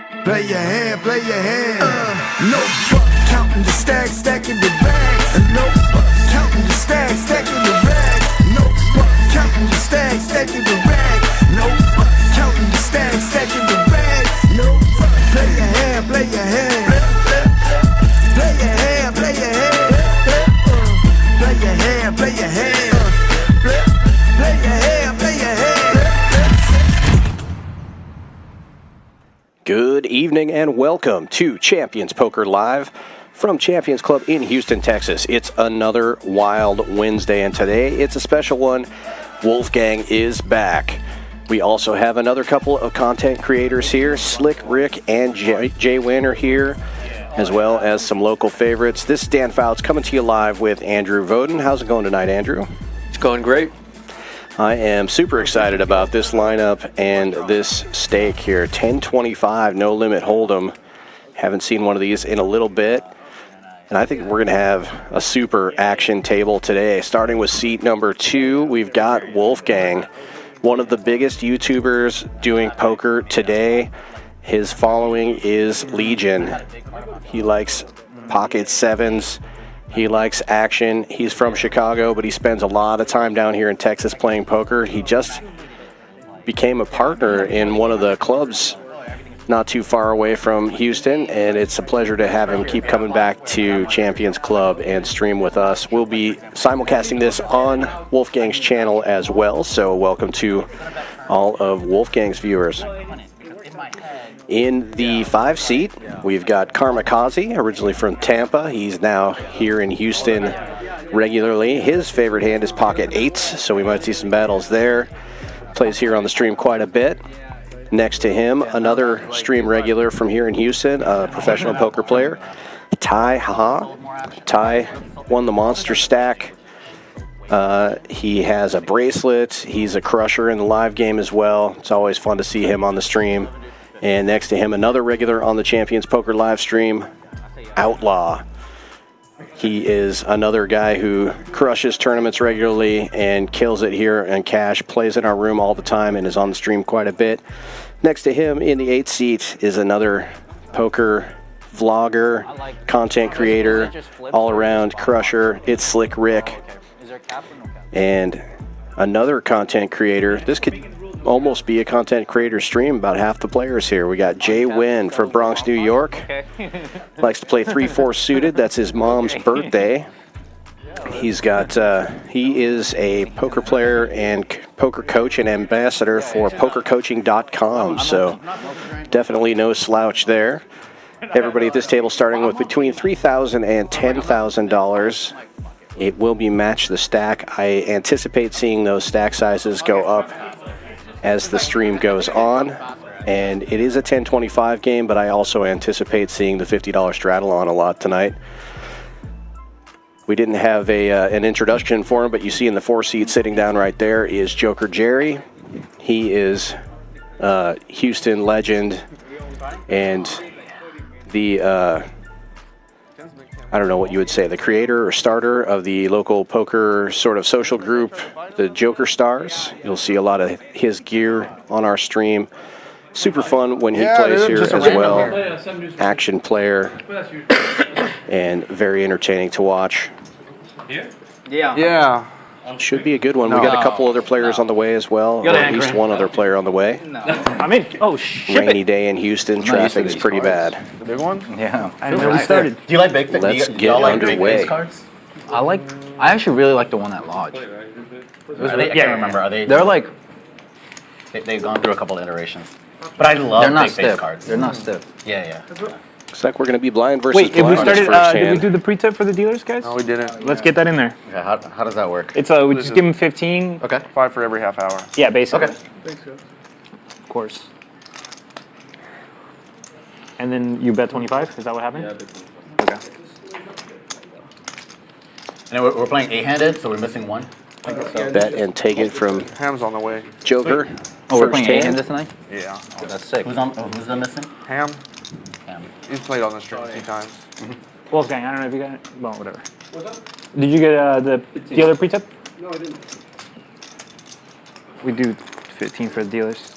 Play your hand, play your hand. No fuck counting the stacks, stacking the bags. And no fuck counting the stacks, stacking the rags. No fuck counting the stacks, stacking the rags. No fuck counting the stacks, stacking the rags. No fuck. Play your hand, play your hand. Play your hand, play your hand. Play your hand, play your hand. Play your hand, play your hand. Good evening and welcome to Champions Poker Live from Champions Club in Houston, Texas. It's another wild Wednesday, and today it's a special one. Wolfgang is back. We also have another couple of content creators here. Slick Rick and JWin are here, as well as some local favorites. This is Dan Fouts coming to you live with Andrew Voden. How's it going tonight, Andrew? It's going great. I am super excited about this lineup and this stake here. 1025, no limit hold'em. Haven't seen one of these in a little bit. And I think we're going to have a super action table today. Starting with seat number 2, we've got Wolfgang, one of the biggest YouTubers doing poker today. His following is Legion. He likes pocket sevens. He likes action. He's from Chicago, but he spends a lot of time down here in Texas playing poker. He just became a partner in one of the clubs not too far away from Houston, and it's a pleasure to have him keep coming back to Champions Club and stream with us. We'll be simulcasting this on Wolfgang's channel as well, so welcome to all of Wolfgang's viewers. In the 5 seat, we've got Kamikaze, originally from Tampa. He's now here in Houston regularly. His favorite hand is pocket 8s, so we might see some battles there. Plays here on the stream quite a bit. Next to him, another stream regular from here in Houston, a professional poker player, Ty Ha. Ty won the Monster Stack. He has a bracelet. He's a crusher in the live game as well. It's always fun to see him on the stream. And next to him, another regular on the Champions Poker live stream, Outlaw. He is another guy who crushes tournaments regularly and kills it here in cash, plays in our room all the time and is on the stream quite a bit. Next to him in the 8th seat is another poker vlogger, content creator, all-around crusher. It's Slick Rick. And another content creator. This could almost be a content creator stream. About half the players here. We got JWin from Bronx, New York. Likes to play 3-4 suited. That's his mom's birthday. He's got he is a poker player and poker coach and ambassador for pokercoaching.com, so definitely no slouch there. Everybody at this table starting with between $3,000 and $10,000. It will be match the stack. I anticipate seeing those stack sizes go up as the stream goes on, and it is a 10-25 game, but I also anticipate seeing the $50 straddle on a lot tonight. We didn't have an introduction for him, but you see in the 4 seat sitting down right there is Joker Jerry. He is Houston legend and the I don't know what you would say, the creator or starter of the local poker sort of social group, the Joker Stars. You'll see a lot of his gear on our stream. Super fun when he plays here as well. Action player and very entertaining to watch. Yeah. Should be a good one. We got a couple other players on the way as well, or at least one other player on the way. I'm in. Oh, shit. Rainy day in Houston. Traffic is pretty bad. The big one? Yeah. I know we started. Do you like big face? Let's get underway. Cards? I actually really like the one at Lodge. I can't remember. Are they? They're like, They've gone through a couple of iterations. But I love they're not big face stiff. cards. They're not stiff. Yeah. Looks like we're going to be blind versus Wait, if blind we on this started, first did we hand. do the pre-tip for the dealers, guys? No, we didn't. Let's get that in there. Okay, how does that work? It's we just give them 15. Okay. 5 for every half hour. Yeah, basically. Okay. Of course. And then you bet 25. Is that what happened? Yeah. Okay. And we're playing 8-handed, so we're missing 1. Bet and take it from Ham's on the way. Joker. Oh, we're First playing hand. 8-handed tonight? Yeah. Oh, that's sick. Who's the missing? Ham? Ham. He's played on the stream a few times. Wolfgang, I don't know if you got it. Well, whatever. What's that? Did you get the dealer pre-tip? No, I didn't. We do 15 for the dealers.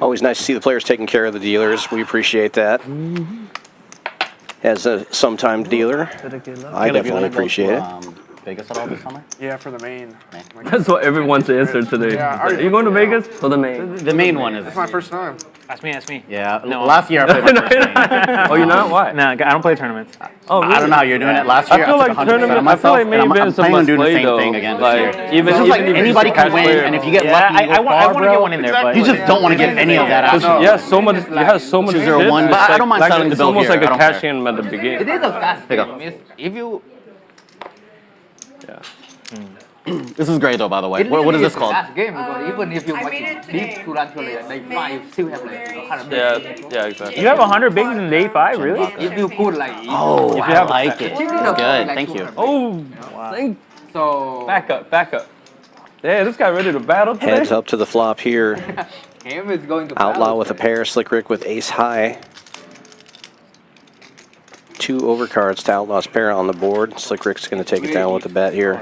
Always nice to see the players taking care of the dealers. We appreciate that. As a sometime dealer, I definitely appreciate it. Vegas at all this summer? Yeah, for the main. That's what everyone's answer today. Yeah, Are you going to Vegas? For the main. The main one is. That's my first time. Ask me. Yeah. No, last year I played my first main. Oh, you're not? Why? No, I don't play tournaments. Oh, really? I don't know how you're doing it. Last year I feel like tournament. I feel like maybe I'm been some planning on less doing the play same though. thing again this Like year. even It's just like if you're anybody just can a win, player. and if you get Yeah, lucky, you I go want far, to bro. get one in there, but You just don't want to get any of that out. You have so much. You have so much. 2-0-1, shit. but I don't mind Like, selling the it's bill almost here. like I a don't cash care. in at the beginning. It is a fast There you game. go. If you This is great though, by the way. it What is really this a called? fast game because even if you I watch made it it today. deep to run to like 5, still have like 100 Yeah, exactly. You have 100 bigs in day 5, really? If you put like Oh, you I have a like it. It's Good, like thank you. 200. Oh, So back up. Yeah, this guy ready to battle today. Heads up to the flop here. him is going to Outlaw battle with a today. pair, Slick Rick with ace high. 2 overcards to Outlaw's pair on the board. Slick Rick's going to take it down with a bet here.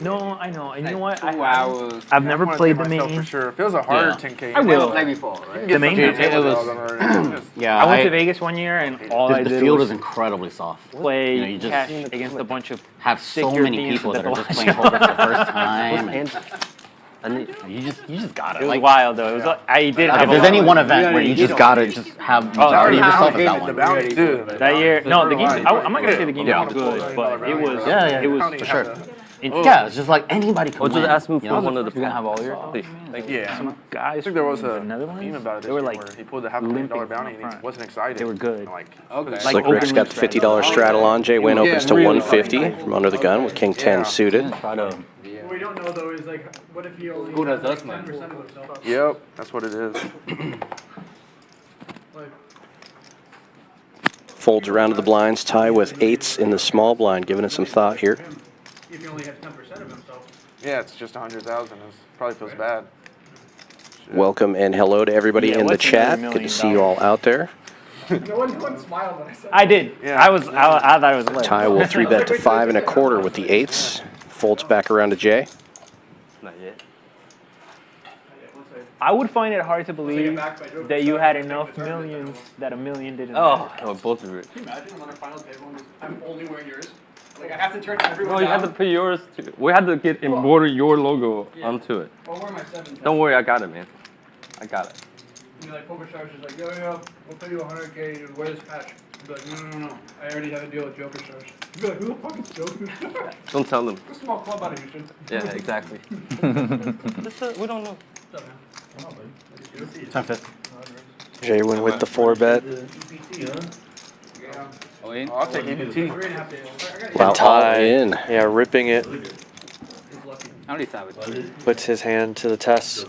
No, I know. And you know what? 2 hours. I've never I played wanna the take myself main. for sure. If it was a harder Yeah. 10K, I will. Like before, right? The main. Yeah, I went to Vegas one year and all I The did field was is incredibly soft. play You know, you just cash against a bunch of have so Stick your many beans people to that the are just watch. playing poker for the first time. And you just got It it. was Like, wild though. It was I did if have there's a any one event where you just gotta just have majority of yourself at that one. Dude, that year. No, the game. I'm not gonna say the game was good, but it was. Yeah, It was for sure. Yeah, it's just like anybody can We'll win. just ask him you for know? one of the. You're gonna have all your. Please. Thank you. yeah. Some guys. I think there was from a the Netherlands. meme about it. They were this like year where he pulled the $500,000 limping bounty and he front. wasn't excited. They were good. And like, Okay. Slick Rick's got the $50 straddle on. JWin opens to 150 from under the gun with King 10 suited. Try to. We don't know though is like, what if he only Good has adjustment. 10% of himself? yep, that's what it is. Folds around to the blinds. Tie with 8s in the small blind. Giving it some thought here. If he only has 10% of himself. Yeah, it's just 100,000. It probably feels bad. Welcome and hello to everybody Yeah, in the what's another chat. Good to $1 see you all out there. No one smiled when I said I did. Yeah. I thought it was lit. Ty will 3-bet to 5 1/4 with the 8s. Folds back around to Jay. Not yet. I would find it hard to believe that you had enough millions that a million didn't. Oh, both of it. imagine on our final table, I'm only wearing yours. Like I have to turn everyone No, you down. had to put yours. We had to get embroider your logo onto it. I'll wear my 7. Don't worry, I got it, man. I got it. And like Poker Stars is like, yo, we'll pay you 100K to wear this patch. I'd be like, no. I already have a deal with Joker Stars. You'd be like, who the fuck is Joker Stars? Don't tell them. It's a small club out of Houston. Yeah, exactly. We don't know. JWin with the 4-bet. I'll take EBT. Wow, all in. Yeah, ripping it, How many savage? puts his hand to the test.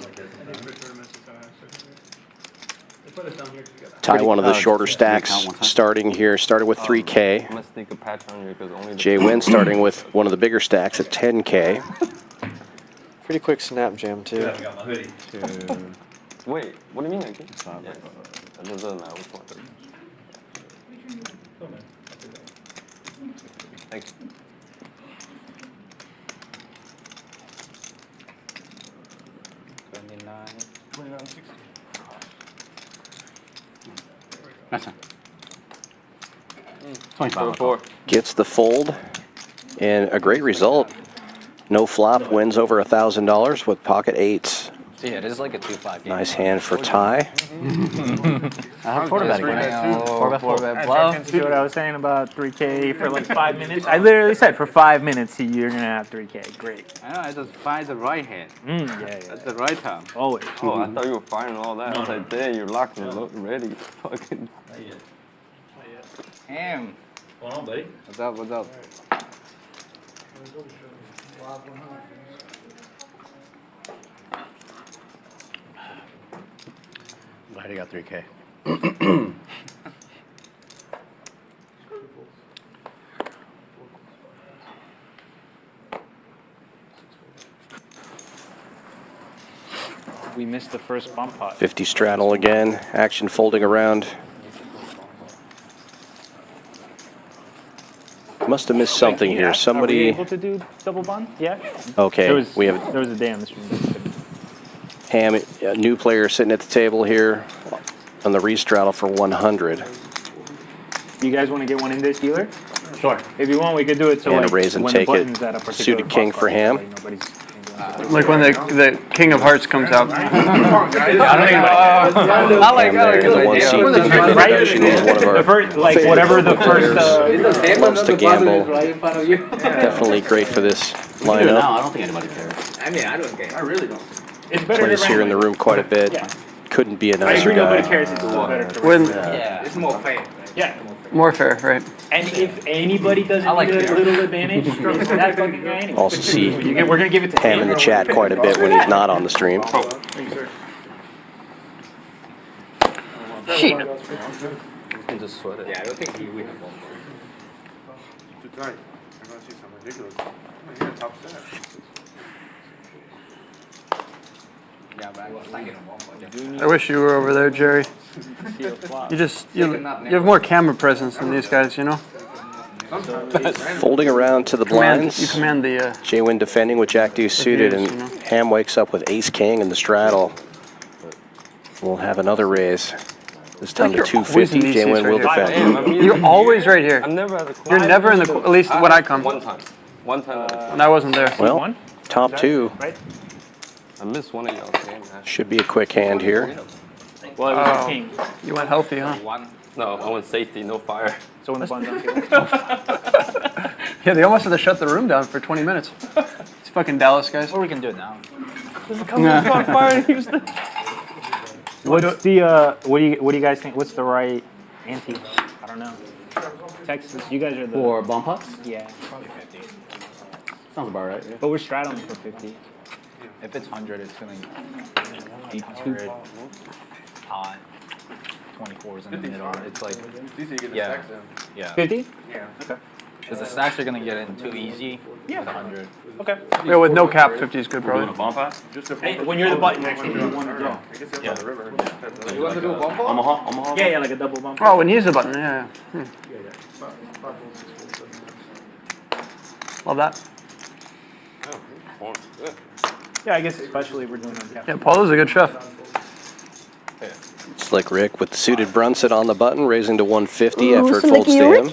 Ty one of the shorter stacks starting here. Started with 3K. I'm gonna sneak a patch on you because only. JWin starting with one of the bigger stacks at 10K. Pretty quick snap jam too. Wait, what do you mean? I can't stop. Yeah. That doesn't matter which one. Thank you. That's fine. 25. 4. Gets the fold and a great result. No flop, wins over $1,000 with pocket 8s. Yeah, it is like a 2-5 game. Nice hand for Ty. I 4-bet again. 4-bet Bluff. See what I was saying about 3K for like 5 minutes? I literally said for 5 minutes you're gonna have 3K. Great. I know, I just find the right hand Yeah. at the right time. Always. Oh, I thought you were firing all that. I was like, damn, you're locked and ready. Fucking. Damn. Come on, buddy. What's up? What's up? Glad he got 3K. We missed the first bump pot. 50 straddle again. Action folding around. Must have missed something here. Are we Somebody. able to do double bond? Yeah. Okay, we have There was a day on the stream. Ham, a new player sitting at the table here on the restraddle for 100. You guys want to get one in this dealer? Sure. If you want, we could do it so And a like raise and when take the it. button's at a particular Suited king box for card, Ham. like nobody's Like when the King of Hearts comes out. I like Ham there, the one seat introduction is one of our the first, like favorite whatever the football first. players. Loves to gamble. Definitely great for this Now, lineup. I don't think anybody cares. I mean, I don't care. I really don't. It's better Plays to here in the rank. room quite a bit. Yeah. Couldn't be a I nicer agree. Nobody guy. cares. It's still better to rank. When Yeah. It's more fair. Yeah. more fair, right? And if anybody doesn't like get a fair. little advantage, it's that fucking guy anyway. Also see We're gonna give it to Ham in the chat quite a bit when he's not on the stream. You can just sweat it. Yeah, I don't think he will have one. Tonight, I'm gonna see something ridiculous. I'm gonna top set. Yeah, but I was thinking of one. I wish you were over there, Jerry. You have more camera presence than these guys, you know. Folding around to the You blinds. command the. JWin defending with Jack Deuce suited, and views, you know. Ham wakes up with Ace King in the straddle. We'll have another raise. This time to You're always 250. in these seats JWin will right here. defend. You're always right here. I'm never at the You're never in the. At least when I come. One time. One time at a time. When I wasn't there. Well, top two. Right? I missed one of y'all's games. Should be a quick hand here. Well, it was Oh. a king. You went healthy, huh? No, I went safety, no fire. So when the button's on table. Yeah, they almost had to shut the room down for 20 minutes. These fucking Dallas guys. Or we can do it now. What's the what do you guys think? What's the right ante? I don't know. Texas, you guys are the For bump ups? yeah. Probably 50. Sounds about right. Yeah. But we're straddling for 50. If it's 100, it's gonna be 200 hot. 24s in the middle. It's like These you get the Yeah. stacks in. yeah, 50? Yeah. Okay. because the stacks are gonna get in too easy. Yeah. With 100. Okay. Yeah, with no cap, 50 is good, probably. Just a Hey, when you're the button, actually, you want to go. I guess you have on the river. You want to do a bump ball? Omaha? Yeah, like a double bump. Oh, when he's the button, yeah. Love that. Yeah, I guess especially if we're doing uncapped. Yeah, Paulo's a good chef. Slick Rick with the suited Brunson on the button, raising to 150 after it folds to him.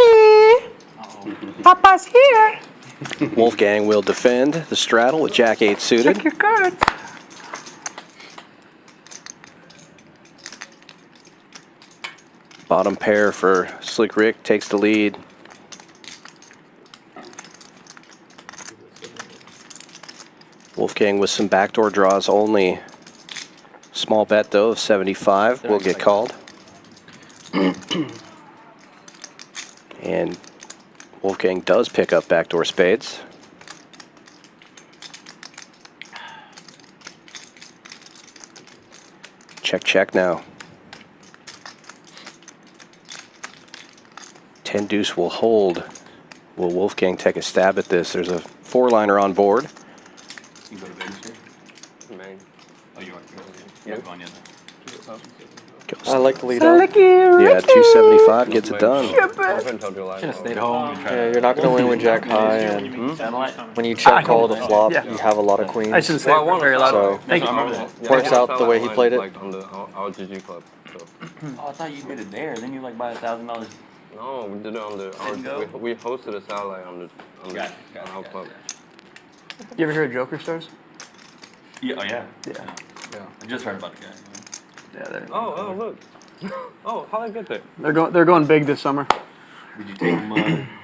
Papa's here. Wolfgang will defend the straddle with Jack 8 suited. Check your cards. Bottom pair for Slick Rick takes the lead. Wolfgang with some backdoor draws only. Small bet though of 75 will get called. And Wolfgang does pick up backdoor spades. Check, check now. 10 deuce will hold. Will Wolfgang take a stab at this? There's a 4-liner on board. You go to Vegas here? Man. Oh, you are. You're going in there. I like the lead up. Yeah, 275 gets it done. Girlfriend told you lies. Should have stayed home. And tried Yeah, you're not going to win with Jack high, and when you check call the flop, you have a lot of queens. I shouldn't say it very loud. So Thank you. works out the way he played it. Like on our GG club. So. Oh, I thought you did it there. Then you like buy $1,000. No, we did it on the. We hosted a satellite on our club. You ever heard of Joker Stars? Yeah. Oh yeah. Yeah. I just heard about the guy. Yeah, Oh, look. Oh, how'd I get there? they're going big this summer. Did you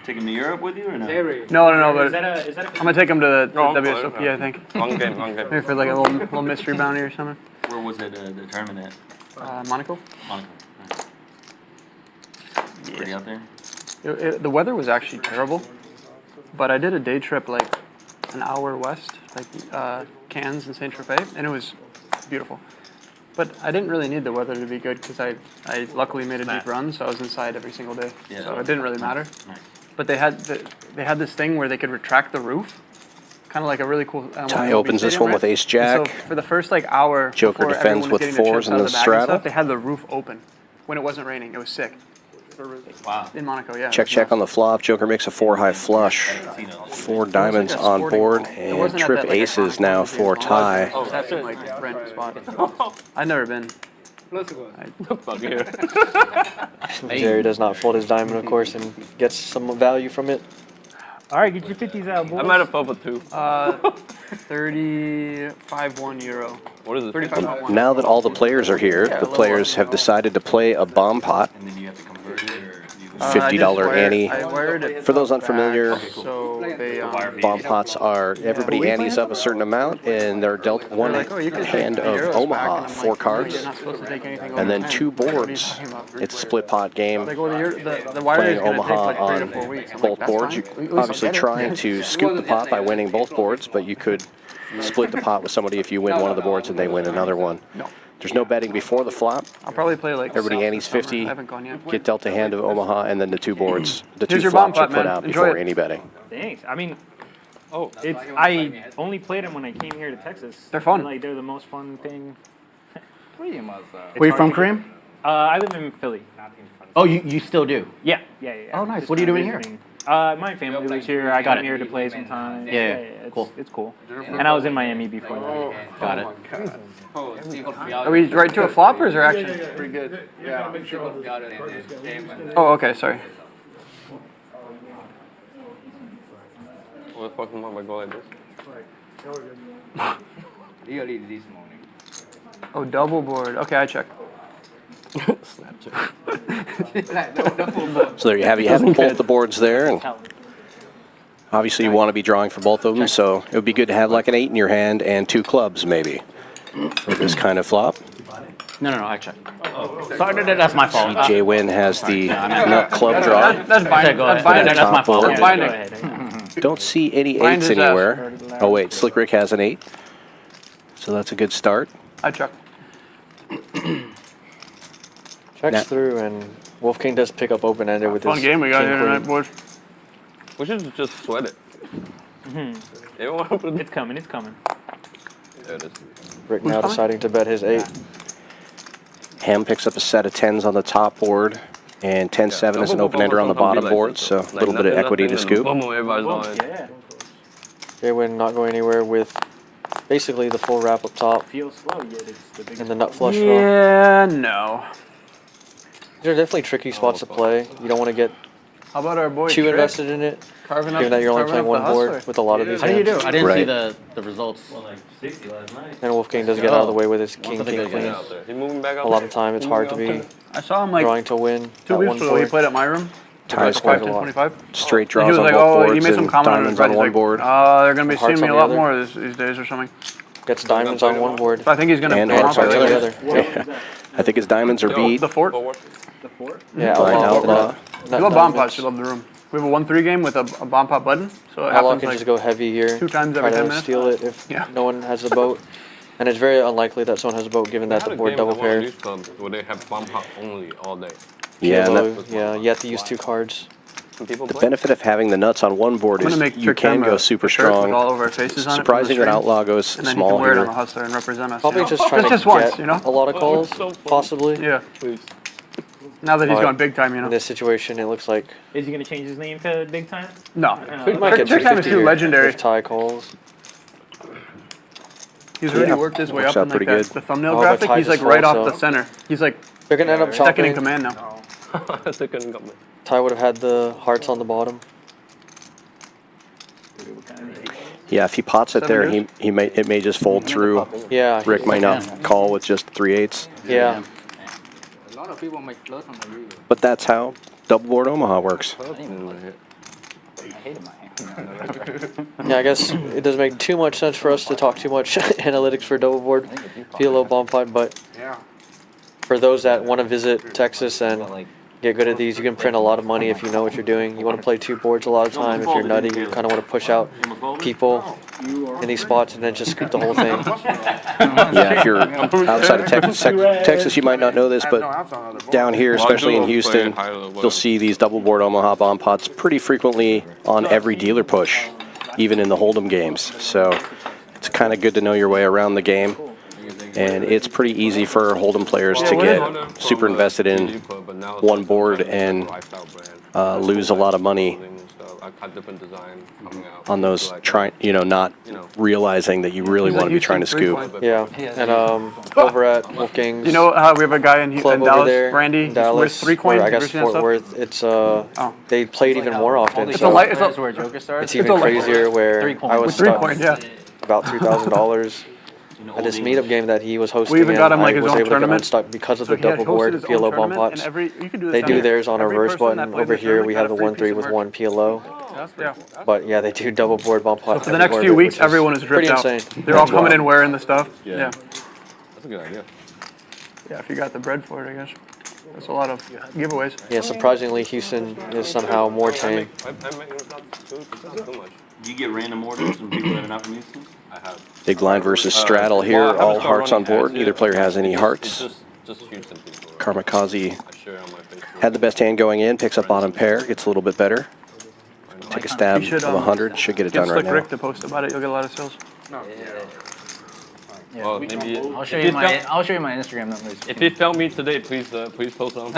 take him to Europe with you or no? No, Is but that a I'm gonna take him to the No, I'm WSOP, fine. I think. Long game. Maybe for like a little mystery bounty or something. Where was it? The tournament at? Monaco. Monaco. Nice. Pretty out there. The weather was actually terrible, but I did a day trip like an hour west, like Cannes and Saint Tropez, and it was beautiful. But I didn't really need the weather to be good because I luckily made a deep run, so I was inside every single day. Yeah. So it didn't really matter. Nice. But they had this thing where they could retract the roof, kind of like a really cool. Ty opens this one with ace And jack. So for the first like hour, Joker before defends everyone was with getting their fours chips in out the of bag and straddle. stuff, they had the roof open when it wasn't raining. It was sick. Wow. in Monaco. Yeah. Check, check on the flop. Joker makes a 4-high flush. 4 diamonds a on sporting board, hole. It and wasn't at trip that, like, aces iconic now one for museum. tie. Oh, that's in like random spot. I've never been. Fuck here. Jerry does not fold his diamond, of course, and gets some value from it. All right, get your 50s out, boys. I might have fold for 2. 35-1 euro. What is it? 35-1. Now that all the players are here, the players have decided to play a bomb pot. $50 ante. I wired it. For those unfamiliar, So they bomb pots are everybody antes up a certain amount, and they're dealt one hand of Omaha, 4 cards, and then 2 boards. It's a split pot game. Like, well, the wire Playing is going to take Omaha like 3 to on 4 weeks. I'm both like, boards. that's You're fine. obviously trying to scoop the pot by winning both boards, but you could split the pot with somebody if you win one of the boards and they win another one. No. There's no betting before the flop. I'll probably play like. Everybody antes 50, I haven't gone yet. get dealt a hand of Omaha, and then the 2 boards. The 2 Here's your bomb flops are pot, put man. out Enjoy before it. any betting. Thanks. I mean, I only played them when I came here to Texas. They're fun. Like, they're the most fun thing. Where you must, Where you from, Kareem? I live in Philly. Oh, you still do? Yeah. Oh, nice. Just What are you kinda doing here? visiting. My family lives here. I got here to play sometime. Yeah, cool. It's cool. And I was in Miami before that. Got it. Are we right to a flop or is there action? Pretty good. Yeah. Make sure all the Oh, okay. Sorry. What the fuck am I go like this? Really this morning. Oh, double board. Okay, I check. So there you have both the boards there, and obviously you want to be drawing for both of them, so it would be good to have like an 8 in your hand and 2 clubs maybe for this kind of flop. No, I check. Sorry, that's my fault. JWin has the nut club draw. That's binding. That's binding. That's my fault. That's binding. Don't see any Bind 8s his anywhere. Oh wait, Slick Rick has an 8, so that's a good start. I check. Checks through, and Wolfgang does pick up open-ended with Fun his game we got king, here queen. tonight, boys. We should just sweat it. It's coming. It's coming. There it is. Rick now deciding to bet his 8. Ham picks up a set of 10s on the top board, and 10-7 is an open-ender on the bottom board, so a little bit of equity to scoop. JWin not going anywhere with basically the full wrap up top Feels slow, yet it's the biggest. and the nut flush draw. Yeah, no. These are definitely tricky spots to play. You don't want to get How about our boy too Trick? invested in it, Carving up, given that you're only carving playing up one the board hustler. with a lot of these How do you hands. do? I didn't see Right. the results. And Wolfgang does get out of the way with his king, What's the king, biggest queen. He moving back up. A lot of time, it's hard to be I saw him like drawing to win 2 at weeks one ago. He board. played at my room. Ties Like for 5-10-25. straight He draws was on like, both oh, he boards made some and comment diamonds on on his one like, board. they're going to be Hearts seeing me on a the lot other. more these days or something. Gets diamonds on one board. So I think he's going to And come hearts off on it the later. other. Yeah. I think his diamonds are beat. The fort. Yeah, Right, outlaw. You love bomb pots. You love the room. We have a 1-3 game with a bomb pot button. So it Outlaw happens can like just go heavy here, 2 times try every 10 to minutes. steal it if Yeah. no one has a boat. And it's very unlikely that someone has a boat given that the board double pairs. Where they have bomb pot only all day. Yeah, and Low, that, yeah, you have to use 2 cards. Some people the play. benefit of having the nuts on one board I'm is going to make you Trick can Time go a super shirt with strong. all of our faces on it. Surprising that Outlaw goes and then he small can wear it on here. the hustler and represent us. Probably you know? just trying Just to once, get you know? a lot of calls, possibly. Yeah. Now that he's Alright. gone big time, you know. In this situation, it looks like Is he gonna change his name to Big Time? No. we might get Trick Time is 250 too here legendary. if tie calls. He's already Yeah. worked his way Works up out in like pretty that. good. The thumbnail Oh, but graphic, Ty he's like just right off falls the out. center. He's like They're gonna end up second in chopping. command now. Second comment. Ty would have had the hearts on the bottom. Yeah, if he pots it there, it may just fold through. Yeah, Rick might not call with just 3/8. yeah. A lot of people make flirt on the river. But that's how double board Omaha works. I hated my hand. Yeah, I guess it doesn't make too much sense for us to talk too much analytics for double board PLO bomb pot, but for those that want to visit Texas and get good at these, you can print a lot of money if you know what you're doing. You want to play 2 boards a lot of time. If you're nutty, you kind of want to push out people in these spots and then just scoop the whole thing. Yeah, if you're outside of Texas, you might not know this, but down here, especially in Houston, you'll see these double board Omaha bomb pots pretty frequently on every dealer push, even in the Hold'em games. So it's kind of good to know your way around the game. And it's pretty easy for Hold'em players to get super invested in one board and lose a lot of money on those not realizing that you really want to be trying to scoop. Yeah, and over at Wolfgang's, You know how we have a guy in club over Dallas, there, Brandy, in Dallas, with 3 coins. or I guess Fort Worth, it's they played even more often. It's So a it's a, where Joker starts. it's even crazier where I was with 3 stuck coins, yeah. about $2,000 at this meetup game that he was hosting. We even got him and like I his was own able to get tournament. unstuck because of So the he had double board hosted his own PLO bump tournament, pots. and you can do this They do anywhere. theirs on a Every reverse person that button. plays Over the here we have tournament the got a free 1-3 piece with of 1 PLO. Yeah. But yeah, they do double board bump pot. So for the next few weeks, everyone is pretty dripped out. insane. They're all coming in wearing the stuff. Yeah. That's a good idea. Yeah, if you got the bread for it, I guess. That's a lot of giveaways. Yeah, surprisingly, Houston is somehow more tame. I make not too much. Do you get random orders from people that are not from Houston? I have. Big blind versus straddle here. Well, I haven't All started hearts on running board. ads Neither yet. player has any hearts. It's just Houston people. Karmakaze I share it on my Facebook. had the best hand going in, picks up bottom pair, gets a little bit better. Take a stab You should, of 100, should get it Get done right Slick now. Rick to post about it. You'll get a lot of sales. Well, maybe I'll show you my Instagram numbers. if you film me today, please post them.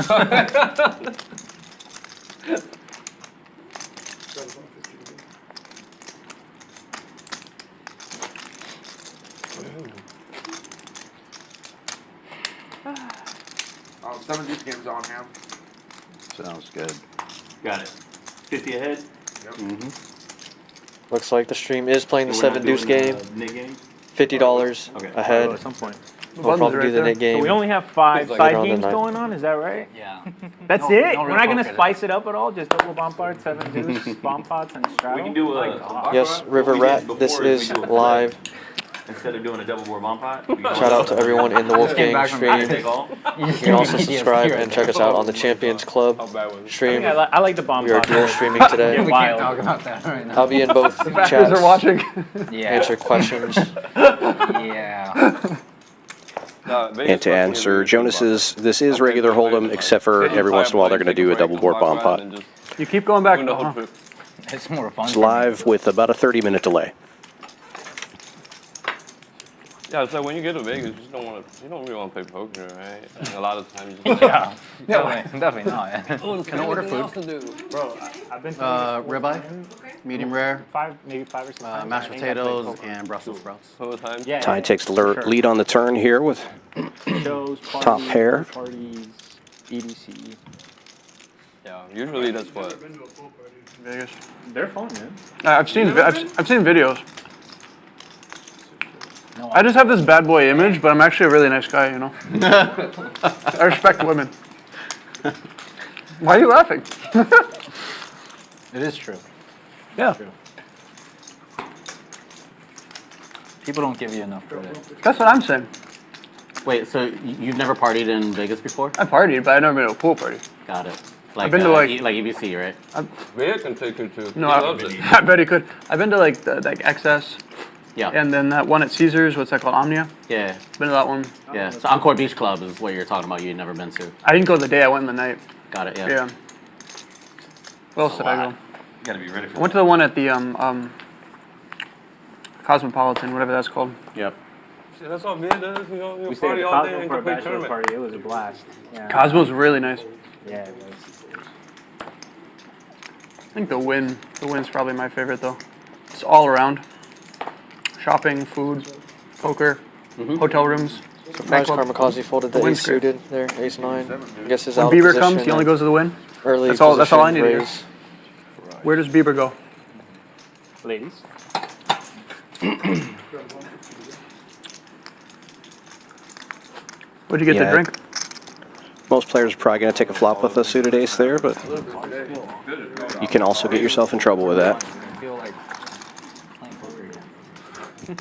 Oh, 7 deuce games on him. Sounds good. Got it. 50 ahead. Looks like the stream is playing the So we're not 7 deuce doing, game. Nick game? $50 Okay. ahead. At some point. We'll probably do the net game. So we only have 5 Like side around the games night. going on, is that right? Yeah. That's No- it? no We're real not going to poker, spice it up at all? Just double bomb part, 7 deuce, bomb pots, and straddle? We can do My a. God. Yes, River What we did Rat, this before is is we do a flip. live. Instead of doing a double board bomb pot. we go Shout out to everyone in the Wolfgang back from stream. Take all. You can also subscribe and check us out on the Champions Club stream. I like the bomb We are pot. dual streaming today. We can't talk about that right now. I'll be in both Backers chats, are watching. Yeah. answer questions. Yeah. And to answer Jonas's, this is regular Hold'em, except for every once in a while they're going to do a double board bomb pot. You keep going back. Doing the whole Uh-huh. trip. It's more fun. It's live with about a 30-minute delay. Yeah, it's like when you get to Vegas, you don't really want to play poker, right? And a lot of times you just Yeah. Definitely not. Can I order food? Bro, I've been to Ribeye, medium rare, maybe 5 or 6 times. mashed I think I played potatoes, poker. and Brussels sprouts. all the time. Yeah, Ty takes the lead on the turn here with shows, top parties, pair. parties, EDC. Yeah, usually that's what. Vegas. They're fun, man. I've seen videos. No, I just have this bad boy image, but I'm actually a really nice guy, you know. I respect women. Why are you laughing? It is true. Yeah, People don't give you enough credit. that's what I'm saying. Wait, so you've never partied in Vegas before? I partied, but I never been to a pool party. Got it. Like, I've been to, like- like EBC, right? Rhea can take you to. No, he loves it. I bet he could. I've been to like the XS, Yeah. and then that one at Caesars. What's that called? Omnia. Yeah. Been to that one. Yeah. So Encore Beach Club is what you're talking about. You've never been to. I didn't go the day. I went in the night. Got it. Yeah. Yeah. Where else did I go? You gotta be ready I for went to the one at the Cosmopolitan, whatever that's called. Yep. See, that's all Rhea does. You We know, stayed party at all day Cosmo and for a play bachelor tournament. party. It was a blast. Yeah. Cosmo's really nice. Yeah, it was. I think the Win's probably my favorite though. It's all around. Shopping, food, poker, hotel rooms. Surprised nightclub. Karmakaze folded the The win's ace great. suited there, ace 9. I guess his When out Bieber position comes, he only goes to the Win. early That's all I need to hear. raise. Where does Bieber go? Ladies. What'd you get Yeah. to drink? Most players are probably going to take a flop with a suited ace there, but you can also get yourself in trouble with that. I feel like playing poker again.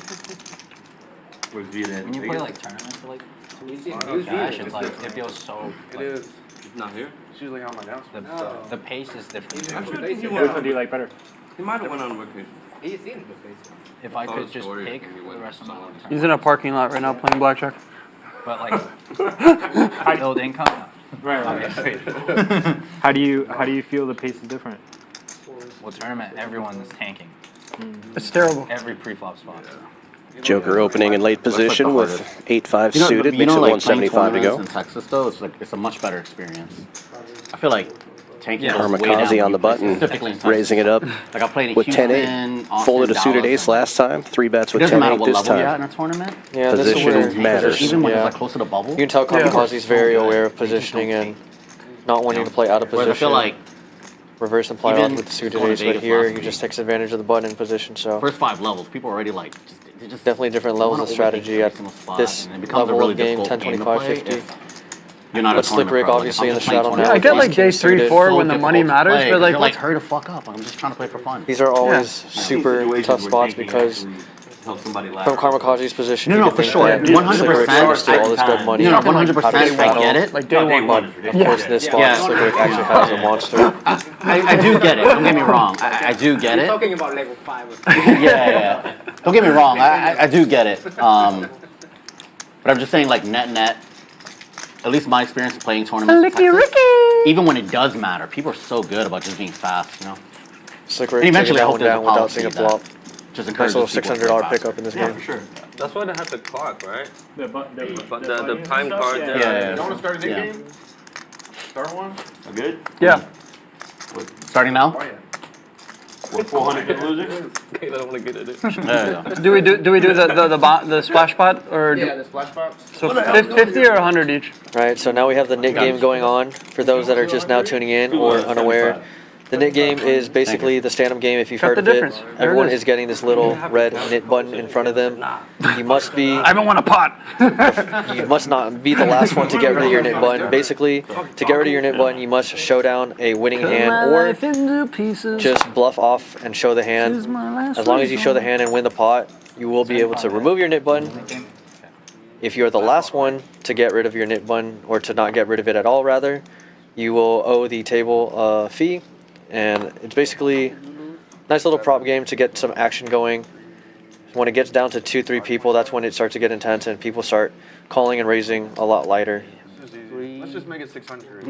Was viewed at When you play like tournaments for like 2 weeks, gosh, it's like it feels so. It is. It's not here. It's usually on my announcement. The pace is different. Which one do you like better? He might have went on vacation. If I could just pick for the rest of my life, He's in a parking lot right now playing blackjack. but like build income. Right. Obviously. How do you feel the pace is different? Well, tournament, everyone is tanking. It's terrible. Every pre-flop spot. Joker opening in late position with 8-5 You know, suited, you makes know, it like playing 175 to go. tournaments in Texas though, it's like it's a much better experience. I feel like tanking goes way down Karmakaze when on you the play button, specifically in Texas. raising it up Like I played in with Houston, 10-8. Austin, Folded a suited Dallas, ace and, last time. 3 bets it with doesn't matter 10-8 what this level you're at time. in a tournament. Yeah, this is Position where matters. Even when yeah. it's like close to the bubble. You can tell Kamikaze's very aware of positioning and not wanting to play out of Whereas I feel position. like Reverse and play off even with the suited going to ace, but Vegas here last he week, just takes advantage of the button in position. So first 5 levels, people are already like, they just definitely different levels of wanna overthink strategy every at single spot, this and it becomes a level really of game, difficult 10, game to 25, play 50. if You're not But a Slick tournament Rick pro. obviously Like, in if the I'm shadow playing now. I tournament get with like ace day king 3, suited. 4 so when the money difficult to matters, play, but like you're like, hurry the fuck up. I'm just trying to play for fun. These are always super tough spots because from Kamikaze's position, No, you no, could for think sure. that 100%. Slick Rick's gonna steal all this good money. You know, out of 100%. this I battle. get it. like day 1. But of course, in this spot, Yeah. Slick Rick actually has a monster. I do get it. Don't get me wrong. I do get it. Talking about level 5. Yeah. Don't get me wrong. I do get it. But I'm just saying, like, net, at least my experience of playing tournaments in Texas, even when it does matter, people are so good about just being fast, you know? Slick And Rick taking eventually, I that hope one there's a down without policy seeing a that flop. just Nice little encourages people to play $600 fast. pickup in this Yeah, game. for sure. That's why they have the clock, right? But The time card. Yeah, yeah. You want to start a new Yeah. game? Start one? Good? Yeah. Starting now? Oh, yeah. What, 400 been losing? Okay, I don't want to get it. There you go. Do we do the splash pot or Yeah, the splash pops. so 50 or 100 each? Right, so now we have the knit game going on. For those that are just now tuning in or unaware, the knit game is basically the stand-up game if you've Cut heard the of it. difference. There it Everyone is. is getting this little red knit button in front of them. You must be, I haven't won a pot. you must not be the last one to get rid of your knit button. Basically, to get rid of your knit button, you must show down a winning hand or just bluff off and show the hand. As long as you show the hand and win the pot, you will be able to remove your knit button. If you're the last one to get rid of your knit button, or to not get rid of it at all rather, you will owe the table a fee. And it's basically a nice little prop game to get some action going. When it gets down to 2-3 people, that's when it starts to get intense and people start calling and raising a lot lighter. Let's just make it 600.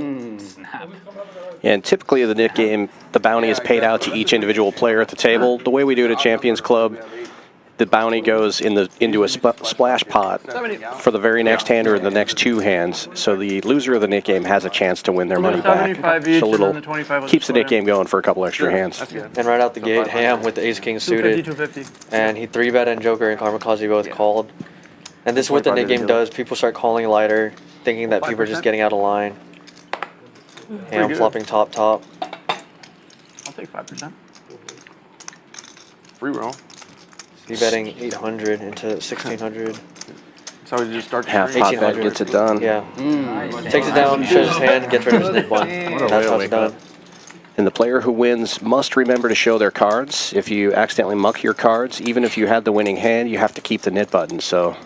And typically the knit game, the bounty is paid out to each individual player at the table. The way we do it at Champions Club, the bounty goes into a splash pot for the very next hand or the next 2 hands. So the loser of the knit game has a chance to win their money back. 75 Just each, a and little then the 25 was keeps the the knit game going for a couple extra hands. And right out the gate, Ham with the ace king 250, suited. 250. And he 3-bet and Joker and Kamikaze both called. And this is what the knit game does. People start calling lighter, thinking that people are just getting out of line. Ham flopping top. I'll take 5%. Free roll. betting 800 into 1600. That's how we just start the Half stream. pot bet 1800. gets it done. Yeah. Takes it down, shows his hand, gets rid of his knit button. That's how it's done. And the player who wins must remember to show their cards. If you accidentally muck your cards, even if you had the winning hand, you have to keep the knit button. So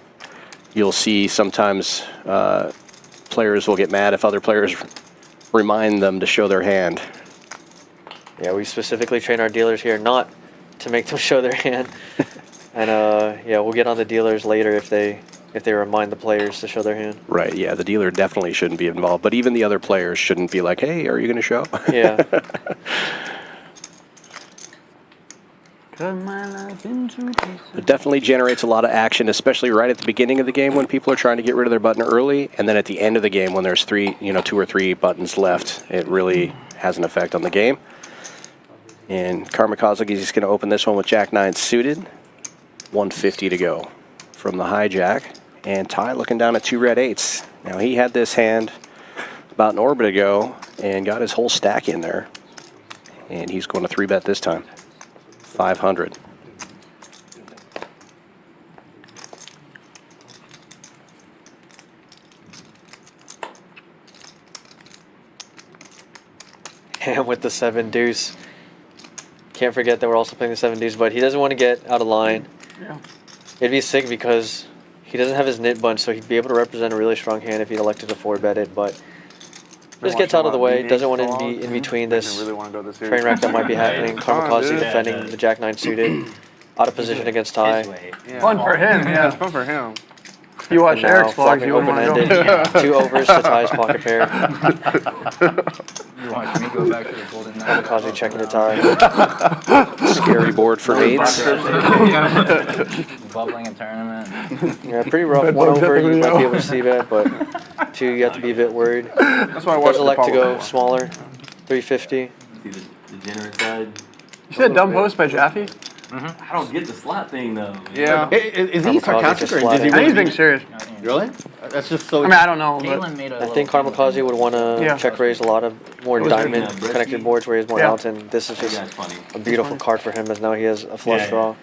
you'll see sometimes players will get mad if other players remind them to show their hand. Yeah, we specifically train our dealers here not to make them show their hand. And yeah, we'll get on the dealers later if they remind the players to show their hand. Right, yeah, the dealer definitely shouldn't be involved, but even the other players shouldn't be like, hey, are you going to show? Yeah. It definitely generates a lot of action, especially right at the beginning of the game when people are trying to get rid of their button early, and then at the end of the game when there's 2 or 3 buttons left, it really has an effect on the game. And Kamikaze is just going to open this one with Jack-9 suited. 150 to go from the hijack. And Ty looking down at 2 red 8s. Now he had this hand about an orbit ago and got his whole stack in there. And he's going to 3-bet this time. 500. And with the 7 deuce. Can't forget that we're also playing the 7 deuce, but he doesn't want to get out of line. Yeah. It'd be sick because he doesn't have his knit bunch, so he'd be able to represent a really strong hand if he'd elected to 4-bet it, but just gets out of the way, doesn't want to be in between this train wreck that might be happening. Kamikaze defending the Jack-9 suited, out of position against Ty. Fun for him, yeah. It's fun for him. You watch Now Eric's vlogs, flopping you wouldn't want to open-ended. go. 2 overs to Ty's pocket pair. You want Let me go back to the golden nugget. Kamikaze checking the tie. Scary board for eights. Bubbling in tournament. Yeah, pretty rough. One over, you might be able to see that, but two, you have to be a bit worried. That's why I Does watched the elect to Apollo. go smaller. 350. See the degenerate side. You said dumb post by Jaffe? I don't get the slot thing though. Yeah. Is he sarcastic or does he I think really he's being serious. Really? That's just so. I mean, I don't know, but Galen made a I think Kamikaze would want to Yeah. check raise a lot of more diamond breast connected meat. boards where he has more Yeah. outs, and this is That just guy's funny. a beautiful card for him as now he has a flush Yeah. draw.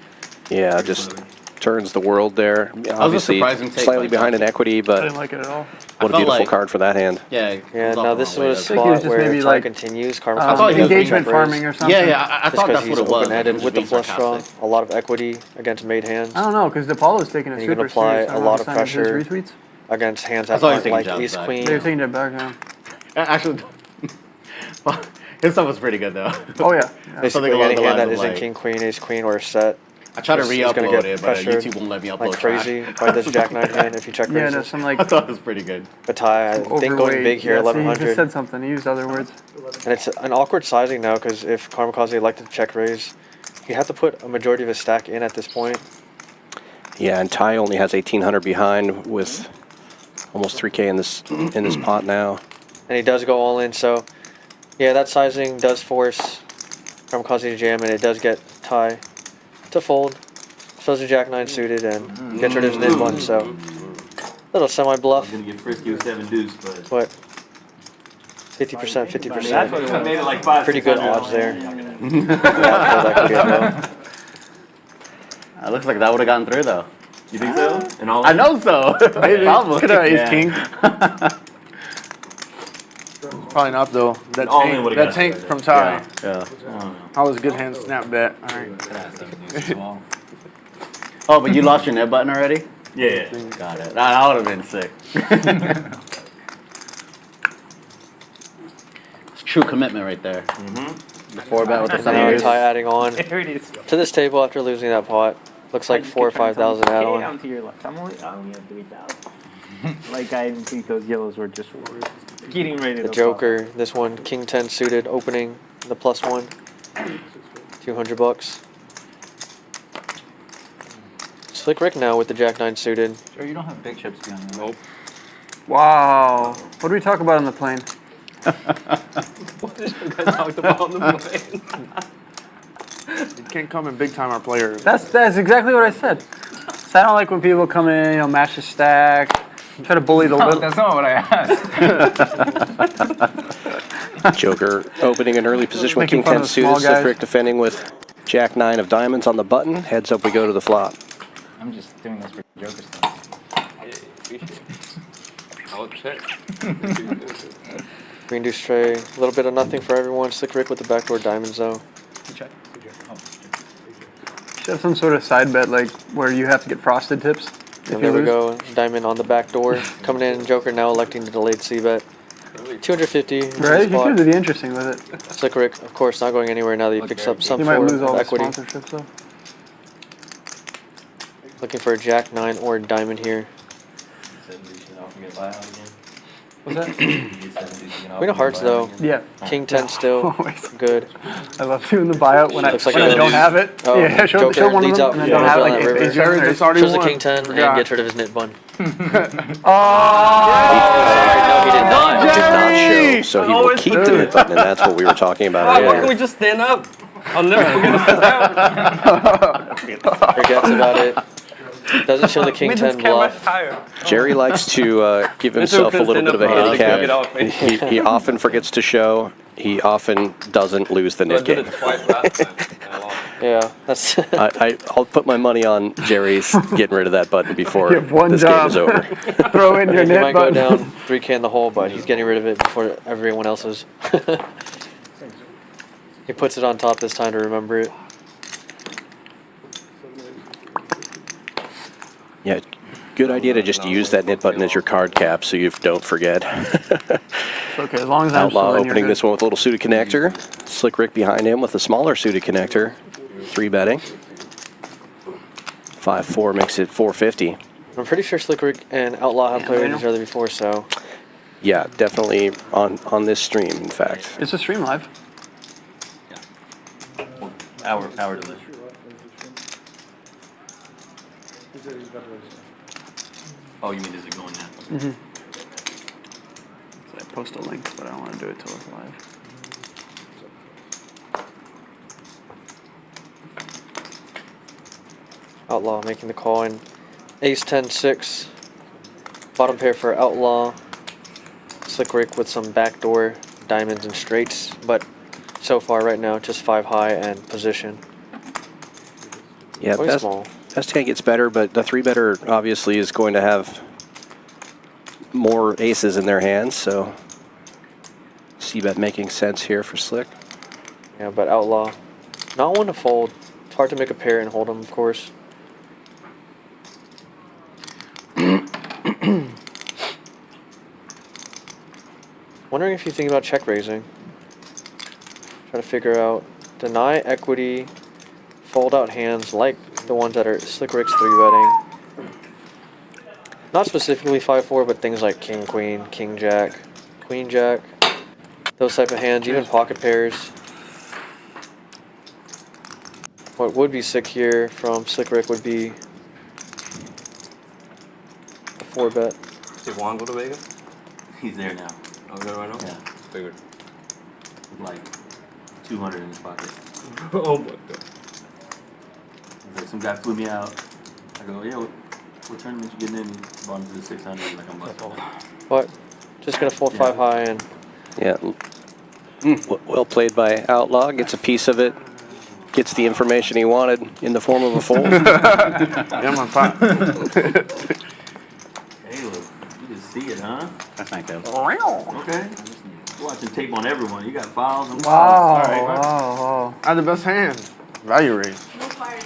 Yeah, just turns the world there. Obviously, surprising take slightly by behind in Jaffe. equity, I but didn't like it at all. what a felt beautiful like- card for that hand. Yeah. Yeah, now this was a think he was spot just where maybe tie like, continues. thought Kamikaze he was does engagement check farming raise. or something. Yeah, I Just thought because that's he's what it was. open-ended Just with the being flush draw, sarcastic. a lot of equity against made hands, I don't know, because DePaulo's taking it And you super can apply serious. I a don't know lot if of it's on his pressure. retweets. against hands I that thought he was aren't taking like jabs ace back. queen. They're taking it back now. Actually, his stuff was pretty good though. Oh, yeah. Basically, Something along any the hand that lines of isn't like- king queen, ace queen, or a set. I tried to He's gonna re-upload get it, but pressured YouTube won't let me upload like crazy trash. by this jack nine hand if you check Yeah, raises. no, some like I thought it was pretty good. But tie, I think going overweight. big here, Yeah, see, he 1100. just said something. He used other words. And it's an awkward sizing now because if Kamikaze elected to check raise, you have to put a majority of his stack in at this point. Yeah, and Ty only has 1800 behind with almost 3K in this pot now. And he does go all in, so yeah, that sizing does force Kamikaze to jam, and it does get Ty to fold. So does a jack nine suited and gets rid of his nib one, so little semi bluff, I'm gonna get frisky with 7 deuce, but 50%, I 50%. made it like 5. Pretty good 600. odds there. Yeah, that could be as well. It looks like that would have gotten through though. You think so? And all I know so. Probably. Could have ace Yeah. king. Probably not though. That All in tank, would've that got tank it. from Ty. Yeah. That was a good hand snap bet. All right. Oh, but you lost your net button already? Yeah. Got it. That would have been sick. It's true commitment right there. The 4-bet with the And now 7 deuce. Ty adding on There it is. to this table after losing that pot. Looks like 4,000 or 5,000 add on. I'm to your left. I only have 3,000. Like I didn't think those yellows were just getting ready The to Joker, this one, King 10 suited, opening the +1. 200 bucks. Slick Rick now with the Jack 9 suited. Sure, you don't have big chips behind you. Nope. Wow. What did we talk about on the plane? What did you guys talk about on the plane? You can't come in big time our players. That's exactly what I said. So I don't like when people come in, match the stack, try to bully the No, little. that's not what I asked. Joker opening an early position with Making King fun 10 of the suited. small Slick guys. Rick defending with Jack 9 of diamonds on the button. Heads up, we go to the flop. I'm just doing this for Joker stuff. I'll check. Green deuce tray, a little bit of nothing for everyone. Slick Rick with the backdoor diamonds though. Check. Oh, Should have some sort of side bet like where you have to get frosted tips. If And you there we lose. go, diamond on the back door. Coming in, Joker now electing the delayed C-bet. 250. Right? You spot. could be interesting with it. Slick Rick, of course, not going anywhere now that he picks up some You might form lose all of the equity. sponsorships though. Looking for a Jack 9 or a diamond here. What's that? Queen of Hearts though. Yeah. King 10 still. Always. Good. I love doing the buyout when I Looks like when I a- don't have it. Oh, Yeah, show Joker one of leads them out. and I Yeah, don't have on like that ace river. jared or It's already Shows the won. King 10 and Forgot. gets rid of his knit bun. Oh! Sorry, no, he did not. Did not show, so he will keep the hit button, and that's what we were talking about Why can't we earlier. just stand up? I'll never forget to sit down. Forgets about it. Doesn't show the King 10 bluff. Jerry likes to give himself a little bit of a handicap. He often forgets to show. He often doesn't lose the I net did game. it twice last time. and I lost. Yeah, that's. I'll put my money on Jerry's getting rid of that button before You have one this job. game is over. Throw in your He net might go button. down 3K in the hole, but he's getting rid of it before everyone else is. He puts it on top this time to remember it. Yeah, good idea to just use that knit button as your card cap so you don't forget. Okay, as long as I'm Outlaw still in, you're opening good. this one with a little suited connector. Slick Rick behind him with a smaller suited connector. 3-betting. 5-4 makes it 450. I'm pretty sure Slick Rick and Outlaw have played with each other before, so Yeah, definitely on this stream, in fact. It's a stream live. Hour delay. Oh, you mean is it going now? Mm-hmm. So I post a link, but I don't want to do it till it's live. Outlaw making the call in ace 10-6. Bottom pair for Outlaw. Slick Rick with some backdoor diamonds and straights, but so far right now just 5 high and position. Yeah, Very small. best hand gets better, but the 3-better obviously is going to have more aces in their hands, so c-bet making sense here for Slick. Yeah, but Outlaw, not one to fold. It's hard to make a pair and hold them, of course. Wondering if you think about check raising. Try to figure out deny equity, fold out hands like the ones that are Slick Rick's 3-betting. Not specifically 5-4, but things like King Queen, King Jack, Queen Jack, those type of hands, even pocket pairs. What would be sick here from Slick Rick would be a 4-bet. Did Juan go to Vegas? He's there now. I'll go right now? Yeah. Figured. With like 200 in his pocket. Oh my god. He's like, some guy flew me out. I go, yeah, what tournament you getting in? He brought him to the 600. Like, I'm busting. What? Just gonna fold 5 high and Yeah, well played by Outlaw. Gets a piece of it. Gets the information he wanted in the form of a fold. Yeah, my pot. Hey, look, you just see it, huh? That's not good. Okay. You're watching tape on everyone. You got files and Wow. files. All right. Wow. I had the best hand. Value raise.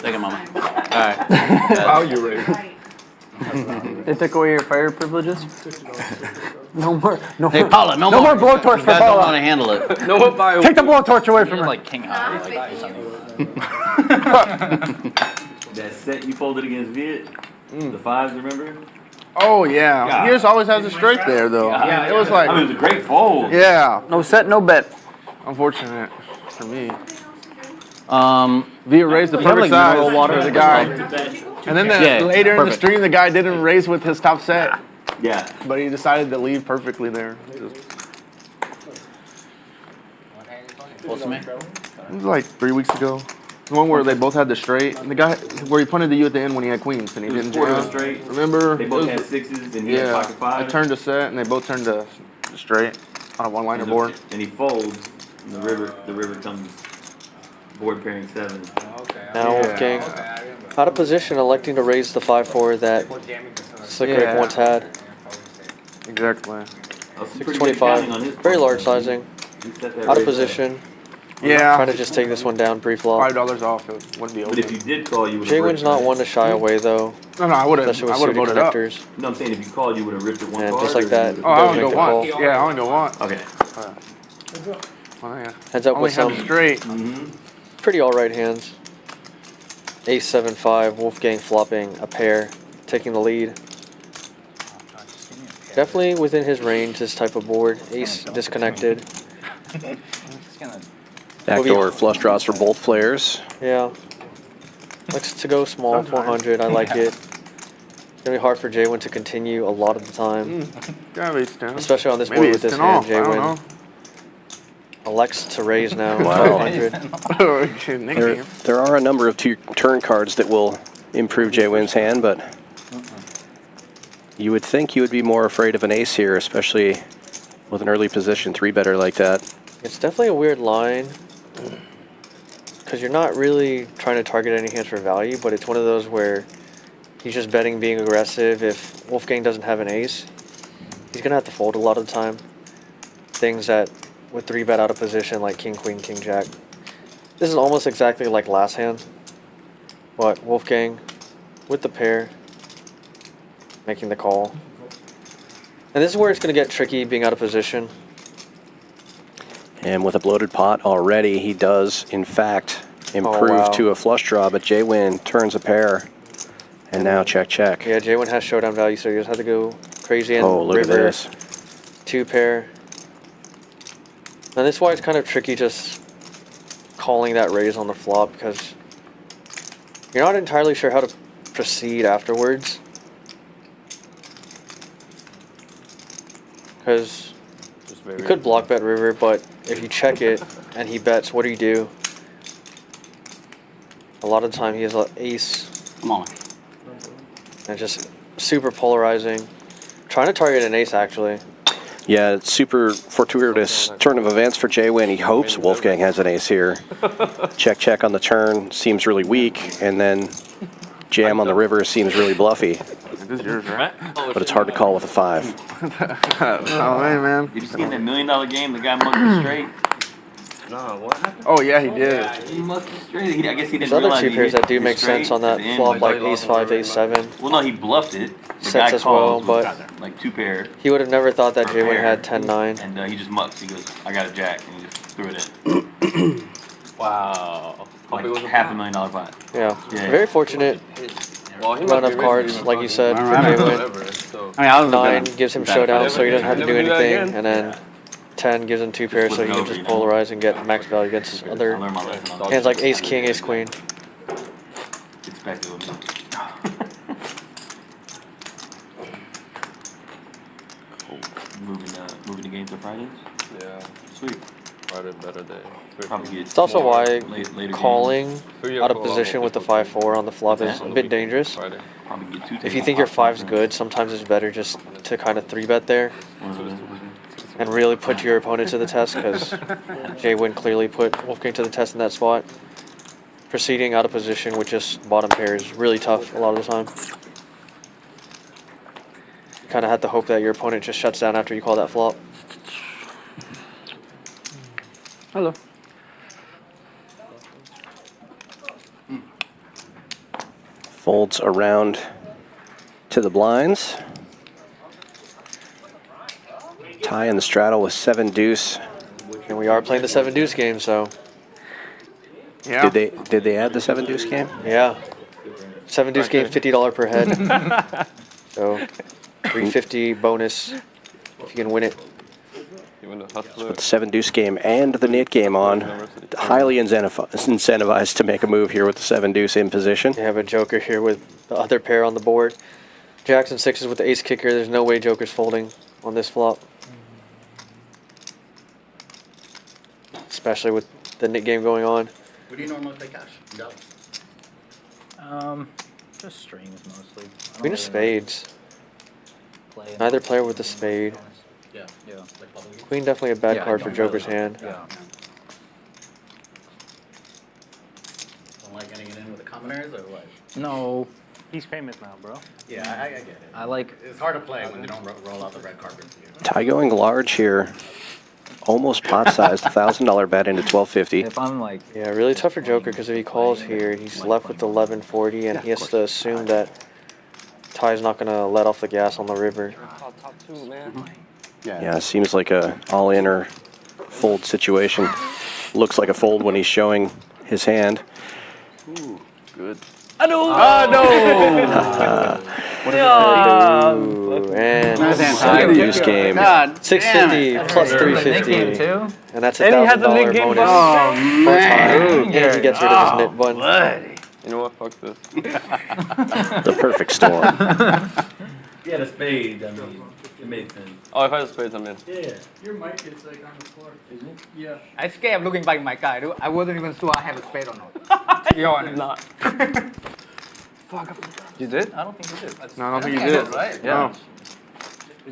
Take it, mama. All right. Value raise. They took away your fire privileges? No more. No Hey, more. Paula, no more blowtorch You for guys don't want Paula. to handle it. No one buy Take the blowtorch away from You're her. like king high. Like, do something. That set you folded against Viet, the fives, remember? Oh yeah. Yeah. He just always has a straight there though. Yeah. It was like, I mean, it was a great fold. yeah. No set, no bet. Unfortunate for me. Via Raised the You have, perfect like, size mineral water for the guy. And then Yeah, later in the perfect. stream, the guy didn't raise with his top set, Yeah. but he decided to leave perfectly there. What's me? It was like 3 weeks ago. The one where they both had the straight. And the guy where he punted to you at the end when he had queens and he It was didn't 4 to the jam. straight. Remember? They It both was- had sixes and he had yeah. pocket I fives. turned to set and they both turned to straight on a one-liner board. And he folds, and the river comes board pairing 7. now Wolfgang out of position, electing to raise the 5-4 that Slick Rick Yeah. once had. Exactly. 625, very large sizing. Out of position, Yeah. trying to just take this one down pre-flop. $5 off. It wouldn't be But if open. you did call, you would JWin's not one to shy away though, No, I would have. especially with I would have suited voted up. connectors. No, I'm saying if you called, you would have ripped it one And card. just like or that, you Oh, I does only make go the once. call. Yeah, I only go once. Okay. Oh, yeah. Heads up Only with have some straight. Mm-hmm. pretty alright hands. Ace 7-5, Wolfgang flopping a pair, taking the lead. Definitely within his range, this type of board. Ace disconnected. Backdoor flush draws for both players. Yeah. Likes to go small, 400. I like it. It's gonna be hard for JWin to continue a lot of the time, Gotta be 10. especially on this Maybe board with it's this 10 hand. off. I don't JWin elects to raise now, Wow. 1200. know. There are a number of turn cards that will improve JWin's hand, but you would think you would be more afraid of an ace here, especially with an early position 3-better like that. It's definitely a weird line because you're not really trying to target any hands for value, but it's one of those where he's just betting being aggressive. If Wolfgang doesn't have an ace, he's gonna have to fold a lot of the time. Things that would 3-bet out of position like King Queen, King Jack. This is almost exactly like last hand, but Wolfgang with the pair making the call. And this is where it's gonna get tricky being out of position. And with a bloated pot already, he does, in fact, improve wow. to a flush draw, but JWin turns a pair. And now check, check. Yeah, JWin has showdown value, so you just have to go crazy and Oh, look at river. this. two pair. And this is why it's kind of tricky just calling that raise on the flop, because you're not entirely sure how to proceed afterwards. Because you could block bet river, but if you check it and he bets, what do? A lot of the time he has an ace. Come on. And just super polarizing. Trying to target an ace, actually. Yeah, it's super fortuitous turn of events for JWin. He hopes Wolfgang has an ace here. Check, check on the turn seems really weak, and then jam on the river seems really bluffy. This is yours, right? But it's hard to call with a 5. Oh, hey, man. You just get that $1 million game, the guy mucked it straight. Nah, what happened? Oh, yeah, he did. He mucked it straight. I guess he didn't There's other realize two he pairs hit that do it make straight sense on that at the end. flop, like ace 5, ace 7. Well, no, he bluffed it. The Sets guy as well, calls but with, like 2 pair. he would have never thought that or JWin pair, had 10-9. And he just mucks. He goes, I got a jack, and he just threw it in. Wow. Like $500,000 pot. Yeah. Yeah. Very fortunate Well, he run might of be cards, raising like you even said, for fucking JWin. whatever, so. I mean, I was 9 gonna gives him bet showdown, five. so he doesn't have to do Never do that anything, again. and then 10 gives him 2 pairs, so flip he it can over, just you know? polarize and get max value against I other learned my lesson on hands like ace king, ace queen. Expected with me. Moving the game to Fridays? Yeah, Sweet. Friday better day. Probably get It's also more why later calling 3 out or of 4 position with the 5-4 on the flop is a bit dangerous. Friday. games. Probably get 2 If you tables think your off 5's conference. good, sometimes it's better just to kind of 3-bet there and really put your opponent to the test, because JWin clearly put Wolfgang to the test in that spot. Proceeding out of position with just bottom pair is really tough a lot of the time. You kind of have to hope that your opponent just shuts down after you call that flop. Hello. Folds around to the blinds. Tie in the straddle with 7 deuce. And we are playing the 7 deuce game, so Yeah. Did they add the 7 deuce game? yeah. 7 deuce game, $50 per head. So $350 bonus if you can win it. Even the hustler. With the 7 deuce game and the nit game on, highly incentivized to make a move here with the 7 deuce in position. You have a joker here with the other pair on the board. Jacks and 6s with the ace kicker. There's no way joker's folding on this flop. Especially with the nit game going on. What do you normally play cash? Just strings mostly. Queen of spades. Neither player with the spade. Yeah. Yeah. Like bubble games? Queen definitely a bad Yeah, card I for don't joker's really- hand. Yeah. Don't like getting it in with the commoners or what? No, He's famous now, bro. Yeah, I get it. I like. It's hard to play when they don't roll out the red carpet for you. Tie going large here. Almost pot sized, $1,000 bet into 1250. If I'm like. Yeah, really tough for joker, because if he calls here, he's left with 1140, and he has to assume that Ty's not going to let off the gas on the river. Top 2, man. Yeah, seems like a all-in or fold situation. Looks like a fold when he's showing his hand. Ooh, good. Ooh, and Nice deuce game. God, 650 plus Game 350, too. and that's a And he had the $1,000 nit game bonus. bonus. Oh, man. And he gets rid of his nit bun. You know what? Fuck this. The perfect storm. He had a spade, I mean, it made sense. Oh, if I had spades, I'm in. Yeah. Your mic is like on the floor. Isn't it? Yeah. I scared looking back in my car. I wasn't even sure I have a spade or not. To be honest. Not. You did? I don't think you did. No, I don't think you did. Right? No.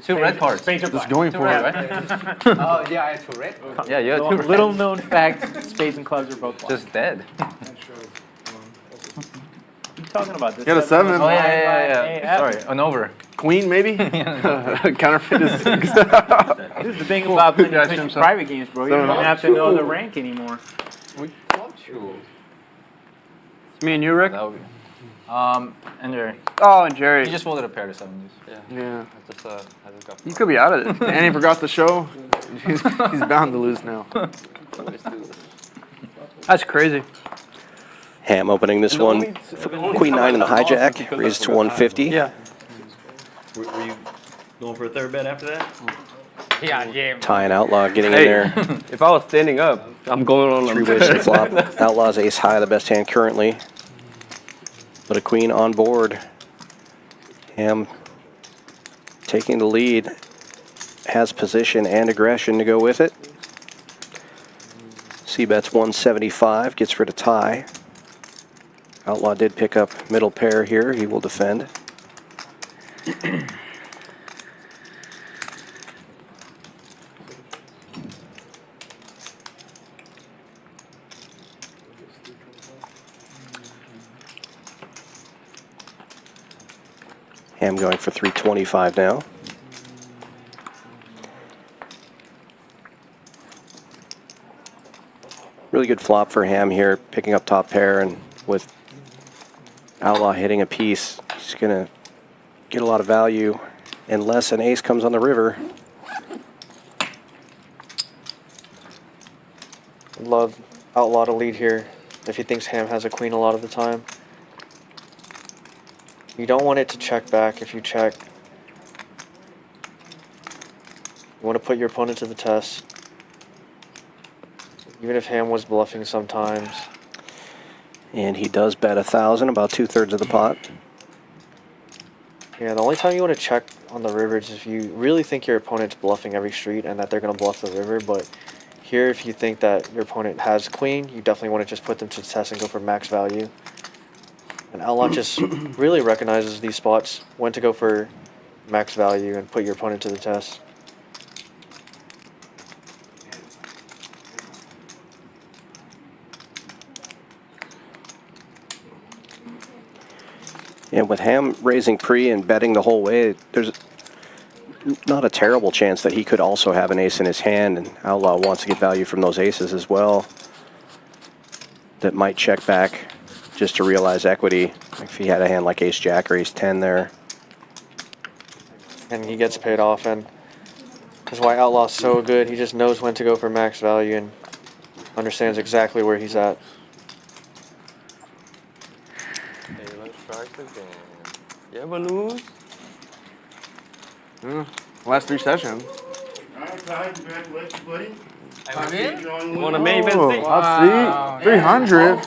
Two red cards. Spades are Just black. going for it. Right? Oh, yeah, I had two red. Yeah, you had two red. Little known fact, spades and clubs are both black. Just dead. What are you talking about? This Get a 7. Oh, yeah. Sorry, an over. Queen, maybe? Counterfeit is 6. This is the thing about playing Yeah, efficient so- private games, bro. You don't even have to know the rank anymore. Me and you, Rick? That would be. And Jerry. Oh, and Jerry. He just folded a pair to 7 deuce. Yeah. I just got. You could be out of it. And he forgot the show. He's bound to lose now. That's crazy. Ham opening this one. Queen 9 in the hijack. Raised to 150. Yeah. Were you going for a third bet after that? Ty and Outlaw getting in there. If I was standing up, I'm going on Three ways to flop. Outlaw's ace high, the best hand currently. But a queen on board. Ham taking the lead. Has position and aggression to go with it. C-bets 175, gets rid of Ty. Outlaw did pick up middle pair here. He will defend. Ham going for 325 now. Really good flop for Ham here, picking up top pair, and with Outlaw hitting a piece, he's gonna get a lot of value unless an ace comes on the river. Love Outlaw to lead here if he thinks Ham has a queen a lot of the time. You don't want it to check back if you check. You want to put your opponent to the test. Even if Ham was bluffing sometimes. And he does bet 1,000, about 2/3 of the pot. Yeah, the only time you want to check on the river is if you really think your opponent's bluffing every street and that they're going to bluff the river. But here, if you think that your opponent has queen, you definitely want to just put them to the test and go for max value. And Outlaw just really recognizes these spots, when to go for max value and put your opponent to the test. And with Ham raising pre and betting the whole way, there's not a terrible chance that he could also have an ace in his hand, and Outlaw wants to get value from those aces as well. That might check back just to realize equity, if he had a hand like ace-jack or ace-10 there. And he gets paid off, and that's why Outlaw's so good. He just knows when to go for max value and understands exactly where he's at. Hey, let's try again. You ever lose? Last 3 sessions. Alright, Ty, congratulations, buddy. I'm in? You Want a main event seat? Wow, 300.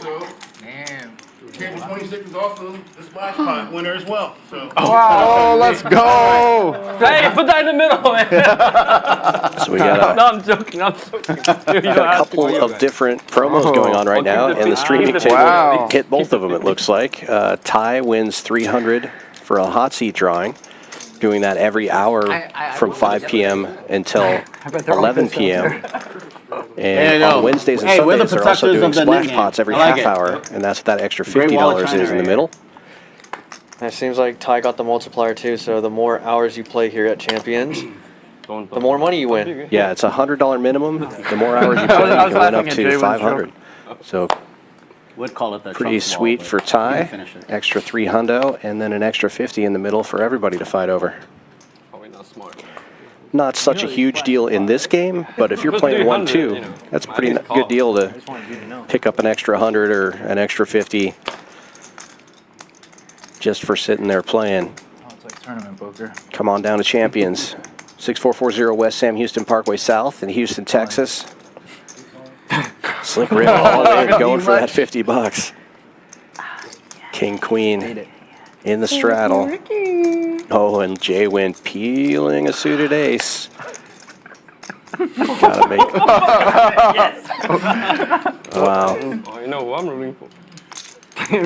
Damn. Table 26 is also the splash pot winner as well. So. Oh, let's go. Hey, put that in the middle, man. So we got No, I'm joking. I'm joking. Dude, you a couple of different promos going on right now, and the streaming table hit both of them, it looks like. Ty wins 300 for a hot seat drawing, doing that every hour from 5 p.m. until 11 p.m. And on Wednesdays and Sundays, they're also doing splash pots every half hour, and that's what that extra $50 is in the middle. And it seems like Ty got the multiplier too, so the more hours you play here at Champions, the more money you win. Yeah, it's a $100 minimum. The more hours you play, you can win up to 500. So Would call it the pretty Trump sweet wall, for but Ty. you finish it. Extra 300, and then an extra 50 in the middle for everybody to fight over. Probably not smart. Not such a huge deal in this game, but if you're playing 1-2, that's a pretty good deal to pick up an extra 100 or an extra 50 just for sitting there playing. Oh, it's like tournament poker. Come on down to Champions. 6440 West Sam Houston Parkway South in Houston, Texas. Slick rip all in, going for that $50. King Queen in the straddle. Oh, and JWin peeling a suited ace. Gotta make. Wow. Oh, you know who I'm rooting for?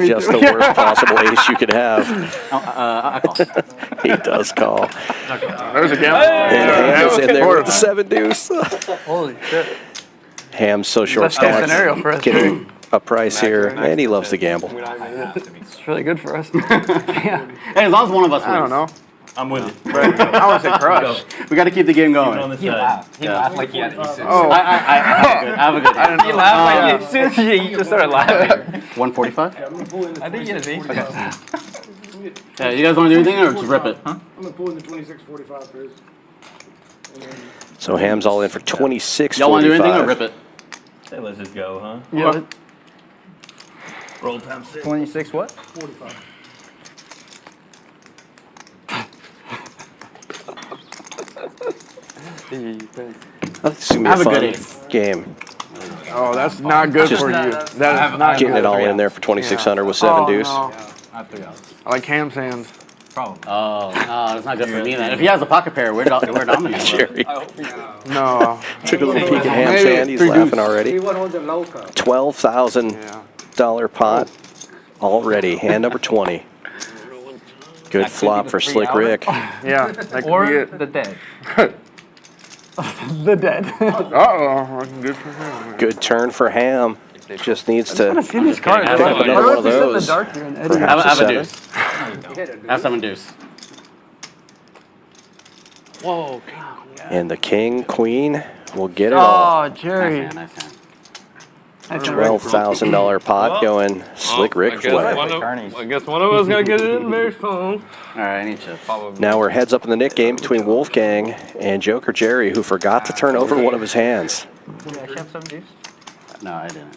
Just the worst possible ace you could have. I call. He does call. There's a gamble. And Ham's in there with the 7 deuce. Holy shit. Ham's so short Best case stacked, scenario for us. getting a price here, and he loves to gamble. It's really good for us. Yeah. Hey, as long as one of us wins. I don't know. I'm with you. I want to say crush. We got to keep the game Keep it on going. the He side. laughed. He laughed like he had E6. Oh. I have a good hand. He laughed like as soon as you just started laughing. 145? I think he has ace. Yeah, you guys want to do anything or just rip it? I'm gonna pull in the 26-45 for his. So Ham's all in for 26.45. Y'all want to do anything or rip it? Say, let's just go, huh? Yeah. Roll time 6. 26 what? 45. I think this is gonna Have a be good a ace. fun game. Oh, that's not good Just for you. That is not Getting good. it all in there for 2,600 with 7 deuce. No. I have 3 outs. I like ham sands. Probably. Oh, no, that's not good for me then. If he has a pocket pair, we're dominating. Jerry No. took a little peek at ham Maybe sand. He's 3 laughing deuce. already. $12,000 pot already. Hand number 20. Good flop for Slick Rick. Yeah. That could Or be it. the dead. The dead. Uh-oh. Good for him. Good turn for ham. Just needs to I see these cards. pick up another one of those. Perhaps Have a a 7. deuce. Have 7 deuce. Whoa. And the king, queen will get it all. Oh, Jerry. Nice hand. $12,000 pot going Slick Rick's way. I guess one of us gotta get it in very soon. Alright, I need chips. Now we're heads up in the Nick game between Wolfgang and Joker Jerry, who forgot to turn over one of his hands. No, I didn't.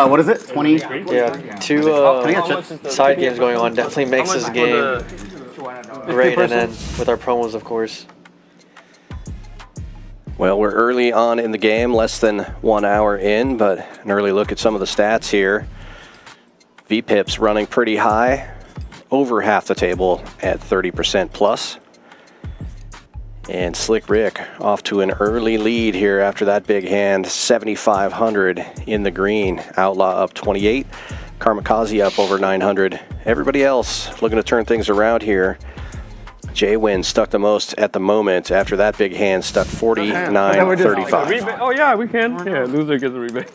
What is it? 20? Yeah, 2 Can I get chips? side games going on definitely makes this game great, and then with our promos, of course. Well, we're early on in the game, less than 1 hour in, but an early look at some of the stats here. VPIP's running pretty high, over half the table at 30% plus. And Slick Rick off to an early lead here after that big hand, 7,500 in the green. Outlaw up 28, Kamikaze up over 900. Everybody else looking to turn things around here. JWin stuck the most at the moment after that big hand, stuck 49.35. Rebate? Oh yeah, we can. Yeah, loser gets a rebate.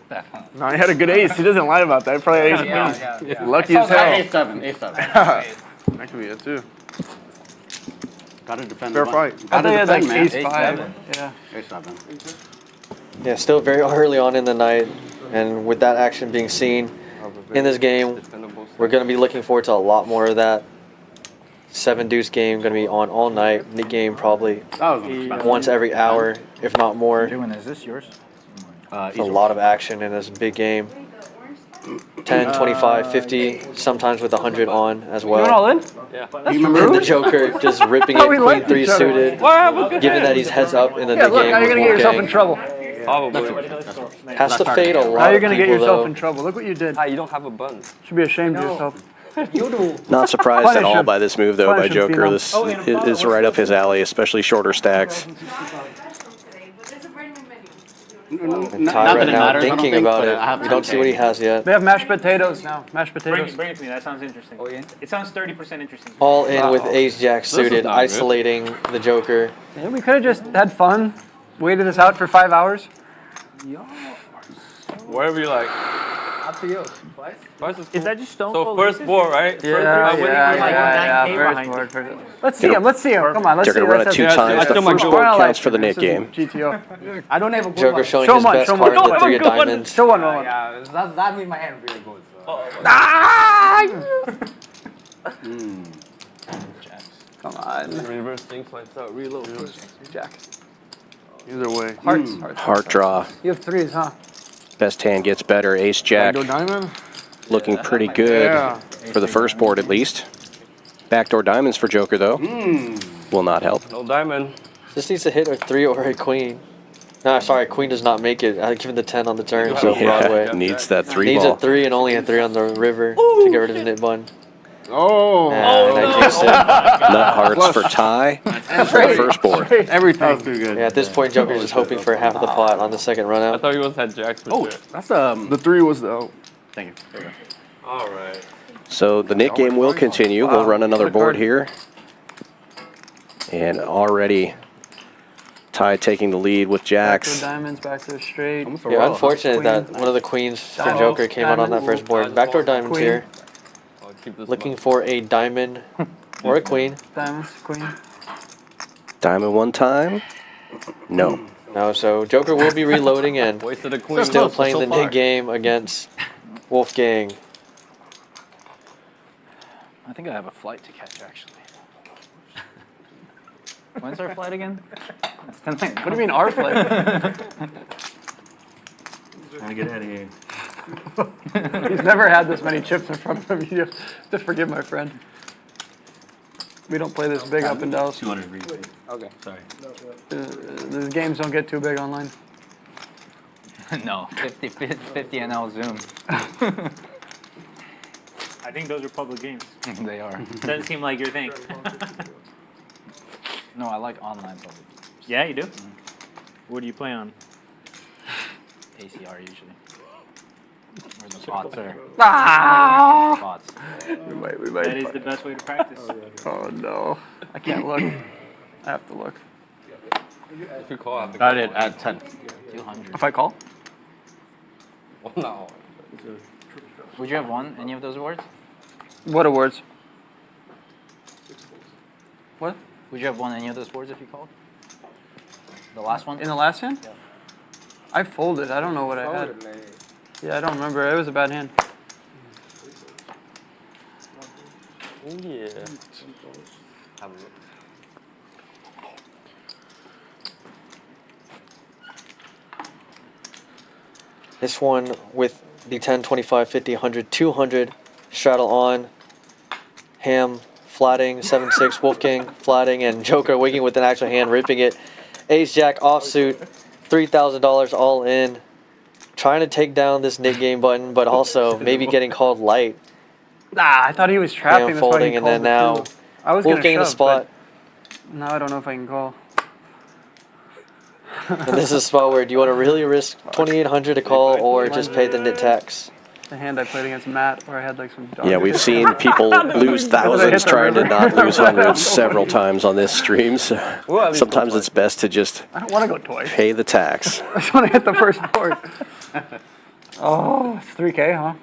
No, he had a good ace. He doesn't lie about that. He probably had ace queen. Lucky as hell. Ace 7. Ace 7. That could be it too. Gotta defend. Fair the fight. I thought he had like man. ace 5. Yeah. Ace 7. Yeah, still very early on in the night, and with that action being seen in this game, we're going to be looking forward to a lot more of that. 7 deuce game going to be on all night. Nick game probably once every hour, if not more. JWin, is this yours? A lot of action in this big game. 10, 25, 50, sometimes with 100 on as You went well. all in? Yeah. And the Joker just ripping Oh, we it, like queen 3 each other. suited, given that he's heads up in the Yeah, Nick look, game now you're with going to get yourself in Wolfgang. trouble. Probably. Has to fade a lot Now you're of going to get people, yourself though. in trouble. Look what you did. You don't have a button. Should be ashamed of yourself. Not surprised at Punish all him. by this move, though, by Punish him, Joker. Phenom. This is right up his alley, especially shorter stacks. And Ty right now thinking about it. You don't see what he has yet. They have mashed potatoes now. Mashed potatoes. Bring it to me. That sounds interesting. It sounds 30% interesting. All in with ace jack suited, not good. isolating the Joker. Yeah, we could have just had fun. Waited this out for 5 hours. Wherever you like. Up to you. Twice is Is that just stone so cold first racist? board, right? First board. Let's see him. Let's see him. Come on, let's They're see going to run it 2 times. The first board counts for the Nick game. GTO. I don't have a good Joker one. showing Show his one, best show card, one. the 3 of diamonds. Show one, one. Yeah, that means my hand really good. So. Come on. Reverse things lights out. Reload first. Jack. Either way. Hearts. Heart draw. You have 3s, huh? Best hand gets better. Ace jack No diamond? looking pretty good Yeah. for the first board at least. Backdoor diamonds for Joker, though. Will not help. No diamond. This needs to hit a 3 or a queen. No, sorry, queen does not make it. I give it the 10 on the turn, so Broadway. Needs that 3 Needs ball. a 3 and only a 3 on the river to get rid of the nit bun. Oh. And I jinxed it. Nut hearts for Ty for the first board. Everything. Too good. Yeah, at this point, Joker's just hoping for half of the pot on the second run I out. thought you always had jacks for sure. That's The 3 was the oh. Thank you. There you go. All right. So the Nick game will continue. We'll run another board here. And already Ty taking the lead with Back to jacks. diamonds, back to straight. Yeah, unfortunate that one of the queens for Joker came out on that first board. Backdoor diamonds Queen. here. I'll keep this Looking for a diamond or a queen. Diamonds, queen. Diamond one time. No. No, so Joker will be reloading and Wasted a queen. still playing the Nick game against Wolfgang. I think I have a flight to catch, actually. When's our flight again? It's tonight. What do you mean our flight? Trying to get out of here. He's never had this many chips in front of him. You have to forgive my friend. We don't play this big up in Dallas. 200 reads. Okay. Sorry. The games don't get too big online. No, 50 NL Zoom. I think those are public games. They are. Doesn't seem like your thing. No, I like online public. Yeah, you do? What do you play on? ACR usually. Where the bots are. Ah! Bots. We might That is the best way to practice. Oh no. I can't look. I have to look. If you call, I have to Got it at 10. 200. If I call? Well, no. Would you have won any of those awards? What awards? What? Would you have won any of those awards if you called? The last one? In the last hand? Yeah. I folded. I don't know what I had. Yeah, I don't remember. It was a bad hand. Oh, yeah. Have a look. This one with the 10, 25, 50, 100, 200 straddle on. Ham flatting, 7-6, Wolfgang flatting, and Joker waking with an actual hand, ripping it. Ace Jack offsuit, $3,000 all in. Trying to take down this Nick game button, but also maybe getting called light. Ah, I thought he was trapping. Ham That's why he folding, and called then it now too. I was gonna Wolfgang in the shove, spot. but now I don't know if I can call. And this is a spot where do you want to really risk 2,800 to call or just pay the nit tax? The hand I played against Matt, where I had like some. Yeah, we've seen people lose thousands trying to not lose hundreds several times on this stream. So sometimes it's best to just I don't want to go twice. pay the tax. I just want to hit the first board. Oh, it's 3K, huh?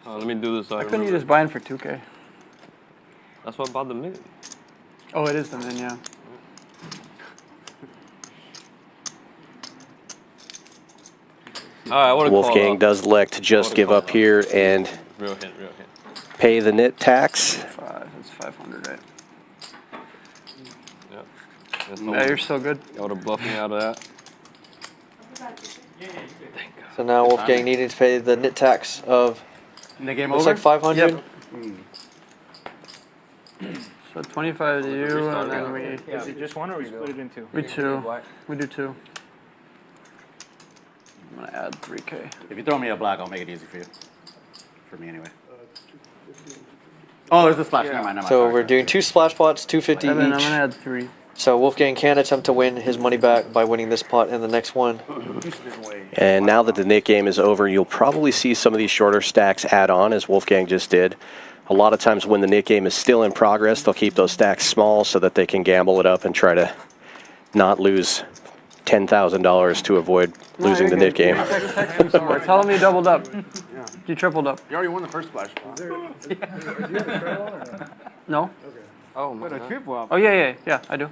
Let me do this. So Why couldn't you just buy in for 2K? That's what about the min. Oh, it is the min, yeah. All right, I want to Wolfgang does elect to just give up here and Real hint. pay the nit tax. That's 500, right? Yep. Yeah, you're so good. Y'all would have bluffed me out of that. So now Wolfgang needing to pay the nit tax of The game looks over? like 500. Yep. So 25 to you, and then we. Is it just one or we split it in two? We two. We do two. I'm gonna add 3K. If you throw me a black, I'll make it easy for you. For me, anyway. Oh, there's a splash. Never mind, never mind. So Sorry, we're sorry. doing two splash pots, 250 And then I'm each. gonna add 3. So Wolfgang can attempt to win his money back by winning this pot and the next one. And now that the nit game is over, you'll probably see some of these shorter stacks add on, as Wolfgang just did. A lot of times when the nit game is still in progress, they'll keep those stacks small so that they can gamble it up and try to not lose $10,000 to avoid losing the nit game. Tell him you doubled up. You tripled up. You already won the first splash. No? Oh, my God. Oh, yeah, I do.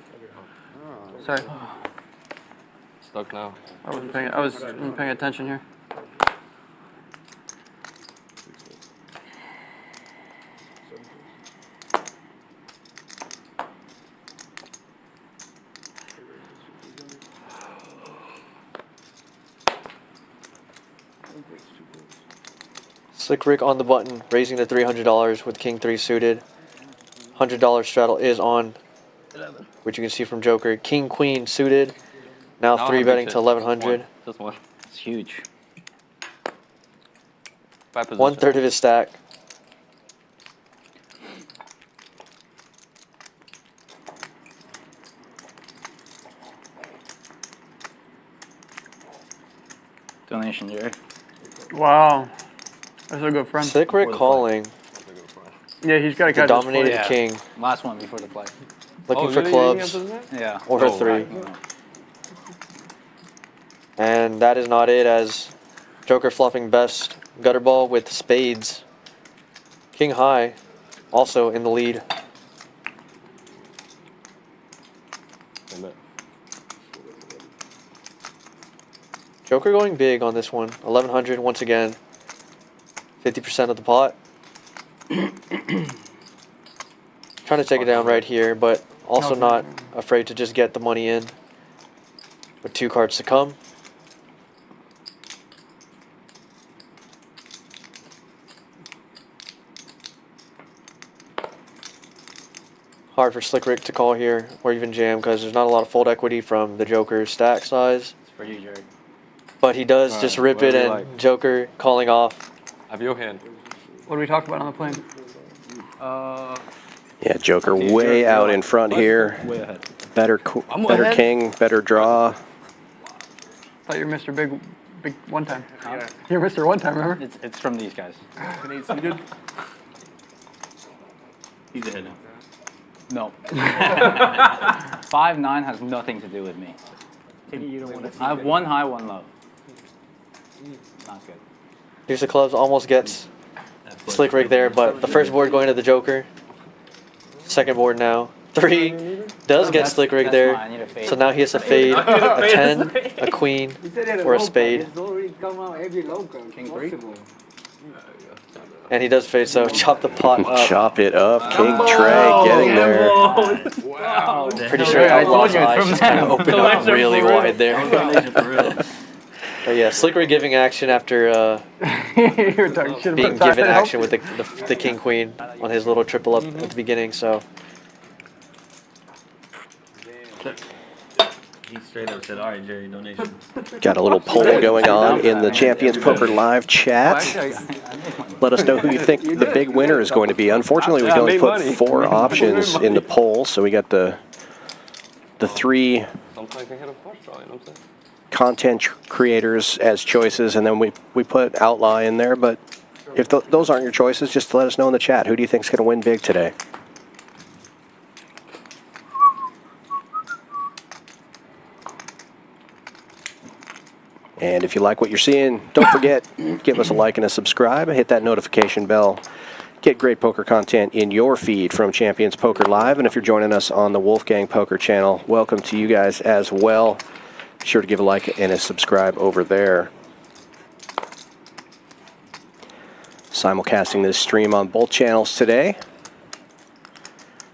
Sorry. Stuck now. I wasn't paying attention here. Slick Rick on the button, raising to $300 with King 3 suited. $100 straddle is on, which you can see from Joker. King Queen suited, now 3 betting to 1100. Just one. It's huge. 1/3 of his stack. Donation, Jerry. Wow. That's a good friend. Slick Rick calling. Yeah, he's got to The catch dominated his king. Last one before the play. Looking for clubs Yeah. or a 3. And that is not it, as Joker fluffing best gutter ball with spades. King high also in the lead. Joker going big on this one. 1100 once again. 50% of the pot. Trying to take it down right here, but also not afraid to just get the money in. With 2 cards to come. hard for Slick Rick to call here or even jam because there's not a lot of fold equity from the Joker's stack size. It's for you, Jerry. But he does just rip it and Joker calling off. Have your hand. What did we talk about on the plane? Yeah, Joker way out in front here. Way ahead. Better king, better draw. Thought you were Mr. Big one time. You're Mr. One Time, remember? It's from these guys. He's ahead now. No. 5-9 has nothing to do with me. You don't want to see I have one high, one low. Not good. Here's the clubs, almost gets Slick Rick there, but the first board going to the Joker. Second board now. 3 does get Slick Rick there. I need a fade. So now he has to fade a 10, a queen, or a spade. King 3? And he does fade, so chop the pot up. Chop it up. King Trey getting there. Wow. Pretty sure Outlaw's eyes just kind of opened up really wide there. But yeah, Slick Rick giving action after being given action with the King Queen on his little triple up at the beginning, so. He straight up said, all right, Jerry, donation. Got a little poll going on in the Champions Poker Live chat. Let us know who you think the big winner is going to be. Unfortunately, we can only put 4 options in the poll, so we got the 3 Sometimes I hit a flush draw, you know what I'm saying? content creators as choices, and then we put Outlaw in there. But if those aren't your choices, just let us know in the chat. Who do you think is going to win big today? And if you like what you're seeing, don't forget, give us a like and a subscribe. Hit that notification bell. Get great poker content in your feed from Champions Poker Live. And if you're joining us on the Wolfgang Poker channel, welcome to you guys as well. Be sure to give a like and a subscribe over there. Simulcasting this stream on both channels today.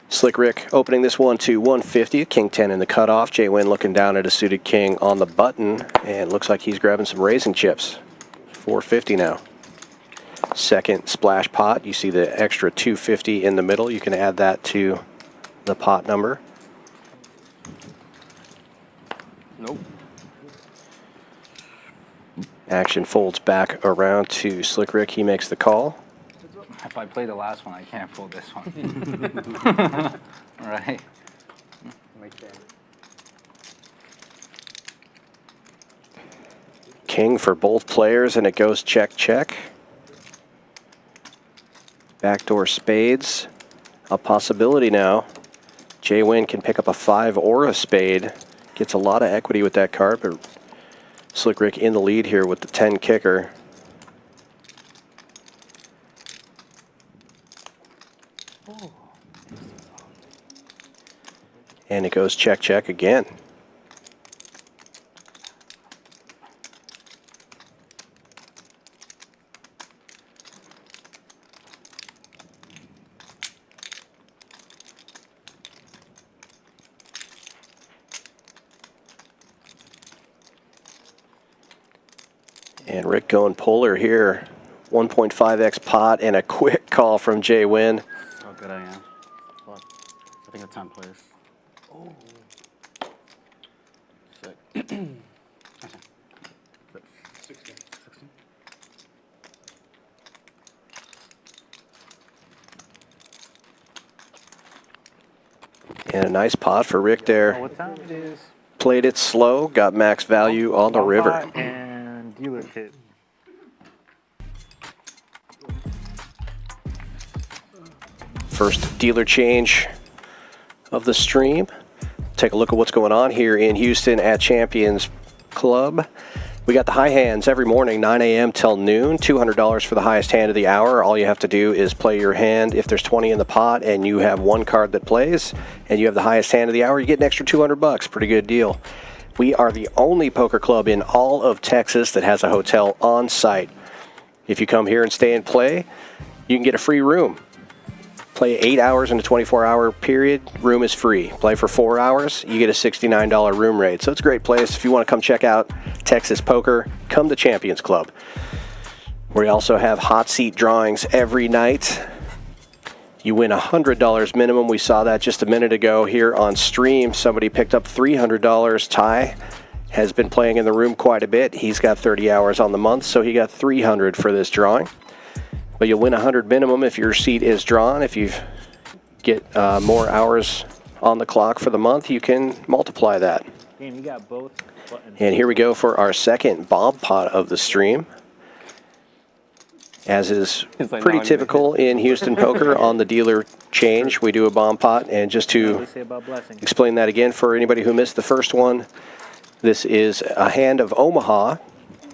Slick Rick opening this one to 150, King 10 in the cutoff. JWin looking down at a suited king on the button, and looks like he's grabbing some raising chips. 450 now. Second splash pot, you see the extra 250 in the middle. You can add that to the pot number. Nope. Action folds back around to Slick Rick. He makes the call. If I play the last one, I can't pull this one. Right. King for both players, and it goes check, check. Backdoor spades, a possibility now. JWin can pick up a 5 or a spade. Gets a lot of equity with that card, but Slick Rick in the lead here with the 10 kicker. And it goes check, check again. And Rick going polar here. 1.5x pot and a quick call from JWin. How good I am. What? I think it's 10 players. Oh. Sick. 16. And a nice pot for Rick there. what time it is. Played it slow, got max value on the river. And dealer kit. First dealer change of the stream. Take a look at what's going on here in Houston at Champions Club. We got the high hands every morning, 9 a.m. till noon, $200 for the highest hand of the hour. All you have to do is play your hand. If there's 20 in the pot and you have one card that plays and you have the highest hand of the hour, you get an extra $200. Pretty good deal. We are the only poker club in all of Texas that has a hotel on site. If you come here and stay and play, you can get a free room. Play 8 hours in a 24-hour period, room is free. Play for 4 hours, you get a $69 room rate. So it's a great place. If you want to come check out Texas Poker, come to Champions Club. We also have hot seat drawings every night. You win $100 minimum. We saw that just a minute ago here on stream. Somebody picked up $300. Ty has been playing in the room quite a bit. He's got 30 hours on the month, so he got $300 for this drawing. But you'll win $100 minimum if your seat is drawn. If you get more hours on the clock for the month, you can multiply that. Damn, you got both buttons. And here we go for our second bomb pot of the stream. As is pretty typical in Houston poker, on the dealer change, we do a bomb pot. And just to explain that again for anybody who missed the first one, this is a hand of Omaha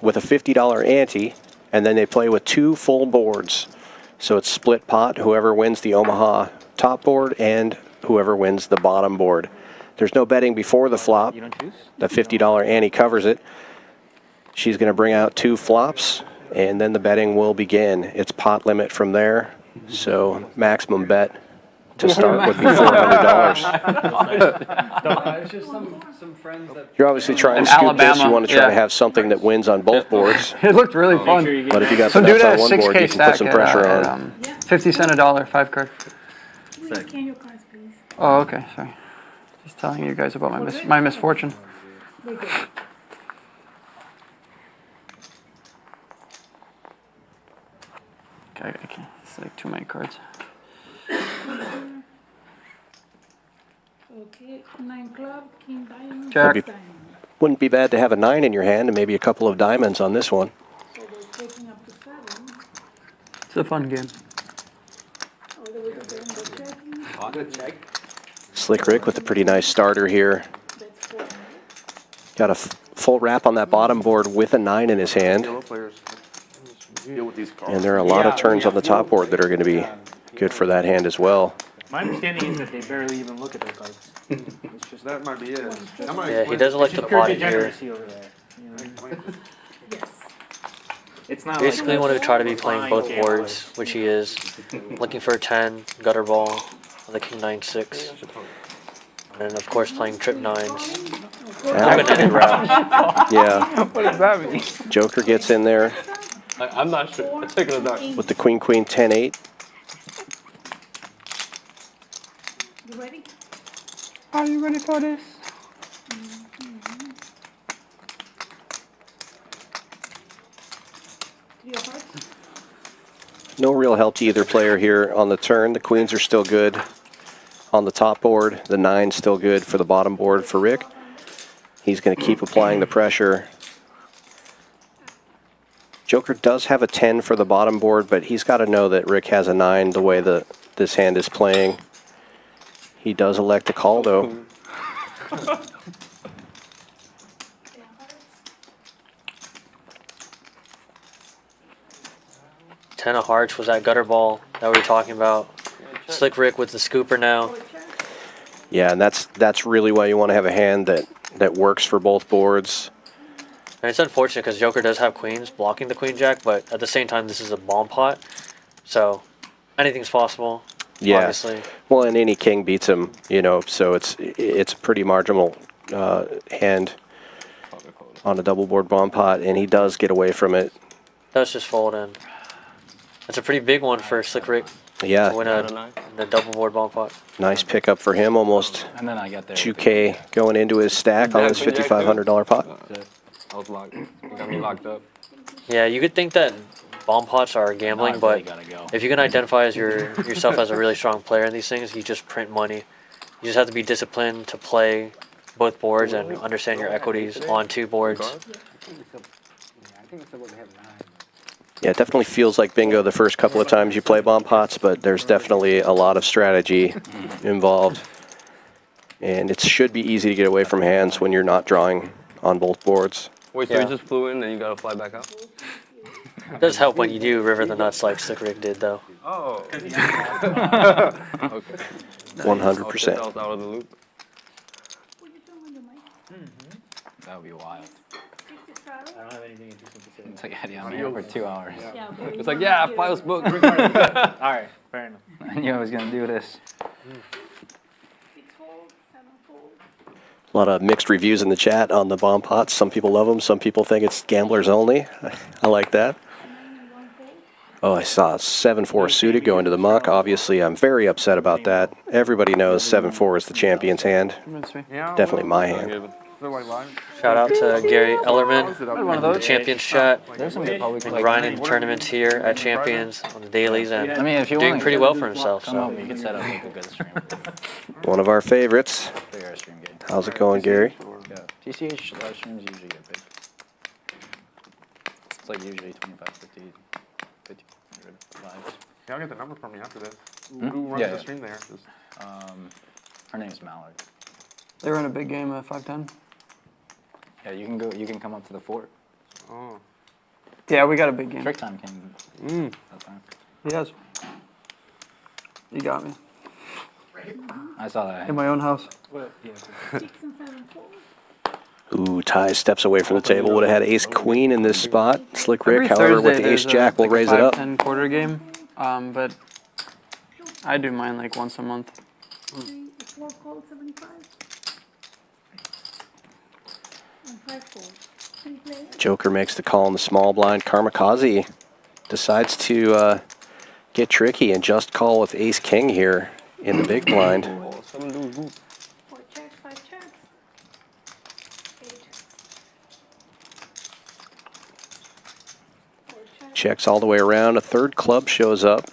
with a $50 ante, and then they play with 2 full boards. So it's split pot, whoever wins the Omaha top board and whoever wins the bottom board. There's no betting before the flop. The $50 ante covers it. She's going to bring out 2 flops, and then the betting will begin. It's pot limit from there, so maximum bet to start would be $400. It's just some friends that... You're obviously trying to scoop this. You want to try to have something that wins on both boards. It looked really fun. But if you got Some the dude nuts had on a one board, 6K you can put stack some pressure at, on. 50 cents a dollar, 5 card. Scan your cards, please. Oh, okay, sorry. Just telling you guys about my misfortune. Okay, I can't. It's like too many cards. Okay, 9 club, king diamond, Jack. diamond. Wouldn't be bad to have a 9 in your hand and maybe a couple of diamonds on this one. So they're taking up to 7. It's a fun game. All the way to the end of checking. Slick Rick with a pretty nice starter here. That's 4. Got a full wrap on that bottom board with a 9 in his hand. And there are a lot of turns on the top board that are going to be good for that hand as well. My understanding is that they barely even look at their cards. It's just that might be it. Yeah, he doesn't like the body here. Over there, you know? It's not Basically, like want to try to be playing both flying boards, which he is. Looking for a 10, gutter ball, on the king 9-6. And of course, playing trip 9s. Open-ended route. Yeah. What does that mean? Joker gets in there I'm not sure. I'm taking a duck. with the queen, 10-8. You ready? Are you ready for this? Three of hearts. No real help to either player here on the turn. The queens are still good on the top board. The 9's still good for the bottom board for Rick. He's going to keep applying the pressure. Joker does have a 10 for the bottom board, but he's got to know that Rick has a 9 the way that this hand is playing. He does elect to call, though. Ten of hearts was that gutter ball that we were talking about. Slick Rick with the scooper now. Yeah, and that's really why you want to have a hand that works for both boards. And it's unfortunate because Joker does have queens blocking the queen jack, but at the same time, this is a bomb pot. So anything's possible, Yeah. obviously. Well, and any king beats him, you know, so it's a pretty marginal hand on a double board bomb pot, and he does get away from it. That's just fold in. That's a pretty big one for Slick Rick Yeah. to win the double board bomb pot. Nice pickup for him, almost And then I got there. 2K going into his stack on his $5,500 pot. I was locked. You got me locked up. Yeah, you could think that bomb pots are gambling, No, I really but gotta go. if you can identify as yourself as a really strong player in these things, you just print money. You just have to be disciplined to play both boards and understand your equities on 2 boards. Yeah, it definitely feels like bingo the first couple of times you play bomb pots, but there's definitely a lot of strategy involved. And it should be easy to get away from hands when you're not drawing on both boards. Wait, so you just flew in and you gotta fly back out? It does help when you do river the nuts like Slick Rick did, though. Oh. Okay. 100%. I was out of the loop. That would be wild. I don't have anything interesting to say. It's like, yeah, I'm here for 2 hours. It's like, yeah, files booked. All right, fair enough. I knew I was gonna do this. 6 fold, 7 fold. A lot of mixed reviews in the chat on the bomb pots. Some people love them. Some people think it's gamblers only. I like that. Oh, I saw 7-4 suited go into the muck. Obviously, I'm very upset about that. Everybody knows 7-4 is the champion's hand. Definitely my hand. Shout out to Gary Ellerman, One of those. the Champions chat. There's some good public Been play. grinding tournaments here at Champions on the dailies and I mean, if you doing want pretty well for himself. come So over, you can set up like a good stream. One of our favorites. Figure our stream game. How's it going, Gary? Yeah. GCH live streams usually get big. It's like usually 25, 50, 100 lives. Yeah, I'll get the number from you after this. Hmm? Who runs Yeah, the yeah. stream there? Her name's Mallard. They run a big game at 510. Yeah, you can go. You can come up to the fort. Oh. Yeah, we got a big game. Trick time came. That time. He has. You got me. I saw that. In my own house. Ooh, Ty steps away from the table. Would have had ace queen in this spot. Slick Rick, Every however, with Thursday the ace there's jack, will like a raise it up. 5-10 quarter game, but I do mine like once a month. 4 calls, 75. And 5 calls. 3 players. Joker makes the call in the small blind. Kamikaze decides to get tricky and just call with ace king here in the big blind. 4 checks, 5 checks. 8. 4 checks. Checks all the way around. A third club shows up.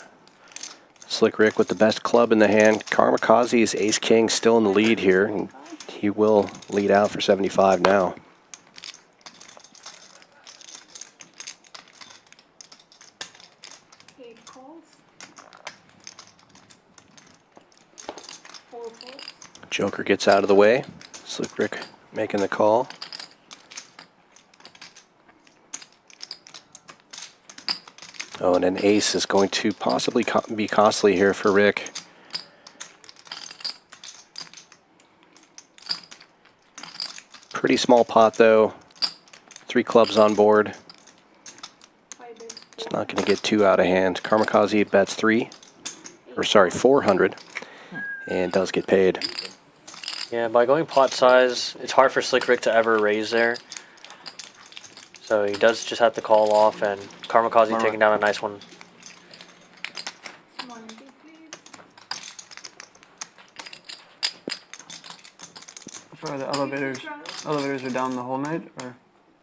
Slick Rick with the best club in the hand. Kamikaze's ace king still in the lead here. And he will lead out for 75 now. 8 calls. 4 calls. Joker gets out of the way. Slick Rick making the call. Oh, and an ace is going to possibly be costly here for Rick. Pretty small pot though. 3 clubs on board. It's not going to get too out of hand. Kamikaze bets 400, and does get paid. yeah, by going pot size, it's hard for Slick Rick to ever raise there. So he does just have to call off, and Kamikaze taking down a nice one. One big please. Sorry, the elevators are down the whole night, or?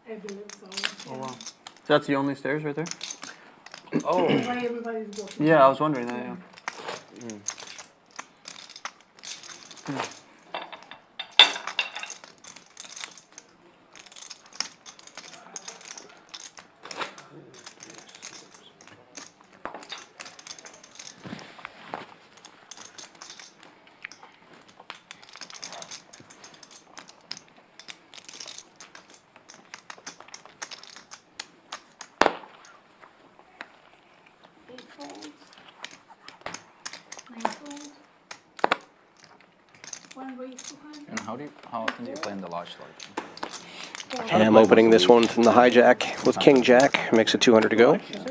I believe so. Oh wow. So that's the only stairs right there? Oh. Why everybody's walking. Yeah, I was wondering that, yeah. And how often do you play in the large slot? And I'm opening this one from the hijack with King Jack. Makes it 200 to go. I feel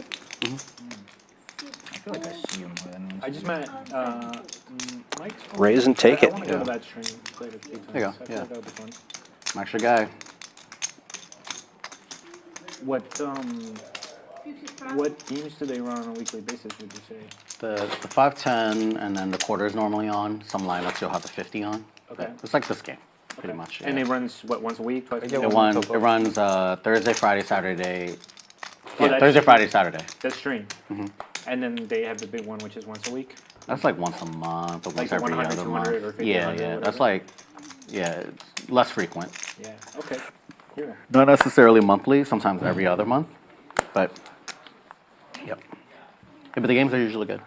like I see you more than I just met Mike. Raise and take it. I want to go to that stream. Play it a few times. There you go, I feel yeah. like that would be fun. I'm actually a guy. What games do they run on a weekly basis, would you say? The 510 and then the quarter is normally on. Some lineups you'll have the 50 on. Okay. It's like this game, pretty much. And yeah. it runs, what, once a week, twice a week? It runs Thursday, Friday, Saturday. Oh, Yeah, that's- Thursday, Friday, Saturday. That stream. And then they have the big one, which is once a week? That's like once a month or Like once every 100, other 200 or month. 50, Yeah, 100 yeah. or That's whatever. like, yeah, it's less frequent. Yeah, okay. Cool. Not necessarily monthly, sometimes every other month. But, yep. Yeah, but the games are usually good.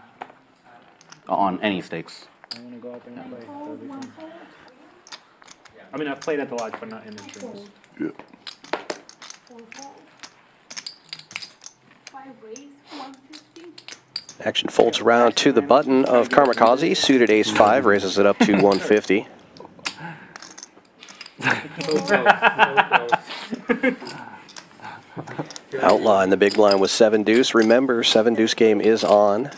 On any stakes. I want to go out there and play. That would be fun. I mean, I've played at the lodge, but not in the streams. Yeah. 4 calls. 5 raise, 150. Action folds around to the button of Kamikaze. Suited ace 5 raises it up to 150. Outlaw in the big blind with 7 deuce. Remember, 7 deuce game is on.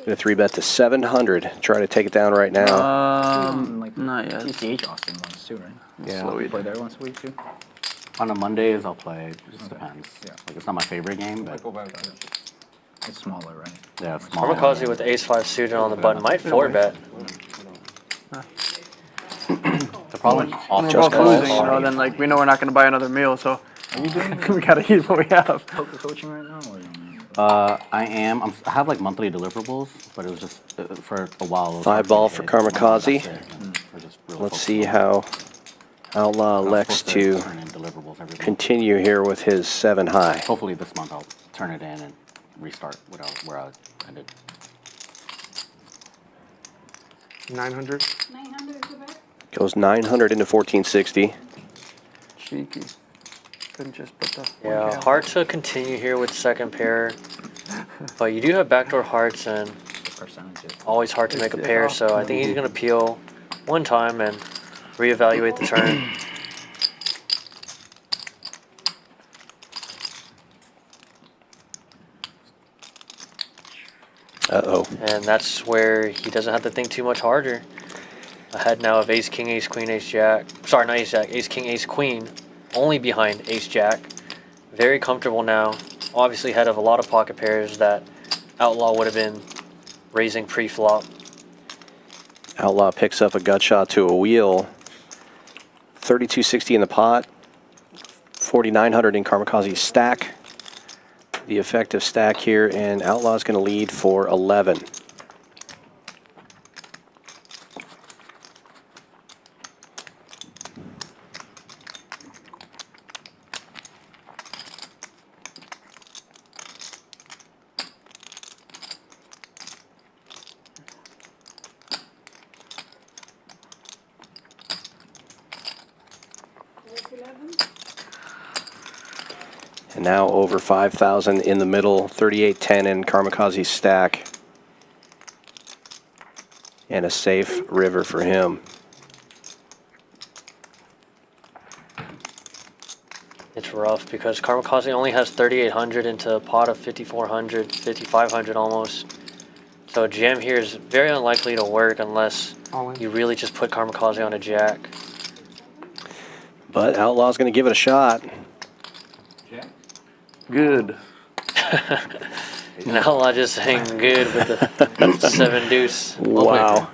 Gonna 3-bet to 700. Try to take it down right now. Not yet. GCH Austin runs too, right? Yeah. So we play there once a week too. On a Mondays, I'll play. It just depends. Yeah. Like, it's not my favorite game, but It's smaller, right? yeah, it's small. Kamikaze with ace-5 suited on the button might 4-bet. The problem is When we're Just both losing, calls. you know, then like we know we're not gonna buy another meal, so we gotta eat what we have. Poker coaching right now? I am. I have like monthly deliverables, but it was just for a while. It was 5 ball for Kamikaze. That's it, and we're just really Let's focused see on how Outlaw it. I'm elects supposed to turn in deliverables every month. continue here with his 7 high. Hopefully this month I'll turn it in and restart where I ended. 900. 900 is the bet. Goes 900 into 1460. Cheeky. Couldn't just put the. Yeah, hard to continue here with second pair. But you do have backdoor hearts and always hard to make a pair, so I think he's going to peel one time and reevaluate the turn. Uh-oh. And that's where he doesn't have to think too much harder. Ahead now of ace, king, ace, queen, ace, jack. Sorry, not ace, jack. Ace, king, ace, queen. Only behind ace, jack. Very comfortable now. Obviously ahead of a lot of pocket pairs that Outlaw would have been raising pre-flop. Outlaw picks up a gut shot to a wheel. 3260 in the pot. 4900 in Kamikaze's stack. The effective stack here, and Outlaw's going to lead for 11. That's 11. And now over 5,000 in the middle, 3810 in Kamikaze's stack. And a safe river for him. It's rough because Kamikaze only has 3,800 into a pot of 5,400, 5,500 almost. So a jam here is very unlikely to work unless you really just put Kamikaze on a jack. But Outlaw's going to give it a shot. Good. And Outlaw just saying good with the 7 deuce. Wow. Got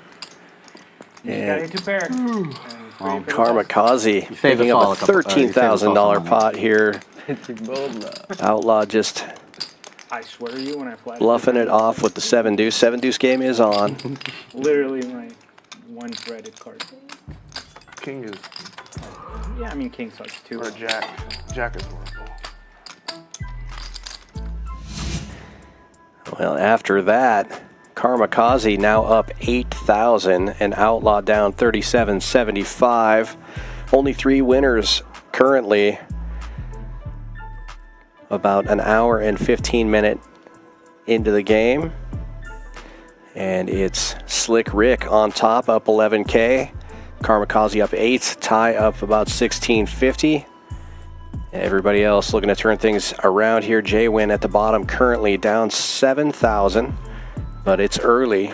And into pair. Kamikaze saved picking us all up a a couple- you saved us all $13,000 some pot here. Outlaw just I swear to you, when I flash. bluffing it off with the 7 deuce. 7 deuce game is on. Literally my one threaded card. King is. Yeah, I mean king sucks too. Or jack. Jack is horrible. Well, after that, Kamikaze now up 8,000 and Outlaw down 37.75. Only 3 winners currently. About an hour and 15 minute into the game. And it's Slick Rick on top, up 11K. Kamikaze up 8, Ty up about 1650. Everybody else looking to turn things around here. JWin at the bottom, currently down 7,000, but it's early.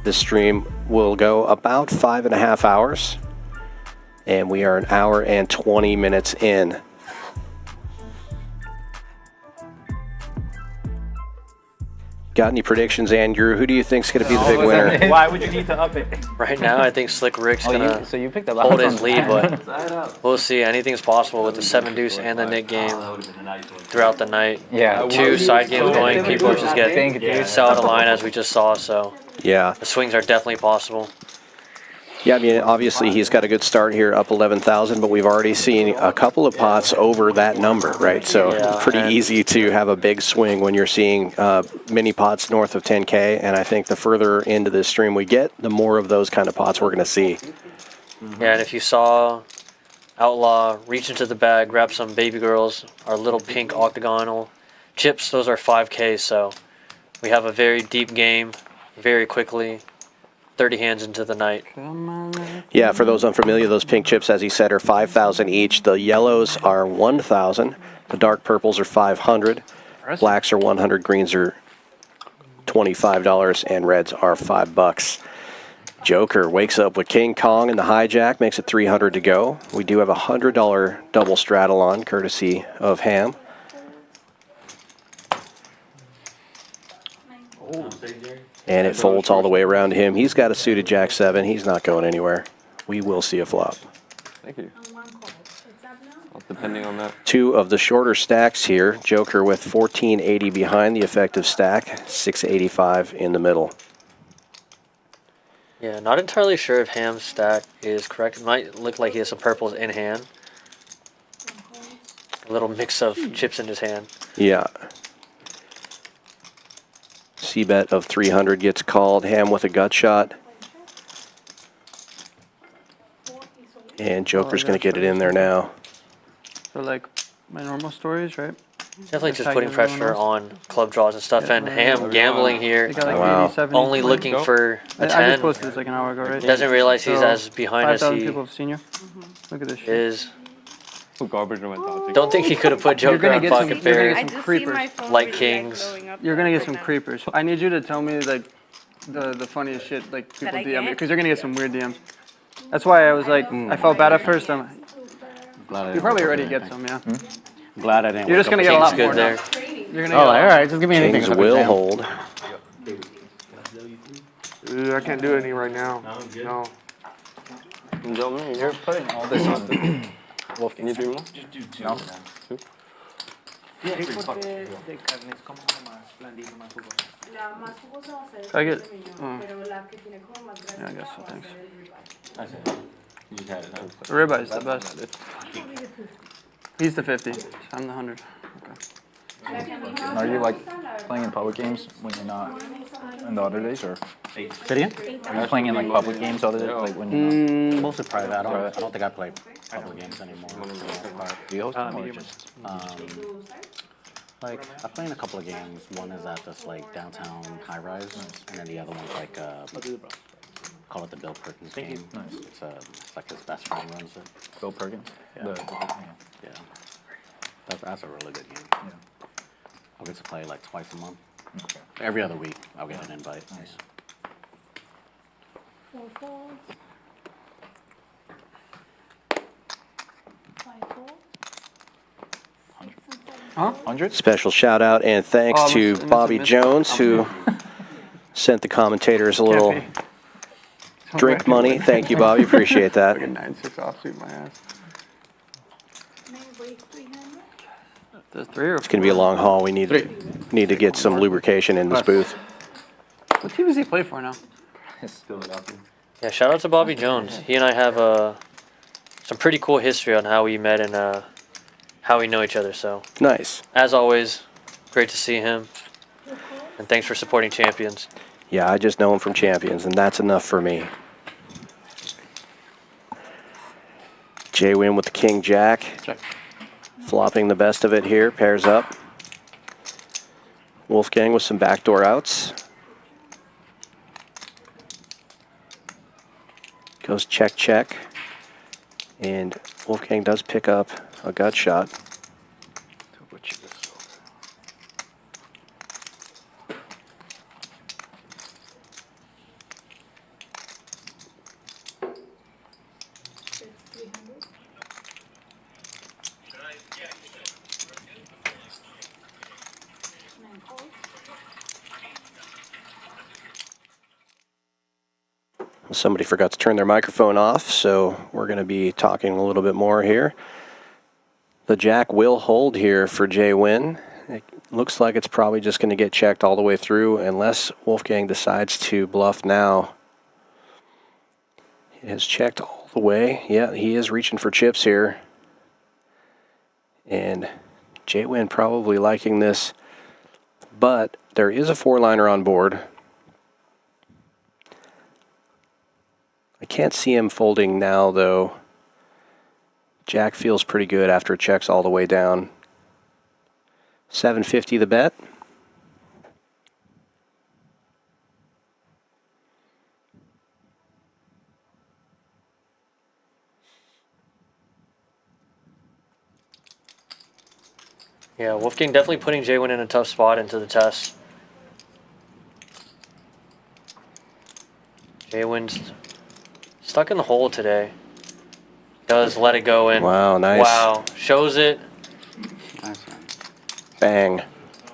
This stream will go about 5.5 hours, and we are an hour and 20 minutes in. Got any predictions, Andrew? Who do you think's going to be the big winner? Why would you need to up it? Right now, I think Slick Rick's gonna So you picked up hold his lead, but we'll see. Anything's possible with the 7 deuce and the Nick game throughout the night. Yeah. 2 side games going, people just get sell out of line as we just saw. So Yeah. the swings are definitely possible. Yeah, I mean, obviously he's got a good start here, up 11,000, but we've already seen a couple of pots over that number, right? So Yeah, pretty and- easy to have a big swing when you're seeing mini pots north of 10K, and I think the further into this stream we get, the more of those kind of pots we're going to see. Yeah, and if you saw Outlaw reach into the bag, grab some baby girls, our little pink octagonal chips, those are 5K, so we have a very deep game very quickly. 30 hands into the night. Yeah, for those unfamiliar, those pink chips, as he said, are 5,000 each. The yellows are 1,000. The dark purples are 500. Blacks are 100. Greens are $25, and reds are $5. Joker wakes up with King Kong and the hijack, makes it 300 to go. We do have a $100 double straddle on, courtesy of Ham. And it folds all the way around to him. He's got a suited Jack 7. He's not going anywhere. We will see a flop. Thank you. Well, depending on that. 2 of the shorter stacks here. Joker with 1480 behind the effective stack, 685 in the middle. Yeah, not entirely sure if Ham's stack is correct. It might look like he has some purples in hand. A little mix of chips in his hand. Yeah. C-bet of 300 gets called. Ham with a gut shot. And Joker's going to get it in there now. So like my normal stories, right? Definitely just putting pressure on club draws and stuff. And Ham gambling here. Wow. Only looking for a 10. I just posted this like an hour ago, right? Doesn't realize he's as behind as 5,000 he people have seen you. Look at this shit. is. Put garbage in my dog. Don't think he could have put Joker on pocket You're pair gonna get some creepers. like kings. You're gonna get some creepers. I need you to tell me like the funniest shit like people DM me because you're gonna get some weird DMs. That's why I was like I felt bad at first. You probably already get some, yeah. Glad I didn't. You're just gonna get a lot more there. now. You're gonna Oh, get all right. Just give me anything. Kings will hold. I can't do any right now. No. You're putting all this on Wolfgang. Can you do more? No? I get. Yeah, I guess so. Thanks. You just had it, huh? The ribeye is the best. He's the 50. I'm the 100. Are you like playing in public games when you're not in the other days, or? Say it again? Are you playing in like public games other days, like when you're not? Mostly private. I don't think I play public games anymore. Do you host them, or Or just? Like I play in a couple of games. One is at this like downtown high rise, and then the other one's like call it the Bill Perkins game. Nice. It's like his best friend runs it. Bill Perkins? Yeah. Yeah. Yeah. That's a really good game. Yeah. I'll get to play like twice a month. Okay. Every other week, I'll get an invite. Nice. Huh? 100? Special shout out and thanks Oh, to Bobby Jones, who sent the commentators a little drink money. Thank you, Bobby. Appreciate that. Fucking 9-6 offsuit my ass. There's 3 or 4. It's going to be a long haul. We need to get some lubrication in this booth. What team does he play for now? Yeah, shout out to Bobby Jones. He and I have some pretty cool history on how we met and how we know each other. So Nice. as always, great to see him. And thanks for supporting champions. Yeah, I just know him from Champions, and that's enough for me. JWin with the King Jack. Check. Flopping the best of it here. Pairs up. Wolfgang with some backdoor outs. Goes check, check. And Wolfgang does pick up a gut shot. Somebody forgot to turn their microphone off, so we're going to be talking a little bit more here. The Jack will hold here for JWin. It looks like it's probably just going to get checked all the way through unless Wolfgang decides to bluff now. It has checked all the way. Yeah, he is reaching for chips here. And JWin probably liking this, but there is a 4-liner on board. I can't see him folding now, though. Jack feels pretty good after it checks all the way down. 750 the bet. Yeah, Wolfgang definitely putting JWin in a tough spot into the test. JWin's stuck in the hole today. Does let it go in. Wow, nice. Wow, shows it. Nice, man. Bang.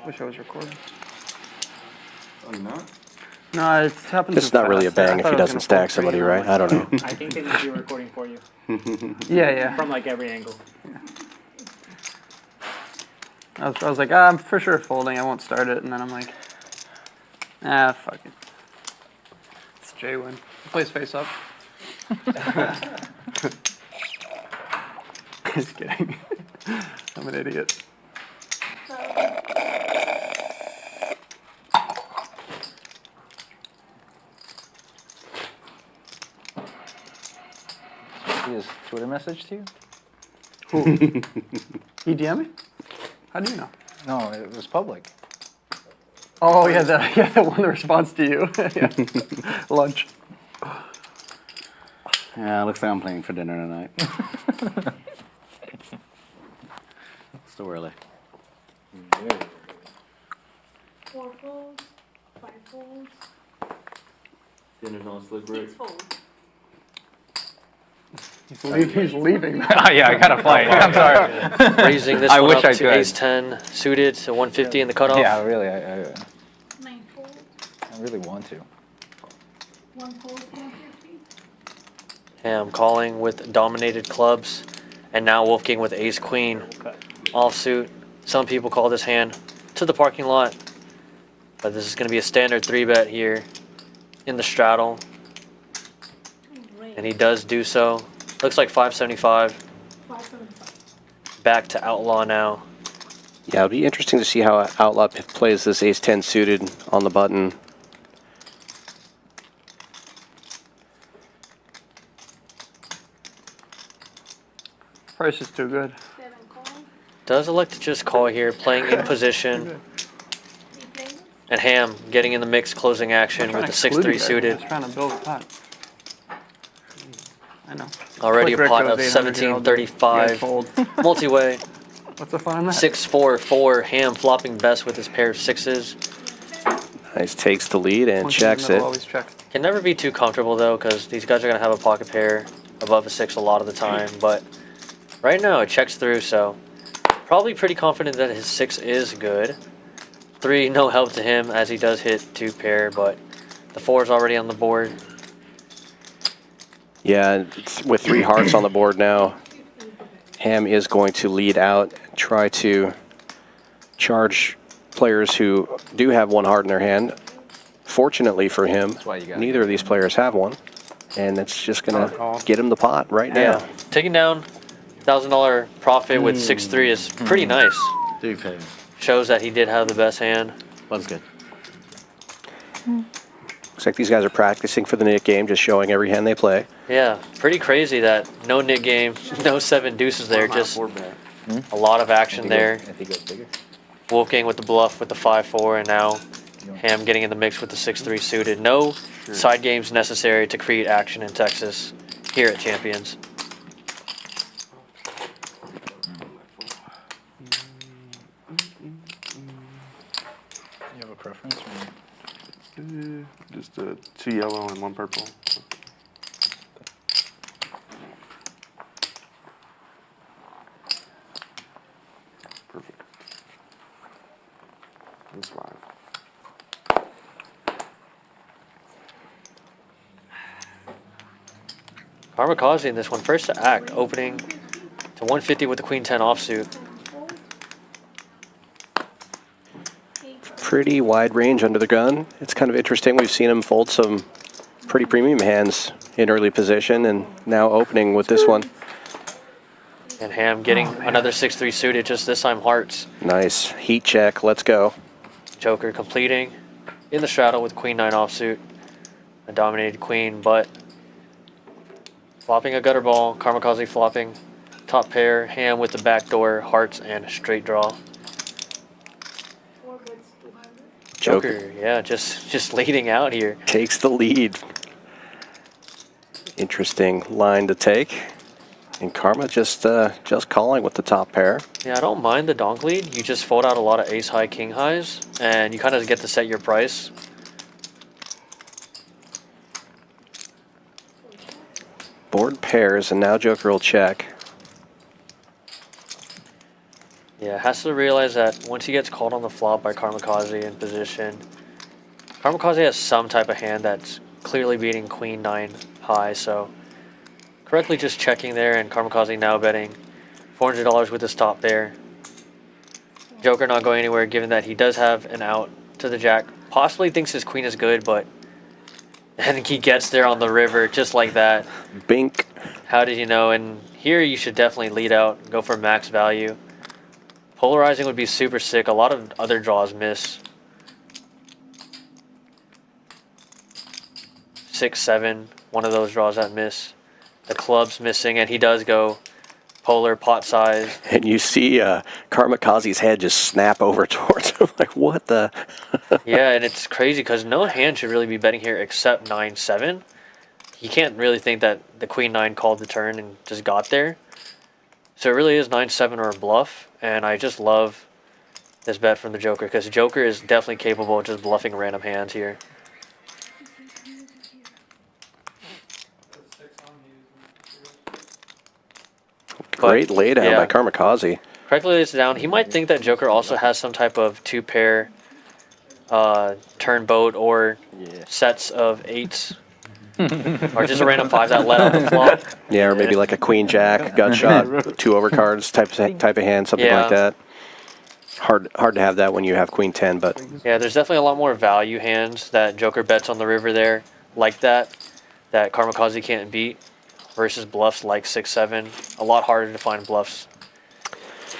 Wish I was recording. Oh, you not? No, it's happened. It's not really a bang if he doesn't stack somebody, right? I don't know. I think they need to be recording for you. Yeah. From like every angle. I was like, I'm for sure folding. I won't start it, and then I'm like, fuck it. It's JWin. He plays face up. Just kidding. I'm an idiot. His Twitter message to you? Who? He DM me? How do you know? No, it was public. Oh yeah, the one response to you. Yeah. Lunch. Yeah, looks like I'm playing for dinner tonight. Still early. 4 folds, 5 folds, Dinner's on slick break. 6 folds. He's leaving. Yeah, I gotta fight. I'm sorry. Raising this I one wish up I to could. ace 10 suited to 150 in the cutoff. Yeah, really. 9 folds, I really want to. 1 fold, 150. Ham calling with dominated clubs, and now Wolfgang with ace queen offsuit. Some people call this hand to the parking lot, but this is going to be a standard 3-bet here in the straddle, and he does do so. Looks like 575. 575. Back to outlaw now. Yeah, it'll be interesting to see how Outlaw plays this ace 10 suited on the button. Price is too good. 7 calls. Does elect to just call here, playing in position, 3 players. and Ham getting in the mix, closing action with the 6-3 suited. Just trying to build a pot. I know. Already a Quick pot Rick of goes 800 here, I'll do it. You guys 1735. fold. Multi-way. What's the fun in that? 6-4-4. Ham flopping best with his pair of sixes. Nice, takes the lead and Once in the checks middle, it. Always check. Can never be too comfortable though, because these guys are gonna have a pocket pair above a 6 a lot of the time. But right now it checks through, so probably pretty confident that his 6 is good. 3, no help to him as he does hit 2 pair, but the 4 is already on the board. Yeah, with 3 hearts on the board now, Ham is going to lead out, try to charge players who do have 1 heart in their hand. Fortunately for him, neither of these players have one, and it's just going to get him the pot right now. Yeah, taking down $1,000 profit with 6-3 is pretty nice. Shows that he did have the best hand. That's good. Looks like these guys are practicing for the Nick game, just showing every hand they play. Yeah, pretty crazy that no Nick game, no 7 deuces there, just a lot of action there. Wolfgang with the bluff with the 5-4, and now Ham getting in the mix with the 6-3 suited. No side games necessary to create action in Texas here at Champions. You have a preference? Just 2 yellow and 1 purple. Perfect. That's 5. Kamikaze in this one, first to act, opening to 150 with the Queen 10 offsuit. Pretty wide range under the gun. It's kind of interesting. We've seen him fold some pretty premium hands in early position, and now opening with this one. And Ham getting another 6-3 suited, just this time hearts. Nice. Heat check. Let's go. Joker completing in the straddle with Queen 9 offsuit. A dominated Queen, but flopping a gutter ball. Kamikaze flopping top pair. Ham with the backdoor, hearts, and straight draw. 4 bets, 200. Joker, yeah, just leading out here. Takes the lead. Interesting line to take. And Karma just calling with the top pair. Yeah, I don't mind the donk lead. You just fold out a lot of ace high, king highs, and you kind of get to set your price. Board pairs, and now Joker will check. Yeah, has to realize that once he gets called on the flop by Kamikaze in position, Kamikaze has some type of hand that's clearly beating Queen 9 high, so correctly just checking there, and Kamikaze now betting $400 with his top pair. Joker not going anywhere given that he does have an out to the jack. Possibly thinks his queen is good, but and he gets there on the river just like that. Bink. How did you know? And here you should definitely lead out, go for max value. Polarizing would be super sick. A lot of other draws miss. 6, 7, one of those draws that miss. The club's missing, and he does go polar pot size. And you see Kamikaze's head just snap over towards him. Like, what the? Yeah, and it's crazy because no hand should really be betting here except 9-7. You can't really think that the Queen 9 called the turn and just got there. So it really is 9-7 or a bluff, and I just love this bet from the Joker because the Joker is definitely capable of just bluffing random hands here. Great laydown by Kamikaze. Correctly lays it down. He might think that Joker also has some type of 2-pair turn boat or sets of 8s. Or just a random 5 that let out the flop. Yeah, or maybe like a Queen Jack, gut shot, 2 overcards type of hand, something like that. Hard to have that when you have Queen 10, but yeah, there's definitely a lot more value hands that Joker bets on the river there, like that Kamikaze can't beat, versus bluffs like 6-7. A lot harder to find bluffs.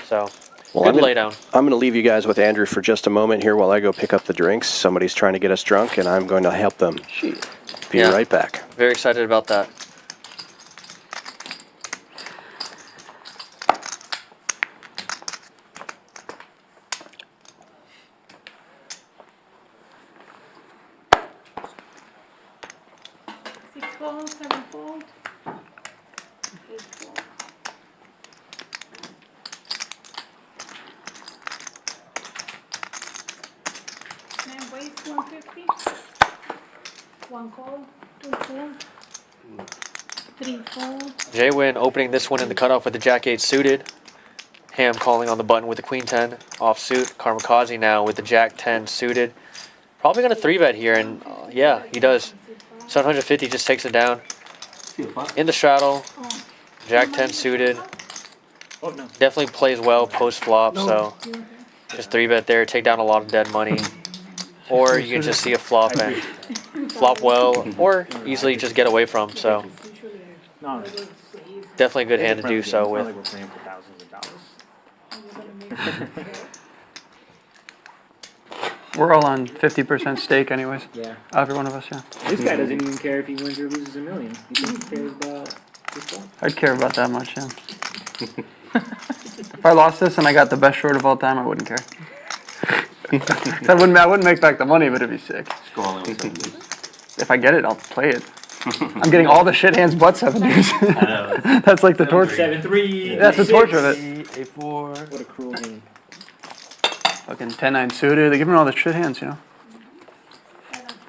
So, good laydown. I'm going to leave you guys with Andrew for just a moment here while I go pick up the drinks. Somebody's trying to get us drunk, and I'm going to help them. Be right back. Very excited about that. Fold, 7 fold. 8 fold. Man waits 150. 1 call, 2 fold. 3 fold. JWin opening this one in the cutoff with the Jack 8 suited. Ham calling on the button with the Queen 10 offsuit. Kamikaze now with the Jack 10 suited. Probably going to 3-bet here, and yeah, he does. 750 just takes it down. In the straddle, Jack 10 suited. Definitely plays well post flop, so just 3-bet there, take down a lot of dead money. Or you can just see a flop and flop well, or easily just get away from. So definitely a good hand to do so with. We're all on 50% stake anyways. Yeah. Every one of us, yeah. This guy doesn't even care if he wins or loses $1 million. He just cares about this stuff. I'd care about that much, yeah. If I lost this and I got the best short of all time, I wouldn't care. I wouldn't make back the money, but it'd be sick. If I get it, I'll play it. I'm getting all the shit hands but 7 deuce. That's like the torture. 7-3. That's the torture of it. 8-4. What a cruel game. Fucking 10-9 suited. They give me all the shit hands, you know.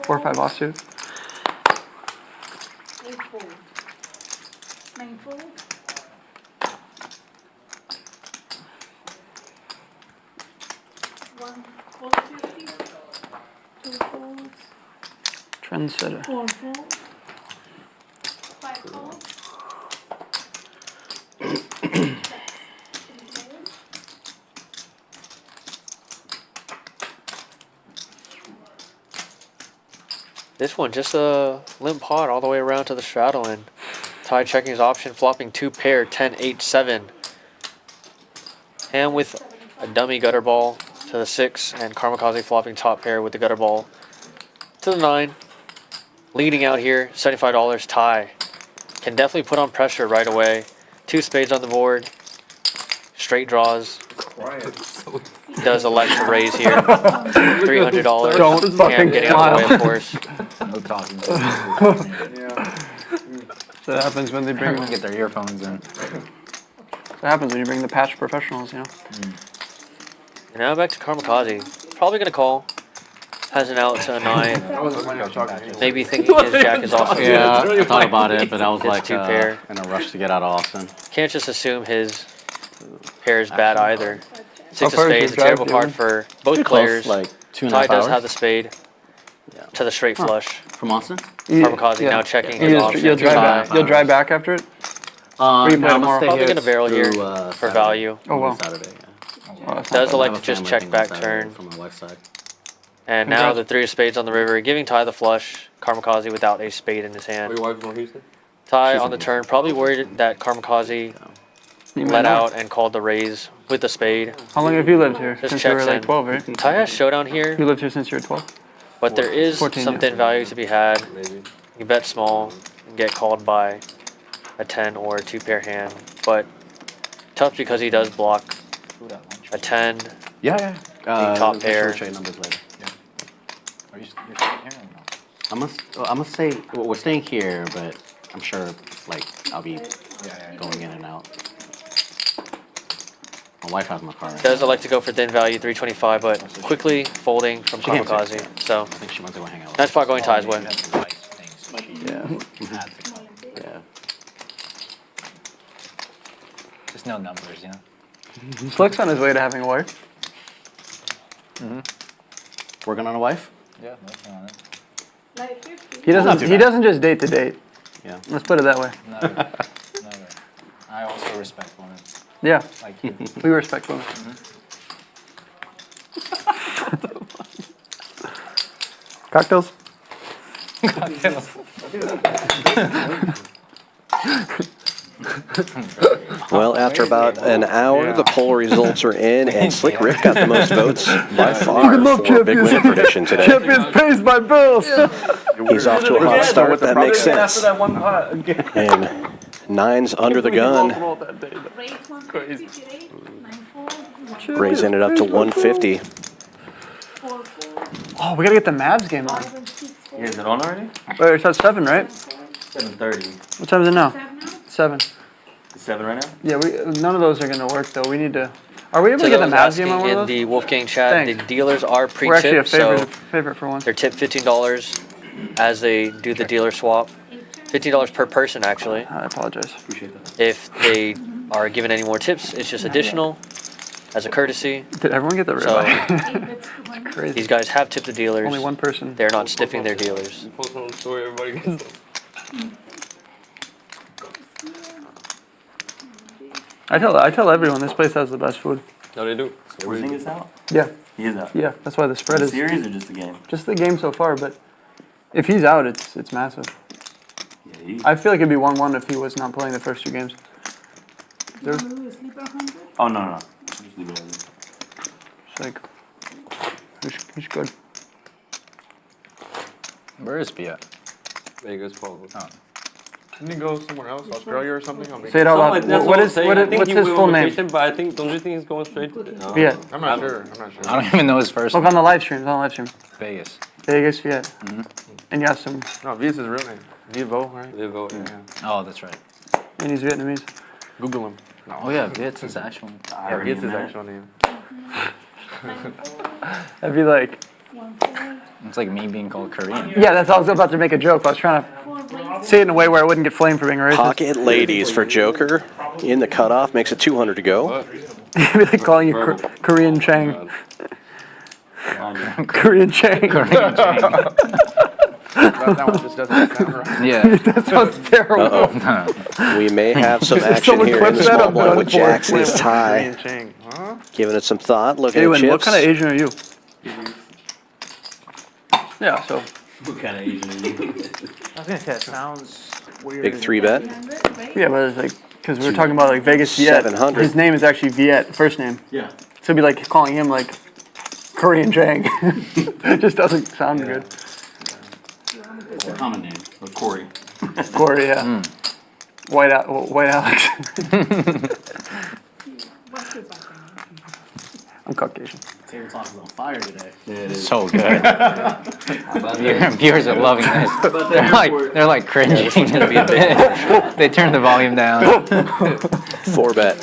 4 or 5 offsuit. 8 fold. 9 fold. 1 fold 50. 2 folds. Trendsetter. 4 folds. 5 calls. This one just a limp pot all the way around to the straddle, and Ty checking his option, flopping 2-pair, 10-8-7. Ham with a dummy gutter ball to the 6, and Kamikaze flopping top pair with the gutter ball to the 9. Leading out here, $75. Ty can definitely put on pressure right away. 2 spades on the board, straight draws. Does elect to raise here. $300. Don't fucking getting out of the way, of course. No talking. So that happens when they bring. Everyone get their earphones in. That happens when you bring the patch professionals, you know. And now back to Kamikaze. Probably gonna call. has an out to a 9. I wasn't planning on talking anyway. Maybe thinking his jack is also Yeah, good. I thought about it, but I was His like 2 pair. in a rush to get out of Austin. Can't just assume his pair is bad either. 6 of far is your spades, a drive, terrible card JWin? for both Pretty close, players. like 2.5 Ty does hours. have the spade to the straight flush. From Austin? Kamikaze now checking his options. You'll drive Ty back. You'll drive back after it. Or you play no, tomorrow. stay Probably here gonna barrel here through, for Saturday. value. Oh wow. Saturday, yeah. Oh, that's Does not elect I to have a just family check thing back on Saturday turn. from my wife's side. And now the 3 of spades on the river, giving Ty the flush. Kamikaze without a spade in his hand. Your wife's from Houston? Ty She's on the in turn, probably worried that Kamikaze You might let know. out and called the raise with the spade. How long have you lived here? Just Since you were checks like in. 12, right? Ty has showdown here, You lived here since you were 12. but there is 14, some yeah. thin value to be had. Maybe. You bet small and get called by a 10 or a 2 pair hand, but tough because he does block a 10. Yeah. top pair. We'll show you numbers later. Are you staying here or no? I'm gonna stay. Well, we're staying here, but I'm sure like I'll be going in and out. My wife has my car. Right Does now. elect to go for thin value 325, but quickly folding from She can't Kamikaze. So I think she wants to go hang out. that's probably going Ty's way. Yeah. Yeah. Just no numbers, you know? Slick's on his way to having a wife. Working on a wife? Yeah, nothing on it. Like 50. He doesn't. He doesn't just date to date. Yeah. Let's put it that way. Never. Never. I also respect women. Yeah. Like you. We respect women. Cocktails. Well, after about an hour, the poll results are in, and Slick Rick got the most votes by far for a big winner prediction today. Champions pays by bills. He's off to a hot start. That makes sense. that one pot. And 9's under the gun, Raise 150 today. 9-4. raising it up to 150. 4-4. Oh, we gotta get the Mavs game on. 5 and 6. Yeah, is it on already? Wait, it's at 7, right? 7:30. What time is it now? 7 now? 7. It's 7 right now? Yeah, none of those are gonna work though. We need to. Are we able to To get the those Mavs game asking on one in of those? the Wolfgang chat, Thanks. the dealers are We're actually a pre-tipped, so favorite for one. they're tipped $15 as they do the dealer swap. $15 per person, actually. I apologize. Appreciate that. If they are given any more tips, it's just additional as a courtesy. Did everyone get the So- ribeye? 8 bets to 1. Crazy. These guys have tipped the dealers. Only one person. They're not stiffing their dealers. You post on the story, everybody gets them. I tell everyone this place has the best food. No, they do. Everything is out? Yeah, He is out. yeah. That's why the spread The is series or just the game? just the game so far. But if he's out, it's massive. Yeah, I feel like it'd be 1-1 if he was not playing the first 2 games. You want to do a sleeper 100? Oh, no. Just leave it as is. It's like he's good. Where is Pia? Vegas, probably. Oh. Didn't he go somewhere else, Australia or something? Say it out loud. What's his full name? But I think, don't you think he's going straight to no. Viet. I'm not sure. I don't even know his first Look name. on the live stream. It's on the live stream. Vegas. Vegas Viet. And you have some. No, Viet's his real name. Viet Vo, right? They vote, yeah. Oh, that's right. And he's Vietnamese. Google him. No. Oh yeah, Viet's his actual. Yeah, Viet's his actual name. I'd be like, 1-4. It's like me being called Korean. yeah, that's. I was about to make a joke. But I was trying to say it in a way where I wouldn't get flamed for being racist. Pocket ladies for Joker in the cutoff, makes it 200 to go. I'd be like calling you Korean Chang. Korean Chang. That one just doesn't sound right. Yeah. That sounds terrible. We may have some If action someone here in clips the that, small I'm blind done with for. jacks and his tie. Korean Chang, huh? Giving it some thought, looking at JWin, chips. what kind of Asian are you? Yeah, so. What kind of Asian are you? I was gonna say, it sounds weird. Big 3-bet. 300, right? Yeah, but it's like, because we were talking about like Vegas Viet. 700. His name is actually Viet, first name. Yeah. So it'd be like calling him like Korean Chang. It just doesn't sound good. It's a common name. Corey. Corey, yeah. White Alex. What's your background? I'm Caucasian. Tabletop is on fire today. Yeah, it is. So good. Viewers are loving this. They're like cringing. They turn the volume down. 4-bet.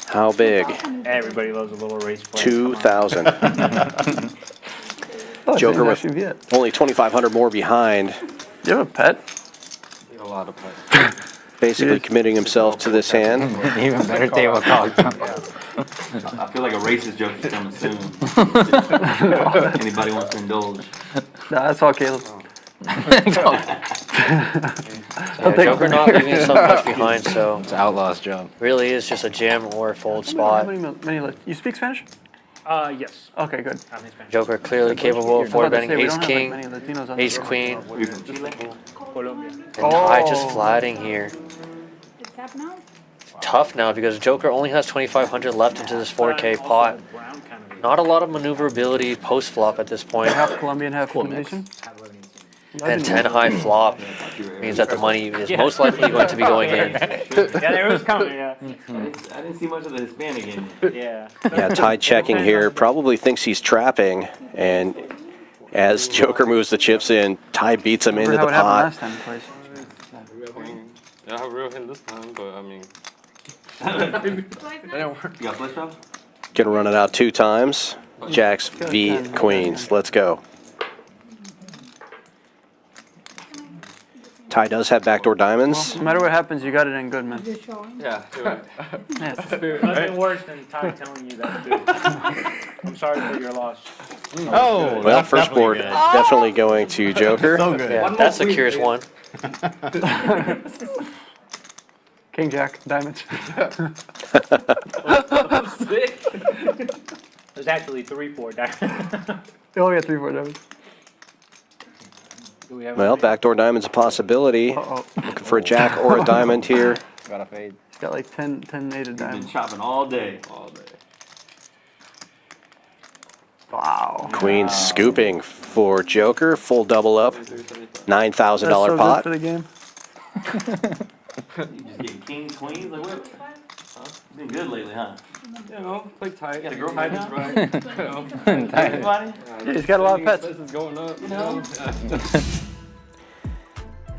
How big? Everybody loves a little race play. 2,000. Joker with actually be it. only 2,500 more behind. You have a pet? A lot of players. Basically committing himself to this hand. Even better table talk. I feel like a racist joke is coming soon. Anybody wants to indulge? Nah, that's all Caleb. Yeah, Joker not leaving himself much behind, so It's Outlaw's job. really is just a jam or fold How spot. many you speak Spanish? Yes. Okay, good. Joker clearly capable of I four was about to betting say, we ace don't have, king, like, many Latinos on ace the show. queen, You from Chile? Colombia. and Ty just Oh. flatting here. It's up now? Tough now because Joker only has 2,500 left into this 4K pot. Not a lot of maneuverability post flop at this point. Half Colombian, half Indonesian. And 10 high flop means that the money is most likely going to be going in. Yeah, there was coming, yeah. I didn't see much of the Hispanic in you. Yeah. Yeah, Ty checking here. Probably thinks he's trapping. And as Joker moves the chips in, Ty beats him into the How it happened pot. last time, please. Yeah, I have real hand this time, but I mean. You got flush draws? Gonna run it out 2 times. Jacks v queens. Let's go. Ty does have backdoor diamonds. No matter what happens, you got it in good, man. Just showing. Yeah, you're right. Yeah. Nothing worse than Ty telling you that, dude. I'm sorry for your loss. Oh, Well, first board definitely going to Joker. Yeah, that's the curious one. King Jack, diamonds. There's actually 3-4 diamonds. Oh, yeah, 3-4 diamonds. Do we have Well, backdoor diamond's a possibility. Uh-oh. Looking for a jack or a diamond here. Got a fade. He's got like 10 native Been diamonds. shopping all day. Wow. Queen scooping for Joker. Full double up. $9,000 That's so good pot. for the game. You just getting kings, queens? Like what? Huh? Been good lately, huh? You know, play tight. Got a girlfriend now? Right. You know. Everybody? Yeah, he's got a lot of pets. This is going up, you know.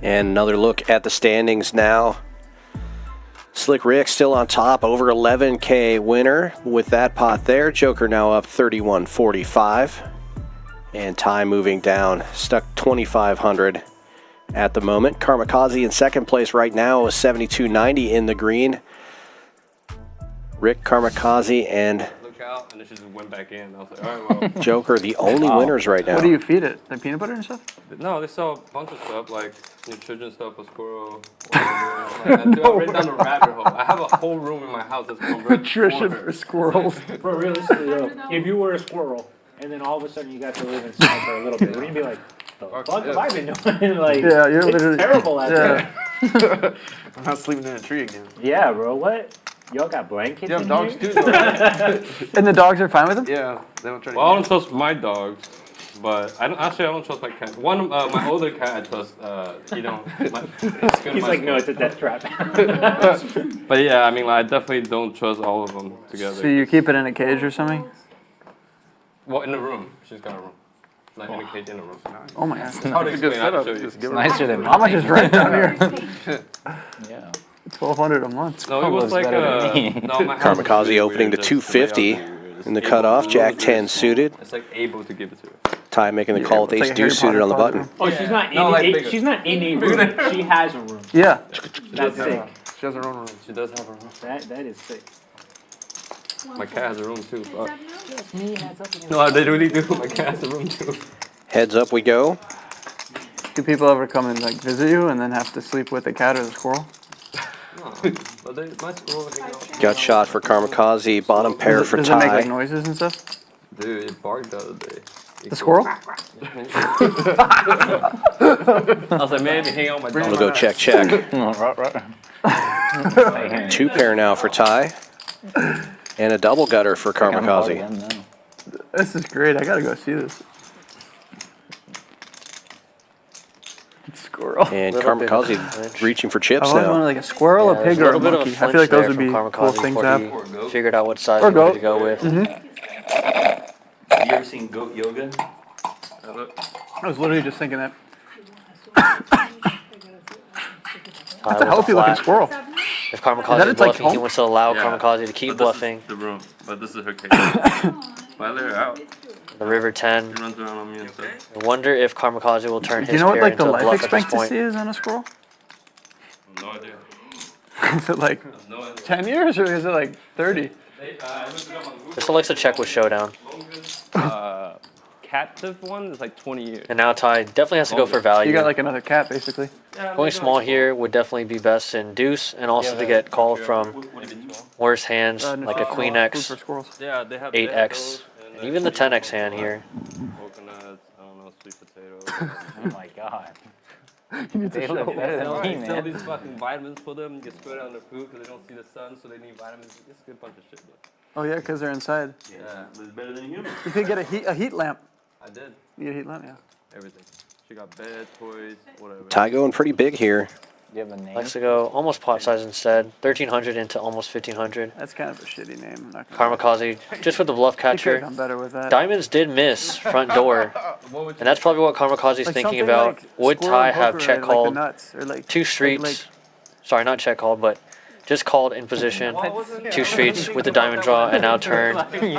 And another look at the standings now. Slick Rick still on top, over 11K winner with that pot there. Joker now up 31.45. And Ty moving down, stuck 2,500 at the moment. Karmakaze in second place right now is 72.90 in the green. Rick, Karmakaze, and Look out, and then she just went back in. I was like, all right, well. Joker, the only winners right now. What do you feed it? Like peanut butter and stuff? No, they sell a bunch of stuff like nutrition stuff for squirrel. I've written down a rabbit hole. I have a whole room in my house that's converted. Nutrition for squirrels. Bro, realistically though, if you were a squirrel and then all of a sudden you got to live inside for a little bit, wouldn't you be like, the fuck have I been doing? Like, Yeah, you're it's literally terrible out there. I'm not sleeping in a tree again. Yeah, bro, what? Y'all got blankets You have in dogs here? too, though. And the dogs are fine with him? Yeah, they don't try to Well, I don't trust my dogs, but I don't trust my cat. One, my older cat, I trust. You know, He's like, no, it's a death trap. But yeah, I mean, like, I definitely don't trust all of them together. So you keep it in a cage or something? Well, in the room. She's got a room. Like in a cage in a room. Oh my god. It's hard to explain. I have to show you. Just give It's nicer than How much is rent down here? Yeah. $1,200 a month. No, it was like better than me. no, my house is Karmakaze really opening to weird. Just the layout 250 is weird. in the It's cutoff. able- Jack 10 suited. It's like able to give it to her. Ty making the call with It's ace like a Harry deuce suited Potter on the closet button. Oh, she's not in No, like a, bigger. she's not in a room. She has a room. Yeah. That's sick. She has her own room. She does have a room. That is sick. My cat has a room too. It's But... up now? Yes. No, they really do. My cat has a room too. Heads up we go. Do people ever come and like visit you and then have to sleep with the cat or the squirrel? No, but my squirrel, they go. Gut shot for Karmakaze. Bottom pair for Does it make like Ty. noises and stuff? Dude, it barked the other day. The squirrel? I was like, maybe hang out my dog. We'll go check, check. 2 pair now for Ty. And a double gutter for Karmakaze. This is great. I gotta go see this. Squirrel. And Little bit of Karmakaze flinch. reaching for I chips always wanted now. like a squirrel, Yeah, a there's pig, or a little bit of monkey. I feel like flinch those would be there from cool Karmakaze things to before have. he figured out what side Or he wanted goat. to go with. Have you ever seen goat yoga? I was literally just thinking that. Ty That's a with healthy looking flat. squirrel. If Is that Karmakaze is its, like, bluffing, he home? wants to allow Yeah. Karmakaze to keep But this bluffing. is the room, but this is her cage. If I let her out, The river 10. He runs around on me and stuff. I wonder if Kamikaze will turn Do his you know what pair like into the a life bluff at this expectancy point. is on a squirrel? No idea. Is it like No idea. 10 years or is it like 30? This one likes to check with showdown. Captive one is like 20 years. And now Ty definitely has to go for value. You got like another cat basically. Going small here would definitely be best in deuce, and also to get called from worse hands like a queen X, Food for squirrels. Yeah, they have 8X, and even the 10X hand here. Coconuts, I don't know, sweet potato. Oh my god. You need to They show look better Sell, than me, sell man. these fucking vitamins for them, get spread on their food because they don't see the sun, so they need vitamins. It's a good bunch of shit, bro. Oh yeah, because they're inside. Yeah, but it's better than a human. You could get a heat lamp. I did. You get a heat lamp, yeah. Everything. She got bed, toys, whatever. Ty going pretty big here. Do you have a name? Likes to go almost pot size instead, 1300 into almost 1500. That's kind of a shitty name. I'm not gonna Kamikaze just with the bluff You could catcher. have done better with that. Diamonds did miss front door, and that's probably what Kamikaze's Like thinking something about. like Would squirrel Ty and have poker, check like the called nuts, or like two streets? Sorry, not check called, but just called in position. Two streets with the diamond draw, and now turn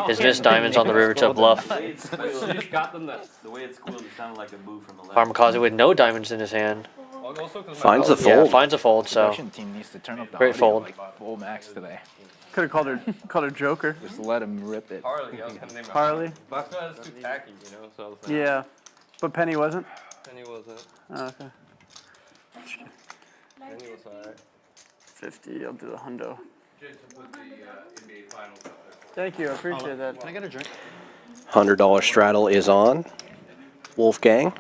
his missed diamonds on the river to a bluff. She got them that. The way it squealed, it sounded like a boo from the left. Kamikaze with no diamonds in his hand. Finds the Yeah, fold. finds a fold, so Production team needs to turn up the great audio, fold. like full max today. Could have called her Joker. Just let him rip it. Harley, I was gonna name her Harley. But I feel like it's too tacky, you know, so I was like, Yeah, but Penny wasn't. Penny wasn't. Oh, okay. Penny was alright. 50. I'll do the hundo. Thank you. I appreciate that. Can I get a drink? $100 straddle is on. Wolfgang.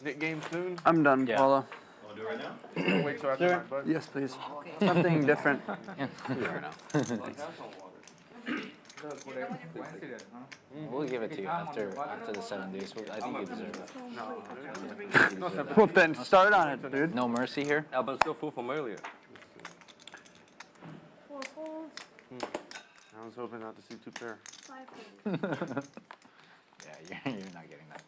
Nick game soon. I'm done, Yeah. Paula. Want to do it right now? Wait till after my bud. Yes, please. Something different. We'll give it to you after the 7 days. I think you deserve it. Well, then start on it, dude. No mercy here. Yeah, but it's still full from earlier. Four folds, I was hoping not to see two pair. 5 folds. Yeah, you're not getting that.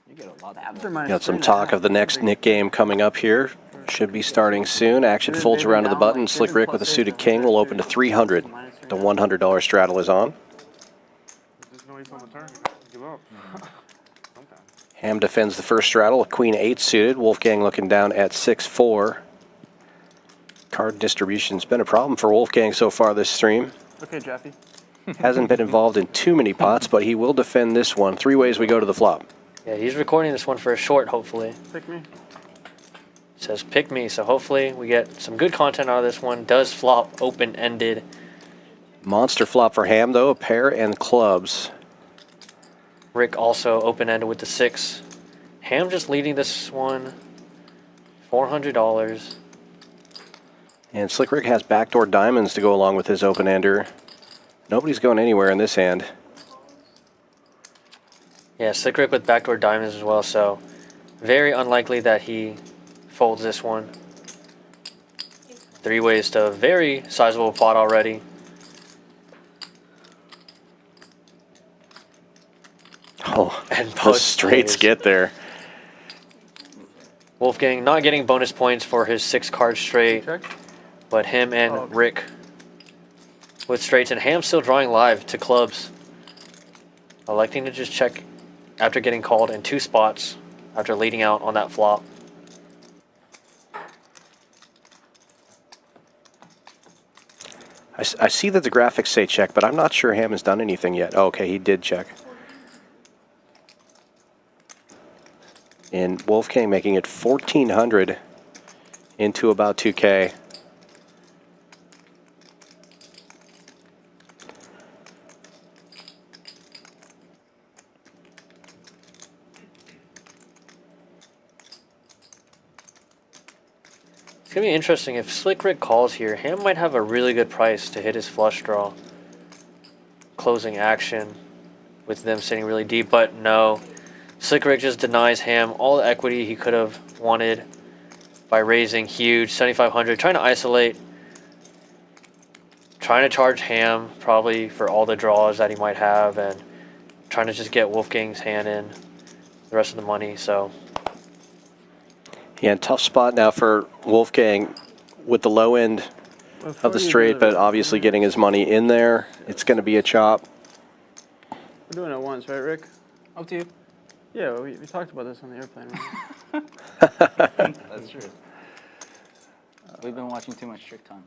You get a lot of Abs are minus Got some 3.5. talk of the next Nick game coming up here. Should be starting soon. Action folds around to the button. Slick Rick with a suited king will open to 300. The $100 straddle is on. There's no ace on the turn. Give up. Ham defends the first straddle. Queen 8 suited. Wolfgang looking down at 6-4. Card distribution's been a problem for Wolfgang so far this stream. Okay, Jeffy. Hasn't been involved in too many pots, but he will defend this one. 3 ways we go to the flop. Yeah, he's recording this one for a short, hopefully. Pick me. Says pick me, so hopefully we get some good content out of this one. Does flop open-ended. Monster flop for Ham, though. A pair and clubs. Rick also open-ended with the 6. Ham just leading this one. $400. And Slick Rick has backdoor diamonds to go along with his open-ender. Nobody's going anywhere in this hand. Yeah, Slick Rick with backdoor diamonds as well, so very unlikely that he folds this one. 3 ways to a very sizable pot already. Oh, And the both straights players. get there. Wolfgang not getting bonus points for his 6-card straight, Check. but him and Rick with straights, and Ham still drawing live to clubs. Electing to just check after getting called in 2 spots after leading out on that flop. I see that the graphics say check, but I'm not sure Ham has done anything yet. Oh, okay, he did check. And Wolfgang making it 1,400 into about 2K. It's going to be interesting. If Slick Rick calls here, Ham might have a really good price to hit his flush draw. Closing action with them sitting really deep, but no. Slick Rick just denies Ham all the equity he could have wanted by raising huge, 7,500, trying to isolate, trying to charge Ham probably for all the draws that he might have, and trying to just get Wolfgang's hand in the rest of the money, so... Yeah, tough spot now for Wolfgang with the low end of the straight, but obviously getting his money in there. It's going to be a chop. We're doing it once, right, Rick? Up to you. Yeah, we talked about this on the airplane. Right? That's true. We've been watching too much Trick Time.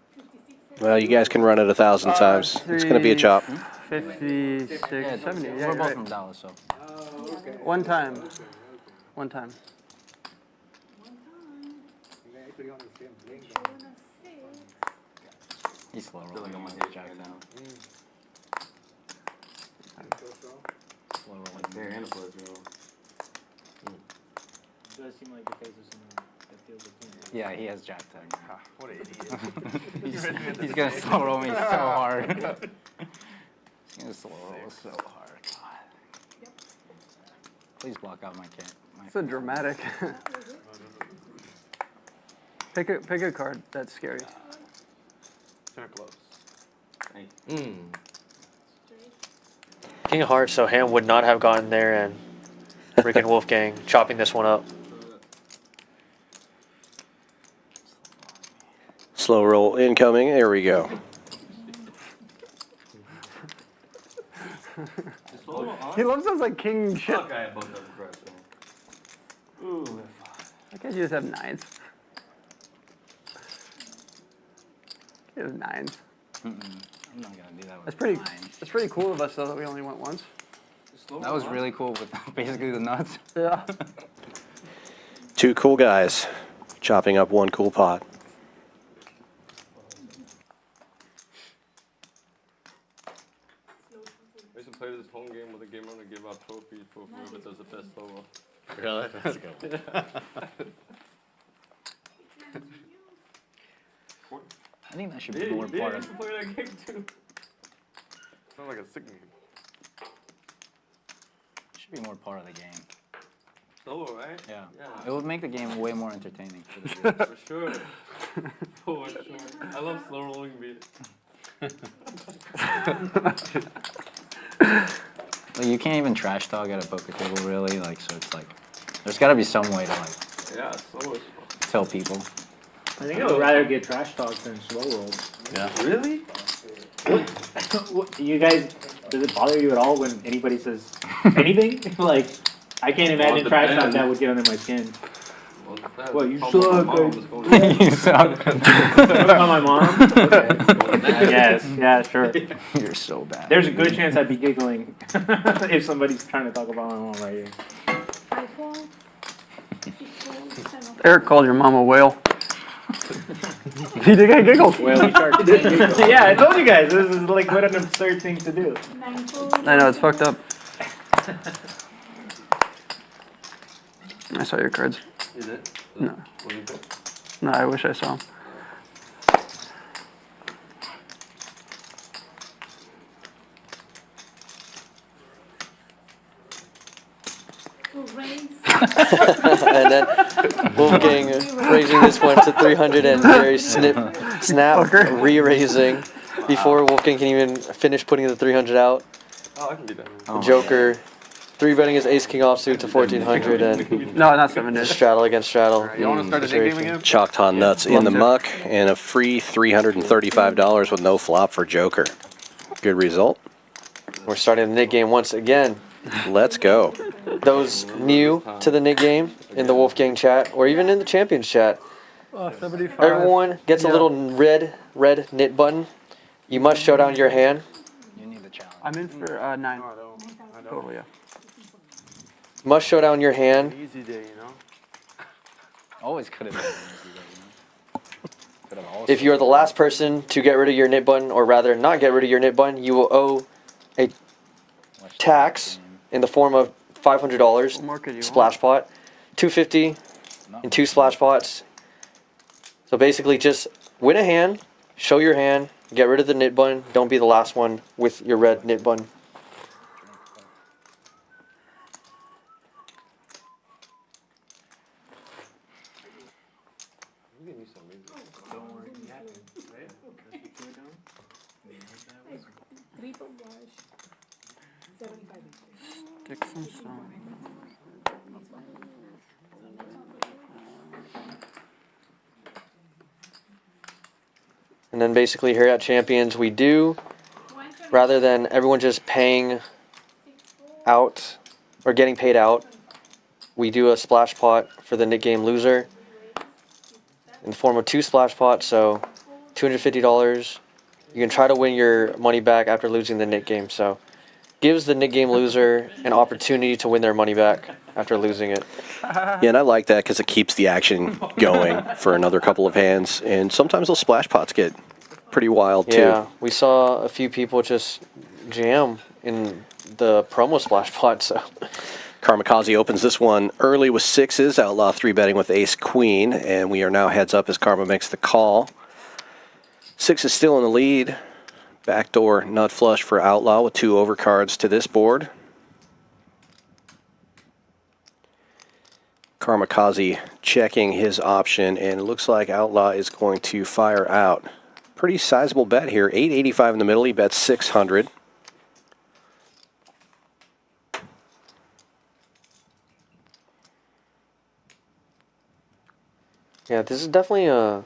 Well, you guys can run it 1,000 times. It's going to be a chop. 56, 70. Yeah, we're both right. from Dallas, so. One time. One time. He's slow rolling. Like I'm on Jack now. Slow rolling. There and a plus, bro. It does seem like your face is something that feels like Yeah, he has Jack tag. What an idiot. He's gonna slow roll me so hard. He's gonna slow roll so hard. God. Please block out my cat. So dramatic. Pick a card that's scary. Turn close. Hey. King of Hearts, so Ham would not have gotten there, and freaking Wolfgang chopping this one up. Slow roll incoming. There we go. He loves those like king shit. Fuck, I had both of them crushed. Ooh. Why can't you just have nines? He has nines. I'm not gonna do that with That's pretty. mine. That's pretty cool of us though that we only went once. That was really cool with basically the nuts. Yeah. Two cool guys chopping up one cool pot. I used to play this home game with a gamer to give out trophies for whoever does the best solo. Really? That's good. I think that should be more part I of. used to play that game too. Sounds like a sick game. Should be more part of the game. Solo, right? Yeah. Yeah. It would make the game way more entertaining for the viewers. For sure. For sure. I love slow rolling beat. Like, you can't even trash talk at a poker table, really. Like, so it's like, there's got to be some way to like Yeah, solo is fun. tell people. I think I would rather get trash talked than slow rolled. Yeah. Really? What, you guys, does it bother you at all when anybody says anything? Like, I can't imagine trash talk that would get under my skin. Well, you suck. You suck. What about my mom? Okay. Yes, yeah, sure. You're so bad. There's a good chance I'd be giggling if somebody's trying to talk about my mom right here. Eric called your mom a whale. He did get giggled. Whale shark did giggle. Yeah, I told you guys, this is like what an absurd thing to do. I know, it's fucked up. I saw your cards. Is it? No. What do you think? No, I wish I saw them. And then Wolfgang raising this one to 300 and Jerry snap re-raising before Wolfgang can even finish putting the 300 out. Oh, I can do that. Oh, Joker 3-betting his ace king offsuit to 1400 and No, not 7 days. straddle against straddle. You want to start the game again? Choctaw nuts in the muck and a free $335 with no flop for Joker. Good result. We're starting the Nick game once again. Let's go. Those new to the Nick game in the Wolfgang chat or even in the Champions chat, Oh, 75. everyone gets a little red knit button. You must show down your hand. You need the challenge. I'm in for 9. Total, yeah. Must show down your hand. Easy day, you know? Always could have been. Could have also. If you're the last person to get rid of your knit button, or rather not get rid of your knit button, you will owe a tax in the form of $500 What more could you splash pot, $250 and 2 splash pots. So basically just win a hand, show your hand, get rid of the knit button, don't be the last one with your red knit button. Sticks and stones. And then basically here at Champions, we do, rather than everyone just paying out or getting paid out, we do a splash pot for the Nick game loser in the form of 2 splash pots, so $250. You can try to win your money back after losing the Nick game, so gives the Nick game loser an opportunity to win their money back after losing it. Yeah, and I like that because it keeps the action going for another couple of hands. And sometimes those splash pots get pretty wild, too. Yeah, we saw a few people just jam in the promo splash pot, so. Kamikaze opens this one early with 6s. Outlaw 3-betting with ace-queen. And we are now heads up as Karma makes the call. 6 is still in the lead. Backdoor nut flush for Outlaw with 2 overcards to this board. Kamikaze checking his option, and it looks like Outlaw is going to fire out. Pretty sizable bet here. 885 in the middle. He bets 600. Yeah, this is definitely a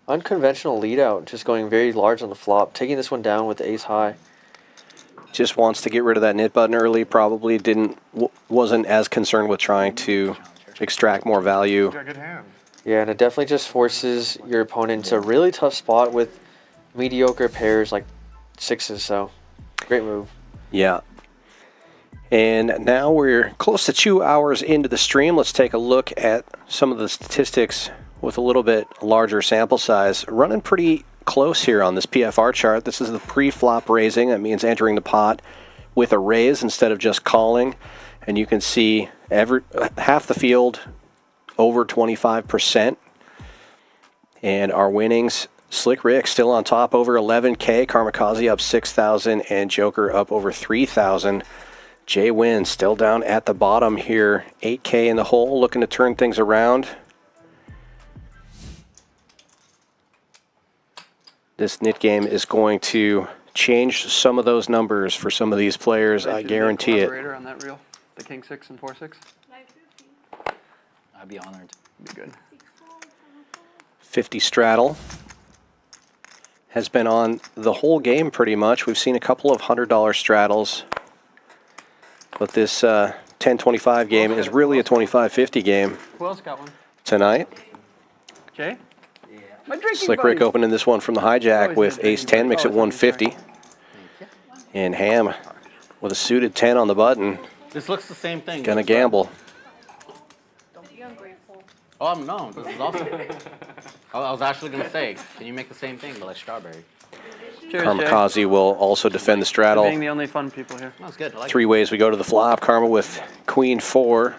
unconventional lead out, just going very large on the flop, taking this one down with the ace high. Just wants to get rid of that nit button early. Probably wasn't as concerned with trying to extract more value. Yeah, and it definitely just forces your opponent into a really tough spot with mediocre pairs like 6s, so great move. Yeah. And now we're close to 2 hours into the stream. Let's take a look at some of the statistics with a little bit larger sample size. Running pretty close here on this PFR chart. This is the pre-flop raising. That means entering the pot with a raise instead of just calling. And you can see half the field over 25%. And our winnings, Slick Rick still on top over 11K, Kamikaze up 6,000, and Joker up over 3,000. JWin still down at the bottom here, 8K in the hole, looking to turn things around. This nit game is going to change some of those numbers for some of these players, I guarantee it. On that reel, the king 6 and 4-6. I'd be honored. Be good. 50 straddle has been on the whole game pretty much. We've seen a couple of $100 straddles, but this 10-25 game is really a 25-50 game Who else got one? tonight. Jay? My drinking Slick Rick buddy. opening this one from the hijack with ace 10, makes it 150. And Ham with a suited 10 on the button. This looks the same thing. Gonna gamble. Don't be ungrateful. Oh, no, this is awesome. I was actually going to say, can you make the same thing, but like strawberry? Cheers, Kamikaze will also defend the Jay. straddle. Being the only fun people here. That's good. I like 3 ways we go to the flop. Karma with queen 4.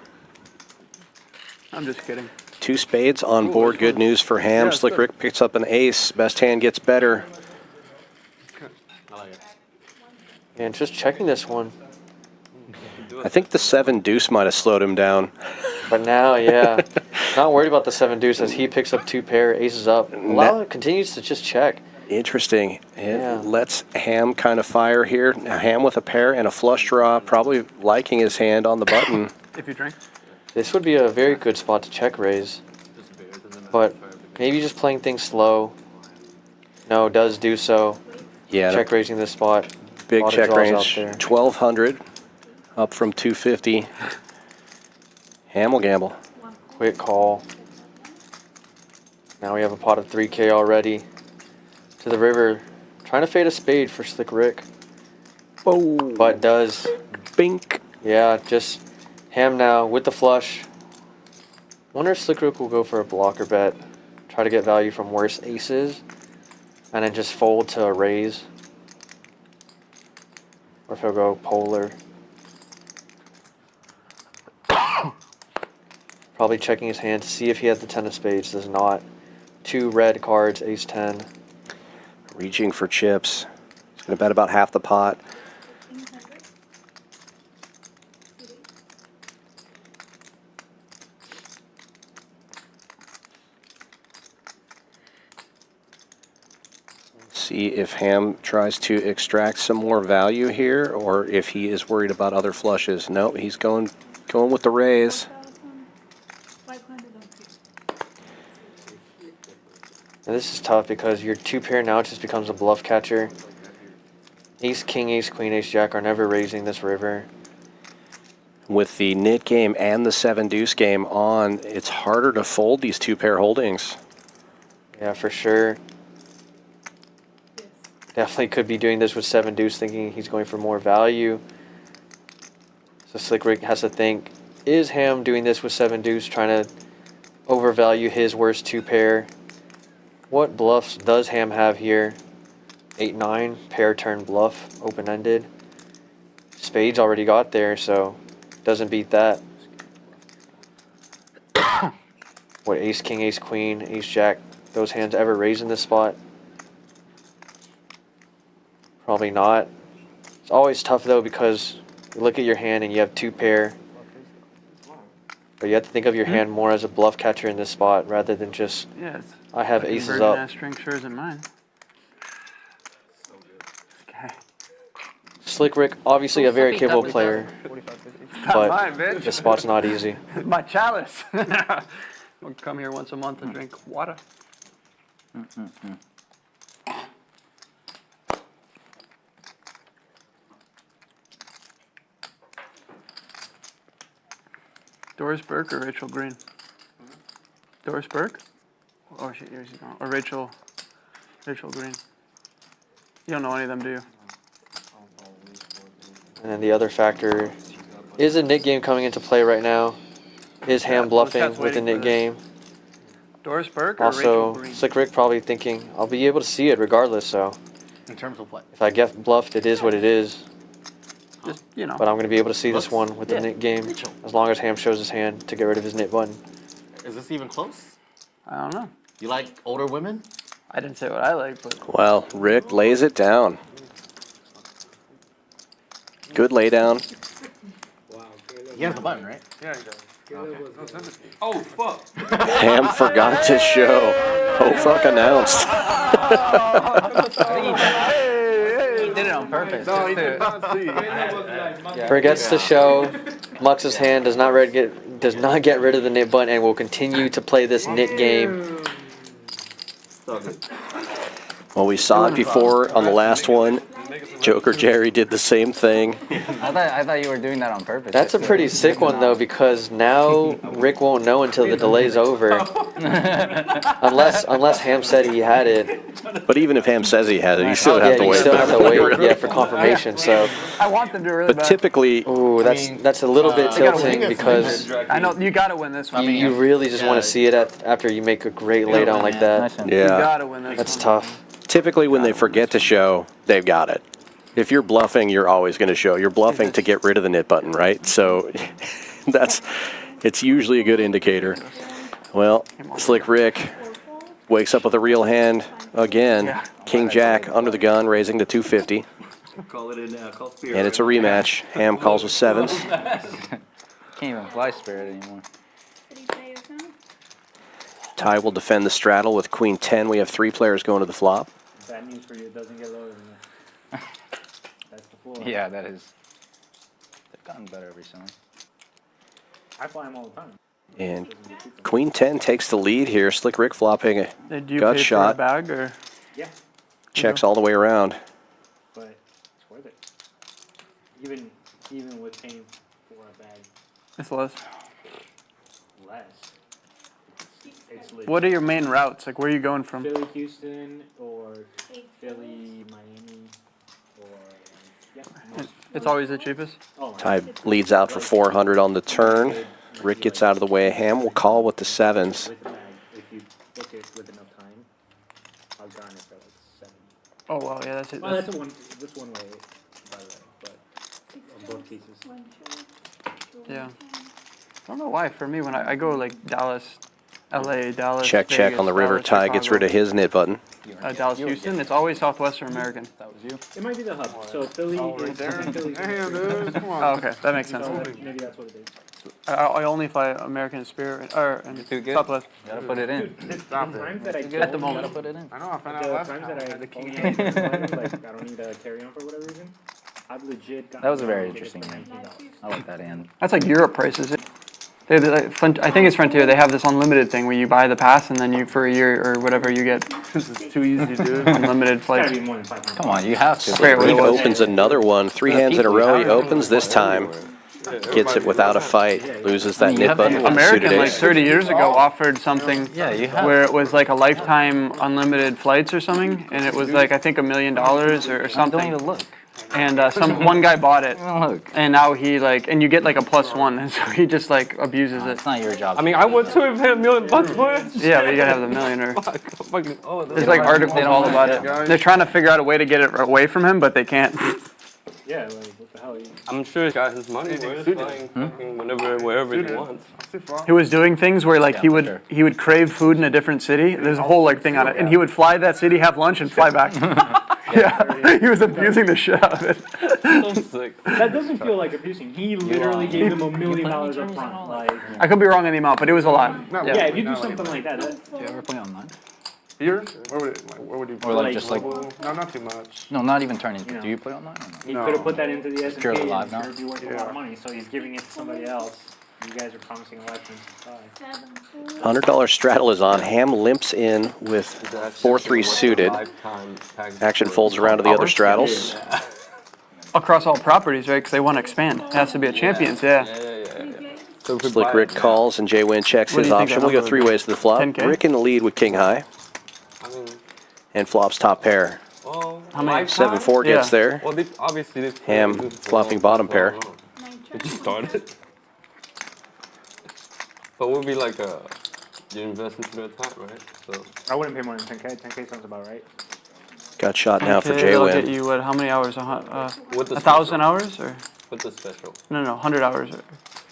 I'm just kidding. 2 spades on board. Good news for Ham. Yeah, it's Slick good. Rick picks up an ace. Best hand gets better. I like it. And just checking this one. I think the 7 deuce might have slowed him down. But now, yeah, not worried about the 7 deuce as he picks up 2 pair, aces up. Allow continues to just check. Interesting. It lets Ham kind of fire here. Now Ham with a pair and a flush draw, probably liking his hand on the button. If you drink. This would be a very good spot to check raise. But maybe just playing things slow. No, does do so. Yeah. Check raising this spot. Big Lot of check draws range. out there. 1,200 up from 250. Ham will gamble. Quick call. Now we have a pot of 3K already. To the river. Trying to fade a spade for Slick Rick. Oh. But does. Bink. Yeah, just Ham now with the flush. Wonder if Slick Rick will go for a blocker bet. Try to get value from worse aces. And then just fold to a raise. Or if he'll go polar. Probably checking his hand to see if he has the 10 of spades. Does not. 2 red cards, ace 10. Reaching for chips. He's going to bet about half the pot. See if Ham tries to extract some more value here, or if he is worried about other flushes. Nope, he's going with the raise. And this is tough because your 2-pair now just becomes a bluff catcher. Ace, king, ace, queen, ace, jack are never raising this river. With the nit game and the 7-deuce game on, it's harder to fold these 2-pair holdings. Yeah, for sure. Definitely could be doing this with 7-deuce, thinking he's going for more value. So Slick Rick has to think, is Ham doing this with 7-deuce, trying to overvalue his worst 2-pair? What bluffs does Ham have here? 8-9, pair turn bluff, open-ended. Spades already got there, so doesn't beat that. What, ace, king, ace, queen, ace, jack, those hands ever raise in this spot? Probably not. It's always tough though because you look at your hand and you have 2-pair. But you have to think of your hand more as a bluff catcher in this spot rather than just, I have aces up. String sure isn't mine. Okay. Slick Rick, obviously a very capable player, but mine, bitch. this spot's not easy. My chalice. We'll come here once a month and drink water. Doris Burke or Rachel Green? Doris Burke? Or Rachel Green? You don't know any of them, do you? And then the other factor is a nit game coming into play right now. Is Ham bluffing with the nit game? Doris Burke or Rachel Also, Green? Slick Rick probably thinking, I'll be able to see it regardless, so. In terms of what? If I get bluffed, it is what it is. Just, you know. But I'm going to be able to see this one with the nit game, as long as Ham shows his hand to get rid of his nit button. Is this even close? I don't know. You like older women? I didn't say what I like, but. Well, Rick lays it down. Good lay down. He has the button, right? Yeah, he does. Okay. Oh, fuck. Ham forgot to show. Oh, fuck announced. He did it on purpose. No, he did not see. Forgets to show. Mux's hand does not get rid of the nit button and will continue to play this nit game. Well, we saw it before on the last one. Joker Jerry did the same thing. I thought you were doing that on purpose. That's a pretty sick one though, because now Rick won't know until the delay's over. unless Ham said he had it. But even if Ham says he had it, you still have to you wait. still have to wait, for confirmation. So. I want them to really But typically, ooh, that's a little bit tilting because I know you gotta win this one. you really just want to see it after you make a great laydown like that. You yeah. gotta win this. That's tough. Typically, when they forget to show, they've got it. If you're bluffing, you're always going to show. You're bluffing to get rid of the nit button, right? So it's usually a good indicator. Well, Slick Rick wakes up with a real hand again. King Jack under the gun, raising to 250. Call it in, call spirit. And it's a rematch. Ham calls with 7s. Can't even fly spirit anymore. Did he pay his hand? Ty will defend the straddle with Queen 10. We have 3 players going to the flop. Bad news for you, it doesn't get lower than that. That's the floor. Yeah, that is. They've gotten better recently. I fly him all the time. And Queen 10 takes the lead here. Slick Rick flopping a Did you gut pay shot. for a bag or? Yeah, Checks all the way around. but it's worth it. Even with paying for a bag It's less. less. It's legit. What are your main routes? Like, where are you going from? Philly, Houston, or Philly, Miami, or yeah. It's always the cheapest. Oh, Ty leads out for 400 on the turn. Rick gets out of the way. Ham will call with the 7s. with the bag, if you book it with enough time, I'll garner for like 7. Oh wow, yeah, that's it. Well, that's one way, by the way, but on both pieces. Yeah. I don't know why. For me, when I go like Dallas, LA, Dallas, Check Vegas, on the river. Dallas, Ty gets rid of his nit button. Dallas, Houston. It's always Southwestern American. That was you. It might be the hub. So Philly is Philly's Damn, dude. Come on. Oh, okay, that makes sense. So maybe that's what it is. I only fly American Spirit or Too good? Southwest. Gotta put it in. Stop times that I At the moment. Gotta put it in. I know, I found out the last times time. that I The king. like I don't need a carry on for whatever reason. I've legit gotten That was a very tickets interesting for hand. $19. I like that hand. That's like Europe prices. I think it's Frontier. They have this unlimited thing where you buy the pass and then you for a year or whatever you get. This is too easy, dude. Unlimited It's gotta flights. be more than 500. Come on, you have to. Great, what He it was. opens another one. 3 hands in a row. He opens this time. Gets it without a fight. Loses that nit button with the suited American, like ace. 30 years ago, offered something you have. where it was like a lifetime unlimited flights or something, and it was like I think $1 million or Don't something. even look. And one guy bought it, Look. and now he like, and you get like a +1, and so he just like abuses it. It's not your job. I mean, I would too if I had $1 million for it. Yeah, but you gotta have the millionaire. Fucking, oh, There's like articles all about it. They're trying to figure out a way to get it away from him, but they can't. Yeah, like, what the hell? I'm sure he got his money worth flying fucking whenever, wherever he wants. He was doing things where like he would crave food in a different city. There's a whole like thing on it, and he would fly that city, have lunch, and fly back. Yeah, he was abusing the shit out of it. So sick. That doesn't feel like abusing. He literally gave them $1 million up front. Like, I could be wrong on the amount, but it was a lot. yeah, if you do something like that, Do you ever play online? Here? Where would you Or like just like, No, not too much. no, not even turning. You know. Do you play online or no? he could have put that into the S&P Purely and live now? it'd be worth a lot of money. So he's giving it to somebody else. You guys are promising a lifetime supply. $100 straddle is on. Ham limps in with 4-3 suited. Action folds around to the other straddles. Across all properties, right? Because they want to expand. It has to be a champions, yeah. Slick Rick calls and JWin checks What do his you think option. that We'll go number 3 would be? ways to the flop. 10K? Rick in the lead with king high. And flops top pair. How many? 7-4 gets Yeah. there. Well, obviously this Ham flopping bottom pair. It just started. But we'll be like you invest into their time, right? So I wouldn't pay more than 10K. 10K sounds about right. Got shot now for Okay, that'll get JWin. you what? How many hours? with the 1,000 hours or with the special. no, 100 hours. Or,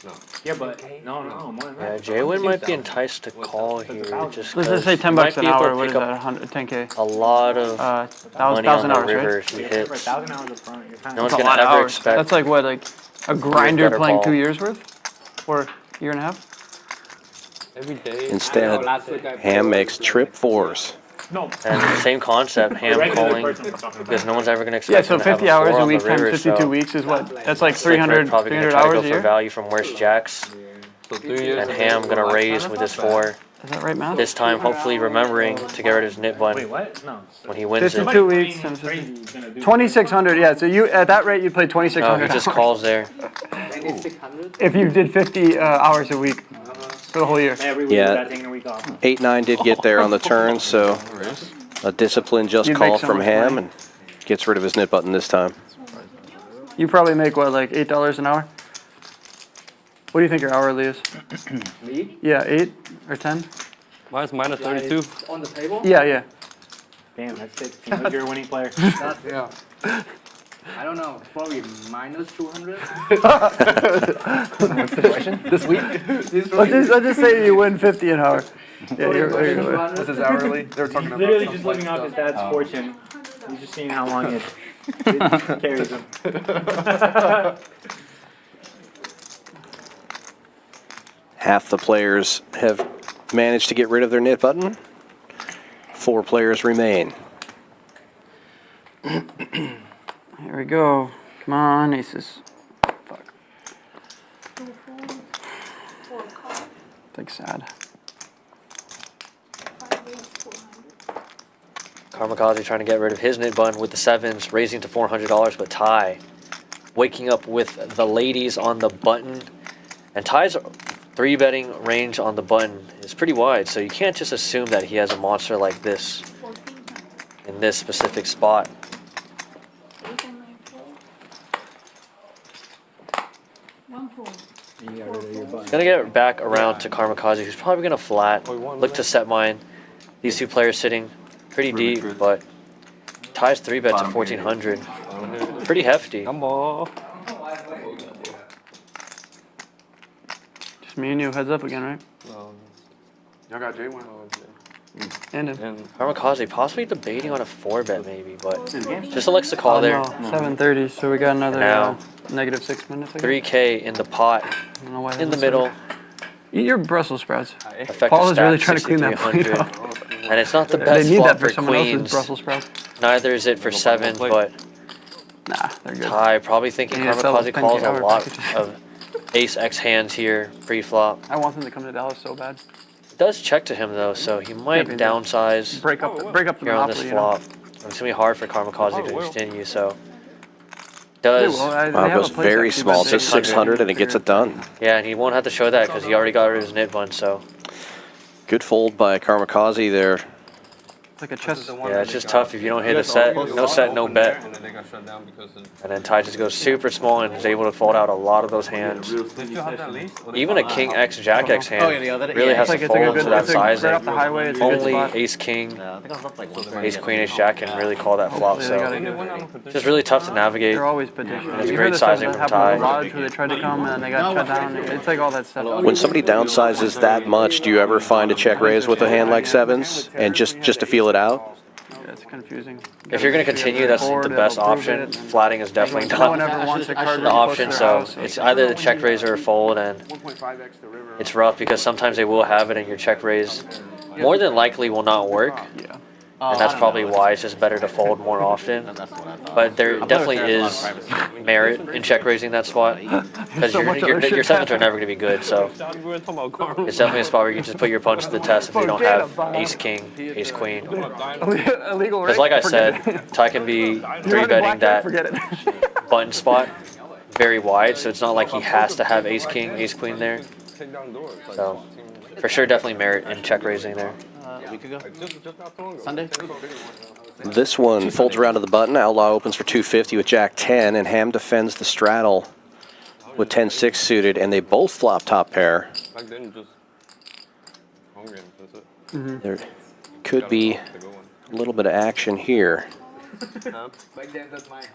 No. Yeah, but no, more than Yeah, that. JWin might be enticed to call here. Just let's just say 10 might bucks an be able to hour. What pick is up that? 100, 10K. A lot of money on 1,000 the hours, river right? if he For hits. 1,000 hours up front, you're kind No one's That's a gonna lot of ever hours. expect. That's like what, like a grinder better playing ball. 2 years worth, or year and a half. Every day. Instead, Ham makes trip 4s. No. And same concept, Ham regular calling, person we're talking because no one's ever going to Yeah, expect so him to have 50 a hours 4 a on the week times river, 52 so weeks is what? That's like Slick Rick 300, probably going to 300 try to go hours a for year. value from worse jacks. So 3 years. And Ham going to raise with his 4. Is that right, math? This time, hopefully remembering to get rid of his nit button Wait, what? No. when he wins it. 52 weeks times 2,600. Yeah, so you at that rate you play No, 2,600. he just hours. calls there. If you did 50 hours a week for the whole year. Every week Yeah. without taking a week off. 8-9 did get there on the turn, so a disciplined just You'd make call so from much Ham money. and gets rid of his nit button this time. You probably make what, like $8 an hour? What do you think your hourly is? Me? Yeah, 8 or 10? Mine's minus 32. On the table? Yeah, yeah. Damn, that's it. Seems like you're a winning player. Yeah. I don't know. Probably minus 200. What's the question? This week? Let's just say you win 50 an hour. Yeah, This is hourly. They were talking about Literally some just flight living off his stuff. dad's fortune. He's just seeing how long it carries him. Half the players have managed to get rid of their nit button. 4 players remain. Here we go. Come on, aces. Fuck. It's like sad. Kamikaze trying to get rid of his nit button with the 7s, raising to $400, but Ty waking up with the ladies on the button. And Ty's 3-betting range on the button is pretty wide, so you can't just assume that he has a monster like this in this specific spot. He's gonna get back around to Kamikaze, who's probably gonna flat, look to set mine. These 2 players sitting pretty deep, but Ty's 3-bet to 1,400. Pretty hefty. Come on. Just me and you, heads up again, right? Y'all got JWin. And him. Kamikaze possibly debating on a 4-bet maybe, but just elects to call there. No, 7:30, so we got another Now, negative 6 minutes. I guess. 3K in the pot, I don't know why in the that's middle. Eat your Brussels sprouts. Effective Paul is really stat, trying to clean that plate 6,300. up. And it's not the They best need flop that for for someone else's queens. Brussels sprouts. Neither is it for 7, but Nah, they're good. Ty probably thinking Yeah, sell Kamikaze those calls a 10K lot packages. of ace X hands here pre-flop. I want him to come to Dallas so bad. It does check to him though, so he might downsize Break up the here on this monopoly, you know? flop. It's gonna be hard for Kamikaze to extend you, so does. Wow, it goes very small, just 600, and it gets it done. Yeah, and he won't have to show that because he already got rid of his nit bun, so. Good fold by Kamikaze there. Like a chess. Yeah, it's just tough if you don't hit a set. No set, no bet. And then they got shut down because of... And then Ty just goes super small and is able to fold out a lot of those hands. Even a King X, Jack X hand really has to fold to that sizing. Only Ace King, Ace Queen, Ace Jack can really call that flop. So it's just really tough to navigate. They're always petitioning. It's great sizing from Ty. Lodge where they tried to come and they got shut down. It's like all that stuff. When somebody downsizes that much, do you ever find a check raise with a hand like sevens and just to feel it out? Yeah, it's confusing. If you're going to continue, that's the best option. Flatting is definitely not the option, so it's either the check raise or a fold, and it's rough because sometimes they will have it and your check raise more than likely will not work. And that's probably why it's just better to fold more often. But there definitely is merit in check raising that spot because your sevens are never going to be good. So it's definitely a spot where you can just put your opponents to the test if they don't have Ace King, Ace Queen. Because like I said, Ty can be 3-betting that button spot very wide, so it's not like he has to have Ace King, Ace Queen there. So for sure, definitely merit in check raising there. A week ago? Sunday? This one folds around to the button. Outlaw opens for 250 with Jack 10, and Ham defends the straddle with 10-6 suited, and they both flop top pair. There could be a little bit of action here.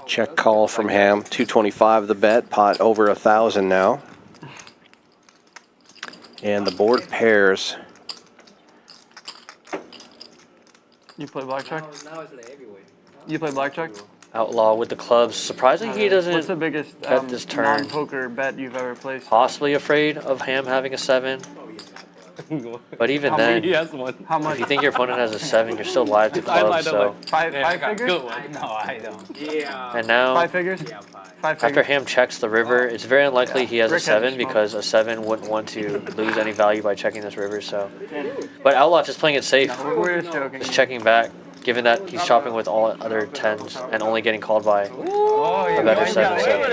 Check call from Ham. 225 the bet. Pot over 1,000 now. And the board pairs. You play blackjack? You play blackjack? Outlaw with the clubs. Surprising he doesn't. What's the biggest bet this turn? non-poker bet you've ever placed? Possibly afraid of Ham having a 7. But even then, How much? if you think your opponent has a 7, you're still live to clubs. So. Five figures? No, I don't. Yeah. And now, 5 figures? 5 after figures. Ham checks the river, it's very unlikely he has a 7 because a 7 wouldn't want to lose any value by checking this river. So, but Outlaw just playing it safe, We're just joking. just checking back, given that he's chopping with all other 10s and only getting called by a better 7. So.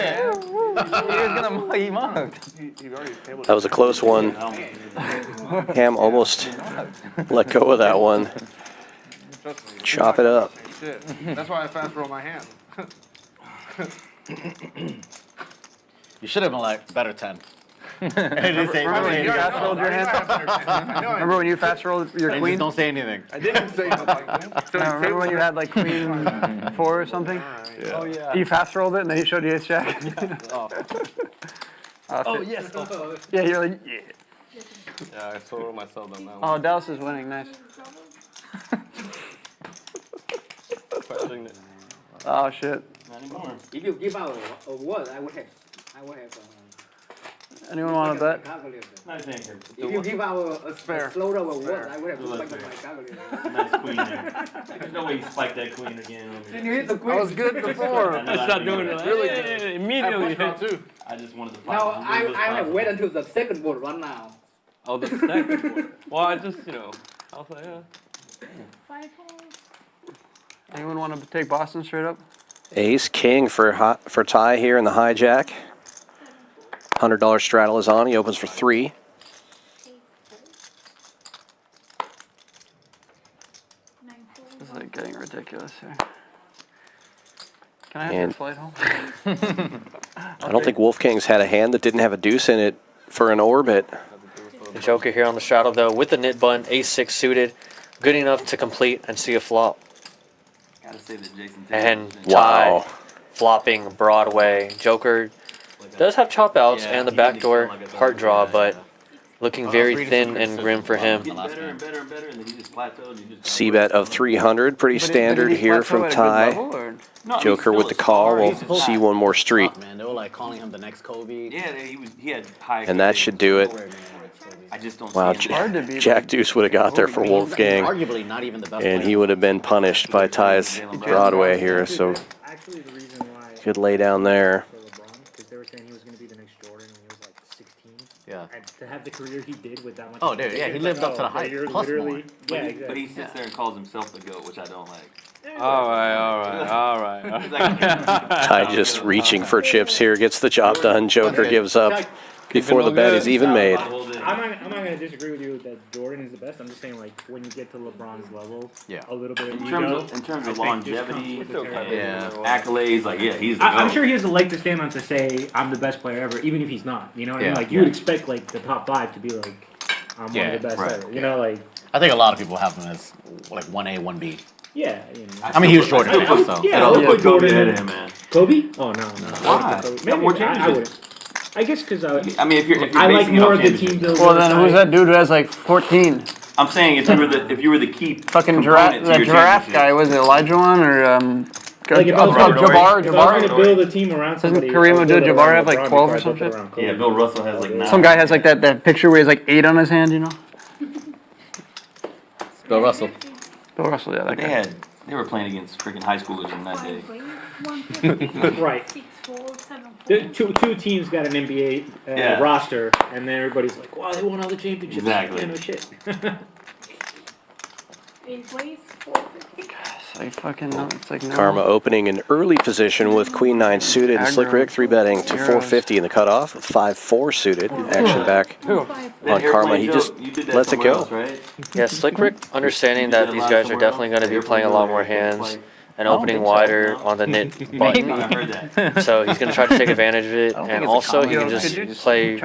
That was a close one. Ham almost let go of that one. Chop it up. Shit. That's why I fast roll my hand. You should have been like, better 10. Remember when you fast rolled your hand? Remember when you fast rolled your queen? Just don't say anything. I didn't say nothing. Remember when you had like queen 4 or something? Yeah. Oh yeah. You fast rolled it and then he showed you ace jack. Yes. Yeah, you're like, yeah. Yeah, I sold myself on that one. Oh, Dallas is winning. Nice. Questioning it. Oh shit. Not anymore. If you give out a word, I would have. Anyone want to bet? Nice anchor. If you give out a float of a word, I would have to spike my calculator. Nice queen there. There's no way you spike that queen again. Then you hit the queen. I was good before. I start doing it. Really Hey, immediately. I just wanted to fight. Now I have wait until the second board run now. Oh, the second one. Well, I just, I was like, yeah. Anyone want to take Boston straight up? Ace King for Ty here in the hijack. $100 straddle is on. He opens for 3. This is like getting ridiculous here. Can I have your flight home? I don't think Wolfgang's had a hand that didn't have a deuce in it for an orbit. The Joker here on the straddle though, with the nit button, ace-6 suited, good enough to complete and see a flop. Gotta say that Jason And Wow. Ty flopping Broadway. Joker does have chop outs and the backdoor heart draw, but looking very thin and grim for him. better and better and better, and then he just plateaued. C-bet of 300, pretty standard here from Ty. Joker with the call. We'll see one more street. Man, they were like calling him the next Kobe. Yeah, he had high. And that should do it. I just don't Wow, see him. Jack Deuce would have got there for Wolfgang. Arguably not even the best And he would have been punished by Ty's Broadway here, so good lay down there. Because they were saying he was going to be the next Jordan when he was like Yeah. And to have the career he did with that much. Oh, dude, yeah, he lived up to the hype, You're plus literally, more. yeah, But exactly. he sits there and calls himself the GOAT, which I don't like. All right. Ty just reaching for chips here, gets the job done. Joker gives up before the bet is even made. I'm not gonna disagree with you that Jordan is the best. I'm just saying, like, when you get to LeBron's level, a little bit of In ego. terms of I think longevity, just comes with the territory. accolades, like he's the I'm GOAT. sure he has a leg to stand on to say I'm the best player ever, even if he's not. You know what I mean? Yeah. Like you would expect like the top 5 to be like, I'm one of the best right. ever. You know, like I think a lot of people have him as like 1A, 1B. yeah. You know. I mean, he was Jordan. So. Yeah, I I would put put Kobe Jordan ahead in. of him, man. Kobe? Oh no. Why? Maybe more I championships. would. I guess because I mean, if you're I like basing it more off of the team championships. building. Well, then who's that dude who has like 14? I'm saying if you were the key Fucking giraffe, component to that your giraffe championship. guy, was it Elijah one or Like if I was Robert gonna- Horry. if I was Jabbar? gonna build a team around Doesn't somebody, Kareem I'll build it Abdul-Jabbar around have, like, LeBron 12 or before I build some it shit? around Kobe. Yeah, Bill Russell has like 9. Some guy has like that picture where he has like 8 on his hand, you know? Bill Russell. Bill Russell, yeah, that guy. They were playing against freaking high schoolers in that day. Right. The two teams got an NBA Yeah. roster, and then everybody's like, "Wow, they won all the championships." Exactly. Yeah, no shit. It's like fucking, no, it's like no. Karma opening an early position with Queen 9 suited and Slick Rick 3-betting to 450 in the cutoff. 5-4 suited. Action back on Karma. He just lets it go. Yeah, Slick Rick understanding that these guys are definitely going to be playing a lot more hands and opening wider on the knit button. So he's going to try to take advantage of it. And also he can just play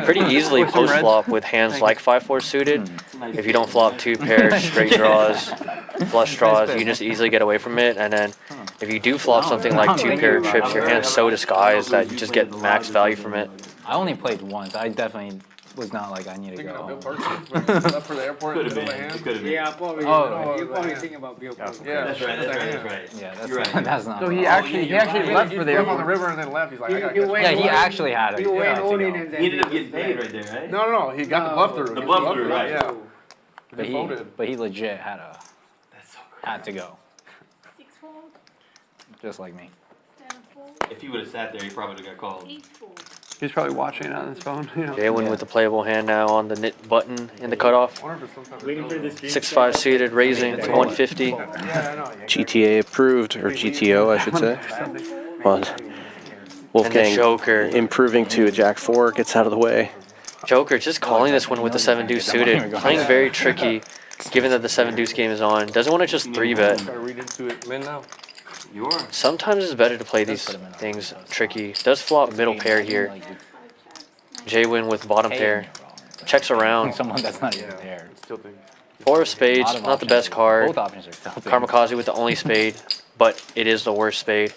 pretty easily post flop with hands like 5-4 suited. If you don't flop 2 pairs, straight draws, flush draws, you can just easily get away from it. And then if you do flop something like 2 pair of trips, your hand's so disguised that you just get max value from it. I only played once. I definitely was not like I need to go. Left for the airport. Could have been. It could have been. Yeah, probably. Oh, You're probably thinking about Bill Parker. Yeah, That's right. Yeah, that's You're right. that's not. So he wrong. actually left for the He on the airport. river and then left. He's like, I gotta You catch wait. Yeah, he actually had it. You wait Yeah, on to it go. and then He ended up getting paid right there, right? No, he got the bluff through. The bluff through, right. Yeah. But he legit had to go. Just like me. If he would have sat there, he probably would have got called. He's probably watching it on his phone. You know? JWin with the playable hand now on the knit button in the cutoff. Waiting for this 6-5 suited, raising to 150. GTA approved, or GTO, I should say. Well, Wolfgang Joker. improving to a Jack-4, gets out of the way. Joker just calling this one with the 7 deuce suited, playing very tricky, given that the 7 deuce game is on. Doesn't want to just 3-bet. Min now. You are. Sometimes it's better to play these things tricky. Does flop middle pair here. JWin with bottom pair. Checks around. Someone that's not even there. 4 of spades, not the best card. Both options are filthy. Kamikaze with the only spade, but it is the worst spade.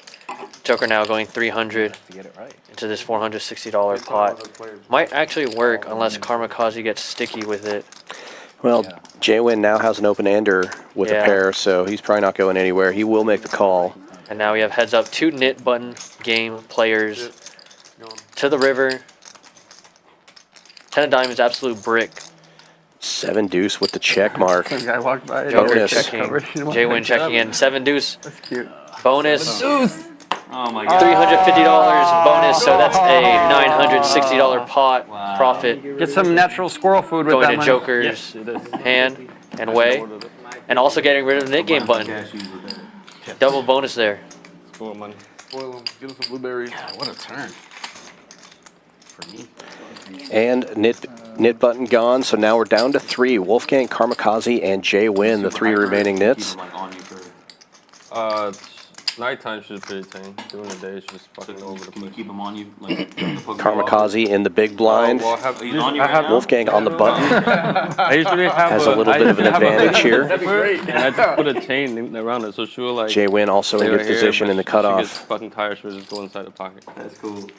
Joker now going 300 To get it right. into this $460 pot. Might actually work unless Kamikaze gets sticky with it. Well, JWin now has an open-ender with a pair, so he's probably not going anywhere. He will make the call. And now we have heads up 2 knit button game players to the river. 10 of diamonds, absolute brick. 7 deuce with the check mark. Some guy walked by. Joker Bonus. checking. JWin checking in. 7 deuce. That's cute. Bonus. Oh my god. $350 bonus, so that's a $960 pot profit. Get some natural squirrel food with Going that to money. Joker's hand and way. And also getting rid of the knit game button. Double bonus there. Spoil him. Give him some blueberries. What a turn. And knit button gone, so now we're down to 3. Wolfgang, Kamikaze, and JWin, the 3 remaining knits. Nighttime should be pretty tame. During the day, it's just fucking over the Can you place. keep him on you? Like, Kamikaze in the big blind. Well, He's on you right now? Wolfgang on the button. I usually have Has a little bit of an advantage here. And I just put a chain around it, so she'll like. JWin also in stay good right here, position but in the She cutoff. gets fucking tired, she'll just go inside the pocket. That's cool.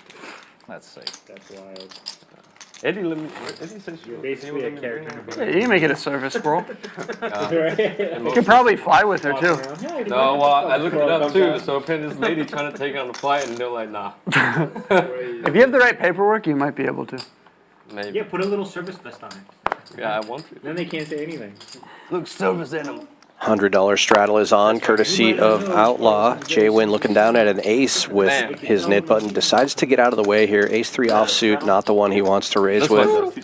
That's sick. That's wild. Eddie, let me. Eddie says You're basically a character. Yeah, you can make it a service squirrel. Right? You can probably fly with her too. No, well, I looked it up too. So apparently this lady trying to take it on the flight, and they're like, nah. If you have the right paperwork, you might be able to. Maybe. Yeah, put a little service vest on it. Yeah, I want to. Then they can't say anything. Look, service animal. $100 straddle is on, courtesy of Outlaw. JWin looking down at an ace with his nit button. Decides to get out of the way here. Ace-3 offsuit, not the one he wants to raise with.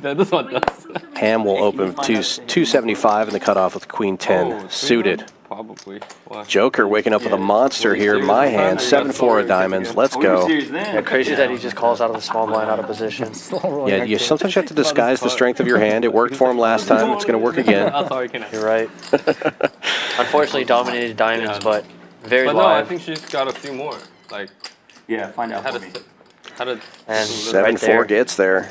This one does. Ham will open 275 in the cutoff with Queen-10 suited. Probably. Joker waking up with a monster here. My hand, 7-4 of diamonds. Let's go. Yeah, crazy that he just calls out of the small blind out of position. Yeah, you sometimes have to disguise the strength of your hand. It worked for him last time. It's going to work again. You're right. Unfortunately, dominated diamonds, but very no, I live. think she's got a few more. Like, yeah, find out for me. And 7-4 gets there.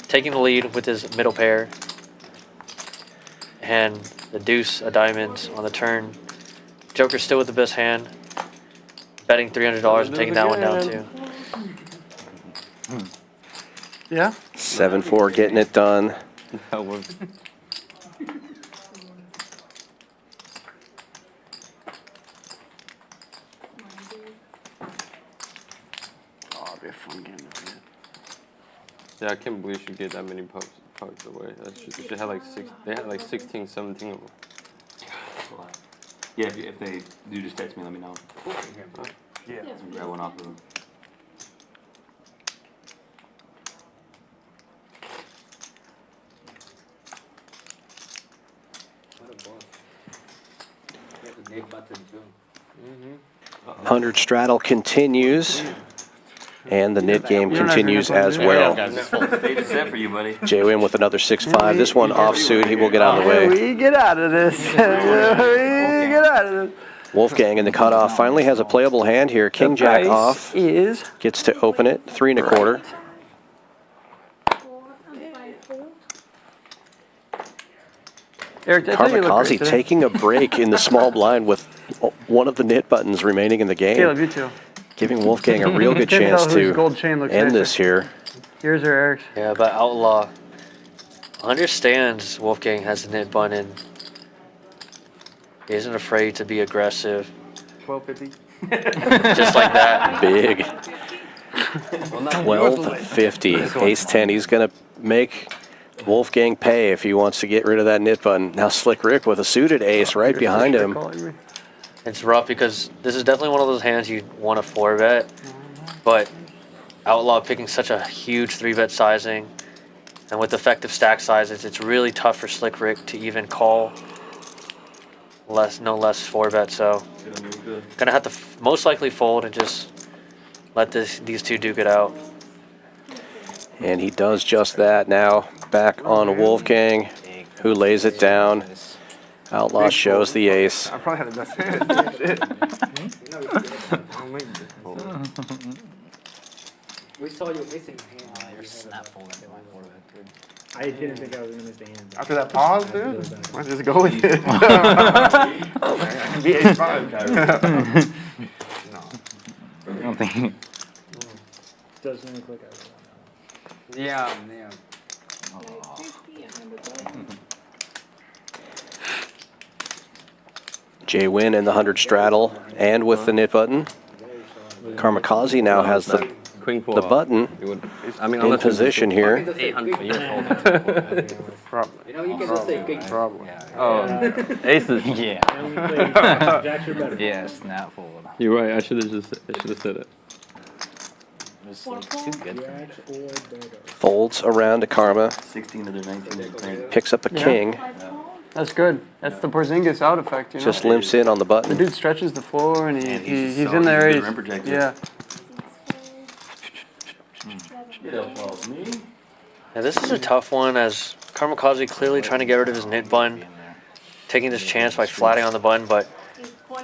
Taking the lead with his middle pair. And the deuce of diamonds on the turn. Joker still with the best hand. Betting $300 and taking that one down too. Yeah? 7-4 getting it done. That works. Oh, it'll be a fun game. Yeah, I can't believe she gave that many pucks away. She had like they had like 16, 17 of them. Yeah, if they do, just text me, let me know. Yeah. Grab one off of them. Mm-hmm. 100 straddle continues. And the nit game continues as well. Stage is set for you, buddy. JWin with another 6-5. This one offsuit. He will get out of the way. We get out of this. We get out of this. Wolfgang in the cutoff finally has a playable hand here. King Jack off. Gets to open it. 3 1/4. Eric, Kamikaze taking a break in the small blind with one of the nit buttons remaining in the game. Caleb, you too. Giving Wolfgang a real good Can't chance tell whose gold to chain looks end nicer. this here. Yours or Eric's? Yeah, but Outlaw understands Wolfgang has a nit button and he isn't afraid to be aggressive. 1250. Just like that. Big. 1250. Ace-10. He's going to make Wolfgang pay if he wants to get rid of that nit button. Now Slick Rick with a suited ace right behind him. It's rough because this is definitely one of those hands you want to 4-bet, but Outlaw picking such a huge 3-bet sizing, and with effective stack sizes, it's really tough for Slick Rick to even call no less 4-bet. So gonna have to most likely fold and just let these two duke it out. And he does just that now. Back on Wolfgang, who lays it down. Outlaw shows the ace. I probably had the best hand. We saw you missing a hand. You're snap folding my 4-bet, dude. I didn't think I was gonna miss the hand. After that pause, dude, let's just go with it. I can be ace-5. I don't think. Doesn't look like I really Yeah. JWin in the 100 straddle and with the nit button. Kamikaze now has the button in position here. You know, you can just say king. Oh, aces. Yeah. Jacks are better. Yeah, snap fold. You're right. I should have said it. It's like too good for me. Folds around to Karma. 16 of their 19. Picks up a king. That's good. That's the Porzingis out effect, you know? Just limps in on the The button. dude stretches the floor and he's solid. in there. He's a good rim protector. Yeah. Now this is a tough one as Kamikaze clearly trying to get rid of his nit button, taking this chance by flatting on the button, but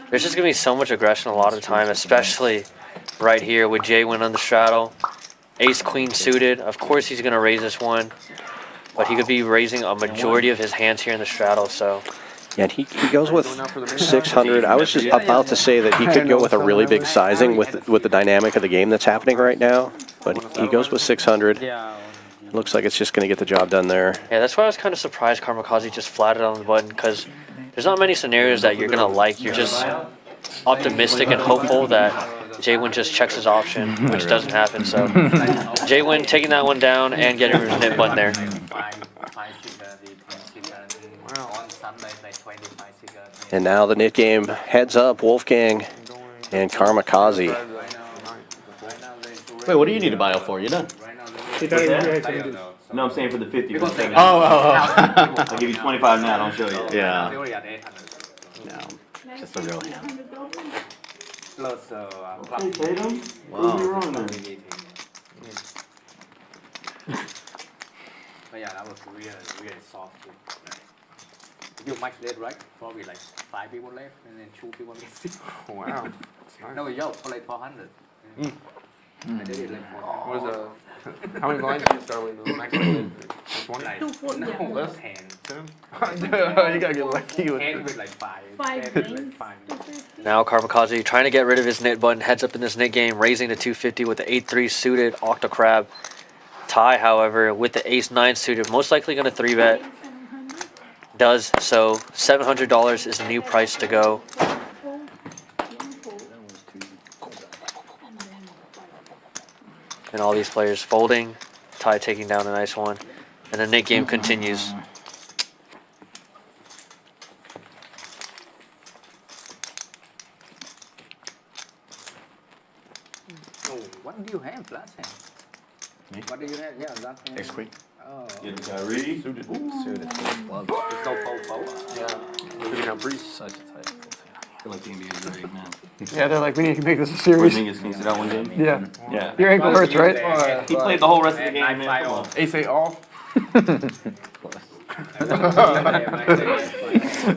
there's just gonna be so much aggression a lot of the time, especially right here with JWin on the straddle. Ace Queen suited. Of course he's gonna raise this one, but he could be raising a majority of his hands here in the straddle, so. Yeah, and he goes with 600. I was just about to say that he could go with a really big sizing with the dynamic of the game that's happening right now, but he goes with 600. It looks like it's just going to get the job done there. Yeah, that's why I was kind of surprised Kamikaze just flatted on the button, because there's not many scenarios that you're going to like. You're just optimistic and hopeful that JWin just checks his option, which doesn't happen. So JWin taking that one down and getting his nit button there. On Sunday, like 25 And now the nit game heads up, Wolfgang and Kamikaze. Wait, what do you need to buy it for? You done? No, I'm saying for the 50. Oh. I'll give you 25 now. Don't show you. Yeah. No, just a real hand. Hey, Tatum. Wow. Prove me wrong then. But yeah, that was really soft. You max late, right? Probably like 5 people left, and then 2 people missing. Wow. No, yo, for like 400. I did it like 400. What was how many blinds did you start with? The max limit? 20? Like, 240, no, yeah. less 10. 10? You gotta get lucky with 10 it. with like 5. 5 10 with like blinds, 5. 250. Now Kamikaze trying to get rid of his nit button, heads up in this nit game, raising to 250 with the 8-3 suited Octo Crab. Ty, however, with the Ace-9 suited, most likely going to 3-bet. 700. Does so. $700 is the new price to go. And all these players folding. Ty taking down a nice one. And the nit game continues. Oh, what do you have last hand? Me? What do you have? Yeah, last hand. Ace queen. Oh. Get the Kyrie. Suited. Suited. Well, there's no fold. Yeah. Suited now breeze. Such a tight. I feel like the NBA is great, man. Yeah, they're like, we need to make this a What series. do you think? Can you sit out one game? Yeah. Yeah. Your ankle hurts, right? He played the whole rest of the game, man. Come on. Ace 8 off.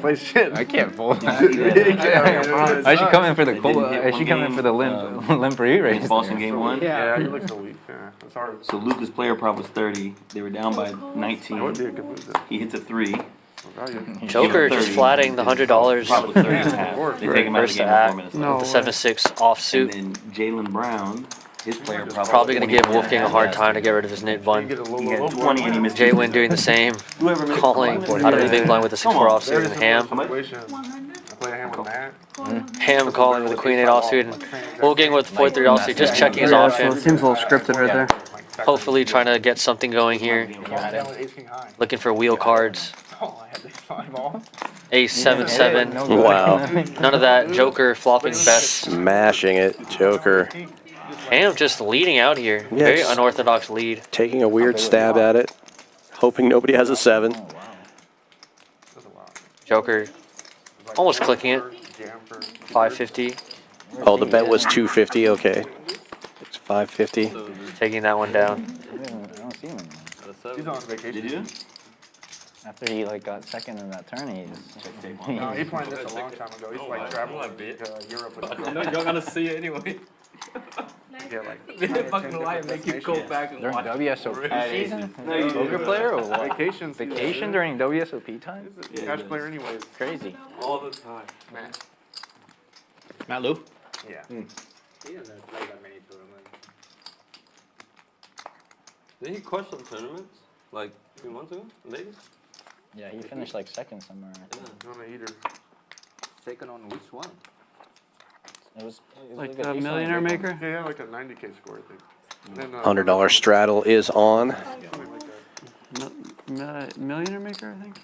Play shit. I can't fold that. I should come in for the They didn't cold. hit I one should come in game, for the limp re-raise. Boston game 1. Yeah, you look so weak. Yeah, that's hard. So Luka's player prop was 30. They were down by That would 19. be a good move, though. He hits a 3. Joker just 30. flatting the $100. Prop was 30 and a half. They take him out of the game in 4 minutes. No. The 7-6 offsuit. And then Jalen Brown, his player prop Probably was going to give 20 and Wolfgang a half hard last time to year. get rid of his nit You button. get a low, He low, had low 20 and he missed JWin doing the same. Whoever missed Calling out of the big blind with the 6-4 offsuit and Ham. 100. I play a hand with Matt. Ham calling with the Queen 8 offsuit and Wolfgang with the 4-3 offsuit, just checking his So it option. seems a little scripted right there. Hopefully trying to get something going here. Looking for wheel cards. Oh, I had the 5 off. Ace 7-7. Wow. None of that. Joker flopping best. Smashing it, Joker. Ham just leading out here. Very Yes. unorthodox lead. Taking a weird stab at it. Hoping nobody has a 7. Joker almost clicking it. 550. Oh, the bet was 250. Okay. It's 550. Taking that one down. He's on vacation. Did you? After he like got second in that turn, he just No, he planned this a long time ago. He's like traveling Europe with You're gonna see it anyway. yeah, like They're fucking lie, make you go back and during watch. WSOP season. No, you Poker didn't. player or what? vacation. Vacation during WSOP time? He's a cash player anyways. Crazy. All the time. Man. Matt Lou? Yeah. He doesn't play that many tournaments. Did he crush some tournaments like a few months ago in Vegas? Yeah, he finished like second somewhere. On the eater. Second on which one? It was Like a the decent Millionaire big one. Maker? Yeah, he had like a 90K score, I think. And then, $100 straddle is on. something like that. Millionaire Maker, I think.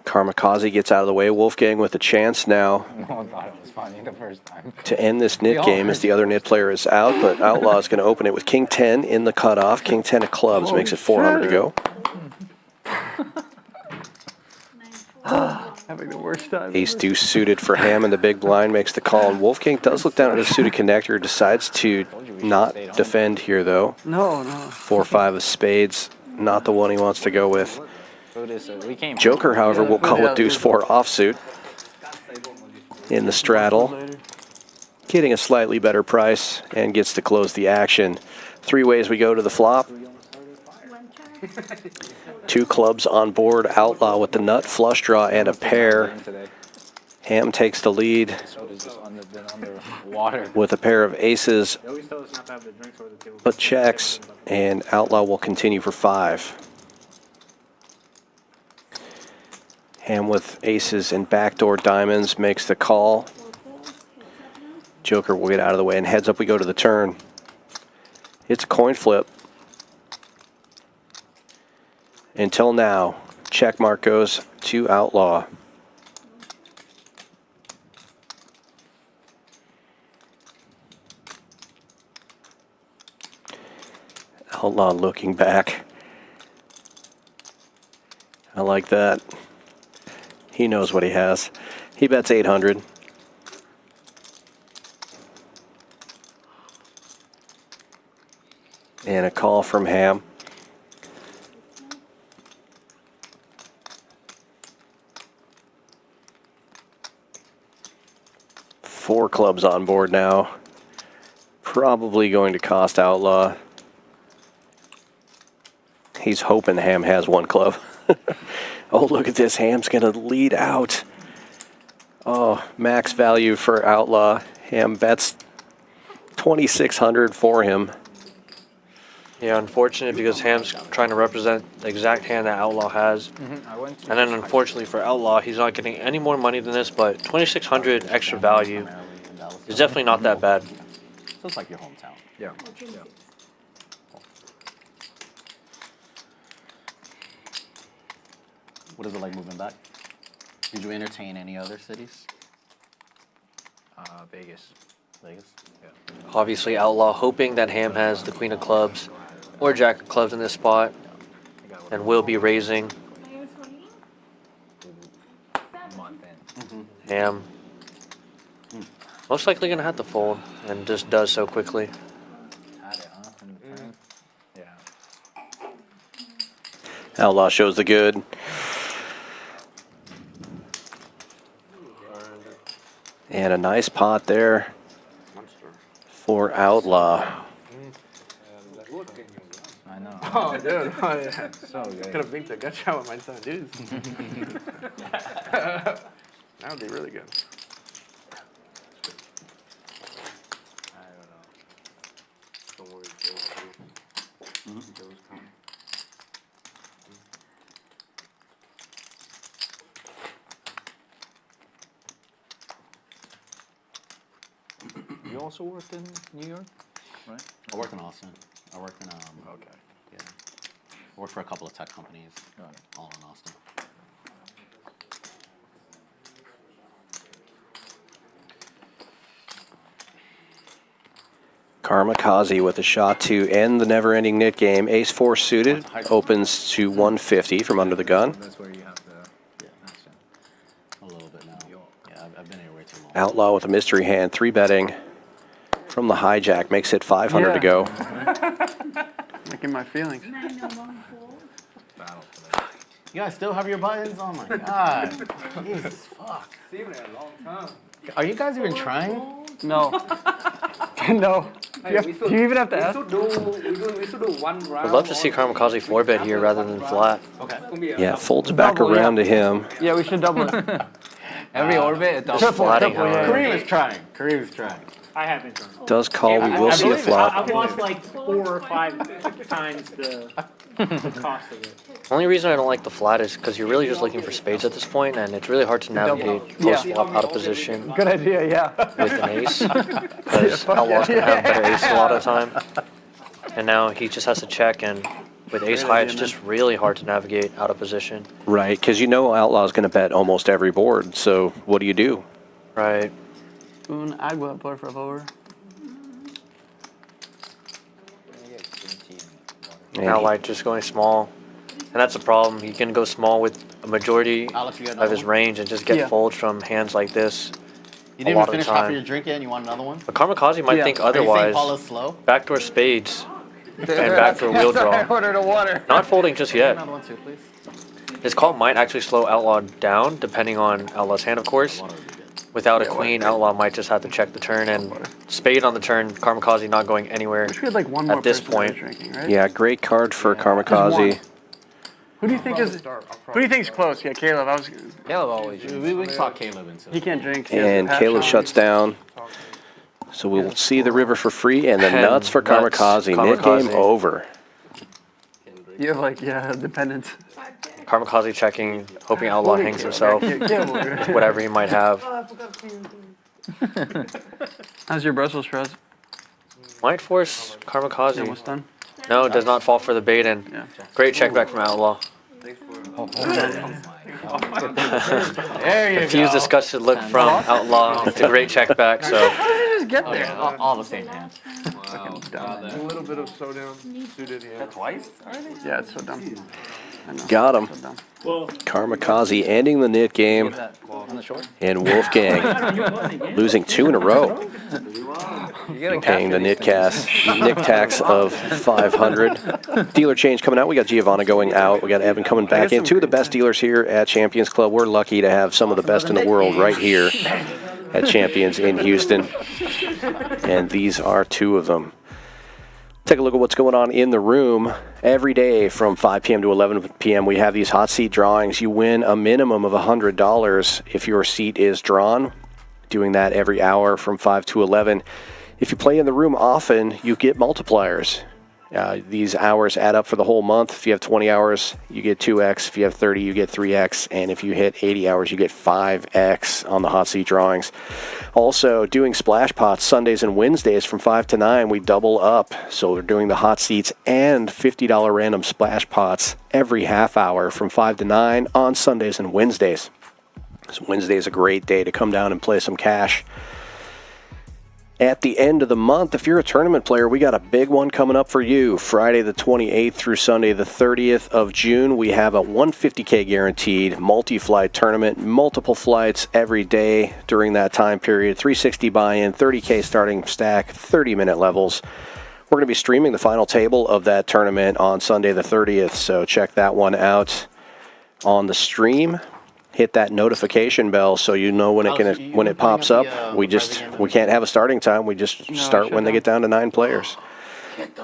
Kamikaze gets out of the way. Wolfgang with a chance now Oh god, it was funny the first time. to end this nit game as the other nit player is out, but Outlaw is going to open it with King 10 in the cutoff. King 10 of clubs makes it 400 to go. Having the worst time. Ace deuce suited for Ham, and the big blind makes the call. And Wolfgang does look down at his suited connector, decides to not defend here though. No. 4-5 of spades, not the one he wants to go with. We came Joker, however, will call with deuce 4 offsuit in the straddle, getting a slightly better price and gets to close the action. 3 ways we go to the flop. 2 clubs on board. Outlaw with the nut, flush draw, and a pair. Ham takes the lead with a pair of aces, but checks, and Outlaw will continue for 5. Ham with aces and backdoor diamonds makes the call. Joker will get out of the way, and heads up we go to the turn. It's a coin flip. Until now, check mark goes to Outlaw. Outlaw looking back. I like that. He knows what he has. He bets 800. And a call from Ham. Four clubs on board now. Probably going to cost Outlaw. He's hoping Ham has one club. Oh, look at this. Ham's going to lead out. Oh, max value for Outlaw. Ham bets 2,600 for him. Yeah, unfortunate because Ham's trying to represent the exact hand that Outlaw has. And then unfortunately for Outlaw, he's not getting any more money than this, but 2,600 extra value is definitely not that bad. So it's like your hometown. Yeah. What is it like moving back? Did you entertain any other cities? Vegas. Vegas? Yeah. Obviously, Outlaw hoping that Ham has the Queen of Clubs or Jack of Clubs in this spot and will be raising. Ham most likely going to have to fold and just does so quickly. Yeah. Outlaw shows the good. And a nice pot there for Outlaw. I know. Oh, dude. Oh, yeah. So good. Could have binked a gut shot with my son, dude. That would be really good. I don't know. Don't worry, Joe's coming. Joe's coming. You also worked in New York, right? I work in Austin. I work in Okay. yeah. I work for a couple of tech companies, all in Austin. Kamikaze with a shot to end the never-ending knit game. Ace-4 suited opens to 150 from under the gun. That's where you have to. A little bit now. Yeah, I've been here way too long. Outlaw with a mystery hand, 3-betting from the hijack. Makes it 500 to go. Like in my feelings. You guys still have your buttons? Oh my god. Jesus fuck. Are you guys even trying? No. No. Hey, Do you even have to ask? We should do one round. I'd love to see Kamikaze 4-bet here rather than flat. Okay. Yeah, folds back around to him. Yeah, we should double it. Every orbit, it's Just flatting, however. Kareem is trying. Kareem is trying. I have been trying. Does call, we will see a flop. I've lost like 4 or 5 times the cost of it. Only reason I don't like the flat is because you're really just looking for spades at this point, and it's really hard to navigate post-flop out of position Good idea, yeah. with an ace, because Outlaw's going to have better ace a lot of the time. And now he just has to check, and with ace high, it's just really hard to navigate out of position. Right, because you know Outlaw's going to bet almost every board, so what do you do? Right. Un agua, por favor. And Now he- Light just going small. And that's the problem. He can go small with a majority Alex, you got of another his one? range and just get Yeah. folds from hands like this. You a didn't lot even of the finish half of time. your drink yet and you want another one? But Kamikaze might Yeah. think Are you saying otherwise. Paula's slow? Backdoor spades and backdoor wheel draw. ordered a water. Not folding just yet. Another one too, please. His call might actually slow Outlaw down, depending on Outlaw's hand, of course. Without a queen, Outlaw might just have to check the turn, and spade on the turn, Kamikaze not going anywhere Wish we had like one more at this person that was point. drinking, right? Yeah, great card for Kamikaze. Who do you think is? Who do you think's close? Yeah, Caleb. I was. Caleb always. We can talk Caleb into He it. can't drink. And Caleb shuts down. So we will see the river for free and the And nuts for nuts, Kamikaze. Knit game Kamikaze. over. You have like dependent. Kamikaze checking, hoping Outlaw hangs himself, Caleb. whatever he might have. How's your Brussels sprouts? Might force Kamikaze. Almost done. No, does not fall for the bait, and Yeah. great check back from Outlaw. There you Confused, go. disgusted look from Outlaw. It's a great check back, so How did you just get there? All the same hand. Wow. dumb. A little bit of showdown suited, yeah. Twice already? Yeah, it's so dumb. I know. Got him. So dumb. Well, Karmakaze ending the nit game, On the short? and Wolfgang losing 2 in a row. Paying the nit tax of 500. Dealer change coming out. We got Giovanna going out. We got Evan coming back in. 2 of the best dealers here at Champions Club. We're lucky to have some of the best in the world right here at Champions in Houston. And these are 2 of them. Take a look at what's going on in the room. Every day from 5 p.m. to 11 p.m. we have these hot seat drawings. You win a minimum of $100 if your seat is drawn. Doing that every hour from 5 to 11. If you play in the room often, you get multipliers. These hours add up for the whole month. If you have 20 hours, you get 2x. If you have 30, you get 3x. And if you hit 80 hours, you get 5x on the hot seat drawings. Also, doing splash pots Sundays and Wednesdays from 5 to 9, we double up. So we're doing the hot seats and $50 random splash pots every half hour from 5 to 9 on Sundays and Wednesdays. So Wednesday is a great day to come down and play some cash. At the end of the month, if you're a tournament player, we got a big one coming up for you. Friday the 28th through Sunday the 30th of June, we have a 150K guaranteed multi-flight tournament, multiple flights every day during that time period, 360 buy-in, 30K starting stack, 30-minute levels. We're going to be streaming the final table of that tournament on Sunday the 30th, so check that one out on the stream. Hit that notification bell so you know when it pops up. We can't have a starting time. We just start when they get down to 9 players.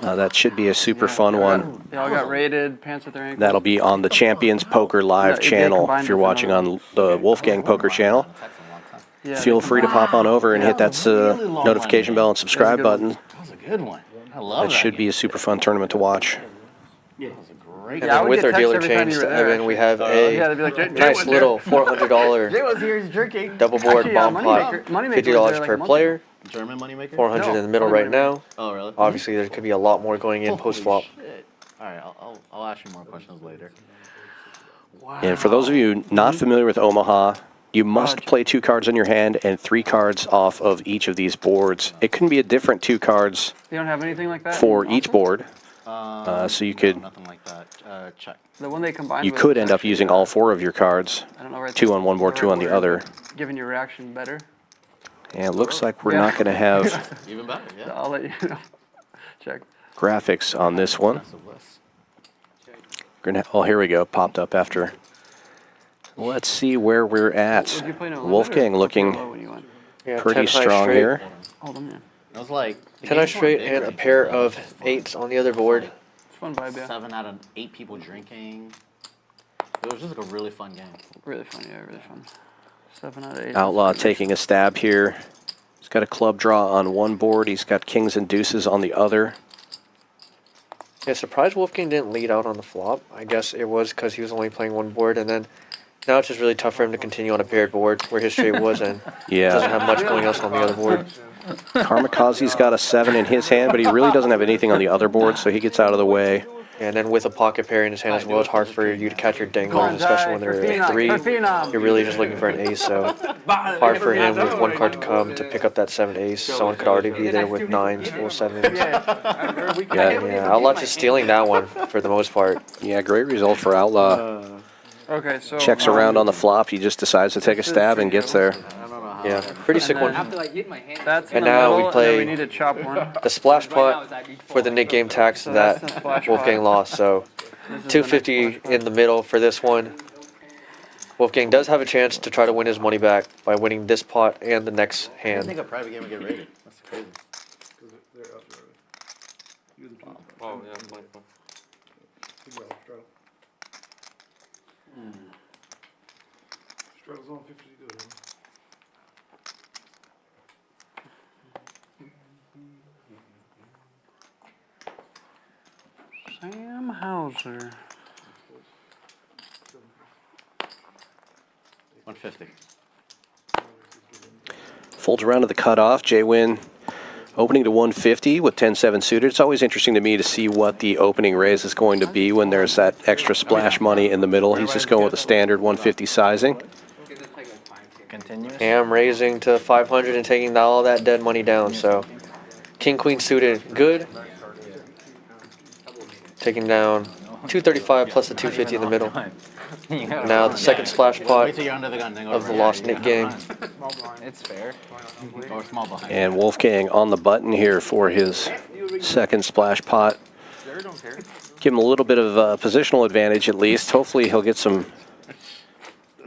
That should be a super fun one. They all got raided, pants at their ankles. That'll be on the Champions Poker Live channel. If you're watching on the Wolfgang Poker channel, feel free to pop on over and hit that notification bell and subscribe button. That was a good one. I love That should be a super fun tournament to watch. And then with our dealer change to Evan, we have a nice little $400 Jay was here, he's drinking. double board bomb pot, $50 per player. German moneymaker? 400 in the middle right now. Oh, really? Obviously, there could be a lot more going in post flop. All right, I'll ask you more questions later. Wow. And for those of you not familiar with Omaha, you must play 2 cards in your hand and 3 cards off of each of these boards. It can be a different 2 cards They don't have anything like that for each board. So you could, nothing like that. Check. The one they combined you with could is end up actually, using all 4 of your cards. I don't know where 2 on one board, 2 on the other. Giving your reaction better. And it looks like we're not going to have Even better, yeah. I'll let you know. Check. graphics on this one. Oh, here we go. Popped up after. Let's see where we're at. Wolfgang looking pretty 10 high strong straight. here. Hold on, man. It was like 10 high straight and a pair of 8s on the other board. It's fun vibe, yeah. 7 out of 8 people drinking. It was just like a really fun game. Really fun, yeah, really fun. 7 out of 8. Outlaw taking a stab here. He's got a club draw on one board. He's got kings and deuces on the other. Yeah, surprised Wolfgang didn't lead out on the flop. I guess it was because he was only playing one board, and then now it's just really tough for him to continue on a paired board where his straight was, and doesn't have much going else on the other board. Karmakaze's got a 7 in his hand, but he really doesn't have anything on the other board, so he gets out of the way. And then with a pocket pair in his hand as well, it's hard for you to catch your danglers, especially when they're at 3. You're really just looking for an ace, so hard for him with 1 card to come to pick up that 7 ace. Someone could already be there with 9s or 7s. Yeah, Outlaw's just stealing that one for the most part. Yeah, great result for Outlaw. Okay, so Checks around on the flop. He just decides to take a stab and gets there. Yeah, pretty sick one. that's And now we we play need to chop one. the splash pot for the Nick game tax that Wolfgang lost. So $250 in the middle for this one. Wolfgang does have a chance to try to win his money back by winning this pot and the next I hand. think a private game would get rated. That's crazy. Oh, yeah, Michael. Straddle's on 50 good. Sam Hauser. 150. Folds around to the cutoff. JWin opening to 150 with 10-7 suited. It's always interesting to me to see what the opening raise is going to be when there's that extra splash money in the middle. He's just going with a standard 150 sizing. Continuous. Ham raising to 500 and taking all that dead money down. So King Queen suited, good. Taking down 235 plus the 250 in the middle. Now the second splash pot Wait till you're under the gun, then go of the over. Lost Nick game. It's fair. Or small behind. And Wolfgang on the button here for his second splash pot. Give him a little bit of positional advantage at least. Hopefully he'll get some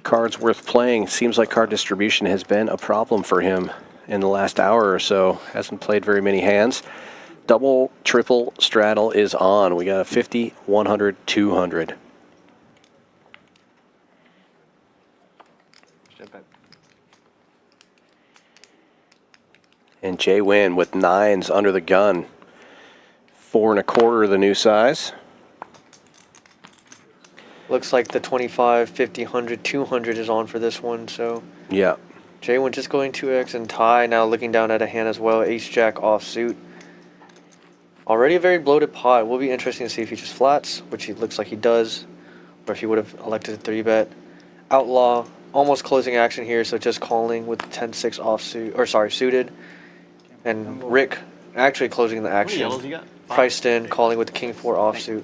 cards worth playing. Seems like card distribution has been a problem for him in the last hour or so. Hasn't played very many hands. Double, triple straddle is on. We got a 50, 100, 200. And JWin with 9s under the gun. 4 1/4 the new size. Looks like the 25, 50, 100, 200 is on for this one. So Yeah. JWin just going 2x and tie. Now looking down at a hand as well. Ace Jack offsuit. Already a very bloated pot. It will be interesting to see if he just flats, which he looks like he does, or if he would have elected to 3-bet. Outlaw almost closing action here, so just calling with 10-6 offsuit, or sorry, suited. And Rick actually closing the action. Priced in, calling with the King-4 offsuit.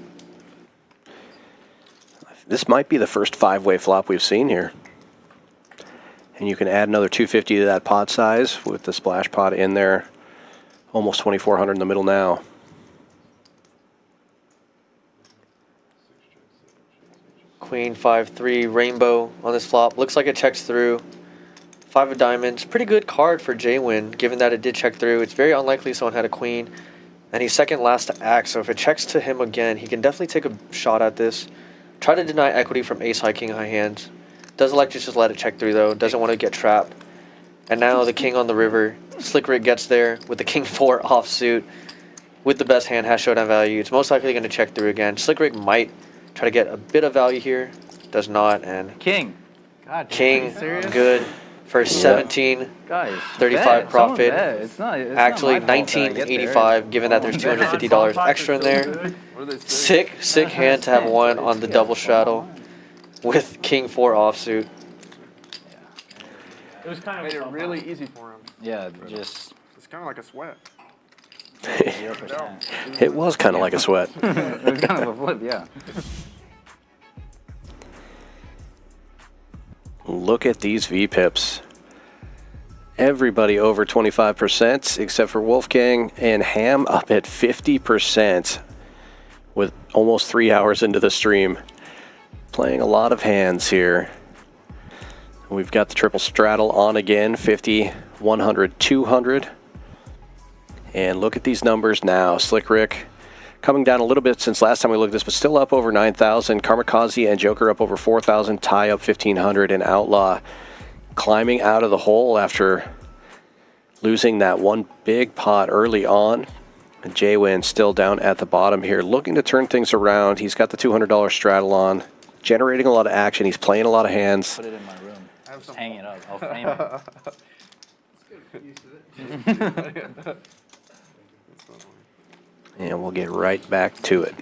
This might be the first 5-way flop we've seen here. And you can add another 250 to that pot size with the splash pot in there. Almost 2,400 in the middle now. Queen 5-3 rainbow on this flop. Looks like it checks through. 5 of diamonds. Pretty good card for JWin, given that it did check through. It's very unlikely someone had a queen. And he's second last to act, so if it checks to him again, he can definitely take a shot at this. Try to deny equity from ace high, king high hands. Doesn't like to just let it check through though. Doesn't want to get trapped. And now the king on the river. Slick Rick gets there with the King-4 offsuit. With the best hand, has showdown value. It's most likely going to check through again. Slick Rick might try to get a bit of value here. Does not. And King. God, King, good for 17. Guys, 35 bet. profit. It's not Actually, my fault that I get there. 1985, given that there's $250 extra in there. Sick hand to have one on the double straddle with King-4 offsuit. It was kind of made it really easy for him. Yeah, just. It's kind of like a sweat. 0%. It was kind of like a sweat. It was kind of a flip, yeah. Look at these VPIPs. Everybody over 25%, except for Wolfgang and Ham up at 50% with almost 3 hours into the stream. Playing a lot of hands here. We've got the triple straddle on again, 50, 100, 200. And look at these numbers now. Slick Rick coming down a little bit since last time we looked at this, but still up over 9,000. Kamikaze and Joker up over 4,000. Tie up 1,500. And Outlaw climbing out of the hole after losing that one big pot early on. And JWin still down at the bottom here, looking to turn things around. He's got the $200 straddle on, generating a lot of action. He's playing a lot of hands. Put it in my room. Just hang it up. I'll frame it. And we'll get right back to it.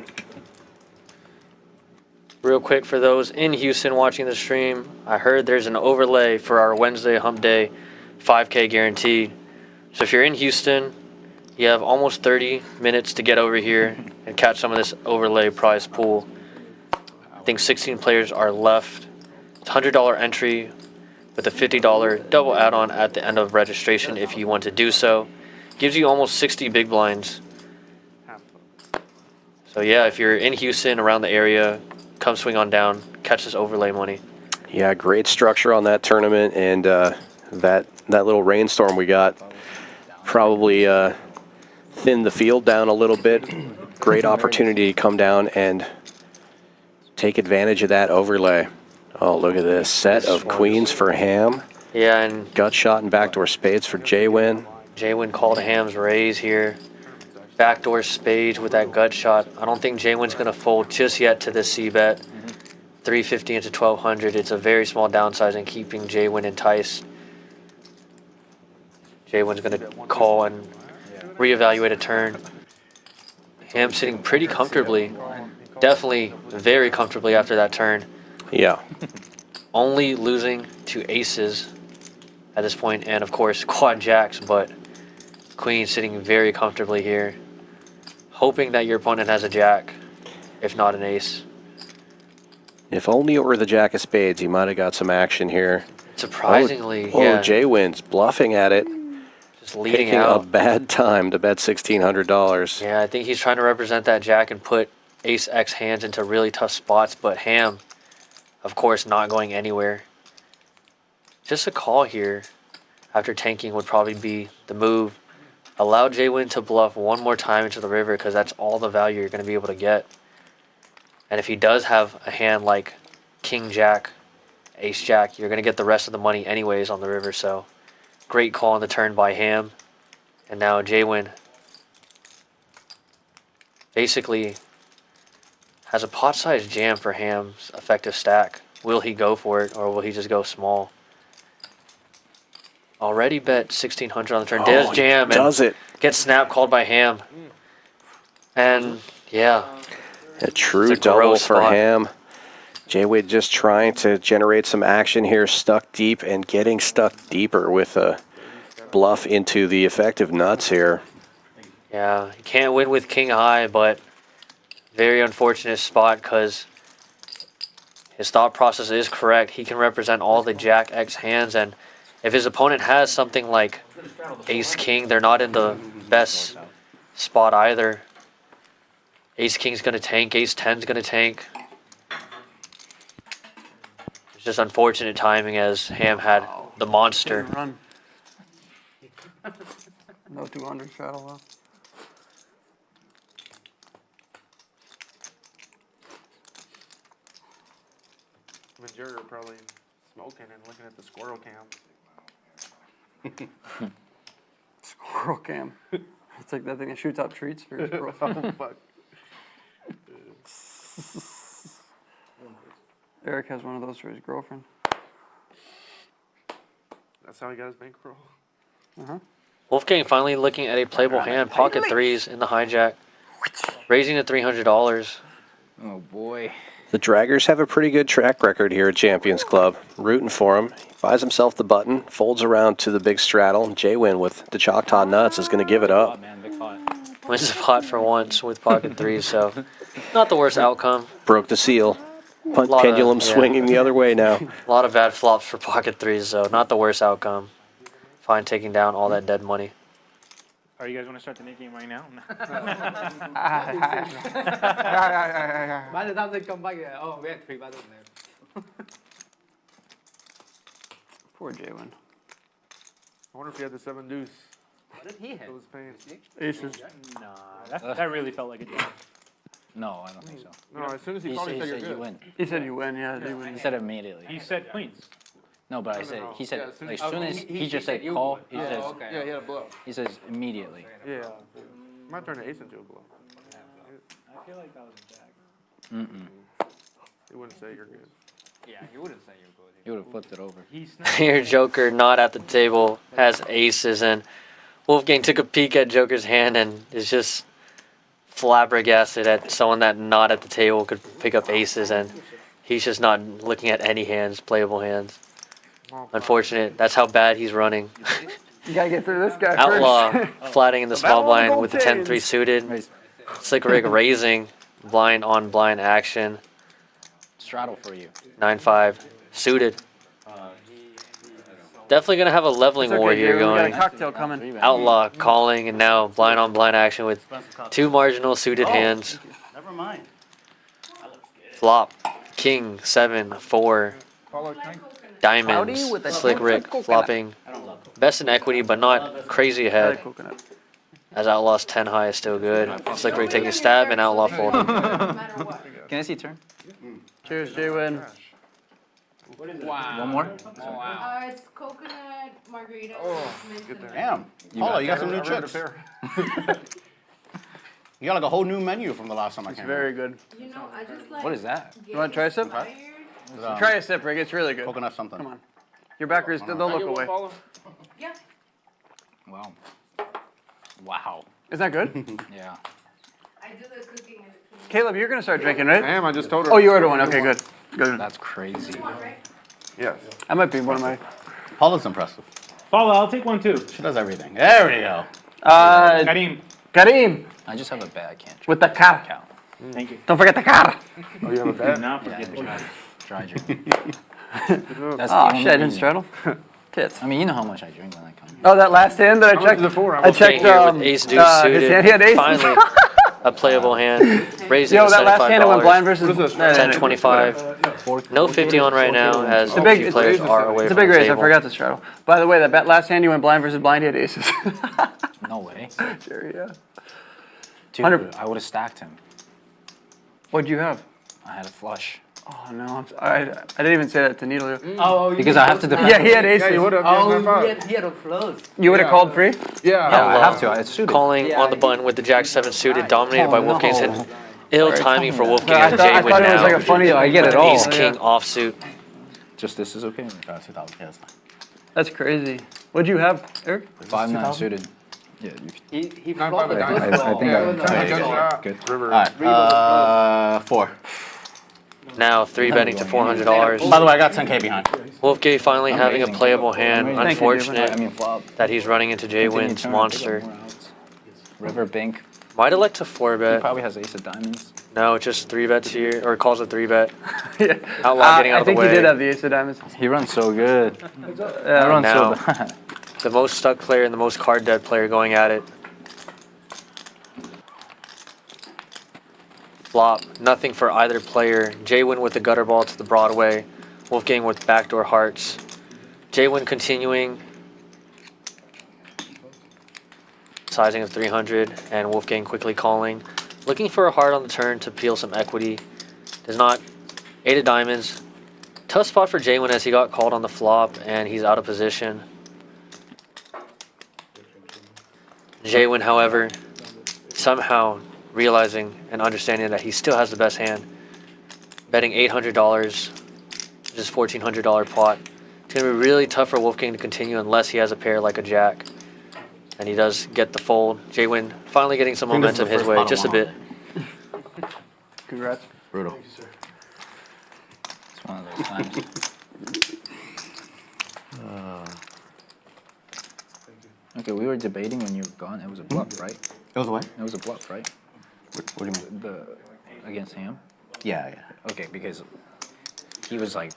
Real quick for those in Houston watching the stream, I heard there's an overlay for our Wednesday hump day, 5K guaranteed. So if you're in Houston, you have almost 30 minutes to get over here and catch some of this overlay prize pool. I think 16 players are left. It's $100 entry with a $50 double add-on at the end of registration if you want to do so. Gives you almost 60 big blinds. So yeah, if you're in Houston, around the area, come swing on down, catch this overlay money. Yeah, great structure on that tournament, and that little rainstorm we got probably thinned the field down a little bit. Great opportunity to come down and take advantage of that overlay. Oh, look at this set of queens for Ham. Yeah, and gut shot and backdoor spades for JWin. JWin called Ham's raise here. Backdoor spades with that gut shot. I don't think JWin's going to fold just yet to this C-bet. 350 into 1,200. It's a very small downsizing, keeping JWin enticed. JWin's going to call and reevaluate a turn. Ham sitting pretty comfortably. Definitely very comfortably after that turn. Yeah. Only losing to aces at this point, and of course quad jacks, but Queen sitting very comfortably here, hoping that your opponent has a jack, if not an ace. If only it were the jack of spades, he might have got some action here. Surprisingly, oh, yeah. JWin's bluffing at it. Just leading Picking out. a bad time to bet $1,600. Yeah, I think he's trying to represent that jack and put ace X hands into really tough spots, but Ham, of course, not going anywhere. Just a call here after tanking would probably be the move. Allow JWin to bluff one more time into the river because that's all the value you're going to be able to get. And if he does have a hand like King Jack, Ace Jack, you're going to get the rest of the money anyways on the river. So great call on the turn by Ham. And now JWin basically has a pot-sized jam for Ham's effective stack. Will he go for it or will he just go small? Already bet 1,600 on the turn. Does jam does and it. Gets snap called by Ham. And yeah. A true double for Ham. JWin just trying to generate some action here, stuck deep and getting stuck deeper with a bluff into the effective nuts here. Yeah, he can't win with king high, but very unfortunate spot because his thought process is correct. He can represent all the Jack X hands, and if his opponent has something like Ace King, they're not in the best spot either. Ace King's going to tank, Ace 10's going to tank. It's just unfortunate timing as Ham had the monster. Run. No 200 straddle though. Major probably smoking and looking at the squirrel cam. Squirrel cam. It's like that thing that shoots out treats for your squirrel. Oh, fuck. Eric has one of those for his girlfriend. That's how he got his bankroll. Wolfgang finally looking at a playable hand, pocket threes in the hijack, raising to $300. Oh boy. The Draggers have a pretty good track record here at Champions Club. Rooting for him. He buys himself the button, folds around to the big straddle. JWin with the Choctaw Nuts is going to give it up. Wins the pot for once with pocket threes, so not the worst outcome. Broke the seal. Pendulum swinging the other way now. A lot of bad flops for pocket threes, so not the worst outcome. Fine taking down all that dead money. Are you guys want to start the new game right now? By the time they come back, oh, we had 3 battles there. Poor JWin. I wonder if he had the 7 deuce. What did he hit? It was pain. Aces. Nah, that really felt like a jam. No, I don't think so. No, as soon as he called, he said you're you good. win. He said you win, yeah. You win. He said immediately. He said queens. No, but I said he said Yeah, as soon as he just said call, he says Yeah, he had a blow. he says immediately. Yeah. Might turn the ace into a blow. I feel like that was a jack. Mm-mm. He wouldn't say you're good. Yeah, he wouldn't say you're good. He would have flipped it over. Here, Joker not at the table, has aces, and Wolfgang took a peek at Joker's hand and is just flabbergasted that someone that not at the table could pick up aces, and he's just not looking at any hands, playable hands. Unfortunate. That's how bad he's running. You gotta get through this guy Outlaw first. flatting in the small Battle of the blind with the gold 10-3 suited. Slick rig raising, blind on blind action. Straddle for you. 9-5 suited. Definitely gonna have a leveling war here We got a going. cocktail coming. Outlaw calling and now blind on blind action with 2 marginal suited hands. Never mind. Flop. King 7-4. Diamonds. with a Slick Rick coconut. flopping. Best in equity, but not crazy I like ahead. coconut. As Outlaw's 10 high is still good. Slick Rick taking a stab and Outlaw folding. Can I see turn? Cheers, JWin. Wow. One more? Oh, wow. It's coconut margarita. Damn. Paula, you got some new chips. You got like a whole new menu from the last time I It's came. very good. You know, I just like. What is that? You want to try a sip? Try a sip, Rick. It's really good. Coconut something. Come on. Your backers, don't look away. Yeah. Wow. Wow. Is that good? Yeah. I do the cooking and the cleaning. Caleb, you're going to start drinking, right? I am. I just told her. Oh, you ordered one. Okay, good. Good. That's crazy. Yes. That might be one of my... Paula's impressive. Paula, I'll take one too. She does everything. There we go. Karim. Karim I just have a bet. I can't. with the car. Count. Thank you. Don't forget the car. Oh, you have a Do bet? not forget the shot. Dry drink. That's Oh the only shit! I didn't reason. straddle. Tits. I mean, you know how much I drink when I come. Oh, that last hand that I checked. I checked here with ace deuce his suited. hand. He had aces. Finally, a playable hand. Raising Yo, to that last hand I went blind $75. versus 10.25. No 50 on right now, as It's a big, two players are away it's a from big the raise. I table. forgot to straddle. By the way, that last hand you went blind versus blind, he had aces. No way. Jerry, yeah. Dude, 100. I would have stacked him. What'd you have? I had a flush. Oh no, I didn't even say that to Needle. Oh, Because I have to defend. Yeah, he had aces. Yeah, you would have. he had a flush. You would have called free? Yeah. Yeah, I have to. It's suited. Calling on the button with the Jack 7 suited, dominated by Wolfgang's hand. Ill timing for Wolfgang I and thought JWin it was like now. a funny. I get With it an all. ace king offsuit. Just this is okay. 2,000. Yeah, that's fine. That's crazy. What'd you have, Eric? 5-9 suited. Yeah, you can. He Nine, flowed five, the nine. first ball. I think I'm Good trying to shot. get River. All right. 4. Now 3 betting to $400. By the way, I got 10K behind. Wolfgang finally having a playable hand. Thank you, Unfortunate I mean, flop. that he's running into Continue JWin's turn, monster. put more outs. River, bank. Might elect to 4 He bet. probably has ace of diamonds. No, just 3 bets here, or calls a 3 bet. Yeah. Outlaw getting out I of the think way. he did have the ace of diamonds. He runs so good. Yeah, I run now. so bad. The most stuck player and the most card dead player going at it. Flop. Nothing for either player. JWin with the gutter ball to the Broadway. Wolfgang with backdoor hearts. JWin continuing. Sizing of 300 and Wolfgang quickly calling. Looking for a heart on the turn to peel some equity. Does not. 8 of diamonds. Tough spot for JWin as he got called on the flop and he's out of position. JWin, however, somehow realizing and understanding that he still has the best hand. Betting $800, which is $1,400 pot. It's going to be really tough for Wolfgang to continue unless he has a pair like a jack. And he does get the fold. JWin finally getting some I think this is momentum the his first way, pot just a I'm bit. Congrats. Brutal. It's one of those times. Okay, we were debating when you were gone. It was a bluff, right? It was what? It was a bluff, right? What do you mean? The against him. Yeah, yeah. Okay, because he was like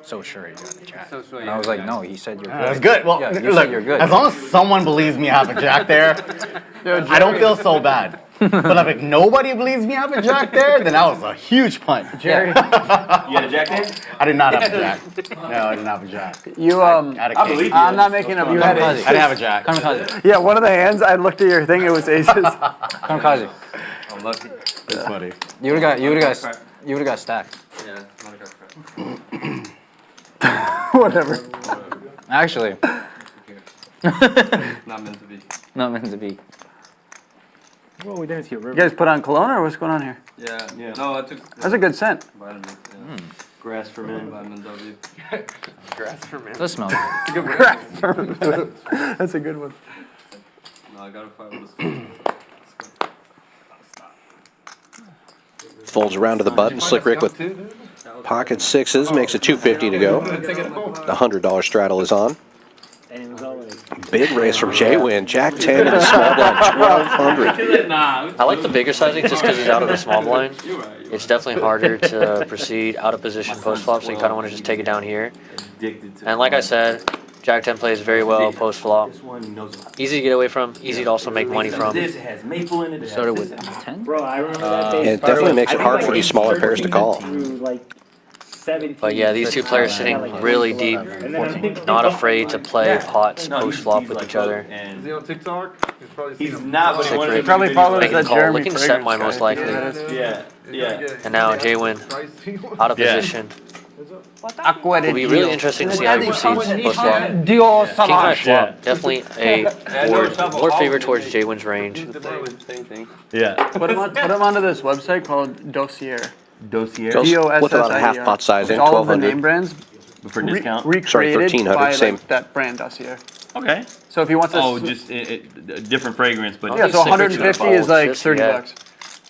so sure you got the jack, So sure, and I was yeah, like, yeah. no, he said you're good. That's good. Well, Yeah, you look, said you're good. as long as someone believes me I have a jack there, I don't feel so bad. But if nobody believes me I have a jack there, then that was a huge punt. Jerry, You had a jack there? I did not have a jack. No, I didn't have a jack. you I had a king. I'm not making up. You had I aces. didn't have a jack. Kamikaze. Yeah, one of the hands. I looked at your thing. It was aces. Kamikaze. I'm lucky. That's funny. You would've got stacked. Yeah, not a good crap. Whatever. Actually, Not meant to be. not meant to be. Whoa, there's your You river. guys put on cologne or what's going on here? Yeah. Yeah. No, I took That's a good scent. vitamins. Yeah. Grass for men. Vitamin W. Does smell good. That's a good one. No, I gotta fight with this. Folds around to the button. Slick Rick with pocket sixes makes it $250 to go. The $100 straddle is on. And it was always. Big raise from JWin. Jack 10 in the small blind, 1,200. I like the bigger sizing just because he's out of the small blind. It's definitely harder to proceed out of position post flop, so you kind of want to just take it down here. And like I said, Jack 10 plays very well post flop. This one knows about Easy to get away from, easy to also make money from. this. It has maple in it. It Started has with this. 10. Bro, I remember that day. And it definitely makes it hard for these smaller pairs to call. Through like 17. But yeah, these two players sitting really deep, And then I think not afraid to play pots No, post flop he's with like, each other. and Is he on TikTok? He's probably seen He's him. not, but he Sick wanted Rick. to Probably make follows Making that call, Jeremy looking to Fragrance set mine guy. most likely. Yeah, yeah. And now JWin out of Yeah. position. It'll be really interesting to see how he proceeds post flop. Dios King high Savage. flop, definitely a more favor towards JWin's range. Same thing. Yeah. Put him onto this website called Dossier. Dossier. Goes with about a half pot sizing, All of the 1,200. name brands For discount. recreated 1,300, by same. like, that brand Dossier. Okay. So if he wants to, Oh, just a different fragrance, but yeah, so Sick Rick 150 is like just 30 yet. bucks.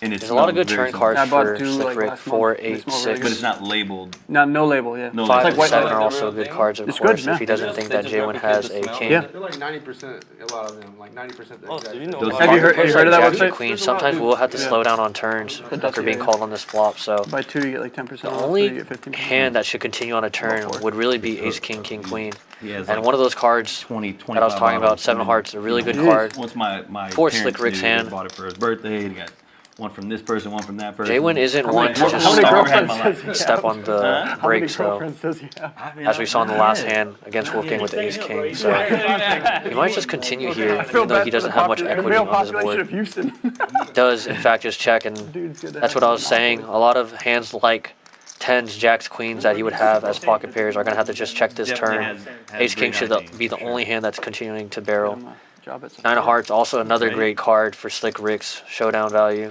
And it There's a lot of smells good very turn similar. cards I bought for two, Slick like, Rick. last 4, month. They 8, smell really 6. But it's not labeled. No label, yeah. No 5 label. and white 7 label. are also good cards, of It's course, good, if he yeah. doesn't think that JWin has a king. Yeah. They're like 90%, a lot of them, like 90%. Oh, so you know Those- about Have you heard Pairs of like that jacks website? and queens, sometimes we'll have to slow down on turns after being called on this flop, so Buy two, you get like 10% the off. only so you get 15%. hand that should continue on a turn would really be ace, king, king, queen. He has And like one of those cards 20, that I was talking about, 7 of hearts, a really good card. Once my For parents Slick Rick's knew, hand. they bought it for his birthday. They got one from this person, one from that person. JWin isn't one to just how many stop girlfriends and does he step have? on the How many brakes, though. girlfriends does he have? As we saw in the last hand against Wolfgang with the ace king, so he might just continue here, even though he doesn't have much equity on his board. Of Houston. He does, in fact, just check, and that's what I was saying. A lot of hands like 10s, jacks, queens that he would have as pocket pairs are going to have to just check this turn. Ace king should be the only hand that's continuing to barrel. 9 of hearts, also another great card for Slick Rick's showdown value.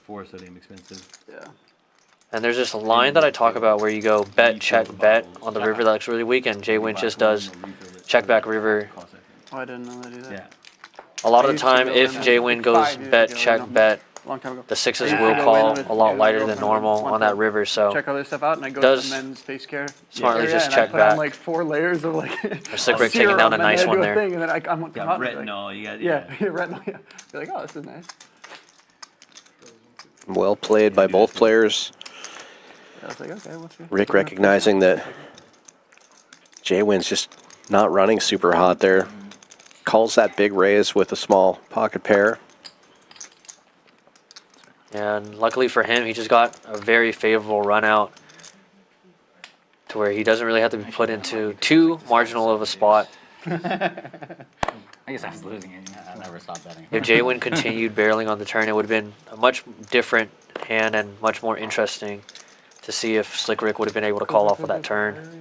4 so damn expensive. Yeah. And there's this line that I talk about where you go bet, check, bet on the river that looks really weak, and JWin just does check back river. Oh, I didn't know that either. Yeah. A lot of the time, if JWin goes bet, check, bet, Long time ago. the 6s will call a lot lighter than normal on that river, so Check other stuff out, and I go does to the men's face care. smartly area, just and check I put on back. like 4 layers of like. Slick Rick taking down a serum, and nice then I one do a there. thing, and then I'm come Got out, and retinol. You got yeah, retinol. Yeah. You're like, oh, this is nice. Well played by both players. I was like, okay, what's your? Rick recognizing that JWin's just not running super hot there. Calls that big raise with a small pocket pair. And luckily for him, he just got a very favorable run out to where he doesn't really have to be put into too marginal of a spot. I guess I was losing it. I never stopped betting. If JWin continued barreling on the turn, it would have been a much different hand and much more interesting to see if Slick Rick would have been able to call off of that turn.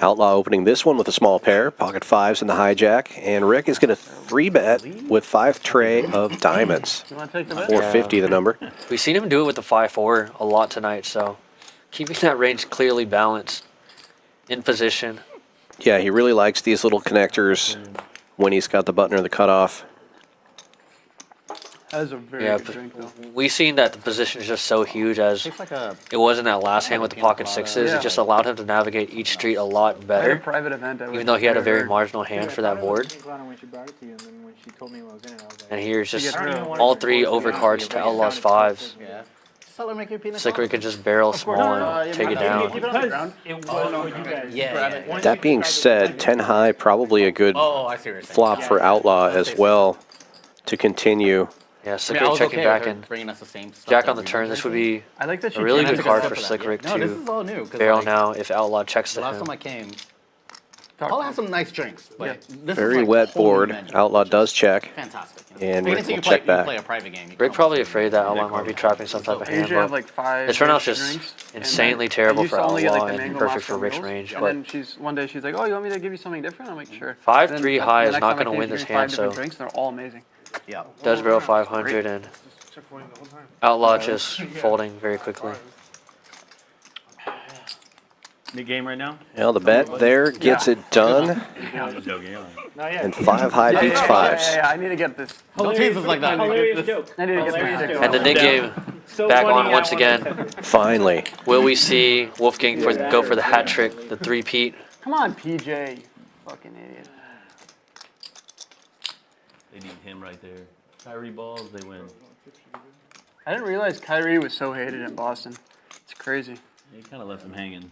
Outlaw opening this one with a small pair, pocket 5s in the hijack, and Rick is going to 3-bet with 5 tray of diamonds. You want to take the bet? 450 the number. We've seen him do it with the 5-4 a lot tonight, so keeping that range clearly balanced, in position. Yeah, he really likes these little connectors when he's got the button or the cutoff. That is a very Yeah, good drink, though. we've seen that the position is just so huge as Tastes like a. it was in that last hand with the pocket 6s. Yeah. It just allowed him to navigate each street a lot I had a better, private event. I even went though he had a very hard. marginal hand for that board. When she brought it to you, and then when she told me what was in it, I was like, And here's just I don't even wanna all 3 overcards to Outlaw's 5s. Yeah. Tell her make your peanut. Slick Rick could just barrel small and take it down. Keep it on the ground. it was what you guys. Yeah. That being said, 10 high, probably a good Oh, I see what you're saying. flop for Outlaw as well to continue. Yeah, I Slick mean, I Rick was checking okay with back her and bringing us the same stuff jack that on the we turn. were This would drinking. be I like that she a really came good out card to for get Slick Rick No, this to is all new. 'Cause, barrel like, now if Outlaw checks the to last time him. I came, Paul had some nice drinks, but this Very is like wet a whole new board. menu, Outlaw which is does check. Fantastic. And Like, Rick anything will you check you back. play a private game. you Rick can probably almost- afraid that Outlaw might be trapping some type of I hand, usually have but like 5. this turnout's drinks, just and insanely then terrible I used for to only get, like, Outlaw the and mango perfect for mushroom Rick's meals, range, and but then one day she's like, "Oh, you want me to give you something different?" I'm like, "Sure." 5-3 Then high the is next not time I going to came, win she this gave me 5 hand, different so drinks, and they're all amazing. Yeah. does barrel 500 and Outlaw just folding very quickly. Mid game right now? Well, the bet there gets it done, I'm just joking. Yeah. Not yet. and 5 high beats 5s. Yeah, I need to get this. Don't tease us like that. Hilarious joke. I need to get Hilarious this. joke. And the Nick game So back funny on that once one. again. Finally. Will we see Wolfgang go for the hat trick, the 3-peat? Come on, PJ, you fucking idiot. They need him right there. Kyrie balls, they win. I didn't realize Kyrie was so hated in Boston. It's crazy. He kind of left him hanging.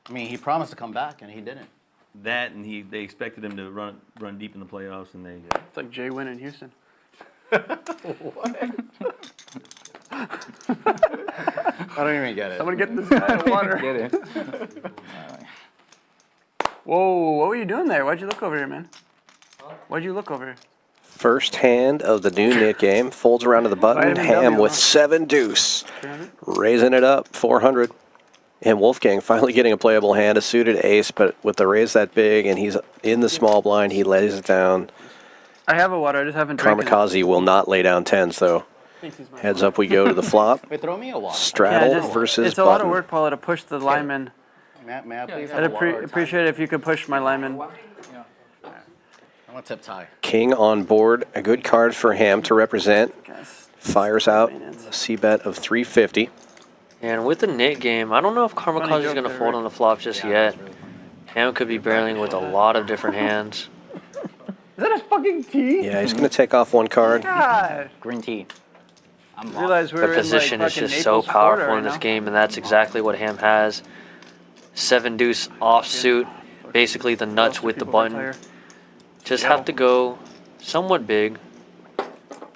I mean, he promised to come back, and he didn't. That and they expected him to run deep in the playoffs, and they. It's like JWin in Houston. I don't even get it. Someone get this guy in water. Get it. Whoa, what were you doing there? Why'd you look over here, man? Why'd you look over here? First hand of the new knit game. Folds around to the button. Vitamin Ham W, with huh? 7 deuce. 300? Raising it up, 400. And Wolfgang finally getting a playable hand, a suited ace, but with the raise that big and he's in the small blind, he lays it down. I have a water, I just haven't drank it. Kamikaze will not lay down 10s, though. Heads up we go to the flop. Wait, throw me a water. Straddle versus It's a lot of button. work, Paula, to push the lineman. May I please I'd have a water? appreciate it if you could push my lineman. I'm gonna tip tie. King on board. A good card for Ham to represent. Fires out a C bet of 350. And with the nit game, I don't know if Kamikaze is joke going to there, fold Rick. on the flop just yet. Ham could be barreling with a lot of different hands. Is that a fucking tea? Yeah, he's going to take off one card. God. Green tea. I realized we The were position in, like, is just fucking so Naples, Florida powerful in right this now. game, and that's exactly what Ham has. 7 deuce offsuit, basically the nuts with the button. Just have to go somewhat big.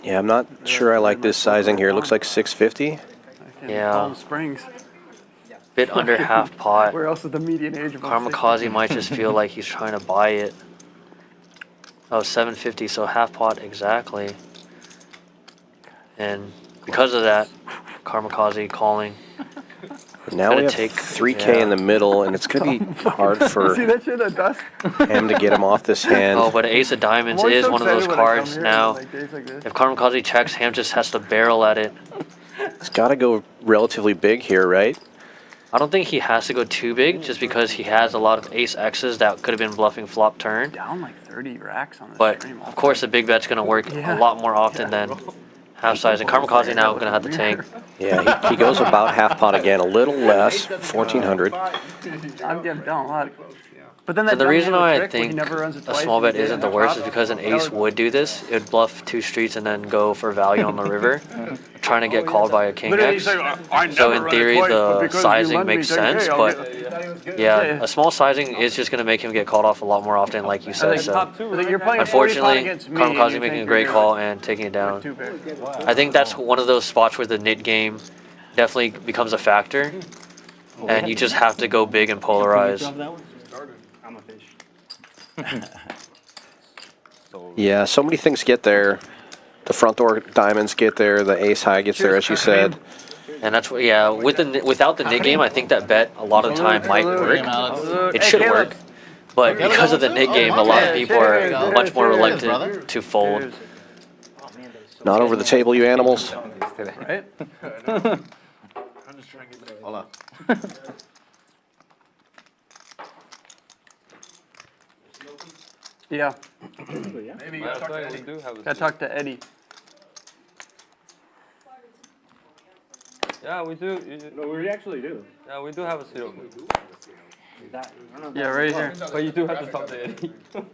Yeah, I'm not sure I like this sizing here. It looks like 650. Yeah. Palm Springs. Bit under half pot. Where else is the median age of Kamikaze might just feel like he's trying to buy it. Oh, 750, so half pot exactly. And because of that, Kamikaze calling. Now Gotta we have take 3K in the middle, and it's going to be hard for See that shit, that dust? him to get him off this hand. Oh, but Ace of Diamonds I'm always is so one of those excited when I come cards here now. on, like, days like this. If Kamikaze checks, Ham just has to barrel at it. It's got to go relatively big here, right? I don't think he has to go too big, just because he has a lot of Ace X's that could have been bluffing flop turn. Down like 30 racks on this But stream. of course, the big bet's going to work Yeah. a lot more often than half size. And Kamikaze now going to have to tank. Yeah, he goes about half pot again, a little less, 1400. I'm down a lot. But then that So the dumb reason handle why I trick where he think never runs it a twice small and he bet did isn't it the on worst top, is because an that ace would do this. It would bluff 2 streets and then go for value on the river, trying to get called by a king Literally, X. he's like, "I So never in run it theory, twice, but the because you sizing lend me makes 10K, sense, I'll but get yeah, Yeah. a small sizing is just going to make him get called off a lot more often, like you said. So You're playing unfortunately, 40 against me, and Kamikaze you making a think great you're call and taking it down. too big. I think that's one of those spots where the nit game definitely becomes a factor, and you just have to go big and polarize. I'm a fish. Yeah, so many things get there. The front door diamonds get there. The ace high gets there, as you said. And that's what, yeah, without the nit game, I think that bet a lot of the time might work. It should work. But because of the nit game, a lot of people are much more reluctant to fold. Not over the table, you animals. Right? Hold on. Yeah. Maybe you I gotta talk thought to we Eddie. do have a Gotta talk to Eddie. Yeah, we do. No, we actually do. Yeah, we do have a zero. Yeah, right here. But you do have to talk to Eddie. You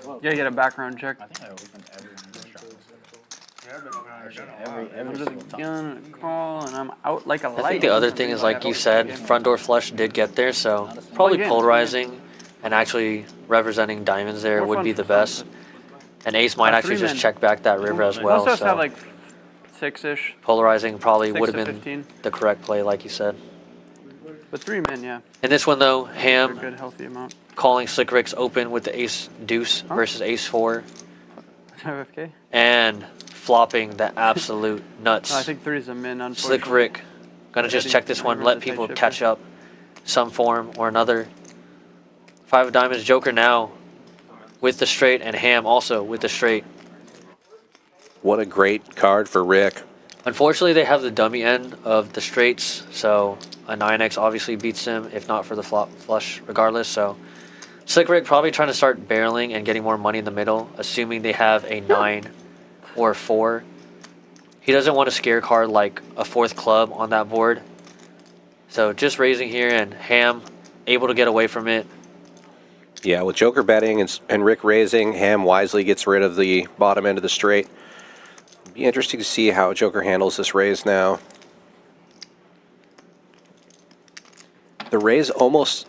gotta get a background check. I'm just gonna call and I'm out like a light. I think the other thing is, like you said, front door flush did get there, so probably polarizing and actually representing diamonds there would be the best. And ace might actually just check back that river as well. Most of us have So like 6-ish. polarizing probably 6 would to have been 15. the correct play, like you said. But 3 men, yeah. In this one though, A Ham good healthy amount. calling slick ricks open with the ace deuce versus ace 4, FFK? and flopping the absolute nuts. I think 3 is a min, unfortunately. Slick Rick, gonna just check this one, let people catch up some form or another. 5 of diamonds, Joker now with the straight, and Ham also with the straight. What a great card for Rick. Unfortunately, they have the dummy end of the straights, so a 9x obviously beats him, if not for the flop flush regardless. So Slick Rick probably trying to start barreling and getting more money in the middle, assuming they have a 9 or 4. He doesn't want a scare card like a 4th club on that board. So just raising here, and Ham able to get away from it. Yeah, with Joker betting and Rick raising, Ham wisely gets rid of the bottom end of the straight. Be interesting to see how Joker handles this raise now. The raise almost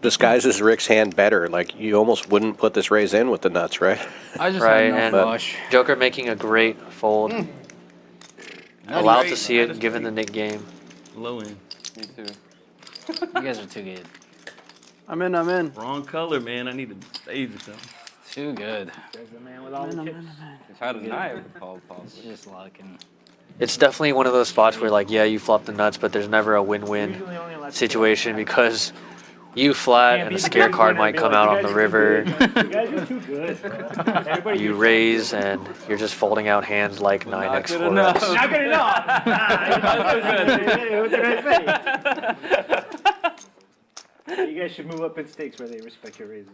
disguises Rick's hand better. Like, you almost wouldn't put this raise in with the nuts, right? I just Right, had no and flush. Joker making a great fold. Allowed to see it given the Nick game. Low end. Me too. You guys are too good. I'm in. Wrong color, man. I need to save it though. Too good. There's the man with all the chips. If I had a knife, Paul. Just looking. It's definitely one of those spots where, like, yeah, you flop the nuts, but there's never a win-win situation because you flat and a scare card might come out on the river. You guys are too good. Everybody You raise and you're just folding out hands like 9x, 4x. Not good enough. What did I say? You guys should move up in stakes where they respect your raises.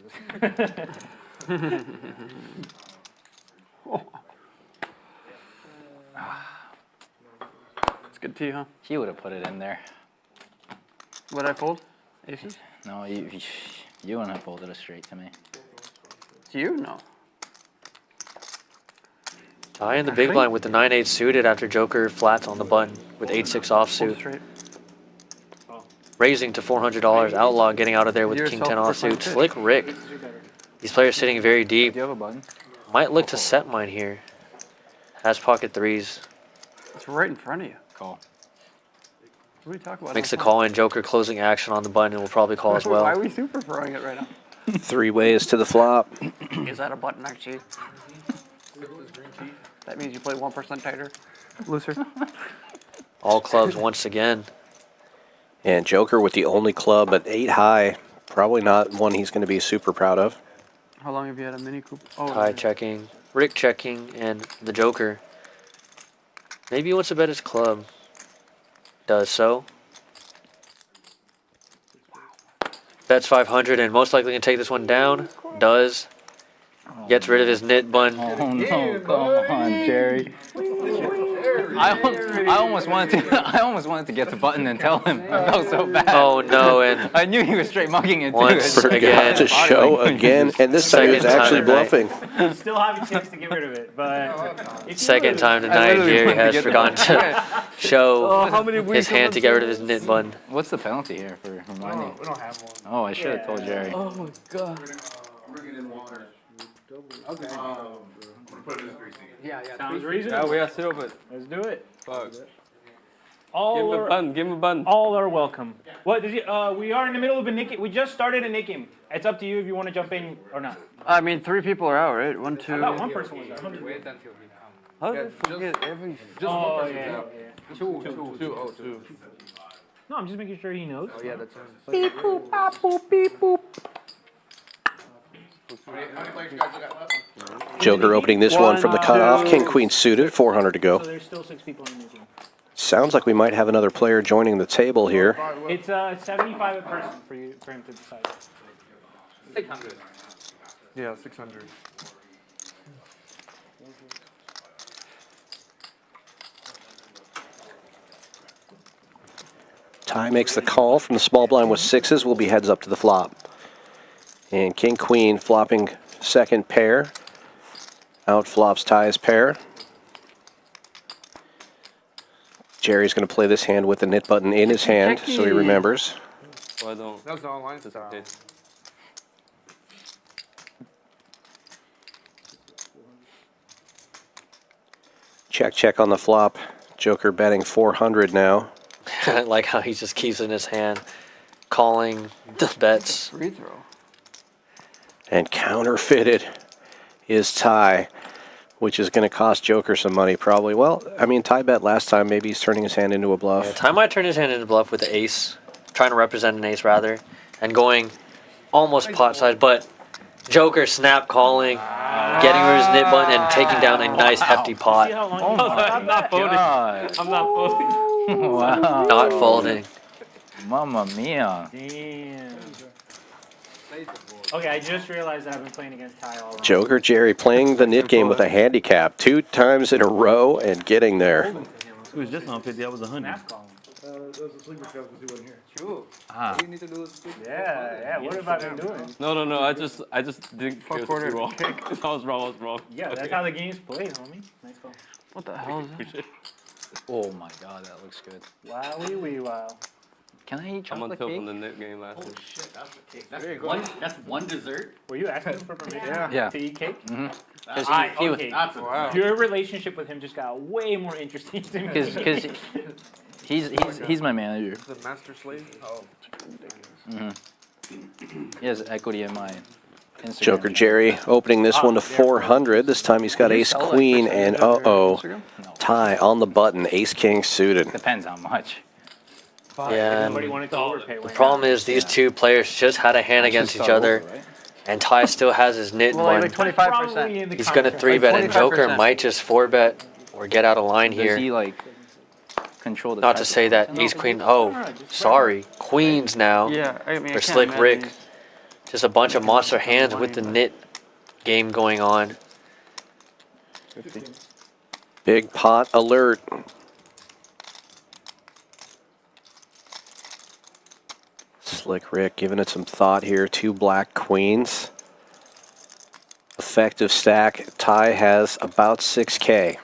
It's good tea, huh? He would have put it in there. What'd I fold? Aces? No, you wouldn't have folded it straight to me. To you? No. Tie in the big blind with the 9-8 suited after Joker flats on the button with 8-6 offsuit. Raising to $400. Outlaw getting out of there with King 10 offsuit. Slick Rick. These players sitting very deep. Do you have a button? Might look to set mine here. Has pocket threes. It's right in front of you. Call. What are we talking about? Makes the call in. Joker closing action on the button and will probably call as well. Why are we super throwing it right now? 3 ways to the flop. Is that a button actually? That means you play 1% tighter. Looser. All clubs once again. And Joker with the only club at 8 high. Probably not one he's going to be super proud of. How long have you had a mini coupe? Oh, Tie checking. Rick checking. And the Joker. Maybe he wants to bet his club. Does so. Bets 500 and most likely can take this one down. Does. Gets rid of his knit bun. Oh no, come on, Jerry. I almost wanted to get the button and tell him. I felt so bad. Oh no, and I knew he was straight mugging it too. once again to show again, and this time he's actually bluffing. You still have a chance to get rid of it, but second time tonight, Jerry has forgotten to show his hand to get rid of his knit bun. What's the penalty here for reminding? We don't have one. Oh, I should have told Jerry. Oh my god. Bring it in water. Okay. Put it in 3 seconds. yeah. Sounds reasonable. Yeah, we are still, but Let's do it. fuck. Give All him a are, button. Give him a button. all are welcome. What did you? We are in the middle of a nick. We just started a nick game. It's up to you if you want to jump in or not. I mean, 3 people are out, right? 1, 2. I thought one person was out. Wait until he How did I forget every? Oh yeah. Two. Oh, two. No, I'm just making sure he knows. Oh yeah, that's Beep boop, bop boop, beep boop. Joker opening this one from the cutoff. King Queen suited. 400 to go. So there's still 6 people in the game. Sounds like we might have another player joining the table here. It's 75 a person for him to decide. 600. Yeah, 600. Ty makes the call from the small blind with 6s. Will be heads up to the flop. And King Queen flopping second pair. Out flops Ty's pair. Jerry's going to play this hand with the knit button in his hand, so he remembers. Well, I don't. That was the online style. Okay. Check on the flop. Joker betting 400 now. I like how he just keeps in his hand, calling the bets. Free throw. And counterfeited is Ty, which is going to cost Joker some money probably. Well, I mean, Ty bet last time. Maybe he's turning his hand into a bluff. Yeah, Ty might turn his hand into a bluff with the ace, trying to represent an ace rather, and going almost pot size, but Joker snap calling, getting rid of his knit button, and taking down a nice hefty See pot. how long Oh I'm not folding. I'm not folding. Wow. Not folding. Mamma mia. Damn. Okay, I just realized that I've been playing against Ty all wrong. Joker Jerry playing the knit game with a handicap 2 times in a row and getting there. It was just on 50. That was 100. Snap calling. That was a sleeper shot because he wasn't here. True. Ah. What do you need to do is Yeah. What have I been doing? No. I just didn't guess quarter wrong. I was wrong. Yeah, that's how the game's played, homie. Nice call. What the hell is that? Oh my god, that looks good. Wowie wee wow. Can I eat I'm on chocolate top cake? on the net game last week. Shit, that's one dessert? Were you asking for permission Yeah. to eat cake? Mm-hmm. Okay. Your relationship with him just got way more interesting to me. Because he's my manager. The master slave? Oh. He has equity in my Instagram. Joker Jerry opening this one to 400. This time he's got ace queen and uh-oh. Ty on the button, ace king suited. Depends how much. Yeah, Somebody wanted to overpay. the problem is these two players just had a hand against each other, and Ty still has his knit Well, one. like 25%. He's going to 3-bet, and Joker might just 4-bet or get out of line Does here. he like control the Not to type say of that content? ace queen, oh, sorry, queens now Yeah, I mean, I for can't Slick imagine Rick. he's- Just a bunch of monster hands with the knit game going on. Big pot alert. Slick Rick giving it some thought here. 2 black queens. Effective stack. Ty has about 6K.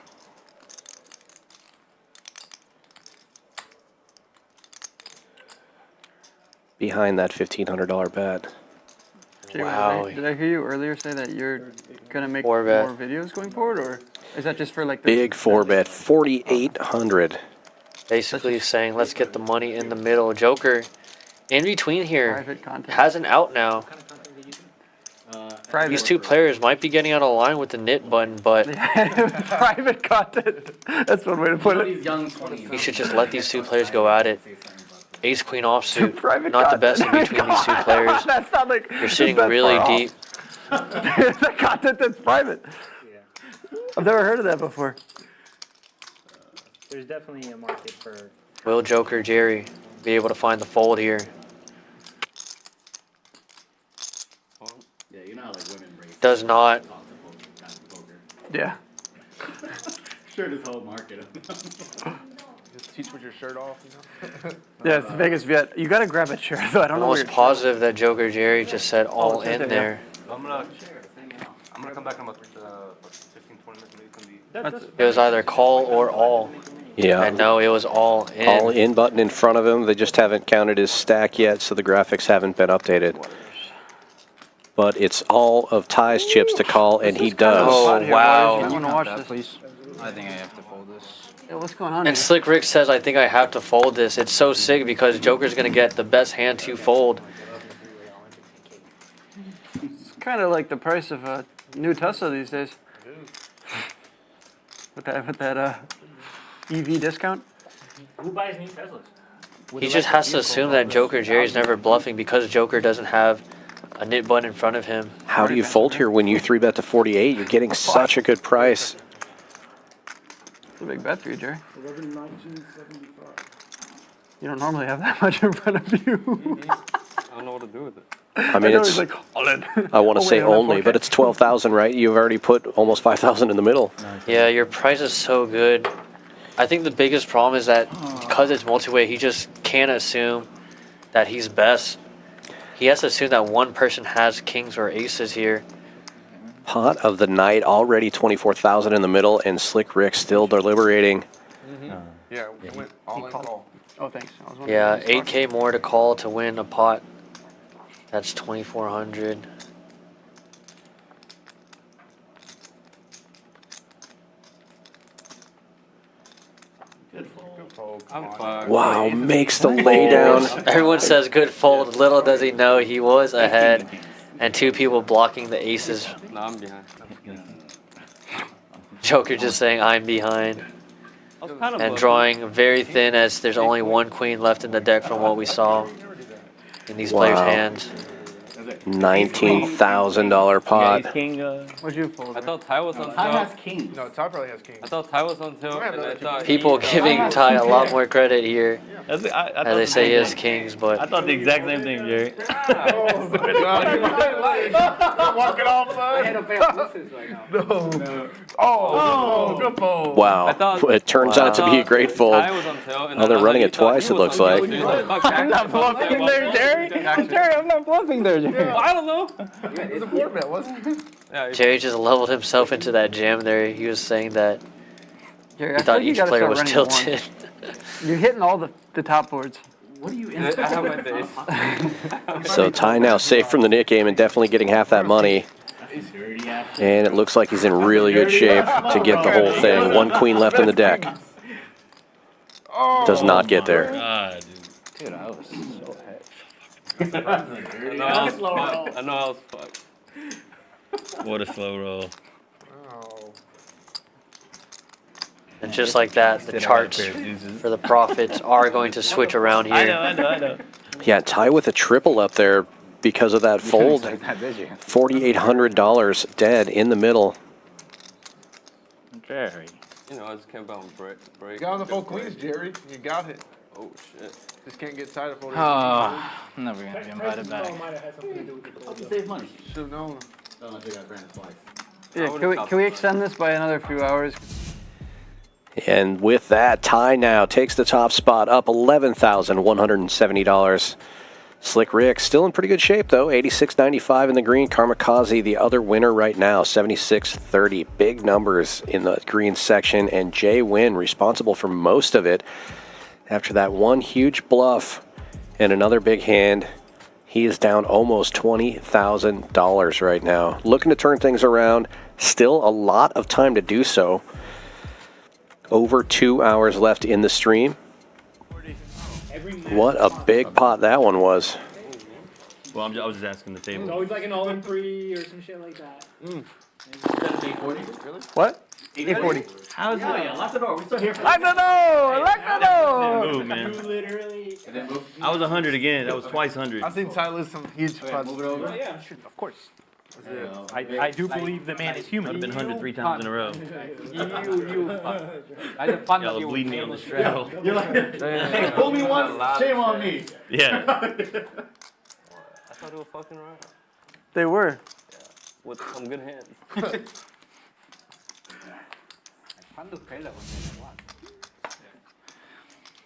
Behind that $1,500 bet. Jay, Wow. Did I hear you earlier say that you're gonna make Four more bet. videos going forward, or is that just for like the Big 4-bet. 4,800. Basically saying, let's get the money in the middle. Joker, in between here, private content? has an out now. Private. These 2 players might be getting out of line with the knit button, but Private content. That's one way to put it. you should just let these 2 players go at it. Ace Queen offsuit, Private not the content. best in between these 2 players. That's not like You're sitting that's really far off. deep. The content that's private. I've never heard of that before. There's definitely a market for. Will Joker Jerry be able to find the fold here? Yeah, you know how like women race. Does not. Yeah. Sure, this whole market. Just teach with your shirt off. Yeah, it's Vegas Viet. You gotta grab a chair though. I don't know where Almost positive that Joker Jerry just said all it's right in there, there. I'm gonna come back in about 15, 20 minutes. Maybe it can be. It was either call or all. Yeah. And no, it was all in. All in button in front of him. They just haven't counted his stack yet, so the graphics haven't been updated. But it's all of Ty's chips to call, and he does. Oh, wow. I want to watch this. Please. I think I have to fold this. Yeah, what's going on? And here? Slick Rick says, I think I have to fold this. It's so sick because Joker's going to get the best hand to fold. It's kind of like the price of a new Tesla these days. With that EV discount. Who buys new Teslas? He just has to assume that Joker Jerry's never bluffing because Joker doesn't have a knit button in front of him. How do you fold here when you 3-bet to 48? You're getting such a good price. It's a big bet for you, Jerry. 11/19/75. You don't normally have that much in front of you. I don't know what to do with it. I mean, know, it's. he's like, all in. I want to Oh, say wait, I'm not only, but it's 12,000, right? You've already put almost 5,000 in the middle. Yeah, your price is so good. I think the biggest problem is that because it's multi-way, he just can't assume that he's best. He has to assume that one person has kings or aces here. Pot of the night, already 24,000 in the middle, and Slick Rick still deliberating. Yeah, we went all in call. Oh, thanks. I was wondering Yeah, what he was 8K more to call to win a pot. That's 2,400. I'm fucked. Wow, makes the laydown. Everyone says good fold. Little does he know he was ahead. And 2 people blocking the aces. No, I'm behind. Joker just saying, I'm behind. I was kind of And drawing very thin as there's only 1 queen left in the deck from what we saw in these players' Wow. hands. $19,000 pot. What'd you fold? I thought Ty was on Ty has tilt. kings. No, Ty probably has king. I thought Ty was on tilt, and I thought People giving Ty a lot more credit here. I As they say he has kings, I but thought the exact same thing, Jerry. Walking off, No. Oh, good fold. Wow. I thought- It turns out to be a great fold. Ty was on tilt, and Oh, they're I running thought it twice, he it was looks on like. tilt, so he was like, fuck, I'm not bluffing there, Jerry. Jerry, I'm not bluffing there, Jerry. I don't know. It was a 4-bet, wasn't it? Yeah, Jerry just leveled himself into that jam there. He was saying that Jerry, he I thought think you each gotta player start was running at tilted. once. You're hitting all the top boards. What are you in? I have my base. So Ty now safe from the Nick game and definitely getting half that money. And it looks like he's in really good shape to get the whole thing. 1 queen left in the deck. Does not get there. Dude, I was so I know I was fucked. What a slow roll. And just like that, the charts for the profits are going to switch around here. I know. Yeah, Ty with a triple up there because of that fold. $4,800 dead in the middle. Jerry. You know, I just can't bounce break. You got on the 4 queens, Jerry. You got it. Oh shit. Just can't get tired of folding. I'm never gonna be invited back. Save money. Should have known. Yeah, can we extend this by another few hours? And with that, Ty now takes the top spot, up $11,170. Slick Rick still in pretty good shape, though. 86.95 in the green. Kamikaze, the other winner right now, 76.30. Big numbers in the green section. And JWin responsible for most of it. After that one huge bluff and another big hand, he is down almost $20,000 right now. Looking to turn things around. Still a lot of time to do so. Over 2 hours left in the stream. What a big pot that one was. Well, I was just asking the It's table. always like an all-in-free or some shit like that. What? 840. How's it? Lock the door. We're still here for Lock the door! Lock the door! Move, man. literally. I was 100 again. That was twice 100. I've seen Tyler some huge pots. Oh, yeah, sure, of course. I do believe the man is human. I've been 100 3 times in a row. Y'all are bleeding me on the straddle. You're like, hey, pull me once, shame on me. Yeah. I thought they were fucking around. They were. With some good hands.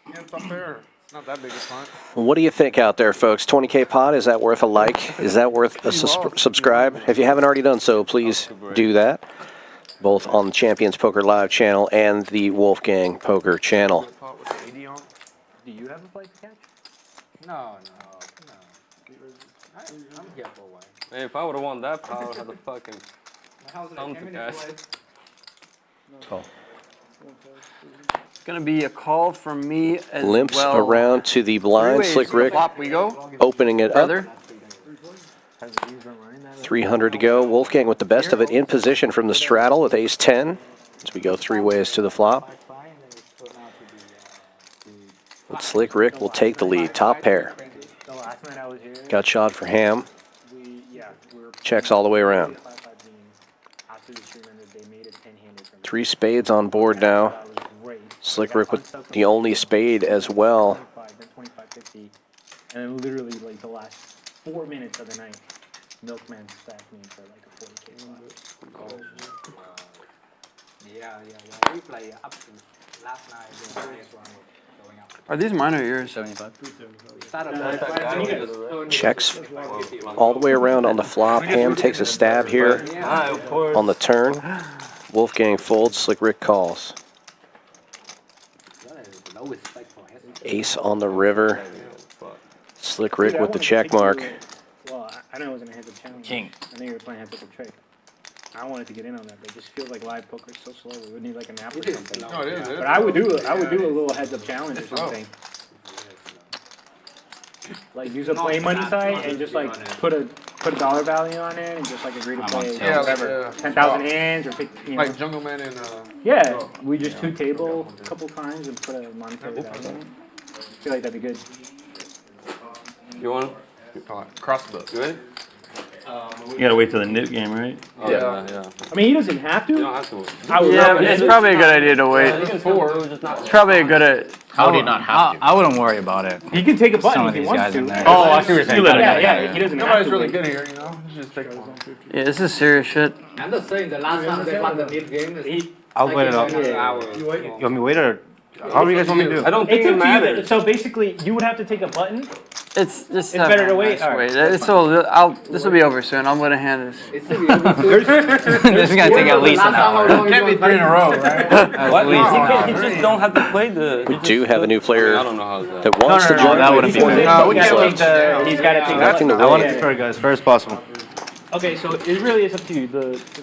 Yeah, it's up there. It's not that big a punt. What do you think out there, folks? 20K pot, is that worth a like? Is that worth a subscribe? If you haven't already done so, please do that. Both on the Champions Poker Live channel and the Wolfgang Poker channel. Do you have a flight to catch? No. I'm here for a while. Hey, if I would have won that pot, I would have the fucking thumb to catch. Oh. It's gonna be a call from me as Limps well. around to the blind. Three ways Slick to the Rick flop we go. opening it Brother. up. 300 to go. Wolfgang with the best of it in position from the straddle with ace-10 as we go 3 ways to the flop. But Slick Rick will take the lead. Top pair. Got shot for ham. Checks all the way around. 3 spades on board now. Slick Rick with the only spade as well. And then literally like the last 4 minutes of the night, Milkman stacked me for like a 40K spot. Yeah. We play up to last night. The highest one going up. Are these mine or yours? 75. Checks all the way around on the flop. Ham takes a stab here on the turn. Wolfgang folds. Slick Rick calls. Ace on the river. Slick Rick with the check mark. Well, I know it was in a heads-up challenge. King. I know you were playing heads-up trick. I wanted to get in on that, but it just feels like live poker is so slow. We would need like a nap or something. No, it is. But I would do a little heads-up challenge or something. Like use a play money site and just like put a dollar value on it and just like agree to play whatever 10,000 hands or pick, you know. Like Jungle Man and Yeah, we just 2-table a couple times and put a monetary value on it. I feel like that'd be good. You want? cross the. You ready? You gotta wait till the nip game, right? Oh, yeah. I mean, he doesn't have to. You don't have to. I would Yeah, love it's it. probably a good idea to wait. It's probably a good. How would he not have to? I wouldn't worry about it. He can take a button Some if of he these wants guys to. in there. Oh, I see what you're saying. Yeah, he doesn't have Nobody's to. really good here, you know. Just take one. Yeah, this is serious shit. I'm just saying the last time they won the mid game, I'll wait it up. You want me to wait or how do you guys want me to do? I don't think it's it up to you. matters. So basically, you would have to take a button. It's just. It's better to wait. All right, This will be over soon. I'm gonna hand this. This is gonna take at least an hour. Can't be 3 in a row, right? What? At least an hour. You just don't have to play the. We do have a new player I don't know how that. that wants to join. that wouldn't be He's fair. gotta take the. He's got to take Nothing to the. I want it win. to for you guys first possible. Okay, so it really is up to you.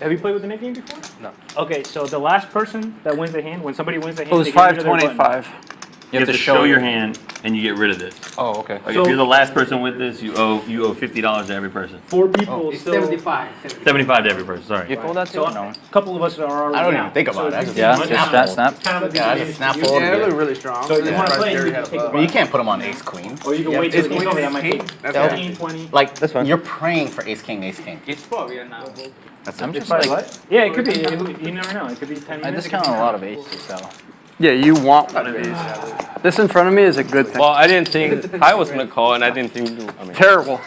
Have you played with the mid game before? No. Okay, so the last person that wins the hand, when somebody wins the hand, It was they get rid of their button. 525. You have to show your hand and you get rid of this. Oh, okay. Like So- if you're the last person with this, you owe $50 to every person. 4 people still. 75 to every person. Sorry. You fold that too? So No. a couple of us are already. I don't out. even think about So it. it's Yeah, just just that snap. kind of Yeah, just snap you- forward. Yeah, they look really strong. So if you want to play, you can take a I mean, you button. can't put him on ace queen. Or you can wait till the game over. That might take That's 15, 20. Like That's fine. you're praying for ace king, ace king. I'm just Probably like, what? Yeah, it could be. You never know. It could be 10 I minutes. discount a lot of aces, so. Yeah, you want one of these. This in front of me is a good thing. Well, I didn't think I was gonna call, and I didn't think. I mean, Terrible.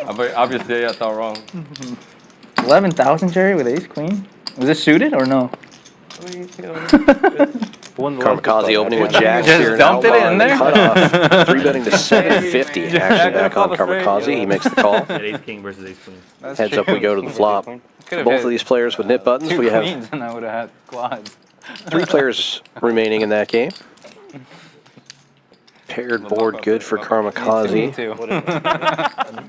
Obviously, I thought wrong. 11,000, Jerry, with ace queen. Was it suited or no? I mean, you know, Kamikaze opening with jacks Just here. dumped it in there? Cutoff. 3 betting to 750. Action back on Kamikaze. He makes the call. Ace king versus ace queen. Heads up, we go to the flop. Both of these players with nip buttons. We have Queens and I would have had quads. 3 players remaining in that game. Paired board good for Me Kamikaze. too.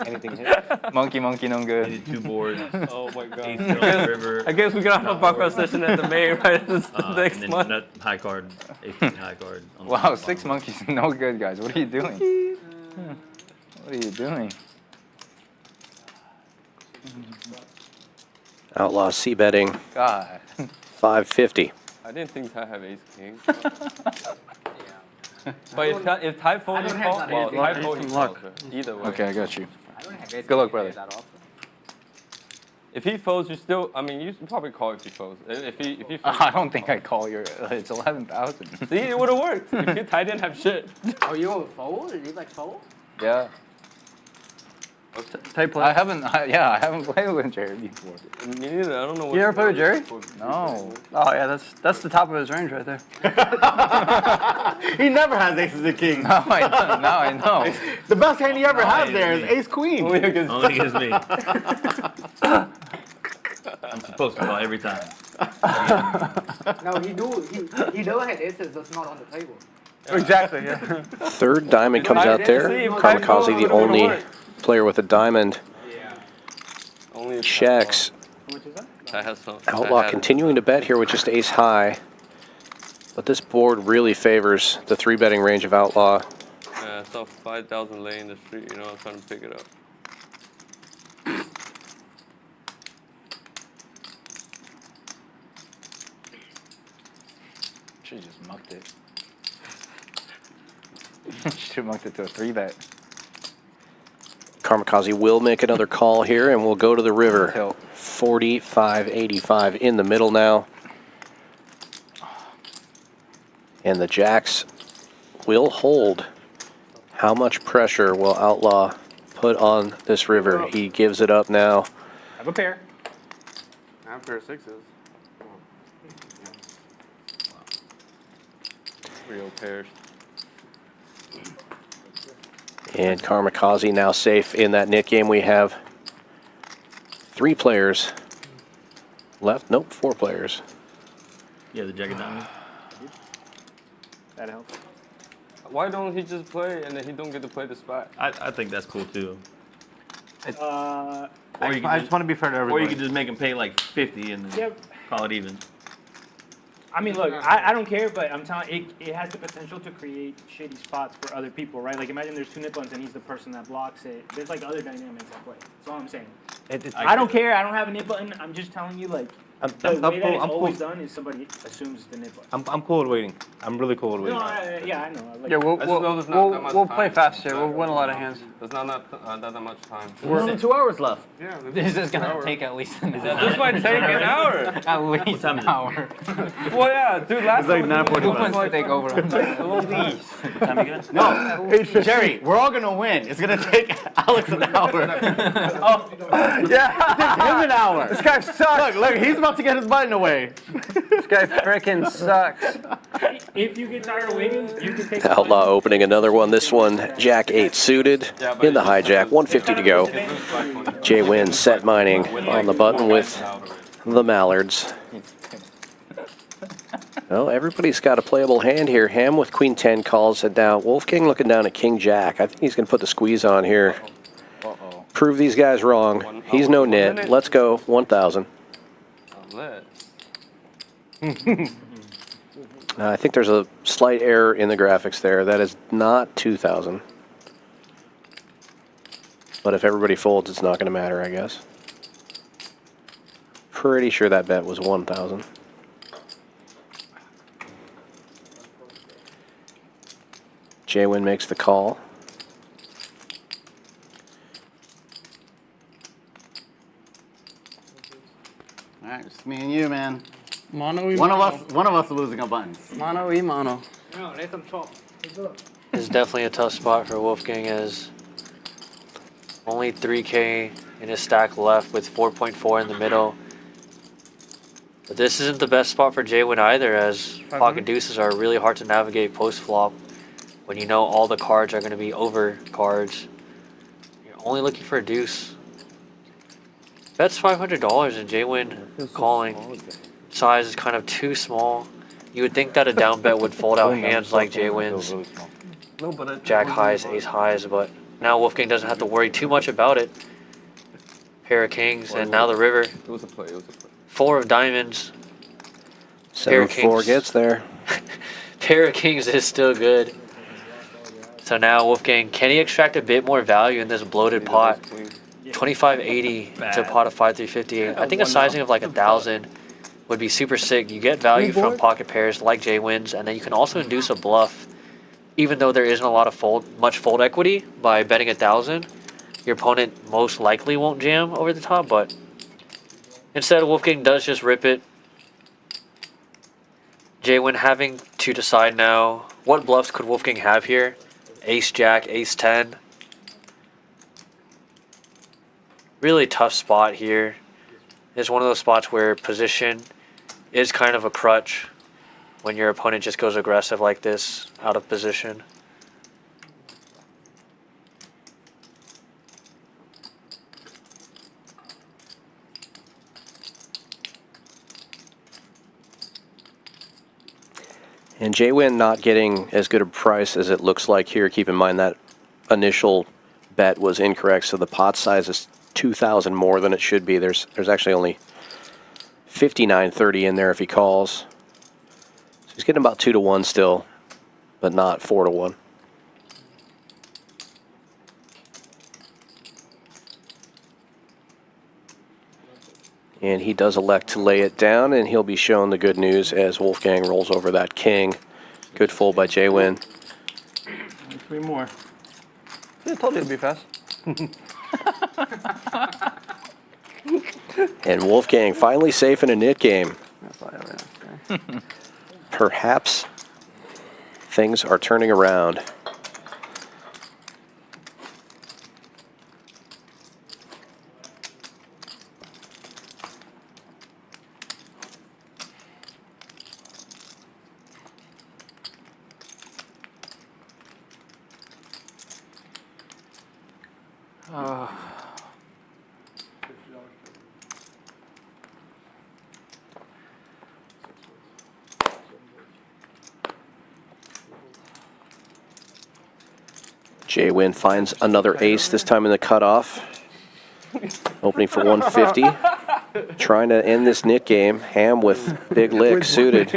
Anything hit? Monkey, no good. Needed 2 boards. oh my Ace god. tail river. I guess we can have a baccarat session at the main, right? This next and then month. nut high card, ace king high card. on the Wow, bottom. 6 monkeys, no good, guys. What are you doing? What are you doing? Outlaw C betting God. 550. I didn't think I have ace king. But if Ty fold, you call. Well, Ty fold, you call. Either way. Okay, I got you. Good luck, brother. If he folds, you still. I mean, you probably call if he folds. If he folds, I don't think I call your. It's 11,000. see, it would have worked. If Ty didn't have shit. Oh, you want fold? Did you like fold? Yeah. Type play. I haven't played with Jerry before. Me neither. I don't know what. You never played with Jerry? No. Oh yeah, that's the top of his range right there. He never has aces and kings. Now I know. The best hand he ever has there is ace queen. Only against Only against me. I'm supposed to call every time. No, he do have aces that's not on the table. Exactly. Yeah. 3rd diamond comes out there. Kamikaze, the only player with a diamond, Only checks. Ty has some. Outlaw continuing to bet here with just ace high. But this board really favors the 3 betting range of Outlaw. Yeah, I saw 5,000 lay in the street. You know, I'm trying to pick it up. Should've just mucked it. Should've mucked it to a 3-bet. Kamikaze will make another call here, and we'll go to the river. 45.85 in the middle now. And the jacks will hold. How much pressure will Outlaw put on this river? He gives it up now. I have a pair. I have a pair of 6s. Real pairs. And Kamikaze now safe in that nit game. We have 3 players left. Nope, 4 players. Yeah, the jacket diamond. That helps. Why don't he just play and then he don't get to play the spot? I think that's cool too. I just want to be fair to everybody. Or you could just make him pay like 50 and then call it even. I mean, look, I don't care, but I'm telling you, it has the potential to create shitty spots for other people, right? Like, imagine there's 2 nip buttons and he's the person that blocks it. There's, like, other dynamics at play. That's all I'm saying. I don't care. I don't have a nip button. I'm just telling you, like, the way that it's always done is somebody assumes the nip button. I'm cool with waiting. I'm really cool with waiting. No, yeah, I know. Like, Yeah, we'll play time. fast here. We'll win a lot of hands. There's not that much time. There's only 2 hours left. Yeah, This is gonna take at least an hour. this might take an hour. At least an hour. Well, yeah, dude. Last like time Who wants to take over? At least. Time again? No, Jerry, we're all gonna win. It's gonna take Alex an hour. Yeah. It takes him an hour. This guy sucks. Look, he's about to get his button away. This guy freaking sucks. if you get tired of waiting, you can take Outlaw opening another one. This one, Jack 8 suited in the hijack. 150 to go. JWin set mining on the button with the Mallards. Well, everybody's got a playable hand here. Ham with Queen 10 calls it down. Wolfgang looking down at King Jack. I think he's going to put the squeeze on here. Prove these guys wrong. He's no nit. Let's go. 1,000. I think there's a slight error in the graphics there. That is not 2,000. But if everybody folds, it's not going to matter, I guess. Pretty sure that bet was 1,000. JWin makes the call. All right, just me and you, man. Mono y One mono. of us is losing our buttons. Mono y mono. No, let them talk. It's definitely a tough spot for Wolfgang as Only 3K in his stack left with 4.4 in the middle. But this isn't the best spot for JWin either, as pocket deuces are really hard to navigate post-flop when you know all the cards are going to be over cards. You're only looking for a deuce. Bets $500 and JWin calling. Size is kind of too small. You would think that a down bet would fold out hands like JWin's, jack highs, ace highs, but now Wolfgang doesn't have to worry too much about it. Pair of kings, and now the river. It was a play. 4 of diamonds. 7-4 gets there. Pair of kings is still good. So now Wolfgang, can he extract a bit more value in this bloated pot? 2580 to a pot of 5358. I think a sizing of like 1,000 would be super sick. You get value from pocket pairs like JWin's, and then you can also induce a bluff. Even though there isn't a lot of much fold equity by betting 1,000, your opponent most likely won't jam over the top, but instead Wolfgang does just rip it. JWin having to decide now, what bluffs could Wolfgang have here? Ace Jack, Ace 10. Really tough spot here. It's one of those spots where position is kind of a crutch when your opponent just goes aggressive like this, out of position. And JWin not getting as good a price as it looks like here. Keep in mind that initial bet was incorrect, so the pot size is 2,000 more than it should be. There's actually only 59.30 in there if he calls. So he's getting about 2 to 1 still, but not 4 to 1. And he does elect to lay it down, and he'll be shown the good news as Wolfgang rolls over that king. Good fold by JWin. 3 more. I told you it'd be fast. And Wolfgang finally safe in a nit game. Perhaps things are turning around. JWin finds another ace, this time in the cutoff. Opening for 150. Trying to end this nit game. Ham with big lick suited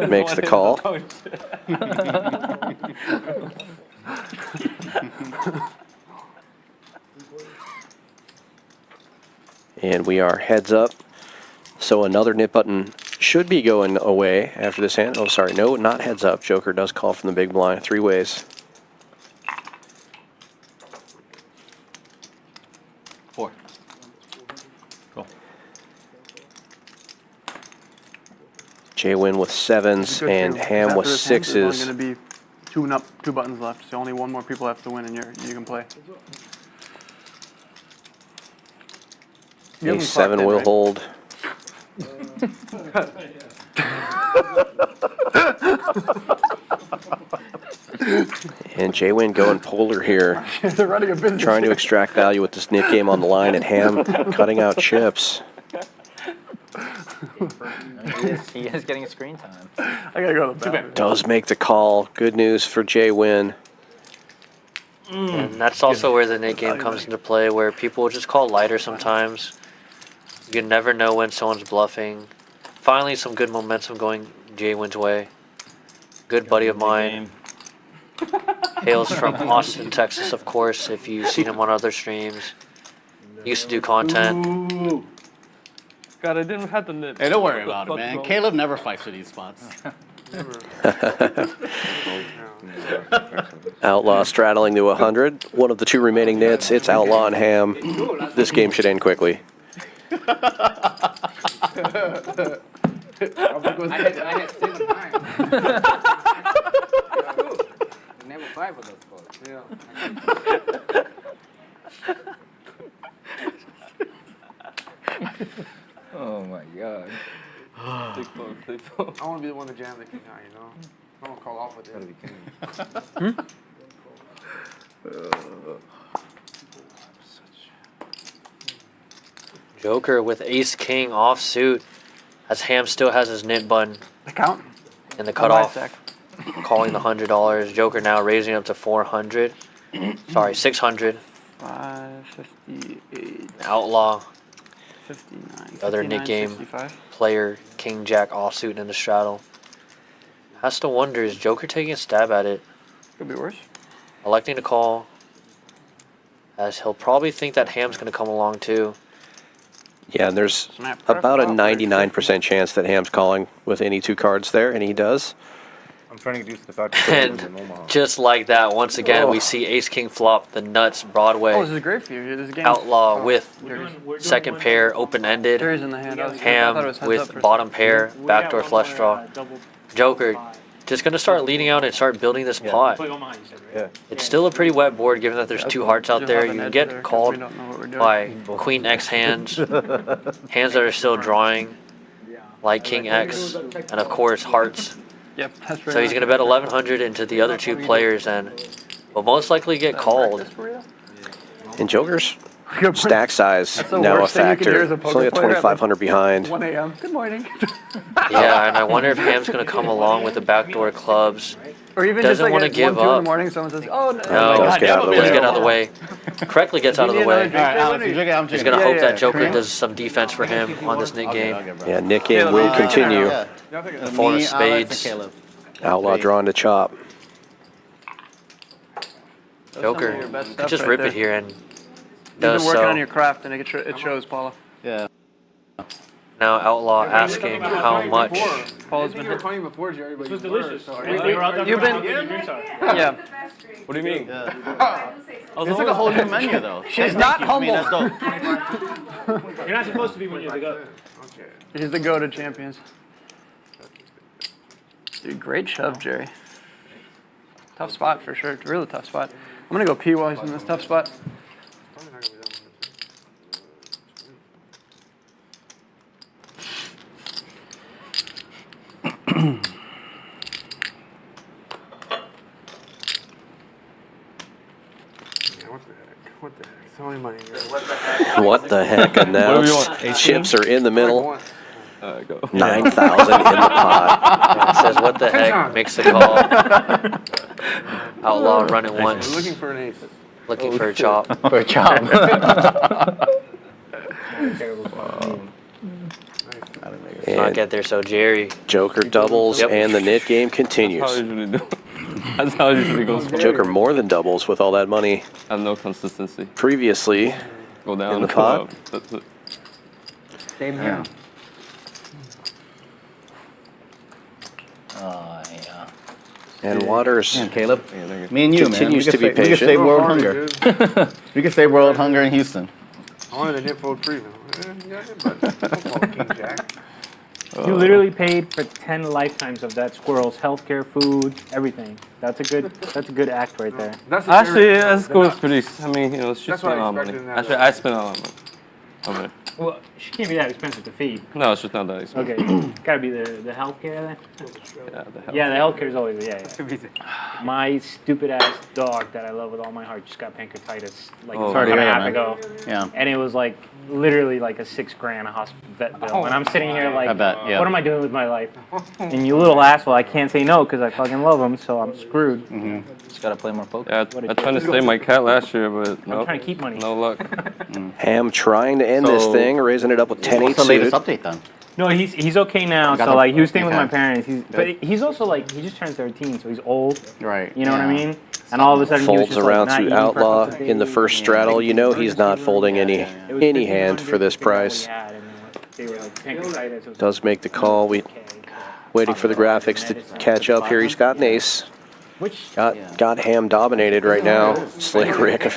makes the call. And we are heads up. So another nit button should be going away after this hand. Oh, sorry, no, not heads up. Joker does call from the big blind 3 ways. 4. Cool. JWin with 7s and Ham with 6s. There's only going to be 2 buttons left, so only 1 more people have to win, and you can play. Ace 7 will hold. And JWin going polar here. They're running a business. Trying to extract value with this nit game on the line, and Ham cutting out chips. He is getting screen time. I gotta go to the bathroom. Does make the call. Good news for JWin. And that's also where the nit game comes into play, where people will just call lighter sometimes. You never know when someone's bluffing. Finally, some good momentum going JWin's way. Good buddy of mine. Hails from Austin, Texas, of course, if you've seen him on other streams. Used to do content. Ooh. God, I didn't have the nip. Hey, don't worry about it, man. Caleb never fights for these spots. Outlaw straddling to 100. One of the 2 remaining nits. It's Outlaw and Ham. This game should end quickly. I had 7 times. Never 5 of those calls. Yeah. sleep though. I want to be the one to jam the king high, you know? I don't call off with it. Joker with ace king offsuit, as Ham still has his nit button The count? in the On my cutoff, stack. calling the $100. Joker now raising up to 400. Sorry, 600. 558. Outlaw, 59. the other 59, Nick game 65. player, king jack offsuit in the straddle. Has to wonder, is Joker taking a stab at it? Could be worse. Electing to call, as he'll probably think that Ham's going to come along too. Yeah, and there's Snap. about a Oh, 99% chance that Ham's calling with any two cards there, and he does. I'm trying to get used to the fact And just like that, once again, we see ace king flop, the nuts Broadway. Oh, this is great for you. This game. Outlaw with Jerry's. second pair open-ended. Jerry's in the hand. I thought it Ham was heads up with for a bottom second. pair, backdoor flush draw. Joker just going to start leading out and start building this pot. Yeah. It's still a pretty wet board given that there's two hearts out there. You can get called by queen X hands, hands that are still drawing, like king X, and of course hearts. Yep, that's So he's going to bet 1,100 into the other two players and will most likely get called. And Joker's stack size That's the now a worst thing you can hear as factor. a It's poker only at player at, like, 2,500 behind. 1 a.m. Good morning. Yeah, and I wonder if Ham's going to come along with the backdoor clubs. Or even Doesn't just like want to at 1, give 2 in the up. morning, someone says, "Oh no!" No, Does get out of the does way. get out of the way. Correctly gets out of the way. All right, Alex, you drink it, I'm He's drinking going it. to hope Yeah, that Joker cream. does some defense for him on this Nick game. Yeah, Nick game will continue. The four of Me, Alex, and spades. Caleb. Outlaw drawing to chop. Joker your best could stuff just right rip there. it here and You've does been working so. on your craft, and it shows, Paula. Yeah. Now Outlaw asking how much. Paula's I think been. you were funny before, Jerry, but This was you were, delicious. so You've been. Yeah. What do you mean? It's like a whole new menu, though. She's not I mean, that's humble. dope. You're not supposed to be when you're the goat. She's the go-to champions. Dude, great shove, Jerry. Tough spot for sure. Really tough spot. I'm gonna go pee while he's in this tough spot. What the heck? So many money here. What the heck? Announced. Chips are in the middle. Go. 9,000 in the pot. It says what the heck, makes the call. Outlaw running We're once, looking for an ace. looking for a chop. For a chop. Not get there, so Jerry. Joker doubles Yep. and the nit game That's how I continues. usually do. That's how it usually goes. Joker more than doubles with all that money I have no consistency. previously. Go down In the go pot? up. That's it. Same here. Yeah. And Waters Man, Caleb. Yeah, there you go. Me and you, Continues man. to be We can patient. save world Harder, hunger. dude. We can save world hunger in Houston. I wanted a hit fold preview. Yeah, but don't call King Jack. You literally paid for 10 lifetimes of that squirrel's healthcare, food, everything. That's a good act right there. That's Actually, yeah, that goes pretty. I mean, you know, she That's spent what I a lot of money. expected in that, Actually, though. I spent a lot of money. Well, she can't be that expensive to feed. No, it's just not that expensive. Okay, gotta be the healthcare then. Yeah, the hell. Yeah, the healthcare is always yeah. My stupid ass dog that I love with all my heart just got pancreatitis like Oh, a sorry month to and a hear half that, ago, Yeah. and it was like literally like a $6,000 hospital vet bill, and I'm sitting here like, I bet, yeah. what am I doing with my life? And you little asshole, I can't say no because I fucking love him, so I'm screwed. Just gotta play more poker. Yeah, I tried to save my cat last year, but no. I'm trying to keep money. No luck. Ham trying to end this So- thing, raising it up with 10-8 What's the latest suited. update then? No, he's okay now. Got So the- like he was staying with my okay. parents. But he's also like he just turned 13, so he's old. Right. You know what I yeah. mean? And all of a sudden he was Folds just around like, not to eating for a Outlaw couple in the days. first straddle. You know he's not folding any It was hand for this $1,500 price. they had, and they were like pancreatitis. It was Does make the call. We okay. waiting for the graphics to catch up here. He's got an ace. Got Ham dominated right now. Slick Rick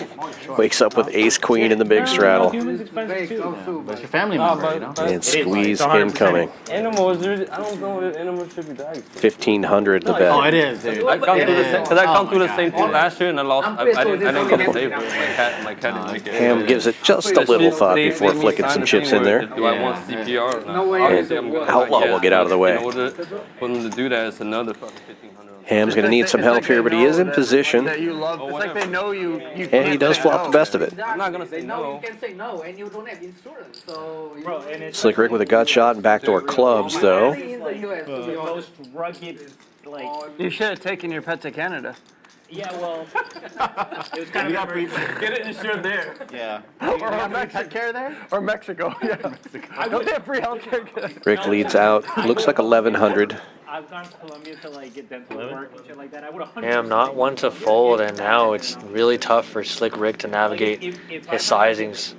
wakes up with ace queen in the big straddle. But it's your family member, you know? And squeeze incoming. Animals, I don't know if animals should be bags. 1,500 the bet. Oh, it is, dude. I've gone through the same, because I've gone through the same thing last year and I lost. I didn't get saved. My cat didn't make it. Ham gives it just a little thought before flicking some chips in there. Do I want CPR or not? And Outlaw will get out of the way. In order for them to do that, it's another fucking 1,500. Ham's going to need some help here, but he is in position. That you love. It's like they know you. And he does flop the best of it. I'm not going to say They know no. you can say no, and you don't have insurance, so. Bro, and it's Slick Rick with a gut shot and backdoor clubs, though. In the US, to be the honest. most rugged, like. You should have taken your pet to Canada. Yeah, well, it was kind of Get it insured there. Yeah. Or pet care there? Or Mexico. Yeah. Don't they have free healthcare? Rick leads out. Looks like 1,100. I've gone to Colombia to like get dental work and shit like that. I would 100%. Ham not one to fold, and now it's really tough for Slick Rick to navigate his sizings.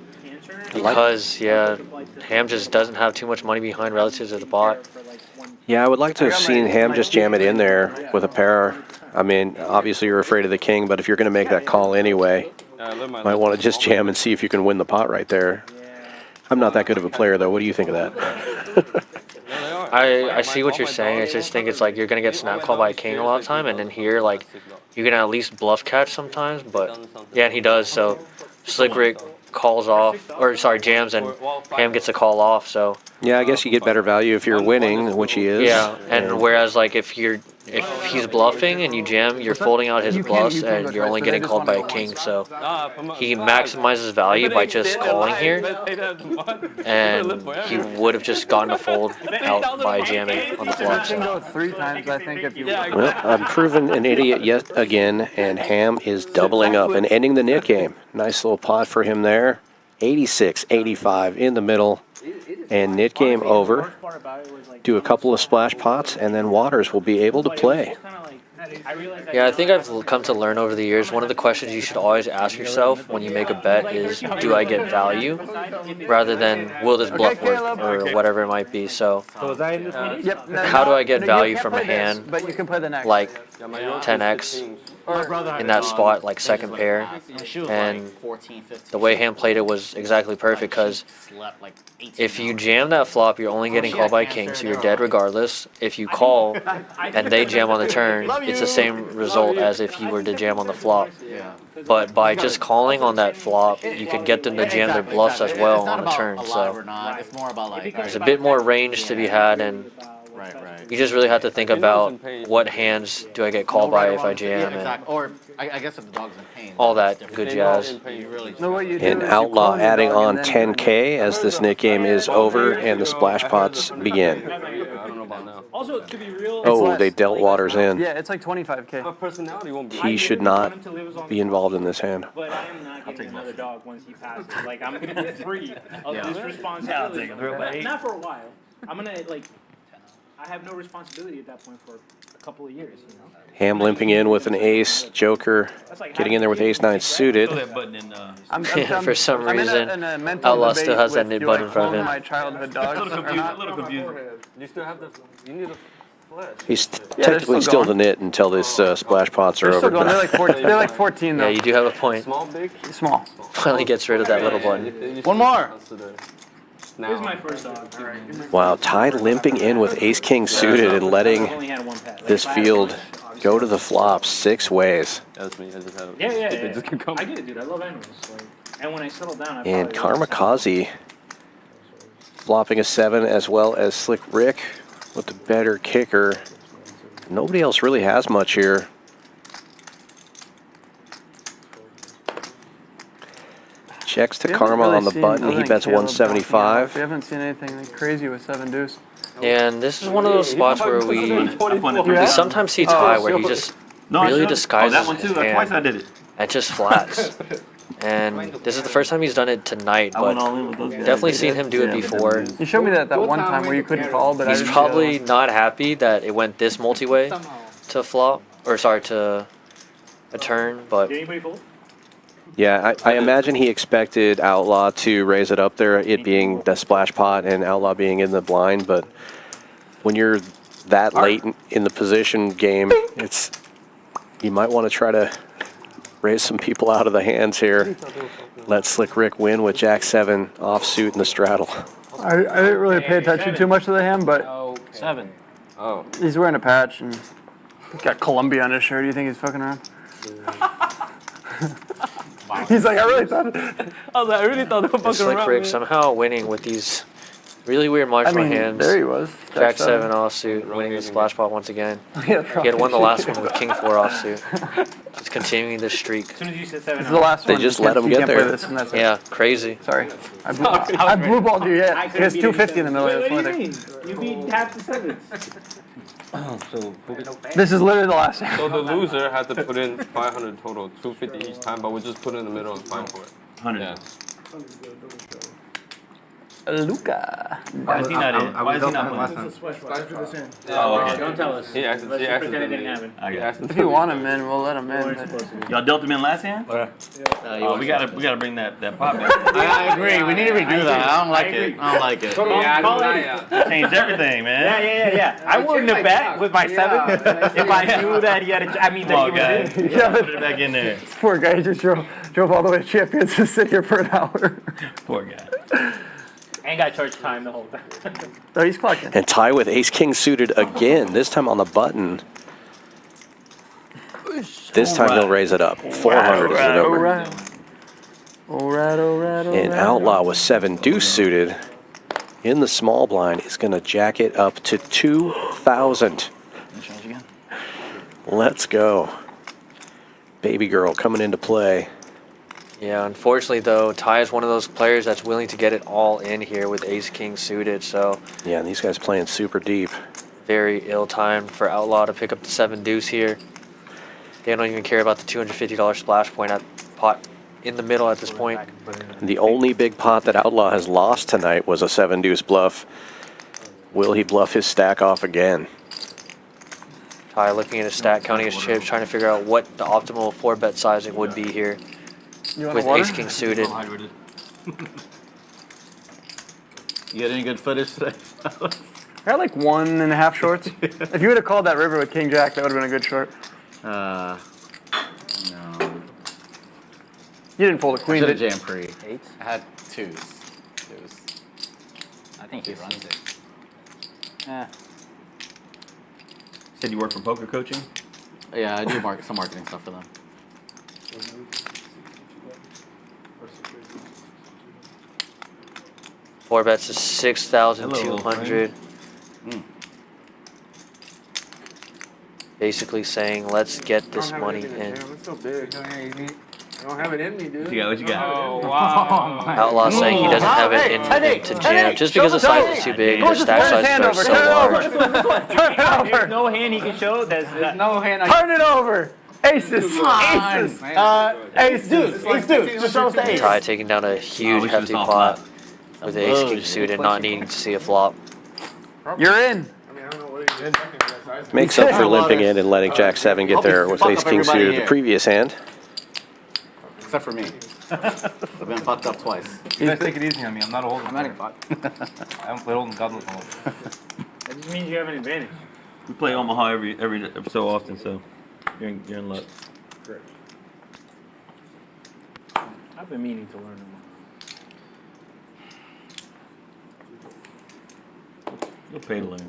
Because, yeah, Ham just doesn't have too much money behind relative to the bot. Yeah, I would like to have seen Ham just jam it in there with a pair. I mean, obviously you're afraid of the king, but if you're going to make that call anyway, might want to just jam and see if you can win the pot right there. I'm not that good of a player, though. What do you think of that? I see what you're saying. I just think it's like you're going to get snap called by a king a lot of time, and then here, like, you can at least bluff catch sometimes, but yeah, and he does, so Slick Rick calls off, or sorry, jams, and Ham gets a call off, so. Yeah, I guess you get better value if you're winning, which he is. Yeah, and whereas, like, if he's bluffing and you jam, you're folding out his bluffs and you're only getting called by a king, so he maximizes value by just calling here, and he would have just gotten a fold out by jamming on the flop. You can go 3 times, I think, if you want. Well, I'm proven an idiot yet again, and Ham is doubling up and ending the nit game. Nice little pot for him there. 86, 85 in the middle, and nit game over. Do a couple of splash pots, and then Waters will be able to play. Yeah, I think I've come to learn over the years, one of the questions you should always ask yourself when you make a bet is, do I get value? Rather than, will this bluff work? Or whatever it might be. So, how do I get value from a hand like 10x in that spot, like second pair? And the way Ham played it was exactly perfect, because if you jam that flop, you're only getting called by king, so you're dead regardless. If you call and they jam on the turn, it's the same result as if you were to jam on the flop. But by just calling on that flop, you can get them to jam their bluffs as well on the turn. So there's a bit more range to be had, and you just really have to think about what hands do I get called by if I jam, and Or I guess if the dog's in pain. all that good jazz. And Outlaw adding on 10K as this nit game is over and the splash pots begin. Also, to be real, Oh, they dealt Waters in. Yeah, it's like 25K. Personality won't be. He should not be involved in this hand. but I am not getting another dog once he passes. Like, I'm gonna be free of this responsibility. Not for a while. I'm gonna like. I have no responsibility at that point for a couple of years, you know. Ham limping in with an ace, Joker getting in there with ace 9 suited. For some reason, Outlaw still has that nit button in front of My him. childhood dogs. A little confusing. You still have the. You need a flash. He's technically still the nit until this splash pots are They're still over. going. They're like 14. They're like 14 though. Yeah, you do have a point. Small, big. Small. Finally gets rid of that little button. One more. This is my first dog. Wow, Ty limping in with ace king suited and letting this field go to the flops 6 ways. That's me. I just have. Yeah. They just keep coming. I get it, dude. I love animals. Like, and when I settle down, I And probably Kamikaze flopping a 7 as well as Slick Rick with the better kicker. Nobody else really has much here. Checks to Karma on the button. He bets 175. We haven't seen anything like crazy with 7 deuce. And this is one of those spots where we sometimes see Ty where he just really disguises that one too. his Like, twice I hand did it. at just flats. And this is the first time he's done it tonight, I but went all in with those guys. definitely seen him do it before. You showed me that one time where you couldn't call, but He's probably not happy that it went this multi-way to flop, or sorry, to a turn, but Did anybody fold? Yeah, I imagine he expected Outlaw to raise it up there, it being the splash pot and Outlaw being in the blind, but when you're that late in the position game, it's You might want to try to raise some people out of the hands here. Let Slick Rick win with Jack 7 offsuit in the straddle. I didn't really pay attention too much to the hand, but 7. Oh. he's wearing a patch and he's got Columbia on his shirt. Do you think he's fucking around? He's like, I really thought they were fucking Slick around. Rick man. somehow winning with these really weird marginal hands. There he was. Jack 7 offsuit, winning the splash pot once again. Yeah, He had won the last one with King 4 offsuit. Just continuing this streak. As soon as you said 7, This is the last They one. just You let can't- him you get can't play there. this and that's it. Yeah, crazy. Sorry. I blue balled you yet. He has 250 in the middle. Wait, That's what one do you thing. mean? You beat half the 7s. So, This is literally the last hand. So the loser had to put in 500 total, 250 each time, but we just put it in the middle and fine for it. 100. Yeah. Luca. Why is he not in? Why is he not playing? Guys do this in. Oh, okay. Don't tell us. He Let's accidentally. just pretend it didn't happen. I got it. If you want him in, we'll let him in. Y'all dealt him in last hand? Oh, we gotta bring that pop back. I agree. We need to redo that. I don't like it. I don't like it. Changed everything, man. Yeah. I wouldn't have bet with my 7 if I knew that he had a. I mean, Come on, that guys. he was in. Yeah, Put it back in there. Poor guy, he just drove all the way to Champions to sit here for an hour. Poor guy. And got charged time the whole time. Oh, he's clocking. And tie with Ace King suited again, this time on the button. This time he'll raise it up. 400 is the number. All right. And Outlaw with 7 deuce suited in the small blind is going to jack it up to 2,000. Let's go. Baby girl coming into play. Yeah, unfortunately though, Ty is one of those players that's willing to get it all in here with Ace King suited, so Yeah, and these guys playing super deep. very ill timed for Outlaw to pick up the 7 deuce here. They don't even care about the $250 splash point at pot in the middle at this point. The only big pot that Outlaw has lost tonight was a 7 deuce bluff. Will he bluff his stack off again? Ty looking at his stack, counting his chips, trying to figure out what the optimal 4-bet sizing would be here with Ace King suited. You get any good footage today? I had like 1.5 shorts. If you would have called that river with King Jack, that would have been a good short. No. You didn't fold a queen, Should have did jammed pre. 8? I had 2s. I think he runs it. Yeah. Said you work for poker coaching? Yeah, I do some marketing stuff for them. Four bets is 6,200. Basically saying, let's get this money in. It's so big. I don't have it in me, dude. What you got? Oh, wow. Outlaw saying he doesn't have it in him to jam, just because the size is too big, the stack sizes are so large. Turn it over. There's no hand he can show. There's no hand. Turn it over. Aces. Aces. Ace deuce. Ace deuce. Just show us the ace. Ty taking down a huge hefty pot with the Ace King suited, not needing to see a flop. You're in. Makes up for limping in and letting Jack 7 get there with Ace King suited the previous hand. Except for me. I've been fucked up twice. You guys take it easy on me. I'm not a hold'em. I'm not even fucked. I haven't played hold'em goblet for That just means you have an advantage. We play Omaha every so often, so you're in luck. I've been meaning to learn them. You'll pay to learn.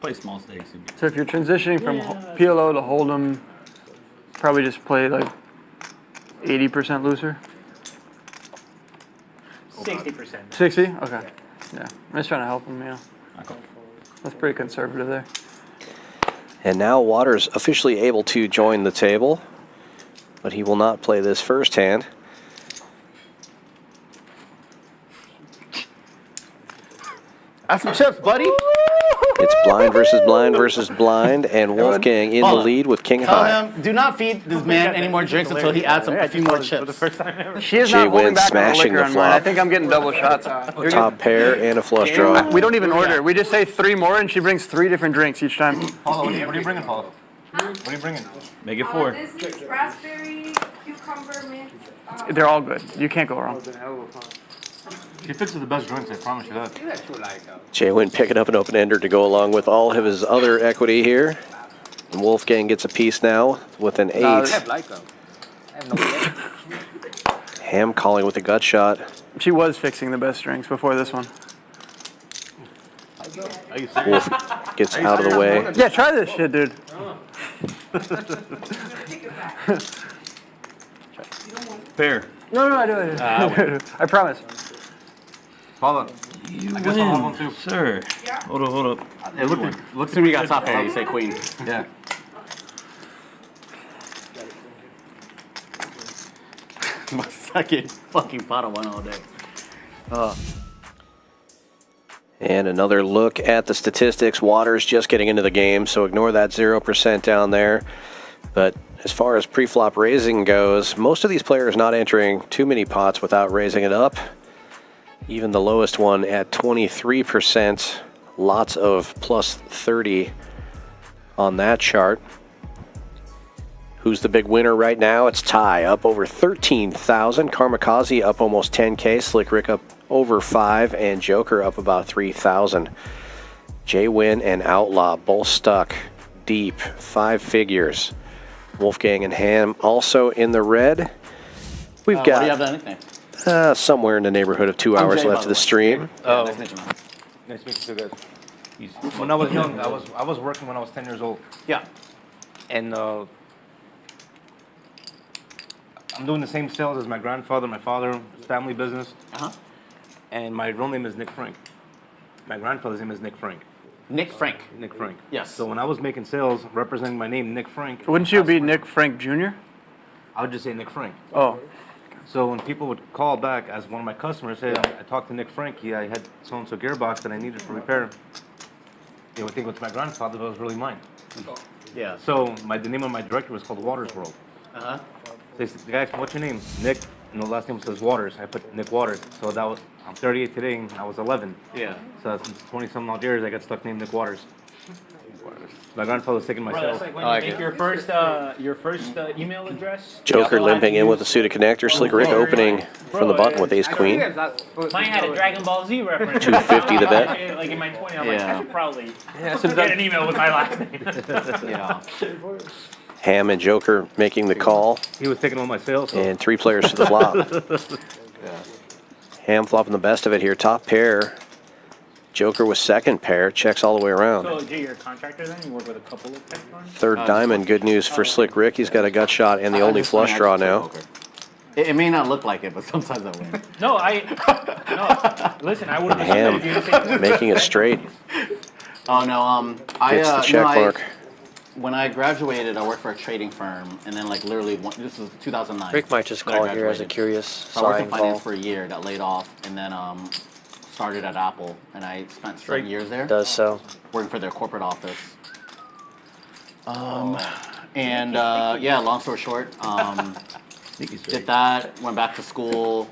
Play small stakes. So if you're transitioning from PLO to Hold'em, probably just play like 80% looser. 60%. 60? Okay. Yeah. I'm just trying to help him, yeah. That's pretty conservative there. And now Waters officially able to join the table, but he will not play this first hand. Have some chips, buddy. It's blind versus blind versus blind, and Wolfgang in the lead with King Tell high. him, do not feed this man any more drinks until he adds a few more chips. She is not JWin holding back on the smashing liquor the on mine. I flop. think I'm getting double shots. Top pair and a flush draw. We don't even order. We just say 3 more, and she brings 3 different drinks each time. Paula, what are you bringing, Paula? What are you bringing? Make it 4. This is raspberry, cucumber, mint. They're all good. You can't go wrong. She fixes the best drinks, I promise you that. JWin picking up an open ender to go along with all of his other equity here. And Wolfgang gets a piece now with an 8. Ham calling with a gut shot. She was fixing the best strings before this one. Wolf gets out of the way. Yeah, try this shit, dude. Fair. No, I do it. I promise. Paula. I guess I'll have one too. Sir. Hold up. It looks to me you got top pair. You say queen. Yeah. My second fucking pot of one all day. And another look at the statistics. Water's just getting into the game, so ignore that 0% down there. But as far as pre-flop raising goes, most of these players not entering too many pots without raising it up. Even the lowest one at 23%. Lots of plus 30 on that chart. Who's the big winner right now? It's Ty, up over 13,000. Karmakaze up almost 10K. Slick Rick up over 5, and Joker up about 3,000. JWin and Outlaw both stuck deep, 5 figures. Wolfgang and Ham also in the red. We've What do you got have that nickname? somewhere in the neighborhood of 2 hours Jay, left by of the the way. stream. Nice to meet you, man. Nice to meet you too, guys. When I was young, I was working when I was 10 years old. Yeah. And I'm doing the same sales as my grandfather, my father, family business. And my real name is Nick Frank. My grandfather's name is Nick Frank. Nick Frank. Nick Frank. Yes. So when I was making sales representing my name, Nick Frank, Wouldn't you be Nick Frank Jr.? I would just say Nick Frank. Oh. So when people would call back as one of my customers, say, I talked to Nick Frank, I had so-and-so gearbox that I needed for repair. They would think it was my grandfather, but it was really mine. Yeah. So the name of my director was called Waters World. They said, guys, what's your name? Nick. And the last name says Waters. I put Nick Waters. So I'm 38 today, and I was 11. Yeah. So since 20-some odd years, I got stuck named Nick Waters. My grandfather was taking my Bro, sales. that's like when you make your first email address. Joker limping in with a suit of connectors. Slick Rick opening from the button with ace queen. Mine had a Dragon Ball Z reference. 250 the bet. Like in my 20s, I'm like, I should probably so get an email with my last name. Yeah. Ham and Joker making the call. He was taking all my sales. So. And 3 players to the flop. Ham flopping the best of it here. Top pair. Joker with second pair. Checks all the way around. So, Jay, you're a contractor then? You work with a couple of tech firms? Third diamond. Good news for Slick Rick. He's got a gut shot and the only flush draw now. It may not look like it, but sometimes I win. No, listen, I would have Ham making a straight. Oh, no, Gets the check mark. When I graduated, I worked for a trading firm, and then like literally, this was 2009. Rick might just call here as a curious So I worked in sighing finance call. for a year, got laid off, and then started at Apple, and I spent 7 years there. Does so. Working for their corporate office. Yeah, long story short, did that, went back to school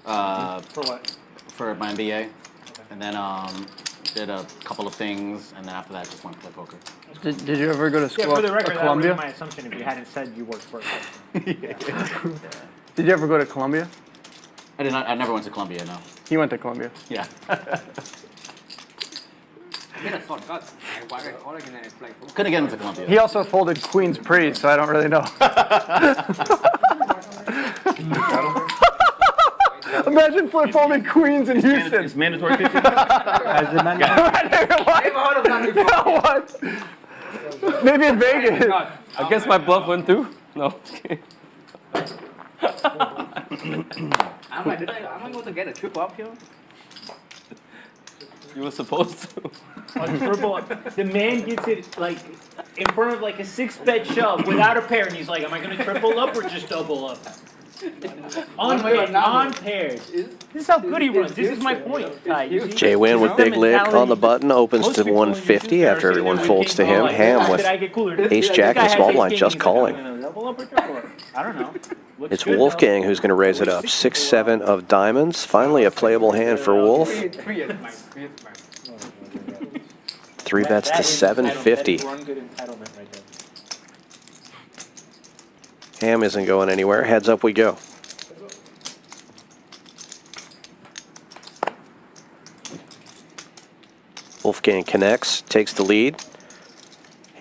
For what? for my MBA, and then did a couple of things, and then after that, just went to play poker. Did you ever go to school Yeah, for the at record, that would Columbia? be my assumption if you hadn't said you worked for it. Did you ever go to Columbia? I never went to Columbia, no. He went to Columbia. Yeah. Couldn't get into Columbia. He also folded Queen's Pre, so I don't really know. Imagine folding Queens in Houston. It's mandatory 15. As a What? Maybe in Vegas. I guess my bluff went through. No. I'm like, am I going to get a triple up here? You were supposed to. A triple up. The man gets it like in front of like a 6-bet shove without a pair, and he's like, "Am I going to triple up or just double up?" On pairs. This is how good he runs. This is my point, Ty. JWin with big lick on the button opens to 150 after everyone folds to him. Ham with ace jack and small blind just calling. I don't know. It's Wolfgang who's going to raise it up. 6-7 of diamonds. Finally a playable hand for Wolf. 3 bets to 750. Ham isn't going anywhere. Heads up we go. Wolfgang connects, takes the lead.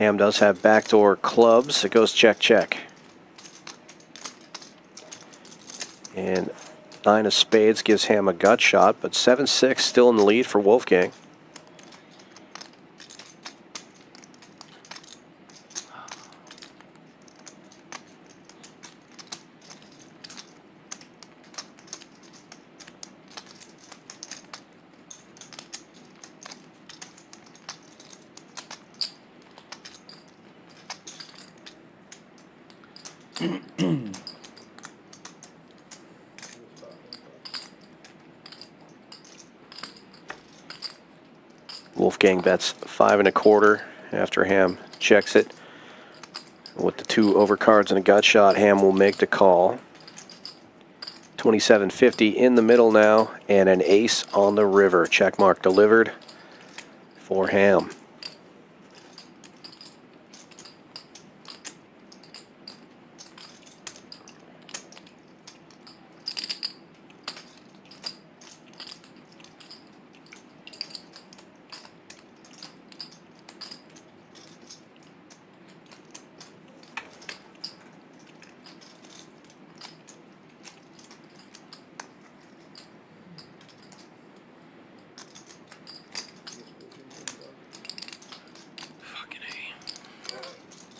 Ham does have backdoor clubs. It goes check, check. And 9 of spades gives Ham a gut shot, but 7-6 still in the lead for Wolfgang. Wolfgang bets 5 1/4 after Ham checks it. With the 2 overcards and a gut shot, Ham will make the call. 27.50 in the middle now, and an ace on the river. Check mark delivered for Ham.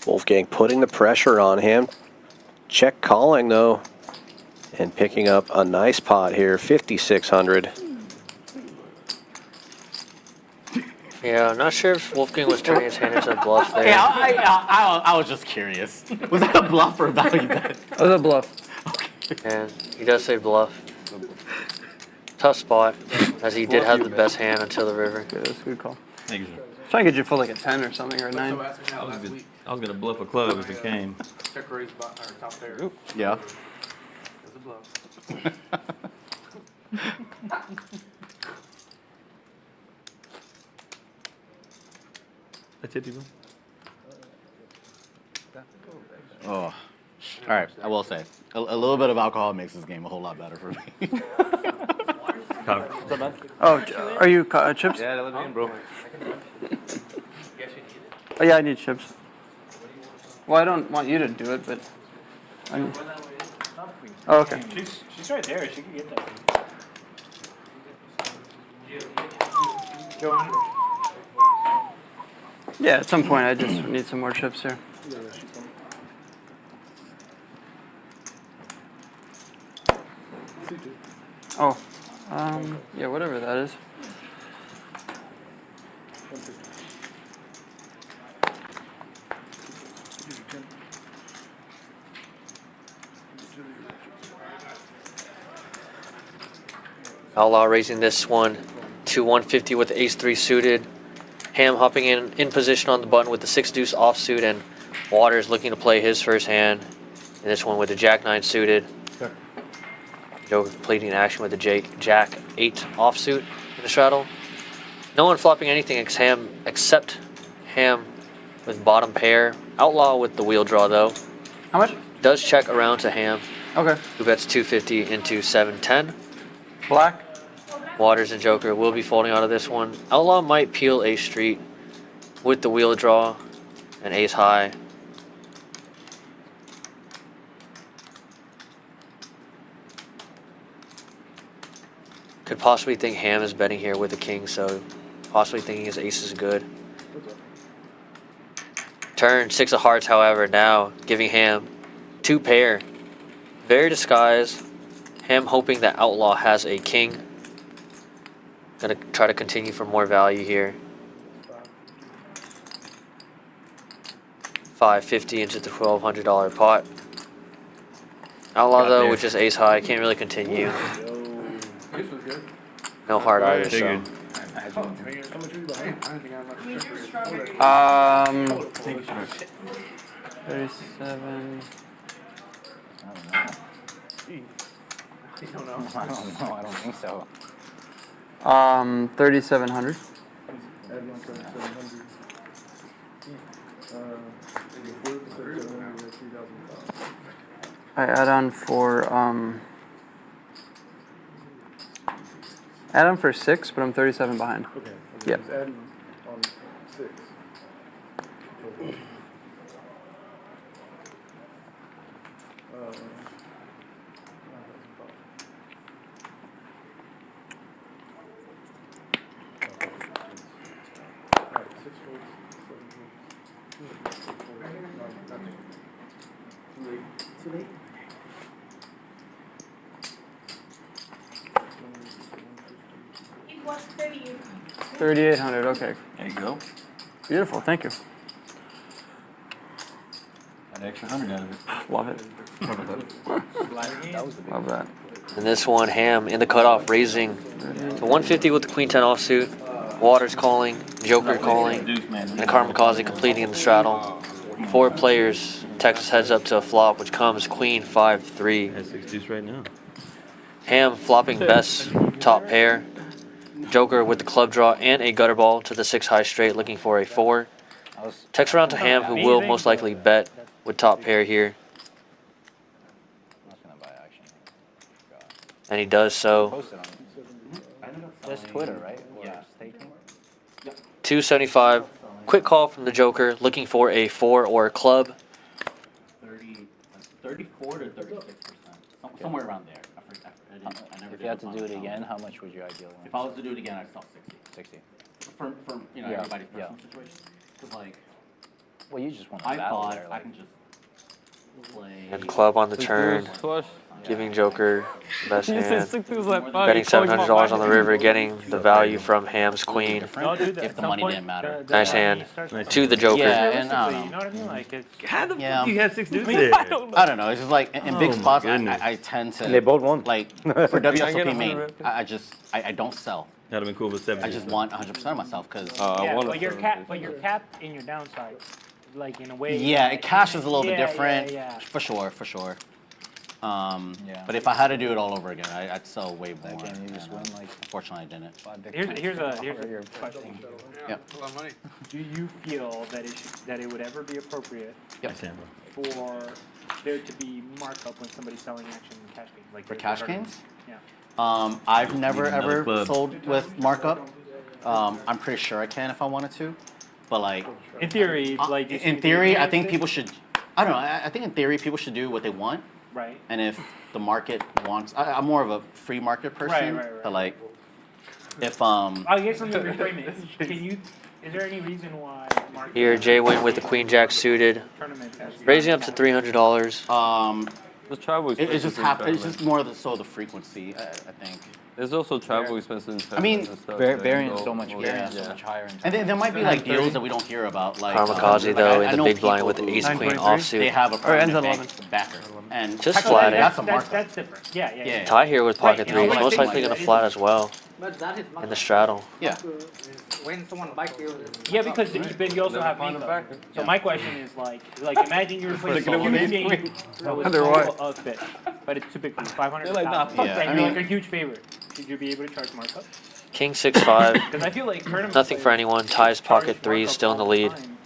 Wolfgang putting the pressure on him. Check calling though, and picking up a nice pot here, 5,600. Yeah, I'm not sure if Wolfgang was turning his hand into a bluff there. Yeah, I was just curious. Was that a bluff or a value bet? That was a bluff. And he does say bluff. Tough spot, as he did have the best hand until the river. Yeah, that's a good call. Thank you, sir. Try to get you full like a 10 or something, or a 9. I was gonna bluff a club if it came. Check raise button or top there. Yeah. There's a bluff. I tip you, bro. Oh. All right, I will say, a little bit of alcohol makes this game a whole lot better for me. Oh, are you chips? Yeah, let me in, bro. Oh, yeah, I need chips. Well, I don't want you to do it, but... Oh, okay. She's right there. She can get that. Yeah, at some point I just need some more chips here. Oh, yeah, whatever that is. Outlaw raising this one to 150 with the ace-3 suited. Ham hopping in position on the button with the 6-deuce offsuit, and Waters looking to play his first hand. And this one with the jack-9 suited. Sure. Joker completing action with the jack-8 offsuit in the straddle. No one flopping anything except Ham with bottom pair. Outlaw with the wheel draw though. How much? Does check around to Ham. Okay. Who bets 250 into 710. Black. Waters and Joker will be folding out of this one. Outlaw might peel ace street with the wheel draw and ace high. Could possibly think Ham is betting here with the king, so possibly thinking his ace is good. Turn 6 of hearts, however, now giving Ham 2 pair. Very disguised. Ham hoping that Outlaw has a king. Gonna try to continue for more value here. 550 into the $1,200 pot. Outlaw though with just ace high can't really continue. No heart either, so. 37. I don't know. I don't think so. 3,700. I add on for 6, but I'm 37 behind. Okay. Yep. Just adding on 6. It was 38. 3,800. Okay. There you go. Beautiful. Thank you. Got an extra 100 out of it. Love it. Love that. And this one, Ham in the cutoff, raising to 150 with the queen 10 offsuit. Waters calling, Joker calling, and Kamikaze completing in the straddle. 4 players. Texas heads up to a flop, which comes queen 5-3. That's 6 deuce right now. Ham flopping best top pair. Joker with the club draw and a gutter ball to the 6 high straight, looking for a 4. Text around to Ham, who will most likely bet with top pair here. And he does so. That's Twitter, right? Yeah. 275. Quick call from the Joker, looking for a 4 or a club. 34 to 36%. Somewhere around there. I never If you had to do it again, how much would you ideally want? If I was to do it again, I'd sell 60. 60. For everybody's personal situation. Because like, well, you just want to I battle thought there. I can just play. And club on the turn, giving Joker the best hand. Betting $700 on the river, getting the value from Ham's queen. If the money didn't matter. Nice hand to the Joker. Yeah, and I don't know. You know what I mean? Like it's. How the Yeah. fuck you have 6 deuce there? I don't know. It's just like in big spots, I tend to. And they both won. Like for WSOP main, I don't sell. That'd have been cool with 70. I just want 100% of myself because. Yeah, but you're capped in your downside, like in a way. Yeah, like, cash is a little bit different, Yeah. for sure. But if I had to do it all over again, I'd sell way more. You just win like. Unfortunately, I didn't. Here's a question. Yeah. Do you feel that it would ever be appropriate Yep. for there to be markup when somebody's selling action in cash games? Like For cash games? Yeah. I've never Need another ever club. sold with markup. I'm pretty sure I can if I wanted to, but like In theory, like you in see theory, the I think people should. I don't know. I think in theory, people should do what they want. Right. And if the market wants, I'm more of a free market person. Right. But like, if I guess let me reframe it. Is there any reason why market Here, JWin with the queen jack suited, tournament has raising up to $300. The travel It expenses. just happens. It's just more the frequency. I think. There's also travel expenses. I mean, and stuff variance that so much, go- variance so much higher. And then there might be like deals that we don't hear about, like Kamikaze though I in the know big blind people with the who- ace queen 923? They offsuit. have a Or ends permanent at bank backer, and Just technically, flat it. That's a markup. That's different. Yeah. Tie here with pocket Right, threes, you know, most like, likely gonna it's- flat as well But that is in the straddle. Yeah. when someone bikes you. Yeah, because but you also have Find a makeup. backer. So my question is like imagine you're playing Look at a him, huge he's game that was Wonder why. a bit, but it's typically 500. They're like, nah, fuck Yeah, and I you're mean- like a huge favorite. Should you be able to charge markup? King 6-5, Because I feel like tournament nothing for players anyone. Ties pocket charge threes, markup still in the all lead. time,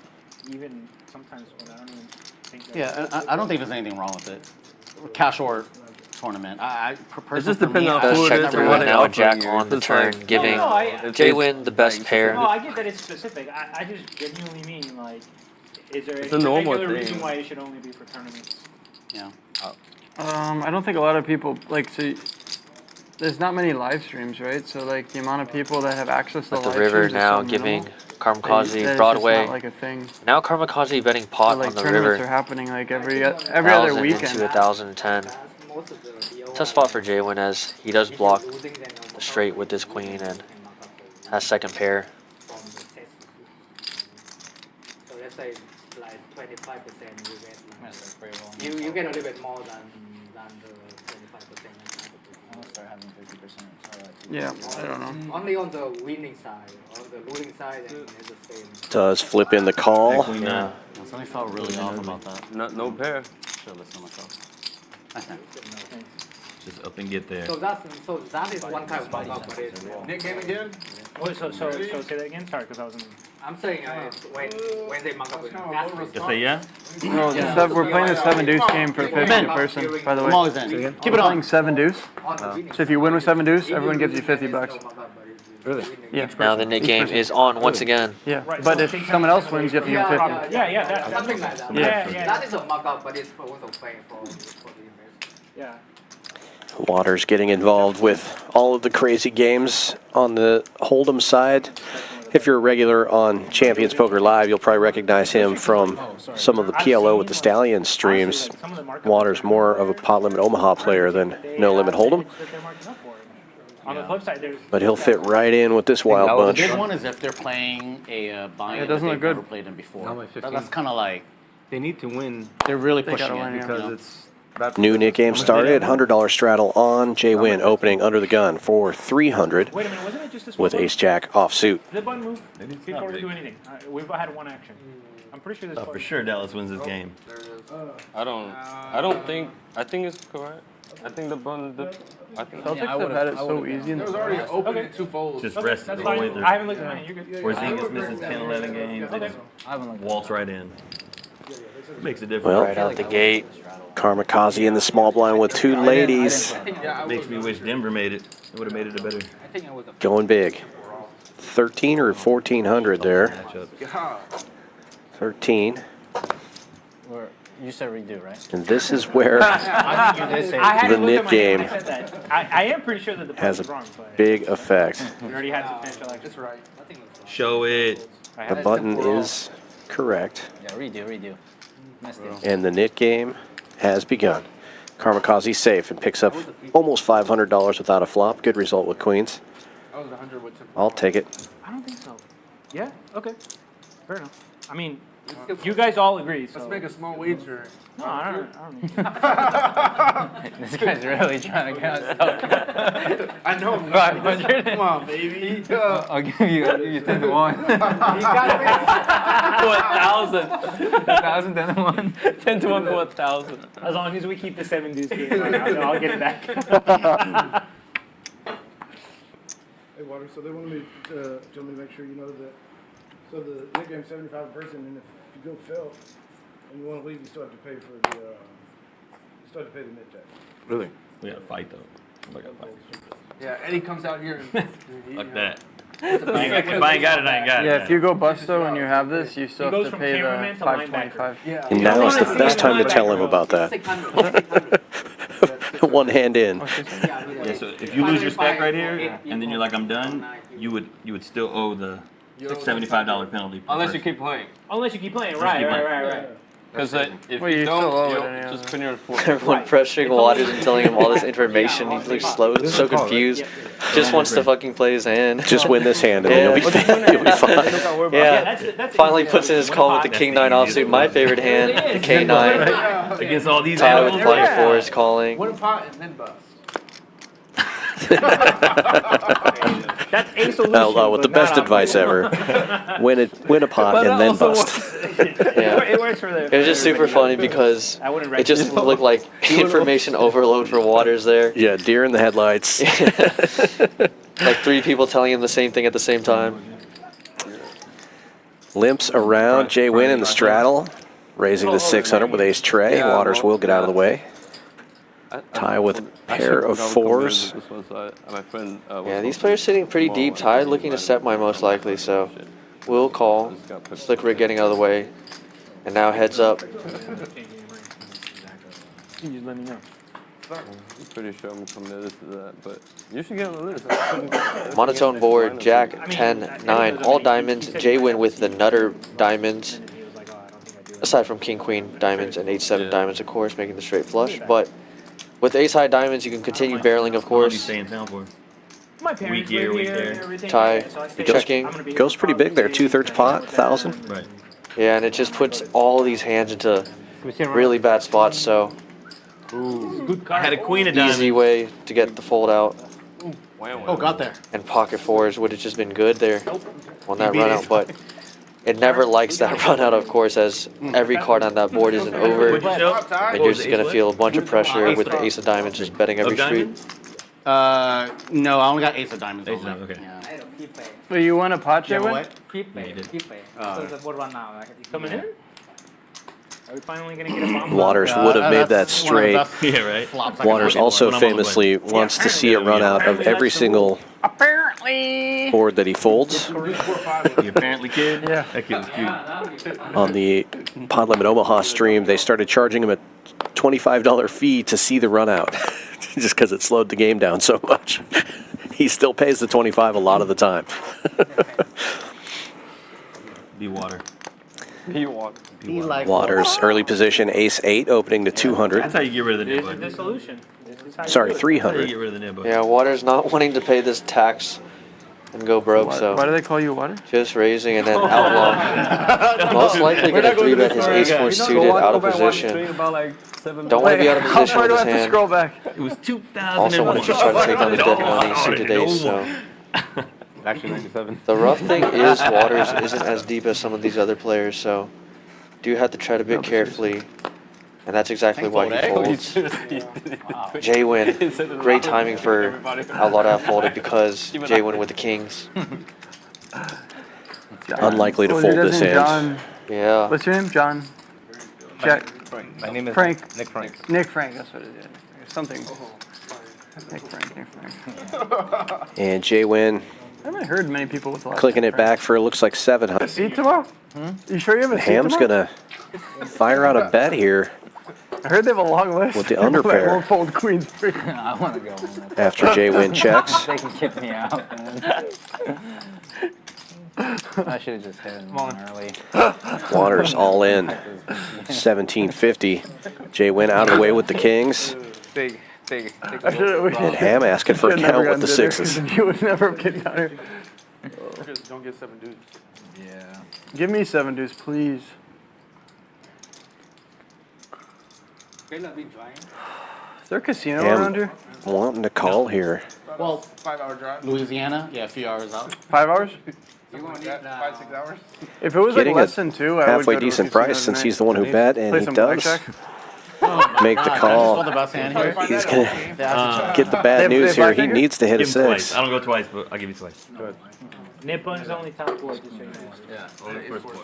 even sometimes when I don't even think that. Yeah, and I don't think there's anything wrong with it. Cash or tournament. It just depends on Does who it check is the and river what they now, offer Jack you. on the It's turn, like- giving No, JWin the best pair. No, I get that it's specific. I just genuinely mean like, is there It's a a normal particular thing. reason why it should only be for tournaments? Yeah. I don't think a lot of people like so. There's not many live streams, right? So like the amount of people that have access to With the live river streams now is so giving minimal that Kamikaze it's just Broadway. not like a thing. Now Kamikaze betting So, pot like on the tournaments are river. happening like every other 1,000 weekend. into 1,010. Tough spot for JWin as he does block the straight with this queen and has second pair. So let's say like 25% you get like, you get a little bit more than the 25%. I'll start having 50%. Yeah, I don't know. Only on the winning side, on the losing side, and it's the same. Does flip in the call. Yeah. Something felt really off about that. No pair. Should listen to myself. Just up and get there. So that is one kind of bug up, but it's Nick game again? Wait, so say that again. Sorry, because I was in. I'm saying it's when they mark up with gas Just say yeah? No, we're playing the 7 deuce game for 50 person, by the way. I'm always in. Keep it We're on. playing 7 deuce. So if you win with 7 deuce, everyone gives you $50. Really? Yeah. Now the Nick game is on once again. Yeah. Right, But so if take someone else wins, you have to give him 50. Yeah, that something makes like sense. that. Yeah. That is a markup, but it's for also paying for the investment. Yeah. Waters getting involved with all of the crazy games on the Hold'em side. If you're a regular on Champions Poker Live, you'll probably recognize him from some of the PLO with the Stallion streams. Waters more of a Pot Limit Omaha player than No Limit Hold'em. On the flip side, there's. But he'll fit right in with this wild The bunch. big one is if they're playing a buy-in It that doesn't they've look good. never played in before. Not my 15. That's kind of like They need to win they're really They pushing gotta it win, yeah. because you know? it's that New Nick game started. $100 straddle on JWin opening under the gun for 300 Wait a minute, wasn't it just this with one? Ace Jack offsuit. Did the button move Maybe it's before not we big. do anything? We've had one action. I'm pretty sure this. Oh, for sure Dallas wins this game. I don't think. I think it's correct. I think the button. I think. Celtics have had it so easy in There the was already past. open Okay. at 2 folds. Just Okay, rest that's the whole way fine. through. I haven't looked at mine. You're good. Porzingis misses 10, 11 games. Okay. Waltz right in. Makes a difference. Well, Right out the gate. Kamikaze in the small blind with two ladies. Makes me wish Denver made it. It would have made it a better Going big. 13 or 1400 there. matchup. 13. You said redo, right? And this is where I had the to look Nick at my game hand. I said that. I am pretty sure that the has button's a wrong, but big effect. we already had substantial action. That's right. Show it. The button is correct. Yeah, redo. Messed it. And the Nick game has begun. Kamikaze safe and picks up almost $500 without a flop. Good result with queens. I was 100 with 10. I'll take it. I don't think so. Yeah. Okay. Fair enough. I mean, you guys all agree. So. Let's make a small wager. No, I don't need. This guy's really trying to get us I know. 500. Come on, baby. I'll give you 10 to 1. You got me. 1,000. 1,000, 10 to 1. 10 to 1 for 1,000. As long as we keep the 7 deuce game, I'll get it back. Hey, Water, so they wanted me to make sure you know that, so the Nick game's 75 person, and if you go fail, and you want to leave, you still have to pay for the, Net tax. Really? We gotta fight though. I gotta fight. Yeah, Eddie comes out here and. Like that. If I ain't got it, I ain't got it. Yeah, if you go busto and you have this, you still He have goes to from pay the cameraman to linebacker. $525. Yeah. And now is the best time to tell him about that. 600. One hand in. Yeah, so if you lose your stack right here, and then you're like, I'm done, you would still owe the $75 penalty. per Unless you person. keep playing. Unless you keep playing, Just right, keep right, playing. right, right. Because if Well, you you don't, still owe you it anyhow. just put your foot. Everyone pressuring Waters and telling him all this information. He's like slow, so confused. Just wants to fucking play his hand. Just win this hand and then you'll be fine. Yeah. That's Finally puts in his call with the King 9 offsuit. My favorite hand, the K9. Against all these Tie with animals. the Pocket 4 is calling. Win a pot and then bust. That's a solution. With the but best not advice ever. Win a pot and then bust. Yeah. It works for the. It was just super funny because I wouldn't it just recommend looked like information overload for Waters there. Yeah, deer in the headlights. Like 3 people telling him the same thing at the same time. Limps around JWin in the straddle. Raising to 600 with ace tray. Waters will get out of the way. Tie with a pair of 4s. Yeah, these players sitting pretty deep, tied, looking to set mine most likely, so we'll call. Slick Rick getting out of the way. And now heads up. You just let me know. I'm pretty sure I'm committed to that, but you should get on the list. Monotone board, Jack 10, 9, all diamonds. JWin with the Nutter diamonds. Aside from King Queen diamonds and H7 diamonds, of course, making the straight flush. But with ace high diamonds, you can continue barreling, of How long do you course. stay in town for? My parents Week here, live week here, there. and everything. Tie, so I stay checking. I'm gonna be Goes here pretty big there. probably 2/3 pot, 1,000. Right. Yeah, and it just puts all these hands into really bad spots, so I had a queen of diamonds. easy way to get the fold out. Oh, got there. And pocket 4s would have just been good there on that run out, but it never likes that run out, of course, as every card on that board is an over, What'd you show? and you're just going to feel a bunch of pressure with the ace of diamonds just betting every Of street. diamonds? No, I only got ace of diamonds. Ace of only. diamonds, okay. I don't keep pay. But you won a pot, Yeah, JWin? what? Keep pay. Yeah, you did. Keep pay. Oh. So the board one now. Right? Coming in? Are we finally gonna get a bomb? Waters would have made that straight. Yeah, right. Flops I can Waters have. also When I'm on the famously wants to see a run out of every single Apparently. board that he folds. The apparently kid. Yeah. That kid was cute. On the Pod Limit Omaha stream, they started charging him a $25 fee to see the run out, just because it slowed the game down so much. He still pays the $25 a lot of the time. Be water. Be water. Be like Waters, early position, ace-8, opening to 200. That's how you get rid of the This nib. is the solution. This is how you Sorry, do it. That's how you 300. get rid of the nib. Yeah, Water's not wanting to pay this tax and go broke, Why do so they call you water? just raising and then outlaw. Most likely going to 3-bet his ace-4 suited out of position. Don't want to be out of How position far with do I his have to hand. scroll back? It was 2,000. Also want to just try to take down the dead money suited ace, so. Actually 97. The rough thing is Waters isn't as deep as some of these other players, so do have to tread a bit carefully. And that's exactly why he folds. JWin, great timing for Outlaw to have folded because JWin with the kings. Unlikely to Well, fold your this name, hand. John. Yeah. What's your name? John. Jack. My name is Frank. Nick Frank. Nick Frank. That's what it is. Something. Nick Frank. Nick Frank. And JWin I haven't heard many people with the last clicking name it back for, it looks like 700. Seat tomorrow? You sure you have a seat Ham's tomorrow? going to fire out a bet here I heard they have a long list. with the People that underpair won't fold queens free. I want to go home. after JWin checks. They can kick me out, man. I should have just hit him early. Waters all in, 1750. JWin out of the way with the kings. Big. And Ham asking for a count with the sixes. You would never have kicked down here. Don't get 7 deuce. Yeah. Give me 7 deuce, please. Is there a casino Ham around here? wanting to call here. Well, 5-hour drive. Louisiana, yeah, a few hours out. 5 hours? You want that 5-6 hours? If it was Getting like a less than 2, I would halfway go to a decent casino price since tonight. he's the one who bet, and Play he some does blackjack. make the God, I just call. called the best hand here. He's going to Yeah. get the bad They news here. He blackjack? needs to hit a Give him twice. 6. I don't go twice, but I'll give you twice. Nippon's only top board, just so you know. Yeah, only first board.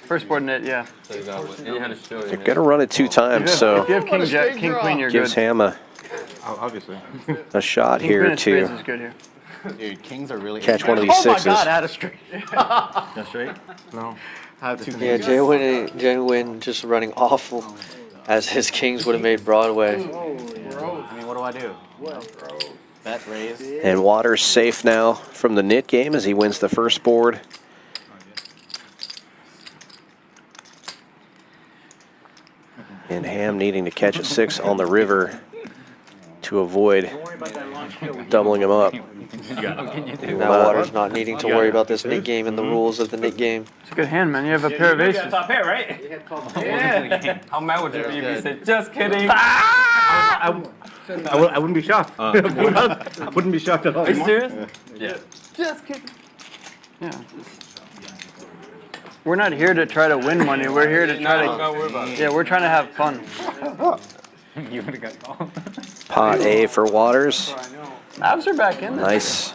First board net, yeah. So you got one. And you had to show They're it. going to run it 2 times, so If you have king, jack, king, queen, you're gives good. Ham Obviously. a shot King, here queen, and spades to is good here. Dude, kings are really catch one of these Oh my sixes. god, I had a straight. Not straight? No. I have 2 Yeah, kings. JWin just running awful as his kings would have made Broadway. I mean, what do? Bet, raise. And Waters safe now from the nit game as he wins the first board. And Ham needing to catch a 6 on the river to avoid doubling him up. Now Waters not needing to worry about this nit game and the rules of the nit game. It's a good hand, man. You have a pair of You aces. got top pair, right? Yeah. How mad would you be if you said, just kidding? I wouldn't be shocked. I wouldn't be shocked at all. Are you serious? Yeah. Just kidding. Yeah. We're not here to try to win money. We're here to try Don't worry about to. it. Yeah, we're trying to have fun. You would have got called. Pot A for Waters. Abs are back in there. Nice.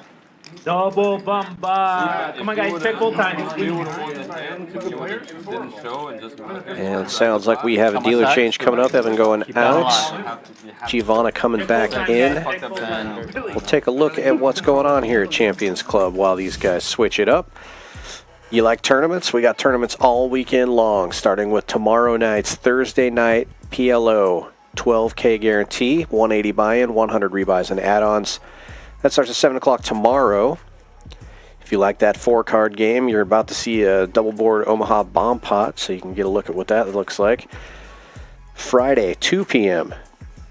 Double bumba. Come on, guys, check full time. You would have won the hand if you didn't show and just And it sounds like we have a dealer change coming up. Evan going out. Giovanna coming back in. We'll take a look at what's going on here at Champions Club while these guys switch it up. You like tournaments? We got tournaments all weekend long, starting with tomorrow night's Thursday night PLO. 12K guarantee, 180 buy-in, 100 rebuys and add-ons. That starts at 7 o'clock tomorrow. If you like that 4-card game, you're about to see a double board Omaha bomb pot, so you can get a look at what that looks like. Friday, 2 p.m.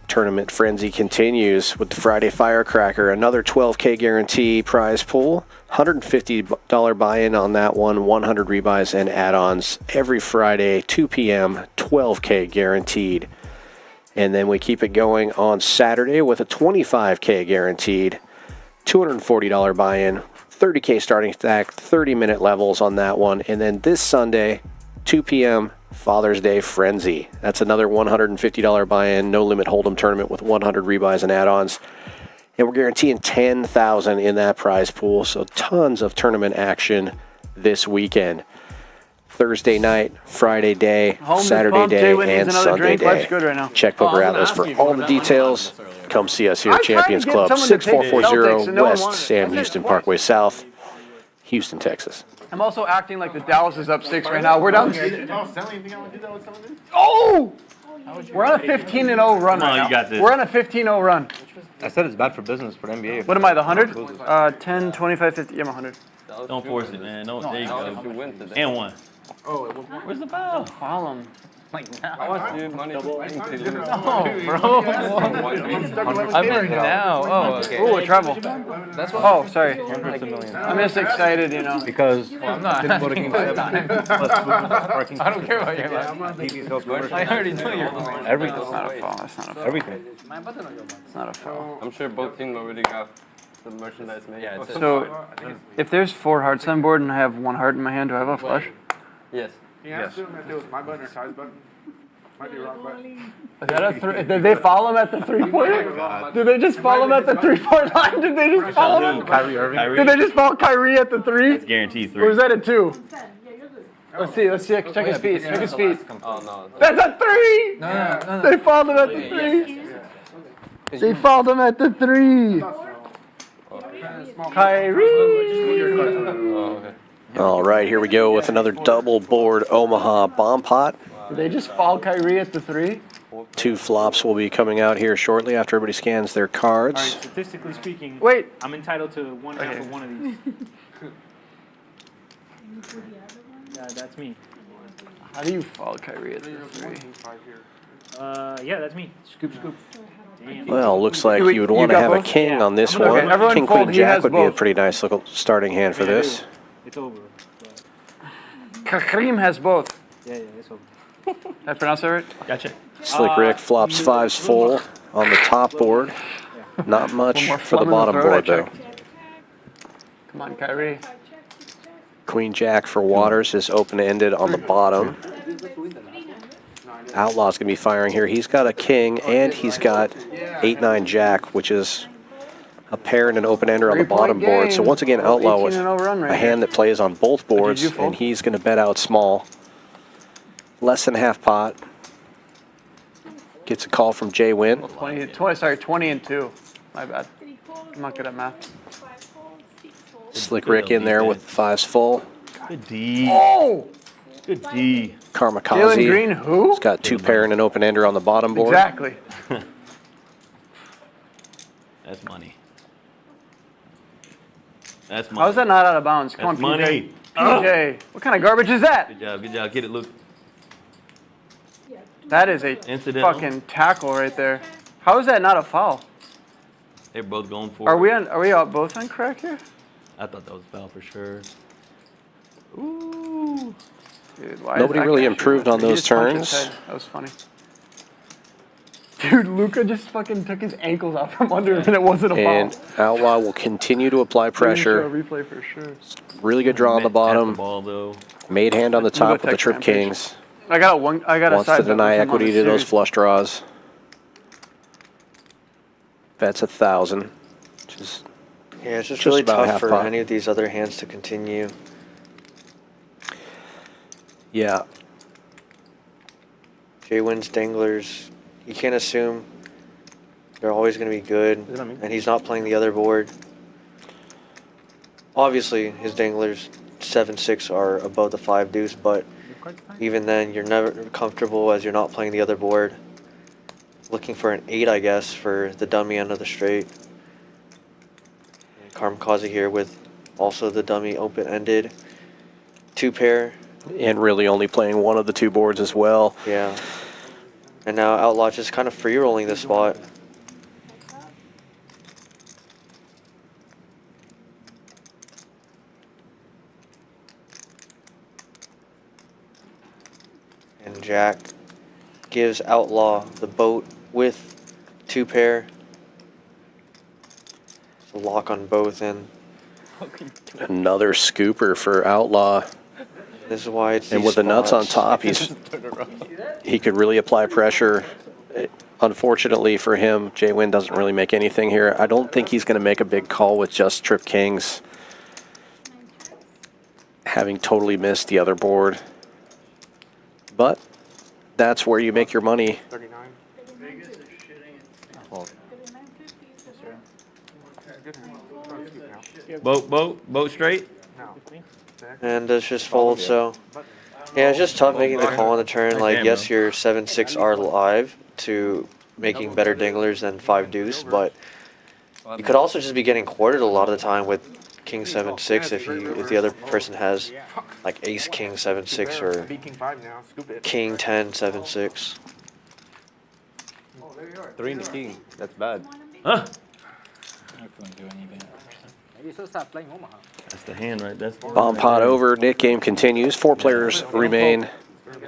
Tournament frenzy continues with the Friday Firecracker, another 12K guarantee prize pool, $150 buy-in on that one, 100 rebuys and add-ons. Every Friday, 2 p.m., 12K guaranteed. And then we keep it going on Saturday with a 25K guaranteed, $240 buy-in, 30K starting stack, 30-minute levels on that one. And then this Sunday, 2 p.m., Father's Day Frenzy. That's another $150 buy-in, no-limit hold'em tournament with 100 rebuys and add-ons. And we're guaranteeing $10,000 in that prize pool, so tons of tournament action this weekend. Thursday night, Friday day, Home is Saturday pumped. day, JWin needs and another Sunday drink. day. Life's good right now. Check Poker Atlas for all the details. come see us here at I tried to Champions get Club, someone to take the Celtics 6440 and no one West wanted it. Sam I said Houston twice. Parkway South, Houston, Texas. I'm also acting like the Dallas is up 6 right now. We're down. Oh! We're on a 15-0 run Come on, right now. you got this. We're on a 15-0 run. I said it's bad for business for the NBA. What am I, the 100? 10, 25, 50. Yeah, I'm 100. Don't force it, man. Don't. There you If you go. win today. And one. Oh, it was one. Where's the foul? Foul him. Like now. I want you money to lose. Bro. I'm in now. Oh, okay. Ooh, a treble. That's what. Oh, sorry. Hundreds of millions. I'm just excited, you know. Because I'm not. didn't go to King 7. Plus I don't care about your life. TV's health commercial. I already know you're lying. Everything. That's not a foul. That's not a foul. Everything. It's not a foul. I'm sure both teams already got the merchandise made. Yeah, it's So, if there's 4 hearts on board and I have 1 heart in my hand, do I have a flush? Yes. Yes. If it was my button or Ty's button. Might be wrong button. Is that a 3? Did they follow him at the 3-point? Did they just follow him at the 3-point line? Did they just follow him? Kyrie Irving. Did they just follow Kyrie at the 3? It's guaranteed Or is 3. that a 2? Let's see. Let's check his feet. Check his feet. Oh no. That's a 3! No. They fouled him at the 3. They fouled him at the 3. Kyrie. Oh, okay. All right, here we go with another double board Omaha bomb pot. Did they just foul Kyrie at the 3? 2 flops will be coming out here shortly after everybody scans their cards. All right, statistically speaking, Wait. I'm entitled to one half of one of these. That's me. How do you foul Kyrie at the 3? Yeah, that's me. Scoop, scoop. Damn. Well, looks like you would You want to got have a both? king on this Okay, one. everyone King, fold. queen, He has jack would be a both. pretty nice little starting hand for Yeah, this. It's over. Kareem has both. Yeah, it's over. Did I pronounce that right? Gotcha. Slick Rick flops 5s full on the top board. Not much more for the plum in the bottom throat, I board, though. checked. Come on, Kyrie. Queen jack for Waters is open-ended on the bottom. Outlaw's going to be firing here. He's got a king, and he's got 8-9 jack, which is a pair and an open-ender on the 3-point bottom board. So game. once again, Outlaw with 18-0 run right a hand that plays on both boards, you fold? and he's going to bet out small. Less than half pot. Gets a call from JWin. 20 and 2. My bad. I'm not good at math. Slick Rick in there with 5s full. Good D. Oh! Good D. Jalen Kamikaze. Green, who? He's got 2 pair and an open-ender on the bottom board. Exactly. That's money. That's money. How's that not out of bounds? Come That's on, money. PJ. What kind of garbage is that? Good job. Good job. Get it, Luke. That is a Incidental. fucking tackle right there. How is that not a foul? They're both going for Are it. we on? Are we all both on crack here? I thought that was a foul for sure. Ooh. Dude, why Nobody is that really guy improved shooting? on He those just punched his turns. head. That was funny. Dude, Luka just fucking took his ankles out from under him and it wasn't a foul. And Outlaw will continue to apply pressure. Replay for sure. Really good draw on the bottom. Ball, though. Made hand on the top with the text trip Rampage. kings. I got a Wants side to bet deny with him on equity this to those series. flush draws. Bets 1,000, which is Yeah, it's just Just really about tough half for pot. any of these other hands to continue. yeah. JWin's danglers, you can't assume they're always going to be good, Is it on me? and he's not playing the other board. Obviously, his danglers 7-6 are above the 5 deuce, but even then, you're never comfortable as you're not playing the other board. Looking for an 8, I guess, for the dummy end of the straight. Kamikaze here with also the dummy open-ended. 2 pair. And really only playing one of the 2 boards as well. Yeah. And now Outlaw just kind of free rolling this spot. And Jack gives Outlaw the boat with 2 pair. So lock on both and Another scooper for Outlaw. this is why it's And these with the nuts on spots. top, he could really apply pressure. Unfortunately for him, JWin doesn't really make anything here. I don't think he's going to make a big call with just trip kings, having totally missed the other board. But that's where you make your money. Well, Yeah. boat straight. And does just fold, so. Yeah, it's just tough making the call on the turn. Like, yes, your 7-6 are live to making better dinglers than 5 deuce, but you could also just be getting quartered a lot of the time with king 7-6 if the other person has like ace king 7-6 or king 10 7-6. 3 in the king. That's bad. Huh? I couldn't do anything. Maybe you should start playing Omaha. That's the hand, right? That's the Bomb pot over. Nick game continues. 4 players remain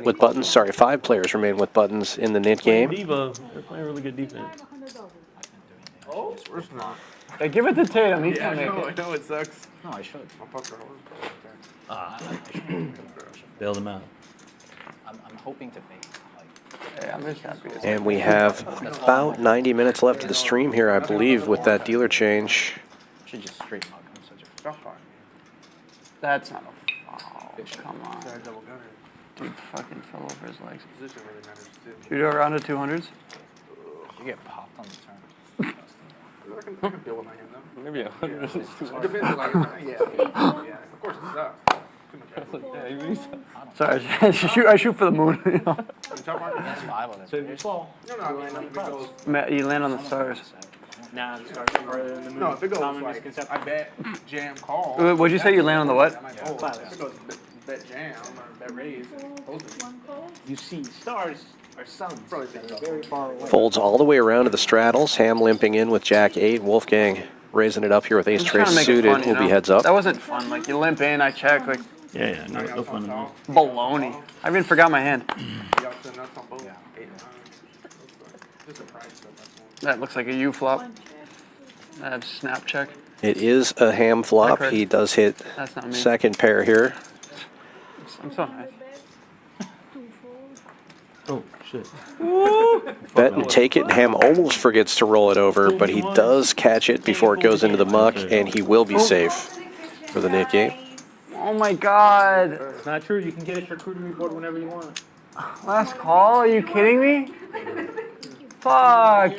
with buttons. Sorry, 5 players remain with buttons in the Nit game. Diva. They're playing really good defense. Oh, of course not. Hey, give it to Tatum. He can't make I it. know it sucks. No, I should. Bail them out. I'm hoping to make. Hey, I'm just happy. And we have about 90 minutes left of the stream here, I believe, with that dealer change. Should just straighten out. That's not a foul. Come on. Dude fucking fell over his legs. Position really matters too. Should we do a round of 200s? You get popped on the turn. I can deal with my hand though. Maybe 100 is too much. Depends on yeah. Of course it sucks. Yeah, you really suck. Sorry, I shoot for the moon. You know? That's 5 of them. So if you fall, No, I mean, if it goes, You land on the stars. nah, the stars are in the moon. no, if it goes Common like, misconception. I bet, jam, call. What'd you say? You land on the what? I might fold. If it goes bet jam or bet raise, You see stars are suns. Probably that think are so. very far away. Folds all the way around to the straddles. Ham limping in with Jack 8. Wolfgang raising it up here with ace I'm trying to trace make it suited. fun, you Will be know? heads up. That wasn't fun. Like, you limp in, I check. Like, Yeah, no fun in that. baloney. I even forgot my hand. Y'all said nuts on both. 8 and 9. Just a price though, that's one. That looks like a U flop. That's snap check. It is a ham flop. Correct. He does hit That's not me. second pair here. I'm so nice. Oh, shit. Bet and take it, and Ham almost forgets to roll it over, but he does catch it before it goes into the muck, and he will be safe for the Nit game. Oh my god. It's not true. You can get a charcuterie board whenever you want. Last call? Are you kidding me? Fuck.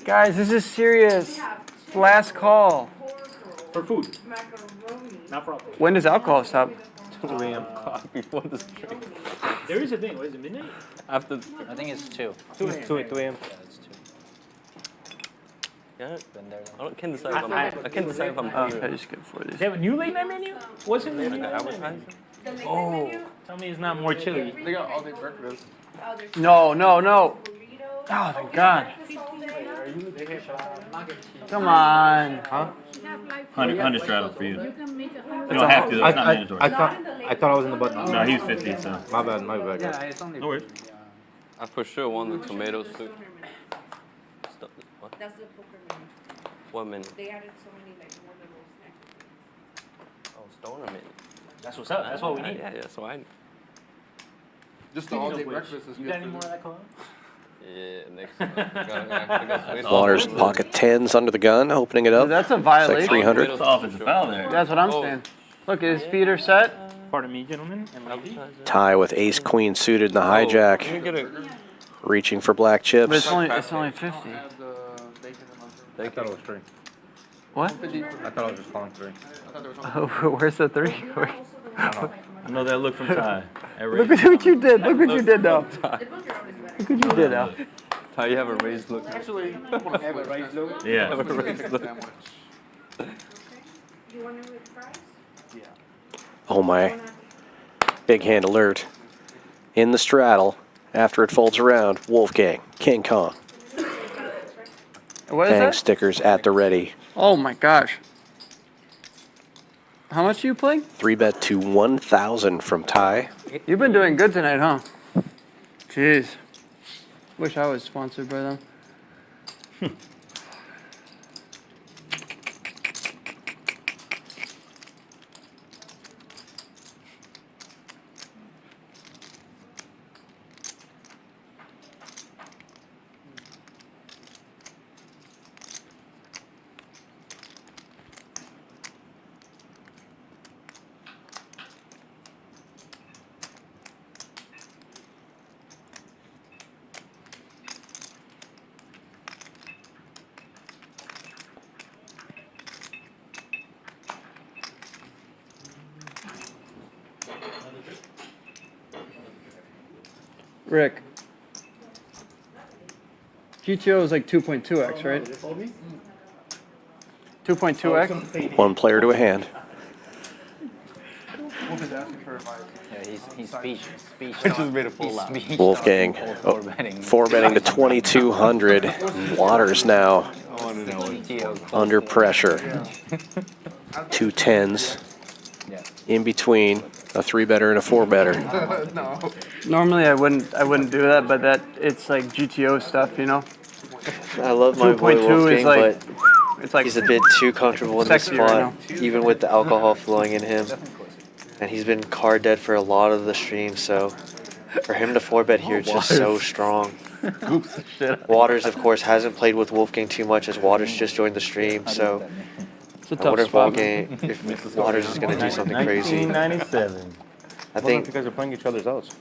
Guys, this is serious. It's last call. For food. Not for alcohol. When does alcohol stop? 2 a.m. clock before the stream. There is a thing. What is it, midnight? After I think it's 2. 2 a.m. 2 a.m. Yeah, it's 2. yeah, Been there. I can't decide if I can't decide if I'm Oh, hungry. okay, just get for Does this. they have a new late night menu? What's in the new Like an late night menu? appetizer. Oh, tell me it's not more chili. They got all day breakfast. No, no, no. Oh, thank God. Come on. Huh? 100 straddle for you. You can make a You don't have to, that's not mandatory. I thought I was in the button. No, he was 50, so. My bad, my bad. Yeah, it's only. No worries. I for sure want the tomato soup. Stop. What? That's the poker menu. What minute? They added so many like more little snack things. Oh, stoner minute. That's what's up. That's what we need. Yeah, so I. Just the all day breakfast is You good. got any more of that, Colin? Yeah, next one. Gotta switch. Waters pocket 10s under the gun, opening it up. That's a It's like violation. 300. It's offensive foul there. That's what I'm Oh. saying. Look, his feet are set. Pardon me, gentlemen. And lady. Tie with ace queen suited in the Let me hijack. get a. Reaching for black But it's chips. only 50. Have the bacon and I thought it was 3. What? I thought I was just calling 3. I thought there was something. Where's the 3? I know that look from Ty. Look at what you did. Look what you did now. Look what you did now. How you have a raised look? Actually, I want to have a rice look. Yeah. Have a raised look. Sandwich. You want it with fries? Oh my. Big hand alert. In the straddle. After it folds around, Wolfgang, King Kong. What is Bang that? stickers at the ready. Oh my gosh. How much do you play? 3-bet to 1,000 from Ty. You've been doing good tonight, huh? Jeez. Wish I was sponsored by them. Rick. GTO is like 2.2x, right? 2.2x. One player to a hand. Wolf is asking for advice. Yeah, he's speech. Which is made a full out. Wolfgang, four betting to 2,200. Waters now under pressure. 2 10s in between a 3-better and a 4-better. No. Normally I wouldn't do that, but it's like GTO stuff, you know. I love my boy 2.2 Wolfgang, is like, but it's like he's a bit too comfortable in this sexier, you spot, know. even with the alcohol flowing in him. And he's been card dead for a lot of the stream, so for him to 4-bet here is just so strong. Oops, shit. Waters, of course, hasn't played with Wolfgang too much as Waters just joined the stream, so It's a I tough wonder spot. if Waters is going to do something crazy. 1997. I You think guys are playing each other's outs.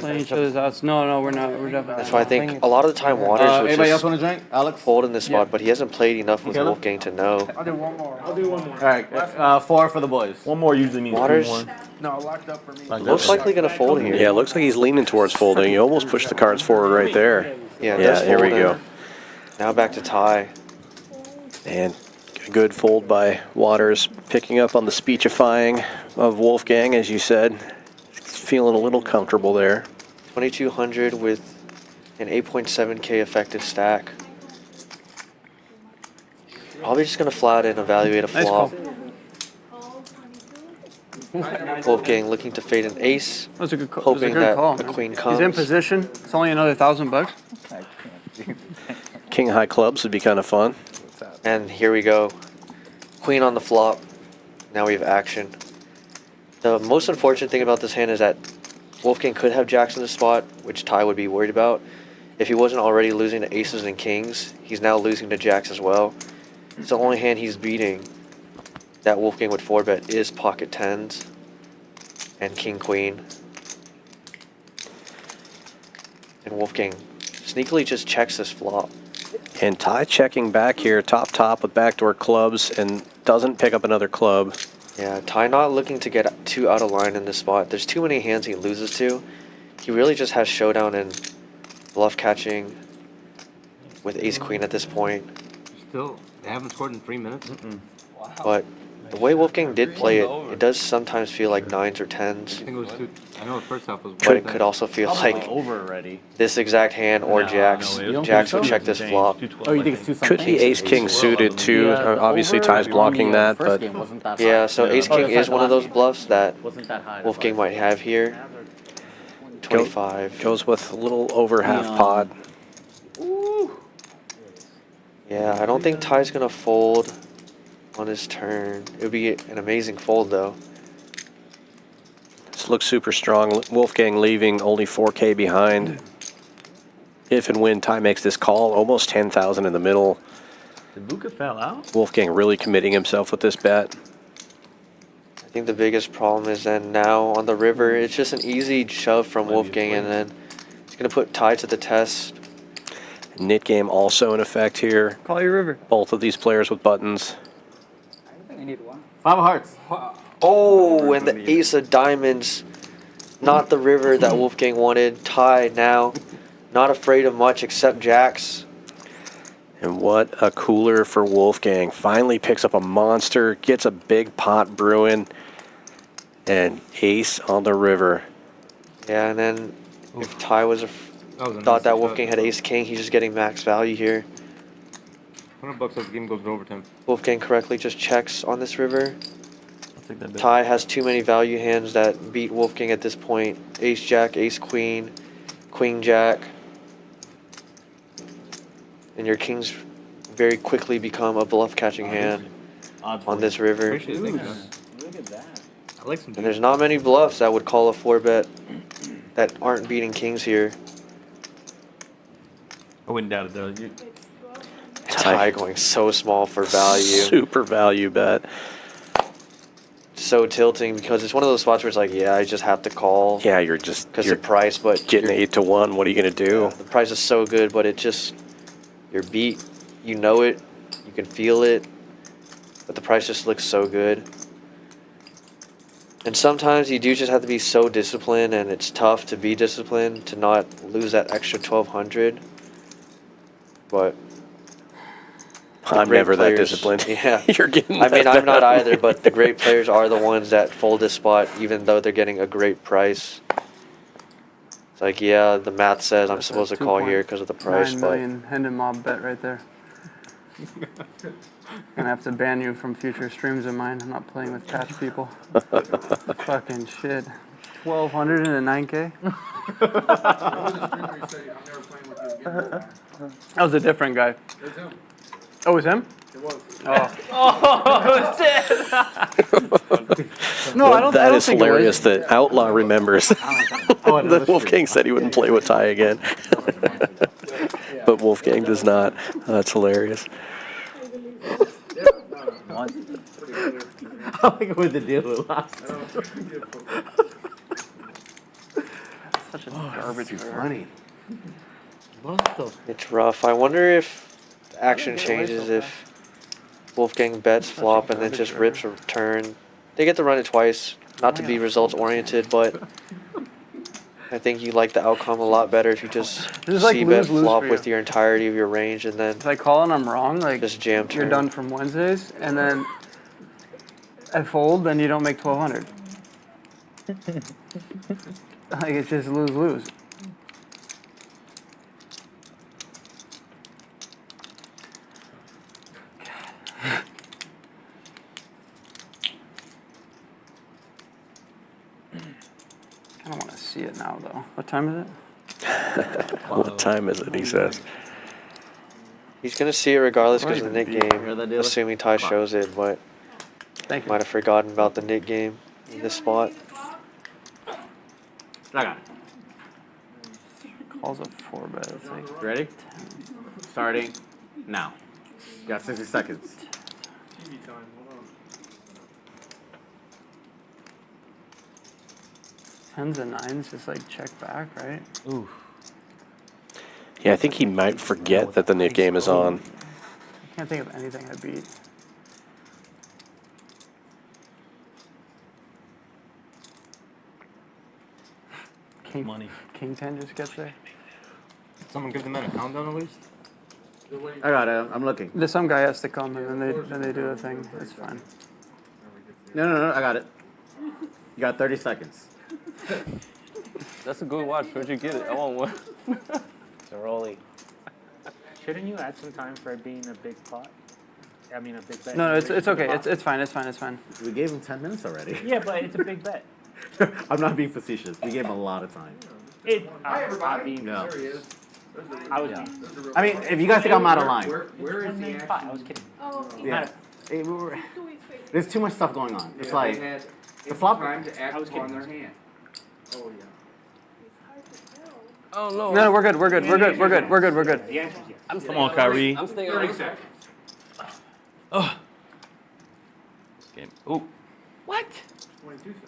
Playing each other's outs. No, we're not. We're definitely. that's why I think a lot of the time Waters would Anybody else just want a drink? Alex? fold in this spot, but he hasn't played enough with Caleb? Wolfgang to know. I'll do one more. All right, 4 for the boys. One more usually means Waters? 2 more. No, locked up for me. Most likely going to fold here. Yeah, it looks like he's leaning towards folding. He almost pushed the cards forward right there. Yeah, it Yeah, does here we fold go. in. Now back to tie. And a good fold by Waters, picking up on the speechifying of Wolfgang, as you said. Feeling a little comfortable there. 2,200 with an 8.7k effective stack. Probably just going to flat and evaluate a Nice flop. Call 22. Wolfgang looking to fade an ace, That was a good call. hoping That that call. a queen He's in comes. position. It's only another $1,000. King high clubs would be kind of fun. And here we go. Queen on the flop. Now we have action. The most unfortunate thing about this hand is that Wolfgang could have jacks in the spot, which Ty would be worried about. If he wasn't already losing to aces and kings, he's now losing to jacks as well. It's the only hand he's beating that Wolfgang would 4-bet is pocket 10s and king queen. And Wolfgang sneakily just checks this flop. And Ty checking back here, top with backdoor clubs, and doesn't pick up another club. Yeah, Ty not looking to get too out of line in this spot. There's too many hands he loses to. He really just has showdown and bluff catching with ace queen at this point. Still, they haven't scored in 3 minutes. But the way Wolfgang did play it, it does sometimes feel like 9s or 10s. I think it was 2. I know the first half was. But it could also feel like over already. this exact hand or jacks. Jacks would check this flop. Oh, you think it's 2 something? Could be ace king suited too. Obviously Ty's blocking that, but Yeah, so ace king is one of those bluffs that Wasn't that high. Wolfgang might have here. 25. goes with a little over half pot. Yeah, I don't think Ty's gonna fold on his turn. It would be an amazing fold though. This looks super strong. Wolfgang leaving only 4K behind. If and when Ty makes this call, almost 10,000 in the middle. Did Luca fell out? Wolfgang really committing himself with this bet. I think the biggest problem is then now on the river, it's just an easy shove from Wolfgang, and then it's gonna put Ty to the test. Knit game also in effect here. Call your river. Both of these players with buttons. I think I need one. 5 of hearts. Oh, and the ace of diamonds. Not the river that Wolfgang wanted. Ty now, not afraid of much except jacks. And what a cooler for Wolfgang. Finally picks up a monster, gets a big pot brewing, and ace on the river. Yeah, and then if Ty was thought that Wolfgang had ace king, he's just getting max value here. $100 as the game goes to overtime. Wolfgang correctly just checks on this river. I'll take that bet. Ty has too many value hands that beat Wolfgang at this point. Ace jack, ace queen, queen jack. And your kings very quickly become a bluff catching hand on this river. Appreciate it. Look at that. I like some. And there's not many bluffs that would call a 4-bet that aren't beating kings here. I wouldn't doubt it though. Ty going so small for value. Super value bet. So tilting because it's one of those spots where it's like, yeah, I just have to call. Yeah, you're just because the price, but getting 8 to 1. What are you gonna do? The price is so good, but it just you're beat. You know it. You can feel it. But the price just looks so good. And sometimes you do just have to be so disciplined, and it's tough to be disciplined to not lose that extra 1,200. But I'm great never players, that disciplined. Yeah. You're getting I mean, that I'm not down. either, but the great players are the ones that fold this spot, even though they're getting a great price. It's like, yeah, the math says I'm supposed to call here because of the price, 9 but million hand and mob bet right there. Gonna have to ban you from future streams of mine. I'm not playing with patch people. Fucking shit. 1,200 and a 9K? That was a different guy. It's him. Oh, it was him? It was. Oh. Oh, shit! No, I don't That I don't is think it hilarious was. that Outlaw remembers that Wolfgang said he wouldn't play with Ty again. But Wolfgang does not. That's hilarious. I like with the deal with last. Such a garbage funny. it's rough. I wonder if action changes if Wolfgang bets flop and then just rips a turn. They get to run it twice, not to be results oriented, but I think you like the outcome a lot better if you just This is like see bet lose-lose flop for with you. your entirety of your range and then If I call and I'm wrong, like just jam you're turn. done from Wednesdays, and then I fold, then you don't make 1,200. Like it's just lose-lose. I don't want to see it now, though. What time is it? What time is it, he says. He's going to see it regardless because of the even Nick be here, that game, dealer. assuming Ty shows it, but Thank you. might have forgotten about the Nick game in this spot. I got it. Calls a 4-bet, I think. You ready? Starting now. You got 60 seconds. TV time. Hold on. 10s and 9s, just like check back, right? Ooh. Yeah, I think he might forget that the Nick game is on. I can't think of anything I beat. King 10 just gets there. Someone give the man a countdown at least? I got it. I'm looking. There's some guy has to come and then they do the thing. It's fine. No. I got it. You got 30 seconds. That's a good watch. Where'd you get it? I want one. It's a rolling. Shouldn't you add some time for it being a big pot? I mean, a big bet. No, it's okay. It's fine. It's fine. It's fine. We gave him 10 minutes already. Yeah, but it's a big bet. I'm not being facetious. We gave him a lot of time. I'm being No. I was. I mean, if you guys think I'm out of line. Where is the action? I was kidding. Oh, Yeah. Hey, there's too much stuff going on. It's like They had the flop. time to act I was upon kidding. their hand. Oh, yeah. Oh no. No, we're good. We're good. We're good. We're good. We're good. We're good. The answer is yes. Come on, Kyrie. I'm staying 30 on. seconds. Oh. Game. Oh. What? 22 seconds.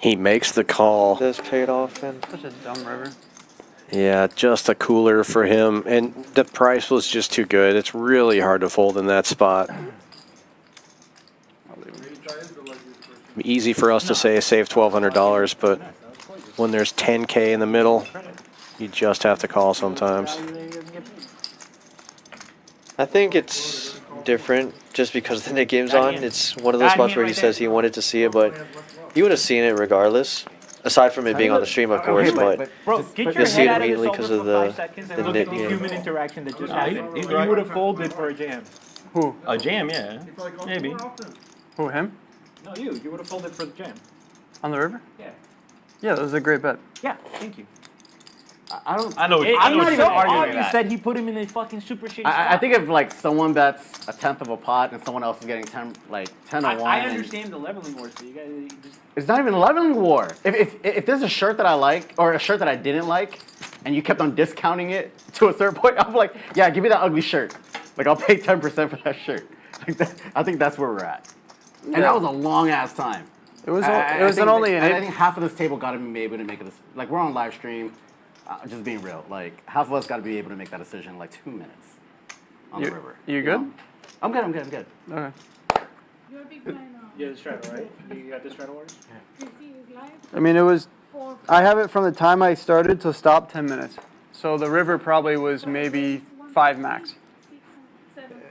He makes the call. This paid off and Such a dumb river. Yeah, just a cooler for him. And the price was just too good. It's really hard to fold in that spot. Easy for us to say save $1,200, but when there's 10K in the middle, you just have to call sometimes. I think it's different just because the Nick game's on. It's one of those spots where he says he wanted to see it, but he would have seen it regardless. Aside from it being on the stream, of course, but Bro, get your you'll see head it out of immediately this because over of for 5 the seconds and look Nick at the game. human interaction that just Nah, happened. he's You right. would have folded for a jam. Who? A jam, yeah. Maybe. Who? Him? No, you. You would have folded for the jam. On the river? Yeah. Yeah, that was a great bet. Yeah. Thank you. I don't. I know. I I'm know not what even you're arguing arguing. that. Said he put him in a fucking super shitty I spot. think if like someone bets a tenth of a pot and someone else is getting 10 or 1. I and- understand the leveling war, so you guys just. It's not even a leveling war. If there's a shirt that I like or a shirt that I didn't like, and you kept on discounting it to a certain point, I'm like, yeah, give me that ugly shirt. Like I'll pay 10% for that shirt. Like I think that's where we're at. And that was a long ass time. It was. I It was think only that- an I 8. think half of this table got to be able to make it. Like we're on live stream, just being real. Like half of us got to be able to make that decision in like 2 minutes on the river. You good? I'm good. I'm good. Okay. You're a big blind now. You have the straddle, right? You got the straddle orders? I mean, it was. I have it from the time I started to stop 10 minutes. So the river probably was maybe 5 max.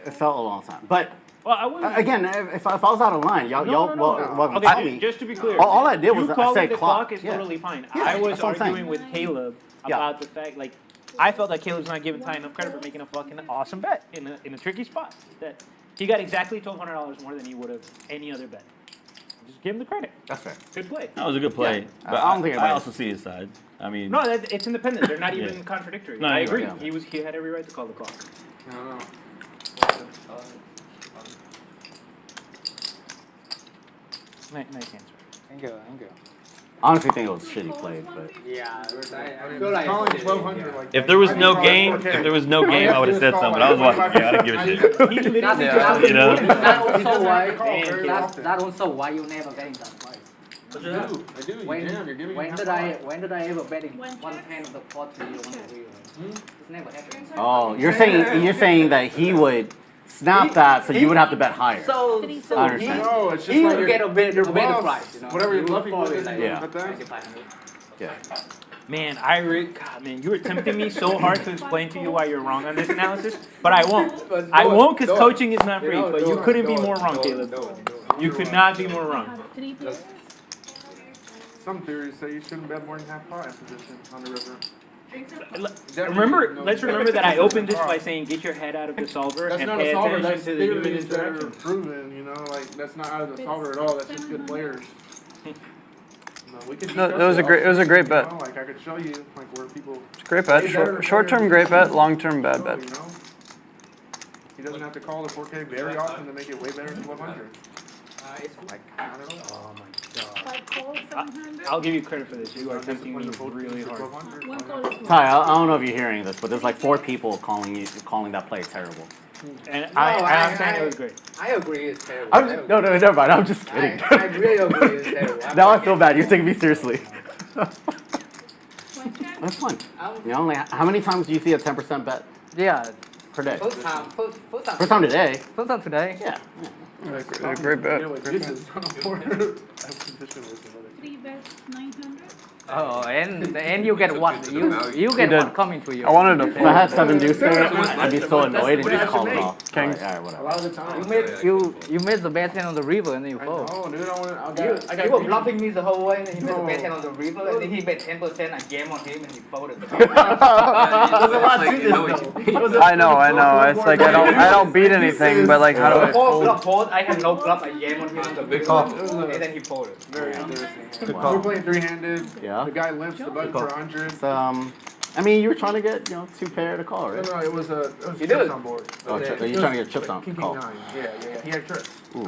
It felt a long time. But well, I wouldn't. Again, if I was out of line, y'all Okay, tell me. just to be clear, all I did was you I calling said the clock is yeah. totally fine. Yeah, I was that's what I'm saying. arguing with Caleb about the fact, like, I felt that Caleb's not giving Ty enough credit for making a fucking awesome bet in a tricky spot. That he got exactly $1,200 more than he would have any other bet. Just give him the credit. That's fair. Good play. That was a good play. Yeah. But I don't think I also see his side. I mean, No, it's independent. They're not even Yeah. contradictory. No, I you're agree. right. He had every right to call the clock. No. Nice answer. Thank you. I honestly think it was shitty played, but Yeah, I feel like Calling 1,200 like if there was no game, I would have said something. But I was watching the game. I didn't give a shit. That's You know? That also why you never betting that price. I do. You jam. You're giving me When half did price. I ever betting 1/10 of the pot to you on the wheel? It's never happened. oh, you're saying that he would snap that, so you would have to bet higher. So I understand. No, it's just he like will get a better bluffs, price, you know. whatever you're You bluffing will with, probably is like Yeah. but that- 2,500. Yeah. Man, God, man, you were tempting me so hard to explain to you why you're wrong on this analysis, but I won't. I won't because coaching is not free, but you couldn't be more wrong, Caleb. You could not be more wrong. Some theories say you shouldn't bet more than half pot in position on the river. Let's remember that I opened this by saying get your head out of the solver That's and not pay a solver. attention That's to the human theories that are interaction. proven. You know, like that's not out of the solver at all. That's just good players. No, we can No, discuss that was a great. It was a great you bet. know, like I could show you like where people. It's a great bet. Short term great bet. Long term bad bet. You know, he doesn't have to call the 4K very often to make it way better than 1,200. It's Like I don't know. Oh my god. I'll give you credit for this. You are tempting me really hard. Ty, I don't know if you're hearing this, but there's like 4 people calling that play terrible. And I'm saying it was great. I agree it's terrible. No, never mind. I'm just kidding. I really agree it's terrible. Now I feel bad. You're taking me seriously. That's fun. You know, how many times do you see a 10% bet Yeah. per day? First time today. First time today. Yeah. Great bet. You know, like this is position with another. 3 bets 900. Oh, and you get what? You get did. what coming to you. I wanted to. If I had 7 deuce there, I'd be so annoyed and just call it off. Kings. All right, whatever. A lot of the time. You made the best hand on the river and then you fold. Oh, dude, You were bluffing me the whole way, and then he made the best hand on the river, and then he bet 10% I game on him, and he folded. I know. It's like I don't beat anything, but like how do I fold? Fold. I had no bluff. I game on him on the river, and then he folded. Very interesting. We're playing 3-handed. Yeah. The guy limps the button for 100. I mean, you were trying to get 2 pair to call, right? No, it was You chips did. on board. Oh, Yeah, you're trying to get chips on King call. 9. Yeah. He had trips. I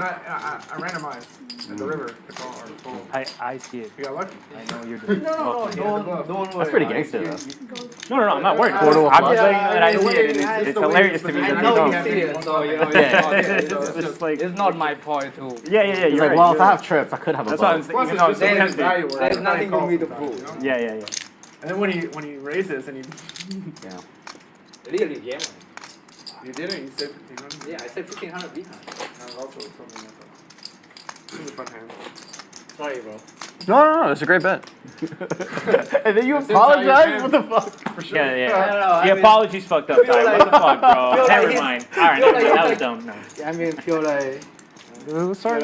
randomized at the river to call or fold. I see it. You got lucky. I know you're doing. No, don't worry. That's pretty gangster, though. No, I'm not worried. I'm Quarter just of a saying that I see it. And it's hilarious to me that I you know don't. you see it, so you know, It's just like it's not my point too. yeah. He's You're like, right. well, if I have trips, I could have a That's what I'm boat. saying. Plus, Even it's though just it's a tempting. value where There's I nothing call for me to sometimes, prove. you know? Yeah. And then when he raises and he Yeah. Really game. you did it, you said 1,500. Yeah, I said 1,500 behind. That was also something like that. It was a fun hand. Sorry, bro. No. It's a great bet. And then you apologize? What the fuck? For sure. Yeah. The apology's fucked up, Ty. What the fuck, bro? Never mind. All right, that was dumb. No. I mean, feel like Sorry.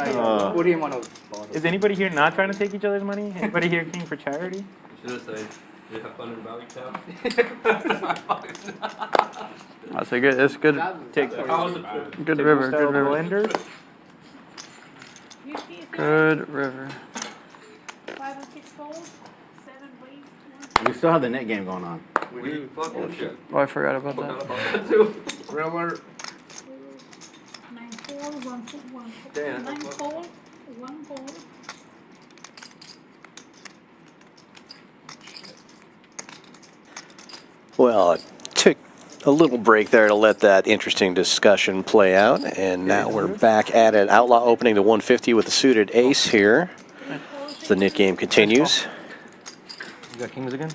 put him on a spot. Is anybody here not trying to take each other's money? Anybody here king for charity? You should have said, you have fun in value tab. That's a good. It's good. Take Good river. Good river. Blender. Good river. 5 or 6 folds, 7 ways. We still have the net game going on. We fucking shit. Oh, I forgot about that. Real alert. 9 fold, 1 fold, 1 fold. Damn. 9 fold, 1 fold. Well, it took a little break there to let that interesting discussion play out, and now we're back at it. Outlaw opening to 150 with the suited ace here. As the knit game continues. You got kings again?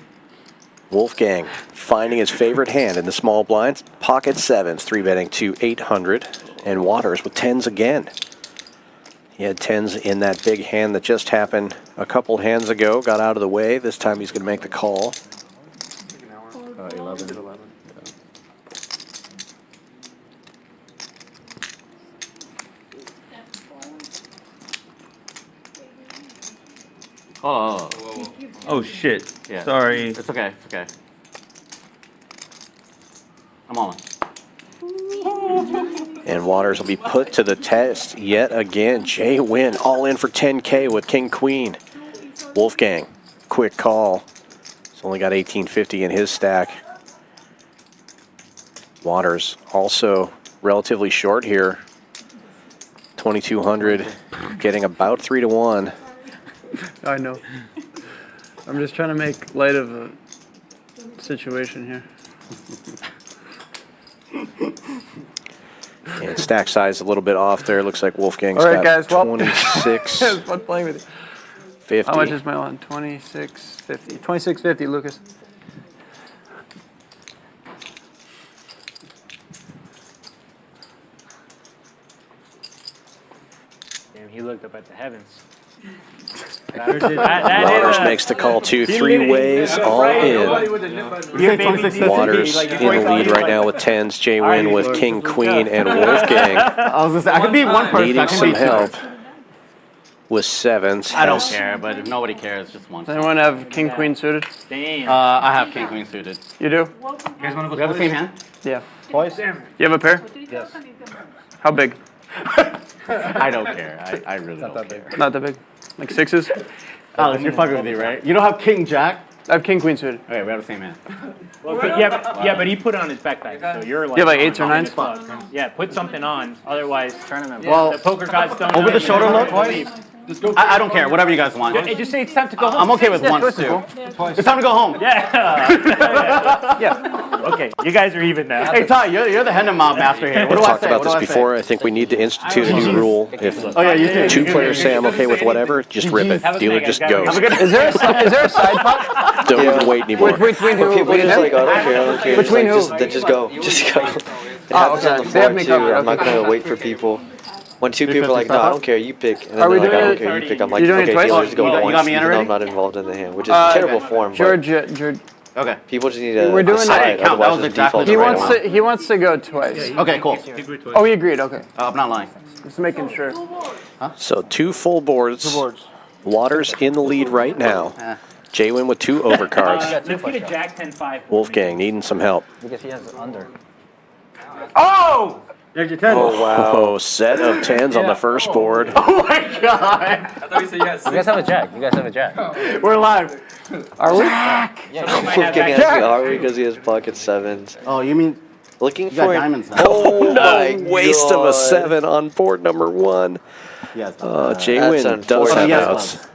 Wolfgang finding his favorite hand in the small blinds. Pocket sevens, 3-betting to 800. And Waters with 10s again. He had 10s in that big hand that just happened a couple hands ago. Got out of the way. This time he's going to make the call. 11. Oh. Oh shit. Yeah. Sorry. It's okay. It's okay. I'm on. And Waters will be put to the test yet again. JWin all in for 10K with King Queen. Wolfgang, quick call. He's only got 1850 in his stack. Waters also relatively short here. 2200, getting about 3 to 1. I know. I'm just trying to make light of a situation here. And stack size a little bit off there. Looks like Wolfgang's All right, got guys. Well, 26. it's fun playing with you. 50. How much is my line? 2650. 2650, Lucas. Damn, he looked up at the heavens. Waters makes the call too. 3 ways, all in. Waters in the lead right now with 10s. JWin with King, Queen, and Wolfgang. I was gonna say, I could be one person. Needing I can some be two. help with 7s. I don't care, but if nobody cares, just one. Does anyone have king queen suited? Damn. I have king queen suited. You do? You guys want to go We have the same hand? Yeah. twice? You have a pair? Yes. How big? I don't care. I really don't care. Not that big. Like 6s? Alex, you're fucking with me, right? You don't have king jack? I have king queen suited. Okay, we have the same hand. Well, but he put it on his backpack, so you're like. You have like 8s or 9s? Yeah, put something on. Otherwise, tournament. Well, the poker gods don't. over the shoulder look? I don't care. Whatever you guys want. Just say it's time to go home. I'm okay with once too. It's time to go home. Yeah. Okay, you guys are even now. Hey Ty, you're the hand mob master here. What We've do I talked say? about What do this I say? before. I think we need to institute a new rule. If Oh yeah, you too. 2 players say I'm okay with whatever, just rip it. Dealer just goes. Is there a side pot? Don't even wait anymore. Between who? People just like, I don't care. Between Like, who? Just go. Just go. It happens on the They have floor me too. covered. I'm not gonna wait for people. When 2 people are like, no, I don't care, you pick. And then Are we they're like, I doing don't care, you pick. I'm like, You doing it okay, twice? dealer, just go You got once, me in even though already? I'm not involved in the hand, which is terrible form. George, Okay. People just need to We're doing decide, that. otherwise That was the exactly default the is right right he wants to go twice. Okay, cool. Oh, we agreed. Okay, I'm not lying. just making sure. So 2 full boards. Waters in the lead right now. JWin with 2 overcards. Let's get a Jack 10-5. Wolfgang needing some help. Because he has under. Oh! There's your 10. Oh, wow. Oh, set of 10s on the first board. Oh my god! I thought you said yes. You guys have a jack. You guys have a jack. We're live. Are we? Wolfgang has the R because he has pocket 7s. Oh, you mean Looking you got for diamonds now? Oh, my waste of a God. 7 on board number 1. Yes. JWin That's does have unfortunate. outs.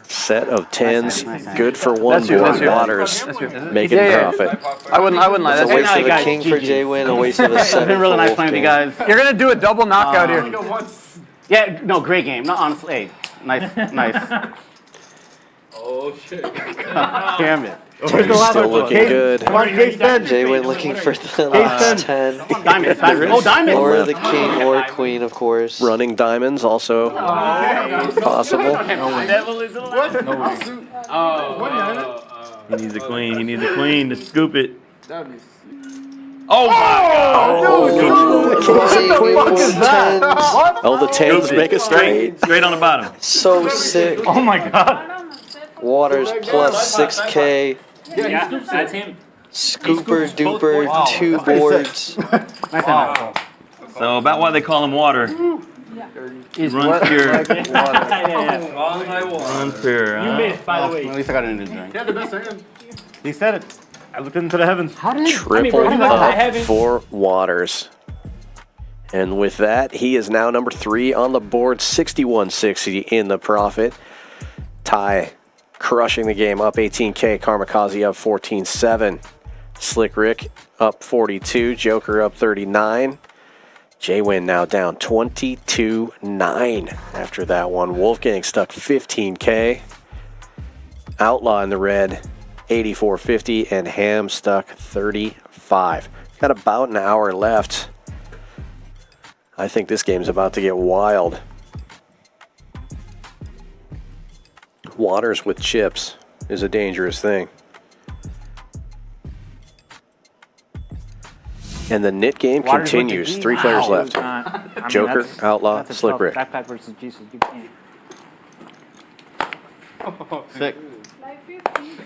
Set of 10s, Nice hand. good for 1 That's you, board. that's you. Waters That's you. making Yeah. profit. I wouldn't lie. It's a That's waste of a guys, king for GG. JWin, a waste of a It's 7 been really for nice playing with you Wolfgang. guys. You're gonna do a double knockout here. Yeah, no, great game. No, honestly, hey, nice. Oh shit. Damn it. Still looking good. Come on, Case 10. JWin looking for the last 10. Diamonds. Oh, diamonds. Or the king or queen, of course. Running diamonds also possible. He needs a queen. He needs a queen to scoop it. Oh, the 10s make it straight. Straight on the bottom. So sick. Oh my god. Waters plus 6K. Yeah, that's him. Scooper duper, 2 boards. Nice hand. So about why they call him water. He runs pure. Yeah. Runs pure. You missed, by the way. At least I got an engine drink. Yeah, the best hand. He said it. I looked into the heavens. Triple up for Waters. And with that, he is now number 3 on the board, 61.60 in the profit. Ty crushing the game, up 18K. Kamikaze up 14.7. Slick Rick up 42. Joker up 39. JWin now down 22.9 after that one. Wolfgang stuck 15K. Outlaw in the red, 84.50, and Ham stuck 35. Got about an hour left. I think this game's about to get wild. Waters with chips is a dangerous thing. And the knit game Waters with the continues. G? 3 players Wow. left. I mean, Joker, that's- Outlaw, that's a Slick tough Rick. Backpack versus Jesus. You can't. Sick. Like 50.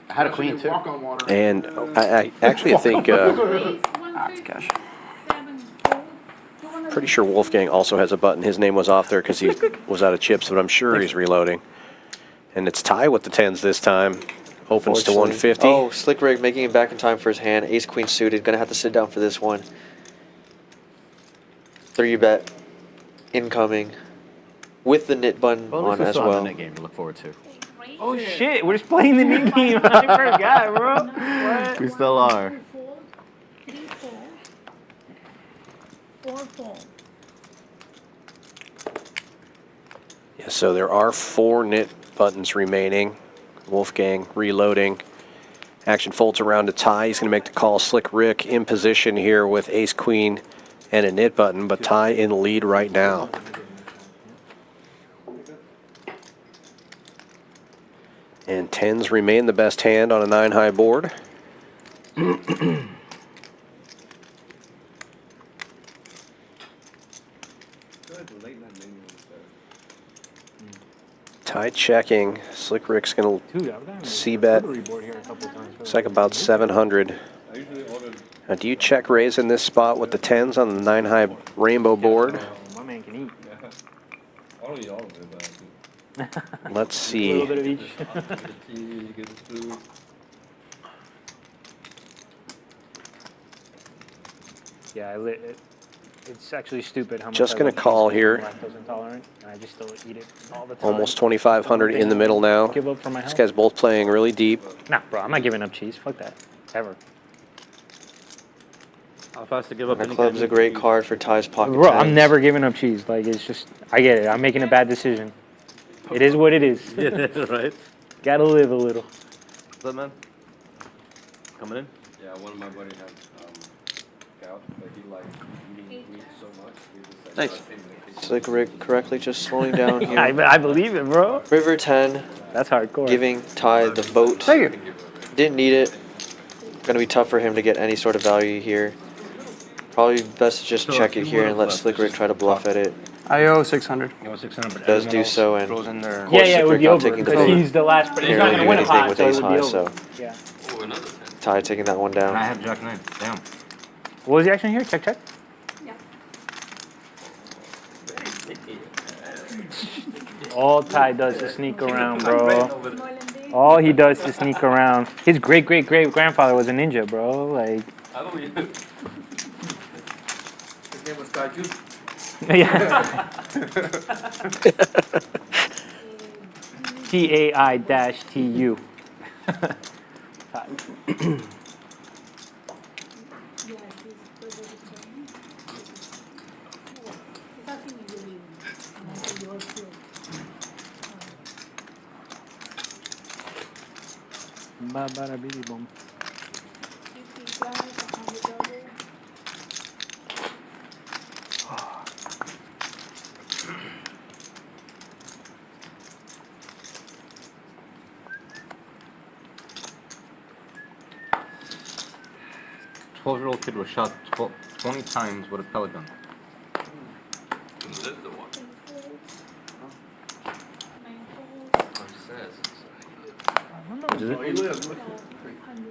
I had a queen too. Walk on water. And I actually think, That's cash. pretty sure Wolfgang also has a button. His name was off there because he was out of chips, but I'm sure he's reloading. And it's tie with the 10s this time. Opens to 150. Oh, Slick Rick making it back in time for his hand. Ace Queen suited. Gonna have to sit down for this one. 3-bet incoming with the knit button on as well. Net game to look forward to. Oh shit, we're just playing the new game. I forgot, bro. What? We still are. 3 4, 4 4. Yeah, so there are 4 knit buttons remaining. Wolfgang reloading. Action folds around to tie. He's going to make the call. Slick Rick in position here with ace queen and a knit button, but tie in the lead right now. And 10s remain the best hand on a 9-high board. Tie checking. Slick Rick's going to c-bet. Looks like about 700. Now, do you check raise in this spot with the 10s on the 9-high rainbow board? My man can eat. I don't eat all of it, but Let's A see. little bit of each. get the food. Yeah, it's actually stupid how much. Just I gonna love call cheese. here. I'm lactose intolerant, and I just still eat it all the time. Almost 2,500 in the middle now. Give up for my These health. guys both playing really deep. Nah, bro, I'm not giving up cheese. Fuck that. Ever. How fast to give up? The club's a great card for Ty's pocket Bro, 10s. I'm never giving up cheese. Like, it's just, I get it. I'm making a bad decision. It is what it is. Yeah, right. Gotta live a little. What's up, man? Coming in? Yeah, one of my buddies had gout, but he liked eating meat so much. He was just like, Slick Rick correctly just slowing down here. I believe it, bro. River 10, That's hardcore. giving Ty the vote. Thank you. Didn't need it. Gonna be tough for him to get any sort of value here. Probably best to just check it here and let Slick Rick try to bluff at it. I owe 600. You know, 600, but Does everyone do else so, and throws in their. of Yeah, course, yeah, it Slick would Rick be not over taking the because vote. he's the last, but he's Can't not really gonna do win a anything pot, with so it ace would be high, over. so Yeah. oh, another 10. Ty taking that one And I down. have Jack 9. Damn. What was the action here? Check, check. All Ty does is sneak around, bro. All he does is sneak around. His great-great-great-grandfather was a ninja, bro. Like, I don't even. His name was Sky too. yeah. TAI-TU. Ba ba da bidi bum. A 12-year-old kid was shot 20 times with a pellet gun. Is it the one?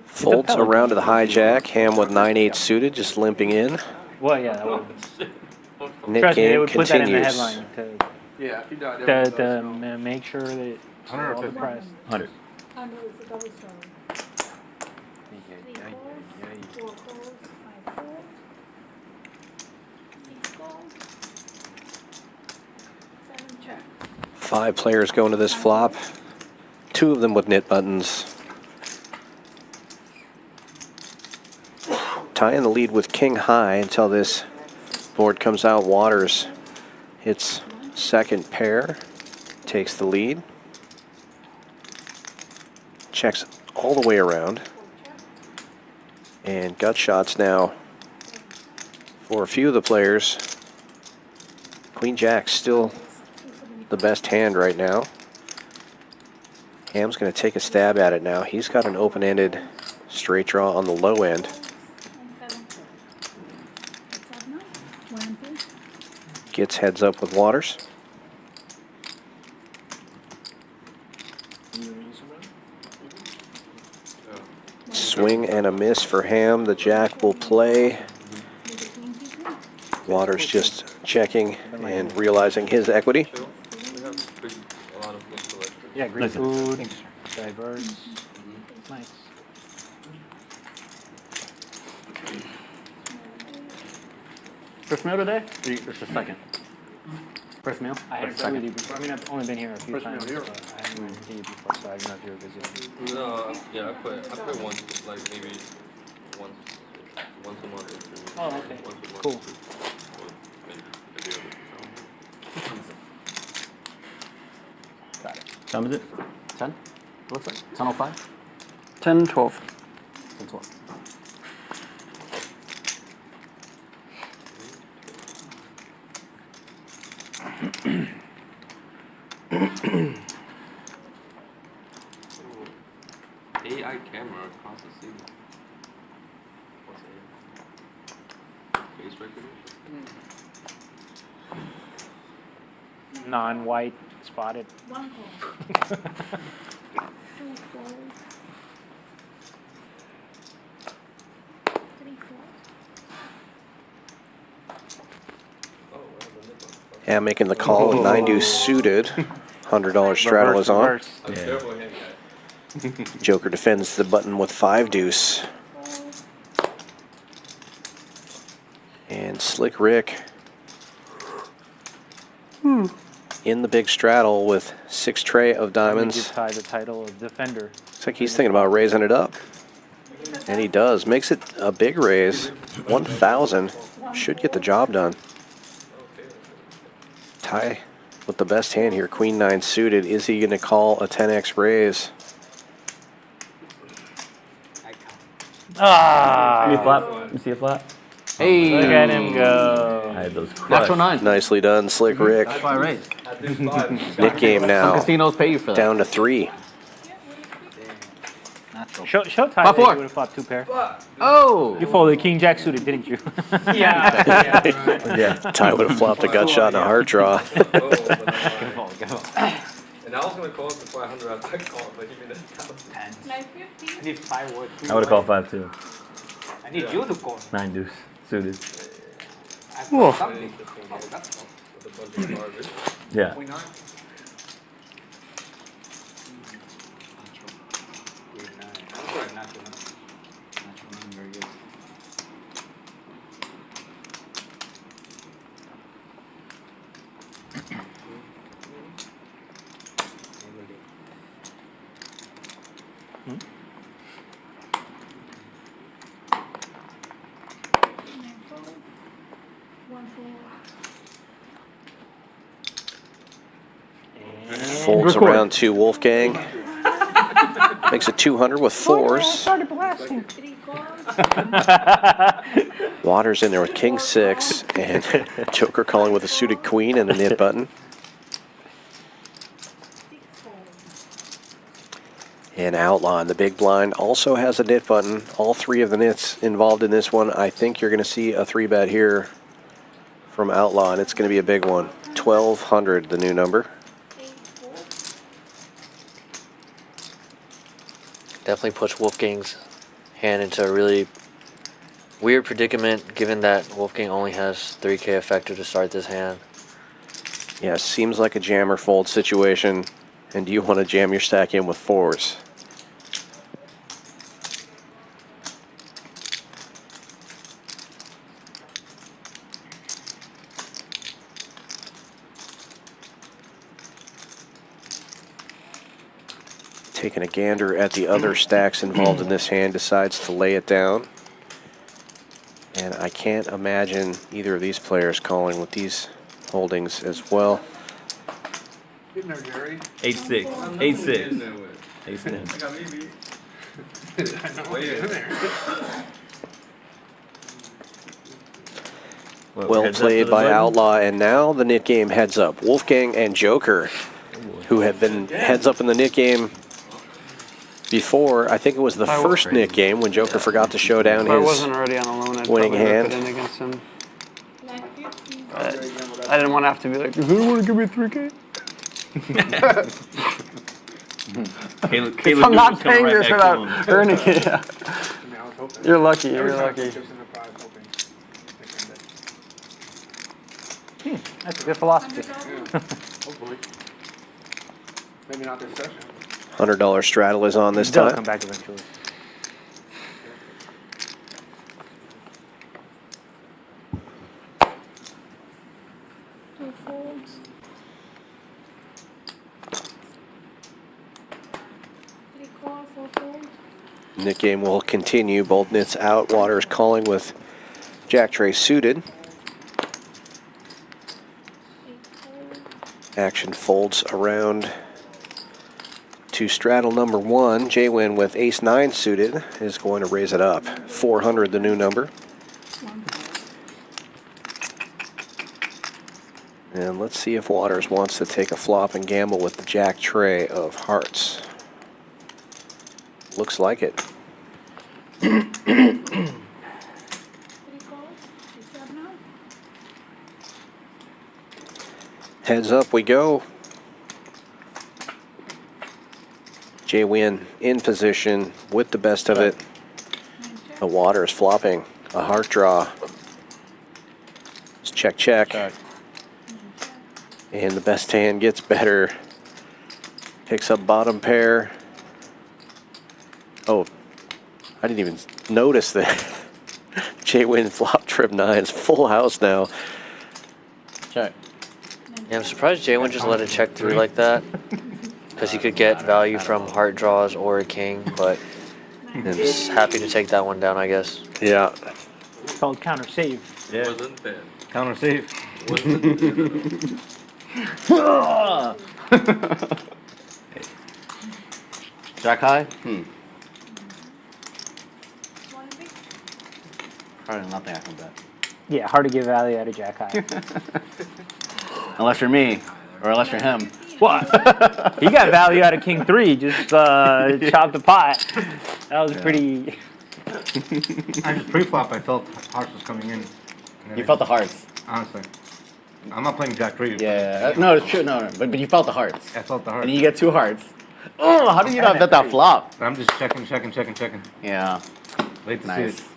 Folds around to the hijack. Ham with 9-8 suited, just limping in. Well, yeah, that would. Knit Trust me, they game would put that in the continues. headline to, Yeah, if he died, they would to make sure that it's all the press. 100. Under is a double story. 3 calls, 4 calls, 5 calls, 6 calls, 7 check. 5 players going to this flop. 2 of them with knit buttons. Ty in the lead with king high until this board comes out. Waters hits second pair, takes the lead. Checks all the way around. And gut shots now for a few of the players. Queen Jack still the best hand right now. Ham's going to take a stab at it now. He's got an open-ended straight draw on the low end. Gets heads up with Waters. Swing and a miss for Ham. The Jack will play. Waters just checking and realizing his equity. Yeah, green food, diverse. Nice. First meal today? Or just a second? First meal? I haven't Second. with you before. I mean, I've only been here a few First meal times, here. but I haven't seen you before, so I don't know if you were busy. No, yeah, I quit once, like maybe once a month or two. Oh, okay. Once a month. Cool. Got it. Time is it? 10? Looks like 10:05. 10, 12. 10, 12. AI camera across the sea. What's it? Face recognition? Non-white, spotted. One call. Two calls. Three calls. Ham making the call. 9-deuce suited. $100 straddle is on. Joker defends the button with 5-deuce. And Slick Rick in the big straddle with 6 tray of I'm gonna diamonds. give Ty the title of defender. Looks like he's thinking about raising it up. And he does. Makes it a big raise. 1,000. Should get the job done. Ty with the best hand here. Queen 9 suited. Is he going to call a 10x raise? Ah! See a flap? You see a flap? Hey! Look at him go. I had those Natural 9. Nicely done, Slick Rick. That's why I raised. Nick game Some now. casinos pay you for that. Down to 3. Natural. Show Ty Five, that four. you would have flopped 2 pair. Oh! You folded King Jack suited, didn't you? Yeah. Yeah. Ty would have flopped a gut shot and a hard draw. And I was gonna call it for 500 after I called, but he made it down. Like 50. I need 5 words. I would have called 5 too. I need you to call. 9 deuce suited. I've Whoa. got something. With a bunch of garbage. Yeah. One four. Folds around to Wolfgang. Makes it 200 with 4s. Three calls. Waters in there with King 6. And Joker calling with a suited queen and a knit button. 6 calls. And Outlaw in the big blind also has a knit button. All 3 of the knits involved in this one. I think you're going to see a 3-bet here from Outlaw, and it's going to be a big one. 1,200, the new number. 8 calls. Definitely puts Wolfgang's hand into a really weird predicament, given that Wolfgang only has 3K effective to start this hand. Yeah, seems like a jam or fold situation. And do you want to jam your stack in with 4s? Taking a gander at the other stacks involved in this hand, decides to lay it down. And I can't imagine either of these players calling with these holdings as well. Getting there, Jerry. 8-6. 8-6. 8-10. I got me beat. Way in there. Well played by Outlaw, and now the nit game heads up. Wolfgang and Joker, who have been heads up in the nit game before. I think it was the first nit game when Joker forgot to show down If I his wasn't already on a loan, I'd winning probably hand. rip it in against him. But I didn't want to have to be like, does anyone want to give me 3K? Caleb I'm not paying right this back without to him. earning it. Yeah. You're lucky. You're lucky. That's a good philosophy. Hopefully. Maybe not this session. $100 straddle is on this They'll time. come back eventually. Two folds. Three call, four fold. Nit game will continue. Both nits out. Waters calling with Jack Tray suited. Action folds around to straddle number 1. JWin with ace 9 suited is going to raise it up. 400 the new number. And let's see if Waters wants to take a flop and gamble with the Jack Tray of hearts. Looks like it. Three calls. Is that now? Heads up we go. JWin in position with the best of it. The Waters flopping a heart draw. It's check, check. And the best hand gets better. Picks up bottom pair. Oh, I didn't even notice that. JWin flop trip 9s, full house now. Check. Yeah, I'm surprised JWin just let it check through like that. Because he could get value from heart draws or a king, but I'm just happy to take that one down, I guess. Yeah. It's called counter save. Yeah. Wasn't bad. Counter save. Jack high? One big. Probably nothing I can bet. Yeah, hard to get value out of Jack High. Unless you're me, or unless you're him. What? He got value out of King 3, just chopped the pot. That was pretty... I just pre-flop, I felt hearts was coming in. You felt the hearts. Honestly. I'm not playing Jack 3. Yeah, no, it's true, no, but you felt the hearts. I felt the hearts. And you get 2 hearts. Oh, how did you not bet that flop? I'm just checking. Yeah. Wait to Nice. see it.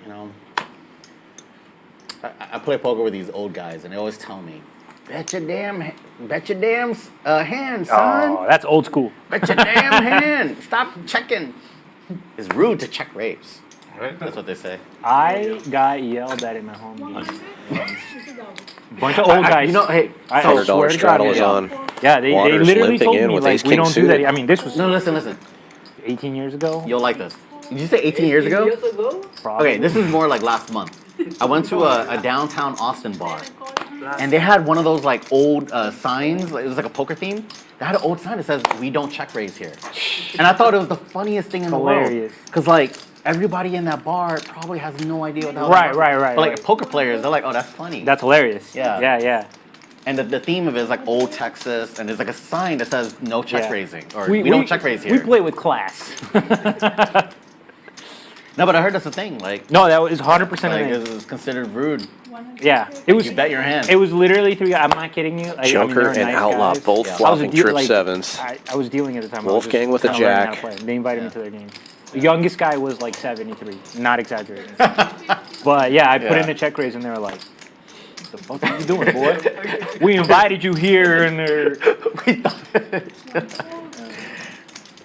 You know, I play poker with these old guys, and they always tell me, bet your damn hand, son. Oh, that's old school. Bet your damn hand. Stop checking. It's rude to check raves. Right? That's what they say. I got yelled at in my home game. It's a double. Bunch of old guys. You know, hey, I $100 swear to God, straddle is yeah. on. Yeah, they Waters literally limping told in me, with like, ace we king don't do suited. that. I mean, this was no, listen. 18 years ago. You'll like this. Did you say 18 years ago? Probably. Okay, this is more like last month. I went to a downtown Austin bar, and they had one of those like old signs. It was like a poker theme. They had an old sign that says "We don't check raise here," and I thought it was the funniest thing in the world. Hilarious. Cause like everybody in that bar probably has no idea what the hell. Right. But like poker players, they're like, "Oh, that's funny." That's hilarious. Yeah. Yeah. And the theme of it is like old Texas, and there's like a sign that says "No check Yeah. raising" or "We don't check raise here." We play with class. No, but I heard that's a thing. Like No, that was 100% like of it. it's considered rude. Yeah, it was. You bet your hand. It was literally 3 guys. I'm not kidding you. Like, Joker they were and nice Outlaw guys. both I was flopping deal- trip like, 7s. I was dealing at the time. Wolfgang with a kinda learning how to jack. play. They invited me to their game. The youngest guy was like 73. Not exaggerating. But yeah, I put Yeah. in a check raise and they were like, "What the fuck are you doing, boy? We invited you here and they're."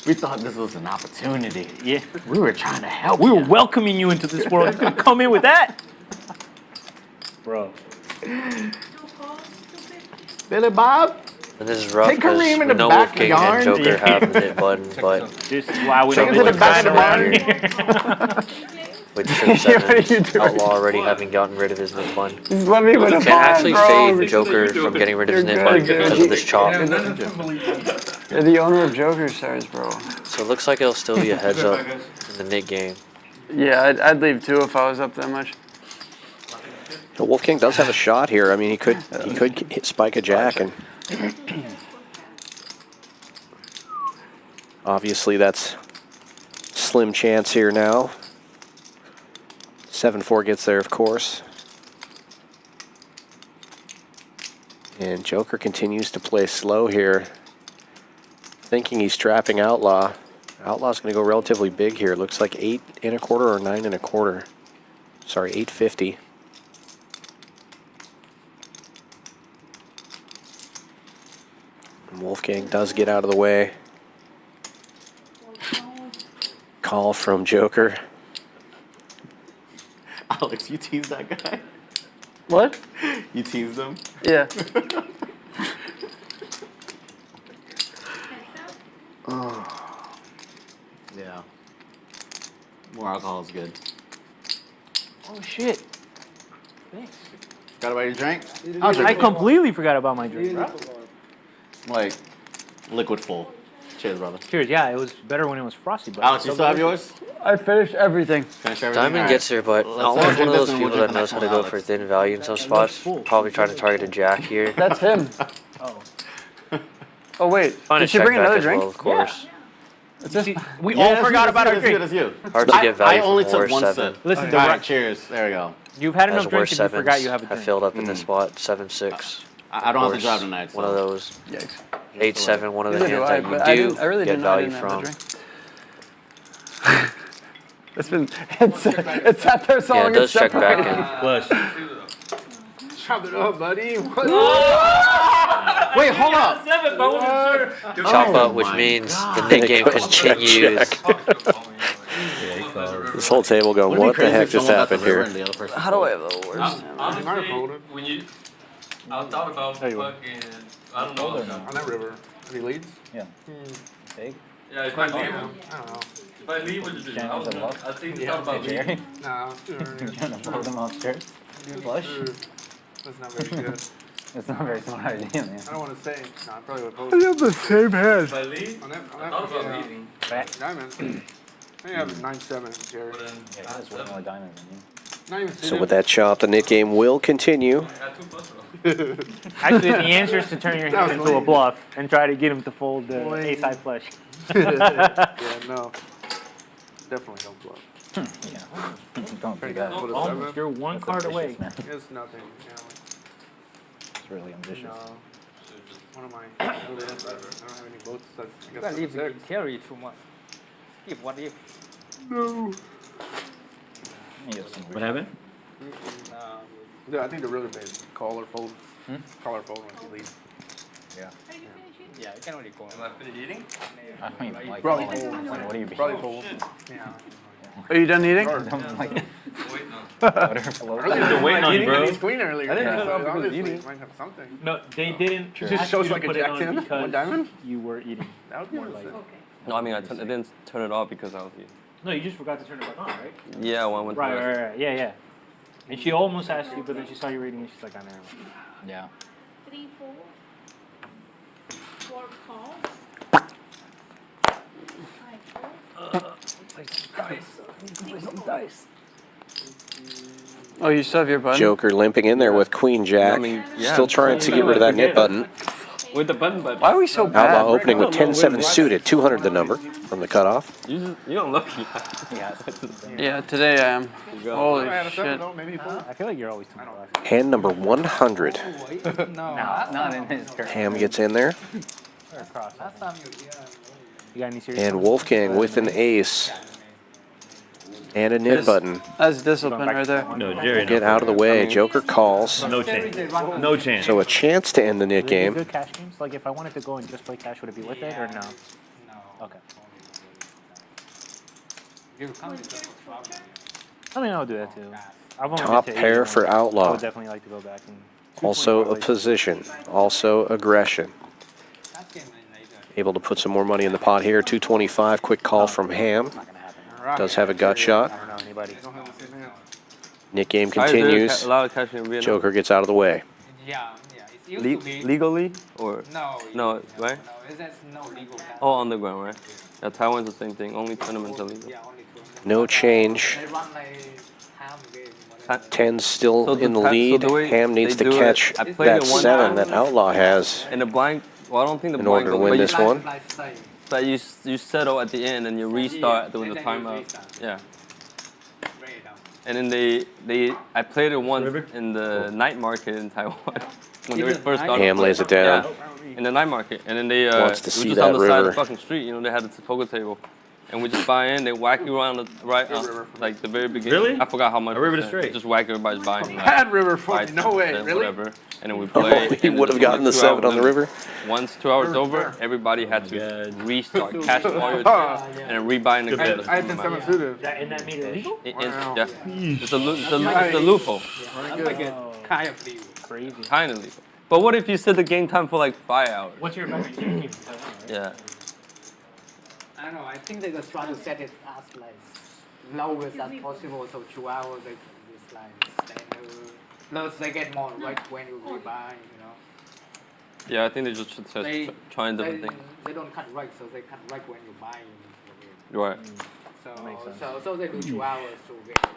We thought this was an opportunity. Yeah. We were trying to help. We were you. welcoming you into this world. You gonna come in with that, bro? Billy Bob. And this is rough Take because Kareem we in the know Wolfgang backyard. and Joker have the hit button, but This is why we Take don't us to really the back sign of the around bar. here. with trip What are you 7, doing? Outlaw already having gotten rid of his nit button. Just let me win a Can ball, actually bro. fade Joker from getting rid of his You're nit good, button dude. because of this chop. You're the owner of Joker Stars, bro. So it looks like it'll still be a heads up in the nit game. Yeah, I'd leave 2 if I was up that much. The Wolfgang does have a shot here. I mean, he could hit spike a jack, and obviously that's slim chance here now. 7-4 gets there, of course. And Joker continues to play slow here, thinking he's trapping Outlaw. Outlaw's going to go relatively big here. Looks like 8 1/4 or 9 1/4. Sorry, 850. And Wolfgang does get out of the way. Call from Joker. Alex, you teased that guy? What? You teased him? Yeah. Yeah. More alcohol is good. Oh shit. Thanks. Forgot about your drink? I completely forgot about my drink, bro. Like, liquid full. Cheers, brother. Cheers, yeah, it was better when it was frosty, but Alex, you still have yours? I finished everything. Finish everything? Diamond Alright. gets there, but Let's I'm have a one of drink those this and people we'll that drink knows the how to next go one, for Alex. thin value in some spots. Probably trying to target a jack here. That's him. Oh. Oh, wait. Find a Did she check bring back another as drink? well, of course. We all forgot about our drink. That's you. Hard to get value I only from took worst one 7. sip. Listen, Alright, cheers. There we go. You've had enough As drinks worst and you forgot 7s you have a have drink. filled up in this spot. 7-6. I don't have to course, drive tonight. One of those. Yikes. 8-7, one of the Neither hands do I, that but you do I really get didn't know I value didn't have a from. drink. It's sat there so Yeah, long. it does it's check back separated. in. Chop it up, buddy. Wait, hold up. Chop up, which means the Nick game continues. This whole table going, what the heck just happened here? How do I have the worst? Honestly, when you, I thought about fucking, I don't know. On that river. Any leads? Yeah. Steak? Yeah, if I leave, I don't know. if I leave, what you do? I think it's not about Jerry? leaving. Nah, You're gonna blow them upstairs? Flush? that's not very good. That's not a very smart idea, man. I don't want to say. No, I probably would vote. I have the same hand. If I leave, On that, I thought about leaving. Diamond. I think I have 9-7, Jerry. But then, Yeah, he has way more diamonds than you. Not even So with that chop, the Nick game will continue. I got 2 plus though. Actually, the answer is to turn your hand into a bluff and try to get him to fold the ace-high flush. Yeah, no. Definitely don't bluff. Yeah. Don't do that. What a Almost, seven? you're one card away. It's nothing. Yeah, It's really ambitious. no. One of my. I don't have any votes. I guess If you six. carry too much. If what if? No. What happened? Yeah, I think the really big call or fold. Call or fold when you leave. Yeah. Yeah, you can only go. Am I finished eating? I mean, like, Probably what fold. do you be? Probably fold. Yeah. Are you done eating? Like, Wait, no. whatever floats. Earlier, waiting on you, eating bro. He's queen earlier. I didn't Yeah, know so because obviously eating. it might have something. No, they didn't. Just ask shows you to like a put it jack on 10, one because diamond? You were eating. That would be More like. No, I mean, I didn't turn it off because I was eating. No, you just forgot to turn it back on, right? Yeah, when I went to Right. Yeah, yeah. And she almost asked you, but then she saw you reading and she's like, I never mind. Yeah. 3, 4. 4 calls. 5, 4. Oh, you still have your button? Joker limping in there with Queen Jack. I mean, yeah. Still trying to get rid of that nip button. With the button, but Why are we so bad? Outlaw opening with 10-7 suited, 200 the number from the cutoff. you don't look. Yeah, today I am. Holy I had a seven shit. though, maybe four. I feel like you're always too much. Hand number 100. No, Not in his current. Ham gets in there. Or cross. last time You got any serious? And Wolfgang with an ace. And a nip button. That's discipline right there. No, Jerry. Get out of the way. Joker calls. No chance. No chance. So a chance to end the nit Do they do game. good cash games? Like if I wanted to go and just play cash, would it be worth it or no? no. Okay. You come with the I mean, I'll do that too. I've only Top been to pair 81. for I Outlaw. would definitely like to go back and. Also a 2.5. position. Also aggression. that game later. Able to put some more money in the pot here. 225. Quick call from Ham. Not gonna happen. Does have a gut shot. I don't know anybody. Don't have the same hand. Nit game continues. A lot of cash in Vietnam. Joker gets out of the way. Yeah, it used to be. Legally or No. no, right? No, there's no legal. All underground, right? Yeah, Taiwan's the same thing. Only tournaments are legal. Yeah, only two. No change. They run like half game, whatever. 10's still So in the the pa- so lead. the way Ham needs they to do it, catch I played that it one 7 time. that Outlaw has And the blind, well, I don't think the in blind order to goes, win but this one. But you settle at the end and you restart doing the timeout. Yeah. And then I played it once in the night market in Taiwan when they first started. Ham lays it down. Yeah, in the night market, and then they Wants to it was see just that on the side of river. the fucking street. You know, they had the poker table, and we just buy in. They whack you around the right, like the very beginning. Really? I forgot how much. A river to percent. straight. Just whack everybody's buying. Bad river for me. No way. Really? Whatever. And then we play. He would have gotten the 7 on the river. Once 2 hours over, everybody had to restart, cash all your chips, and then rebuy in again. I had 10-7 suited. And that made it legal? Yeah. It's a loophole. That's like a kind of legal. Crazy. Kind of legal. But what if you set the game time for like 5 hours? What's your memory? Yeah. I don't know. I think they just try to set it as like lowest as possible, so 2 hours they just like standard. Plus they get more right when you rebuy, you know. Yeah, I think they just should trying different things. They don't cut right, so they cut right when you buy. Right. So they do 2 hours to get.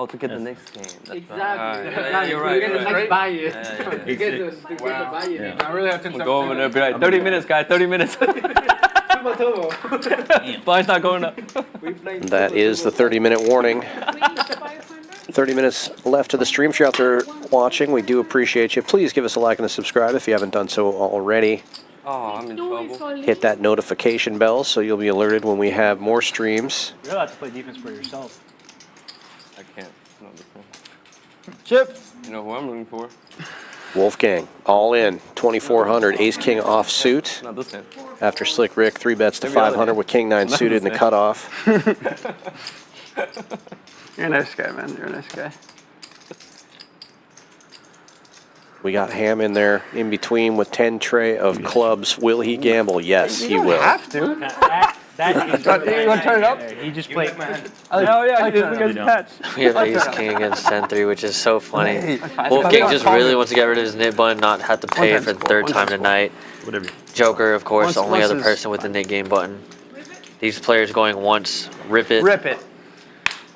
To get the next game. That's Exactly. Right. Yeah, you're right. You get the next buy-in. Yeah. You get the buy-in. I really have 10-7. We'll go over there and be like, 30 minutes, guys, 30 minutes. Turbo. Blind's not going up. That is the 30-minute warning. 30 minutes left of the stream. If you're out there watching, we do appreciate you. Please give us a like and a subscribe if you haven't done so already. Oh, I'm in trouble. Hit that notification bell so you'll be alerted when we have more streams. You're allowed to play defense for yourself. I can't. No, this one. Chip. You know who I'm rooting for? Wolfgang, all in, 2,400, ace-king offsuit. Not this hand. After Slick Rick, 3 bets to 500 with king-9 suited in the cutoff. You're a nice guy, man. You're a nice guy. We got Ham in there in between with 10 tray of clubs. Will he gamble? Yes, he will. Have to. That is you want to turn it up? He just played. Oh, yeah, he just catch. We have ace king against 10-3, which is so funny. Wolfgang just really wants to get rid of his nit button, not have to pay it for the 3rd time tonight. Joker, of course, the only other person with the nit game button. These players going once. Rip it. Rip it.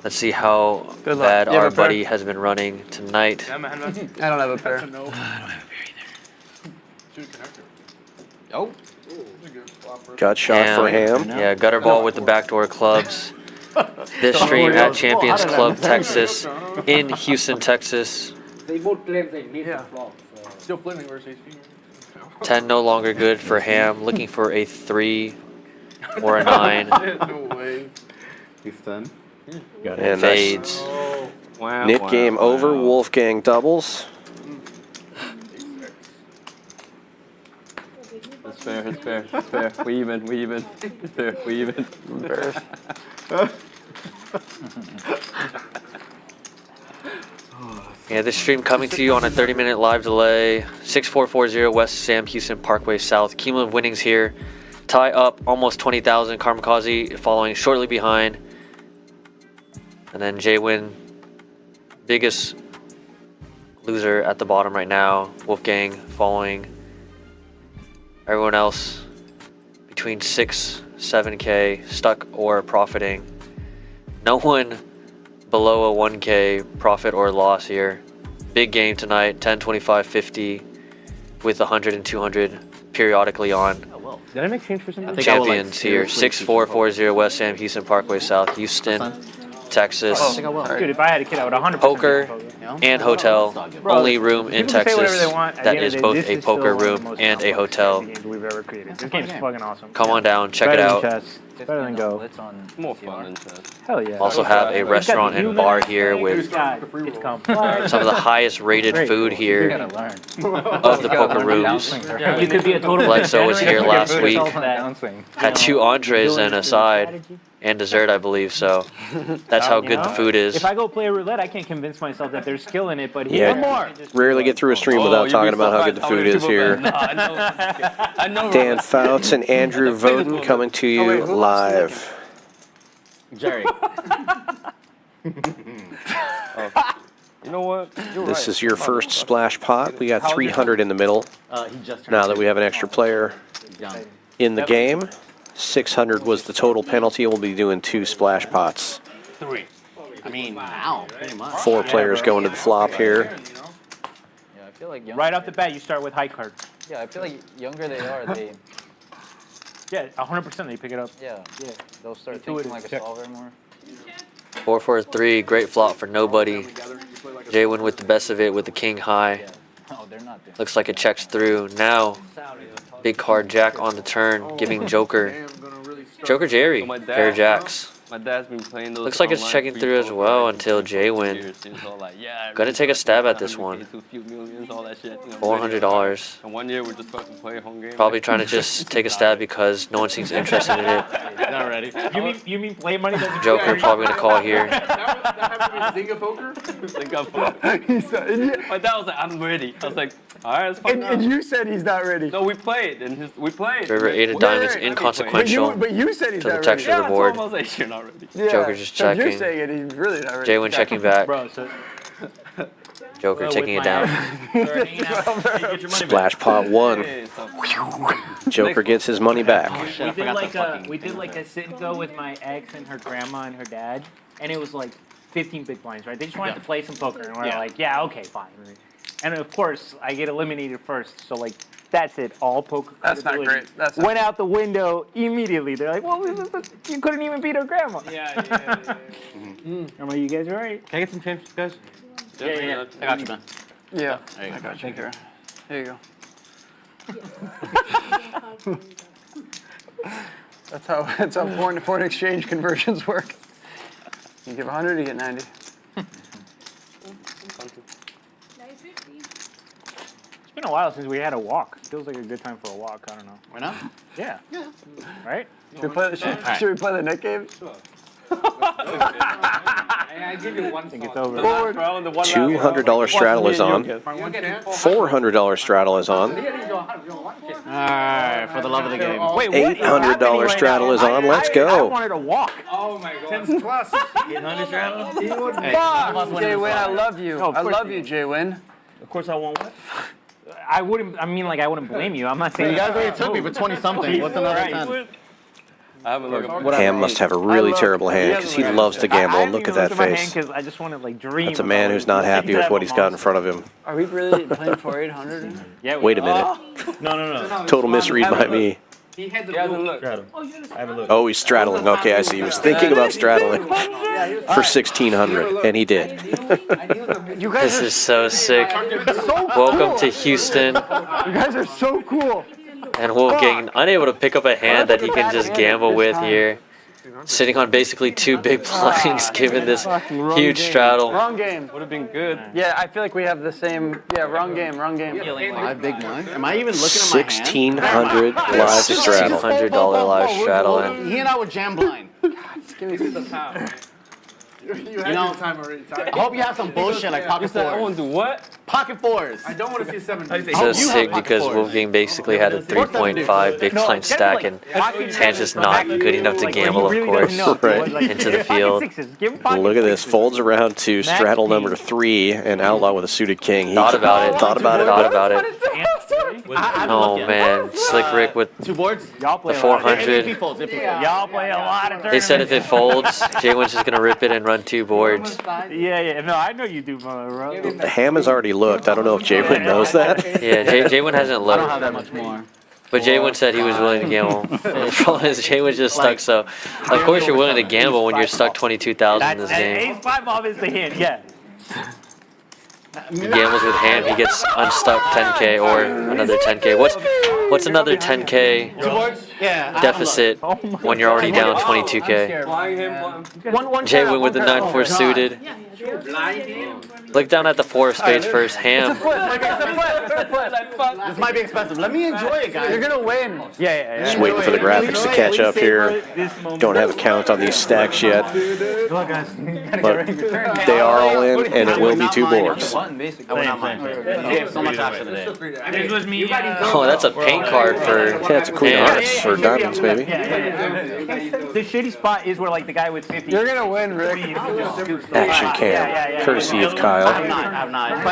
Let's see how bad our buddy has been running tonight. I don't have a pair. No. Oh. Gut shot for Ham. Yeah, gutter ball with the backdoor clubs. This stream at Champions Club Texas in Houston, Texas. They both claim they need the flop. Still flipping versus 10 no longer good for Ham. Looking for a 3 or a 9. No way. He's done. And fades. Wow, Nit game over. Wolfgang doubles. That's fair, that's fair, that's fair. We even. It's fair, we even. Embarrassed. Yeah, this stream coming to you on a 30-minute live delay. 6440 West Sam Houston Parkway South. Cumulative winnings here. Tie up almost 20,000. Kamikaze following shortly behind. And then JWin, biggest loser at the bottom right now. Wolfgang following. Everyone else between 6, 7K, stuck or profiting. No one below a 1K profit or loss here. Big game tonight, 10, 25, 50 with 100 and 200 periodically on. Did I make change for something? Champions here, 6440 West Sam Houston Parkway South, Houston, Texas. Dude, if I had a kid, I would 100% Poker and hotel. Only room in Texas that is both a poker room and a hotel. We've ever created. This game's fucking awesome. Come on down, check it out. Better than Go. It's more fun than chess. Hell yeah. Also have a restaurant and bar here with some of the highest rated food here of the poker rooms. You could be a total Lexo was here last week. Had Had 2 entrees and a side and dessert, I believe, so that's how good the food is. If I go play a roulette, I can't convince myself that there's skill in it, but Yeah, one more. rarely get through a stream without talking about how good the food is here. I know. Dan Fouts and Andrew Voden coming to you live. Jerry. You know what? This is your first splash pot. We got 300 in the middle. Now that we have an extra player in the game, 600 was the total penalty. We'll be doing 2 splash pots. 3. I mean, now, pretty much. 4 players going to the flop here. Yeah, I feel like Right off the bat, you start with high card. Yeah, I feel like younger they are, they Yeah, 100% they pick it up. yeah they'll start Intuitive. thinking like a Check. solver more. 4-4-3, great flop for nobody. JWin with the best of it with the king high. Oh, they're not doing. Looks like it checks through. Now, big card jack on the turn, giving Joker. Joker Jerry, So my dad- pair of jacks. My dad's been playing those. Looks like it's online checking free through as poker well like until for JWin. years. He was all like, yeah, I Gonna really take a fucking stab put at this 100K one. to a few millions, all that shit. You know, $400. And one year we're just fucking playing home game. Probably trying to just take a stab because no one seems interested in it. Not ready. You mean play money doesn't Joker probably gonna call here. Zynga poker? Think I'm My dad was like, I'm ready. I was like, all right, let's fuck And you said he's not ready. No, we played, and we played. River 8 of diamonds, inconsequential But you said he's to the not texture ready. of the board. I was like, you're not ready. Yeah. Joker just So if checking. you're saying it, he's really not ready. JWin checking back. Bro, so Joker taking it down. Splash pot 1. Joker gets his money back. we did like a sit and go with my ex and her grandma and her dad, and it was like 15 big blinds, right? They just wanted to play some poker, and we're like, yeah, okay, fine. And of course, I get eliminated first, so like that's it. All poker. That's not credibility great. That's went out the window immediately. They're like, well, you couldn't even beat her grandma. Yeah. I'm like, you guys are right. Can I get some change, guys? Yeah. I got you, man. Yeah. There you go. I got you here. Here you go. That's how foreign exchange conversions work. You give 100, you get 90. 950. It's been a while since we had a walk. Feels like a good time for a walk. I don't know. Why not? Yeah. Right? Should we play the net game? I give you one. I think it's over. $200 straddle is on. $400 straddle is on. Alright, for the love of the game. Wait, what is happening $800 right straddle now? is on. Let's I go. wanted to walk. Oh my god. 10 plus. 800 straddle? Hey, Fuck, JWin, I love you. No, of I course love you you, JWin. Of course I want what? I wouldn't. I mean, like, I wouldn't blame you. I'm not saying You guys already took me for 20 something. What's another 10? I haven't looked at Ham must have a really terrible hand because he loves to gamble. And look at that face. Because I just want to like dream. That's a man who's not happy with what he's got in front of him. Are we really playing for 800? Yeah. Wait a minute. No. Total misread by me. He had the He hasn't looked. Straddle. I haven't looked. Oh, he's straddling. Okay, I see. He was thinking about straddling for 1,600, and he did. You guys This is so sick. so Welcome to Houston. You guys are so cool. And Wolfgang unable to pick up a hand that he can just gamble with here. Sitting on basically 2 big blinds given this huge straddle. Wrong game. Would have been good. Yeah, I feel like we have the same. Yeah, wrong game. 5 big blinds? Am I even looking at my hand? $1,600 live straddle. $1,600 live straddle. And He and I were jam blind. Give me the pound. You had know, your time already. I hope you have some bullshit like pocket You said I want fours. to do what? Pocket fours. I don't want to see 7. so sick because Wolfgang basically had a 3.5 big blind stack and his hand's just not good enough to gamble, of course, Right. into the field. Look at this. Folds around to straddle number 3 and outlaw with a suited king. He Thought about it. Thought about it. Thought about it. Oh man, Slick Rick with 2 boards? the 400. Y'all play a lot of They said if it folds, JWin's just gonna rip it and run 2 boards. Yeah. No, I know you do, bro. The ham has already looked. I don't know if JWin knows that. Yeah, JWin hasn't I don't looked, have that much more. but JWin said he was willing to gamble. And the problem is JWin's just stuck. So, of course you're willing to gamble when you're stuck 22,000 in this game. Ace 5 off is the hint. Yeah. He gambles with ham, he gets unstuck 10k or another 10k. What's another 10k 2 boards? Yeah. deficit when you're already down 22k? Flying him. JWin with the 9-4 suited. Look down at the 4 of spades first. Ham. This might be expensive. Let me enjoy it, guys. You're gonna win. Yeah. Just waiting for the graphics to catch up here. Don't have a count on these stacks yet. But they are all in, and it will be 2 boards. I will not mind. You gave so much after today. This was me. Oh, that's a paint card for Yeah, it's a queen of hearts or diamonds, maybe. The shitty spot is where like the guy with 50. You're gonna win, Rick. Action cam, courtesy of Kyle. I'm not.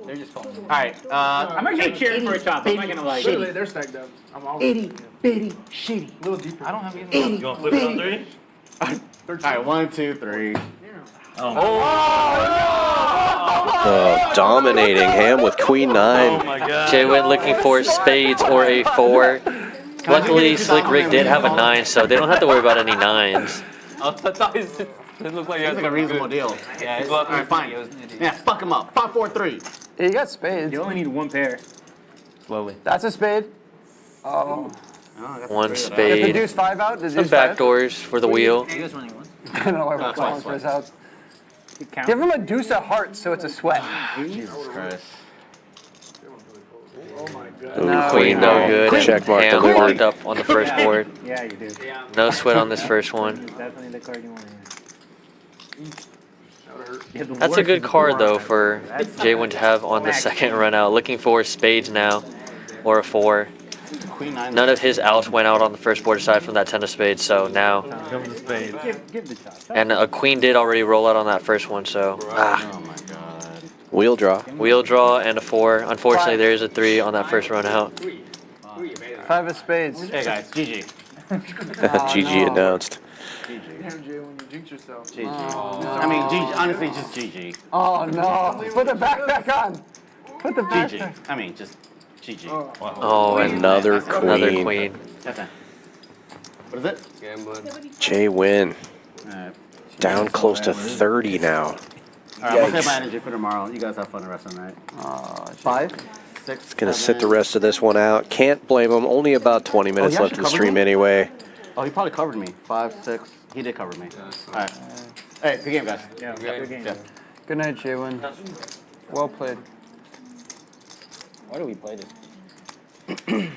They're just falling. Alright, I'm actually cheering for a chop. I'm not gonna lie. Literally, they're stacked up. I'm always Itty bitty shitty. a little deeper. I don't have any. You want to flip it on 3? All right, 1, 2, 3. Dominating him with queen 9. JWin looking for spades or a 4. Luckily, Slick Rick did have a 9, so they don't have to worry about any 9s. I thought it looked like, It's like a reasonable deal. Yeah, All right, fine. Yeah, fuck him up. 5, 4, 3. Yeah, you got spades. You only need one pair. Slowly. That's a spade. Oh. One If the spade. deuce 5 out, does Some deuce 5? back doors for the wheel. You guys running one? I don't know why we're calling for his house. Give him a deuce of hearts so it's a sweat. Jesus Christ. Ooh, queen no good. Check mark Hand delivered. locked up on the first board. Yeah, you do. No sweat on this first one. Definitely the card you want. That's a good card though for JWin to have on the second run out. Looking for spades now, or a 4. Queen 9. None of his outs went out on the first board aside from that 10 of spades, so now. Give the shot. And a queen did already roll out on that first one, so. Oh my god. Wheel draw. Wheel draw and a 4. Unfortunately, there is a 3 on that first run out. 5 of spades. Hey guys, GG. GG announced. Damn, Jay, when you jinx yourself. GG. I mean, GG. Honestly, just GG. Oh no. Put the backpack on. Put the backpack. GG. I mean, just GG. Oh, and Another queen. another queen. Okay. What is it? JWin. Alright. Down close to 30 now. Alright, I'm gonna save my energy for tomorrow. You guys have fun the rest of the night. 5? 6. It's going to sit the rest of this one out. Can't blame him. Only about 20 minutes he left in the actually stream covered me? anyway. Oh, he probably covered me. 5, 6. He did cover me. Alright. Hey, good game, guys. Yeah, good game. Yeah. Good night, JWin. Well played. Why do we play this? You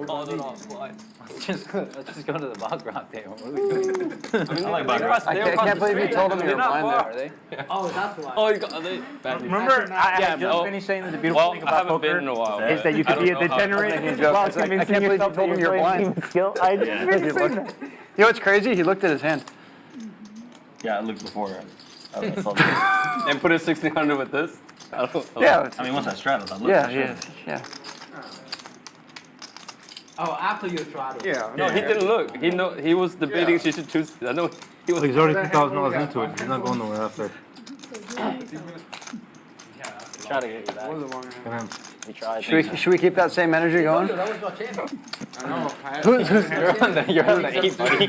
called it off. Why? Let's just go to the Baccarat table. What are we doing? I like Baccarat. I can't believe you told him you were blind there. Are they? Oh, that's why. Oh, you got, are they bad? Remember, I just finished saying that the beautiful thing I about haven't poker been in a while. is that you I can be a don't know how- degenerate Joke. while It's like, I convincing can't believe you yourself told that him you're you're playing blind. human skill. I didn't You really say looked- that. You know what's crazy? He looked at his hand. Yeah, I looked before. I saw that. And put in 1600 with this? I don't know. Yeah. I mean, once I straddled, I looked. Yeah, for sure. yeah. Oh, after you try to. Yeah. No, he didn't look. He was debating she should choose. I know he was. He's already $2,000 into it. He's not going nowhere after. Try to get you back. Come on. He tried. Should we keep that same energy going? That was your channel. I know. You're on the 8, buddy.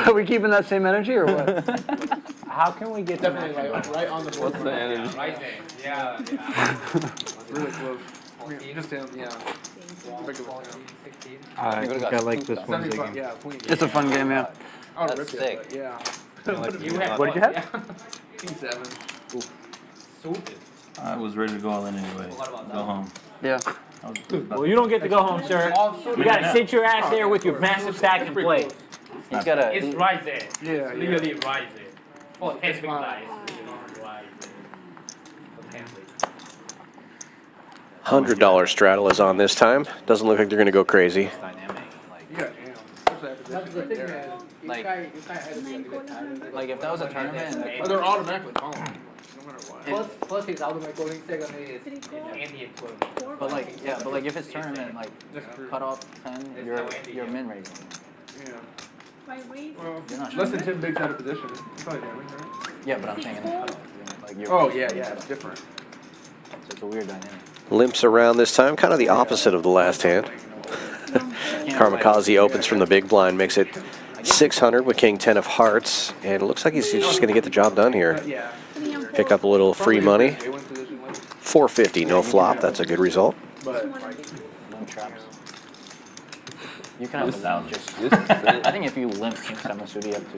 Are we keeping that same energy or what? How can we get Definitely right on the board. What's the energy? Right there. Yeah. Really close. Just him, yeah. I think I like this one. 75, Digging. yeah, queen. It's a fun game, yeah. I would That's rip sick. it, but yeah. What did you have? King 7. I was ready to go all in anyway. Go home. Yeah. Well, you don't get to go home, sir. You gotta sit your ass there with your massive stack and play. He's got a. It's right there. Yeah, Literally right there. Oh, it's right. $100 straddle is on this time. Doesn't look like they're going to go crazy. Dynamic. Yeah, damn. Especially after That's this the right thing, there. man. Like- You can't have it. Like if that was a tournament. Oh, they're automatically calling. No matter what. First is automatic calling, second is Indian calling. But like, yeah, but like if it's tournament, like cut off 10, you're min raising. Yeah. Well, You're not Less than sure. 10 bigs out of position. It's probably damage, right? Yeah, but I'm saying in the cutoff. Like you're. Oh, yeah, it's different. So it's a weird dynamic. Limps around this time, kind of the opposite of the last hand. Kamikaze opens from the big blind, makes it 600 with King 10 of hearts, and it looks like he's just going to get the job done here. Yeah. Pick up a little free money. J1 position late. 450, no flop. That's a good result. But, like, No traps. You can have 1,000. I think if you limp King 7 suited up to.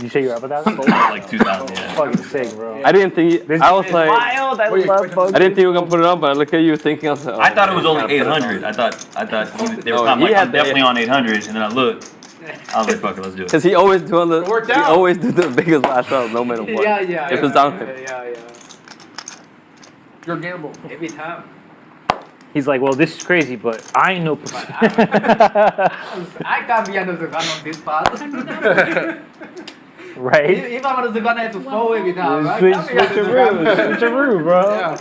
You say you're up 1,000? Like 2,000, yeah. Fucking sick, bro. I didn't think. I was like. Wild. I love poker. I didn't think you were gonna put it on, but I look at you thinking. I was like, oh, I thought it was only gotta put it on. 800. I thought they were No, I'm he like, had I'm the- definitely on 800, and then I looked. I was like, fuck it, let's do it. Cause he always doing the. worked He out. always do the biggest last round, no matter what. Yeah. If it's downhill. Yeah. your gamble. Every time. He's like, well, this is crazy, but I ain't no pussy. I can't be under the gun on this part. Right? If I'm under the gun, I have to fall every time. I Switch can't be under the switcheroo, gun. switcheroo, bro. Yeah.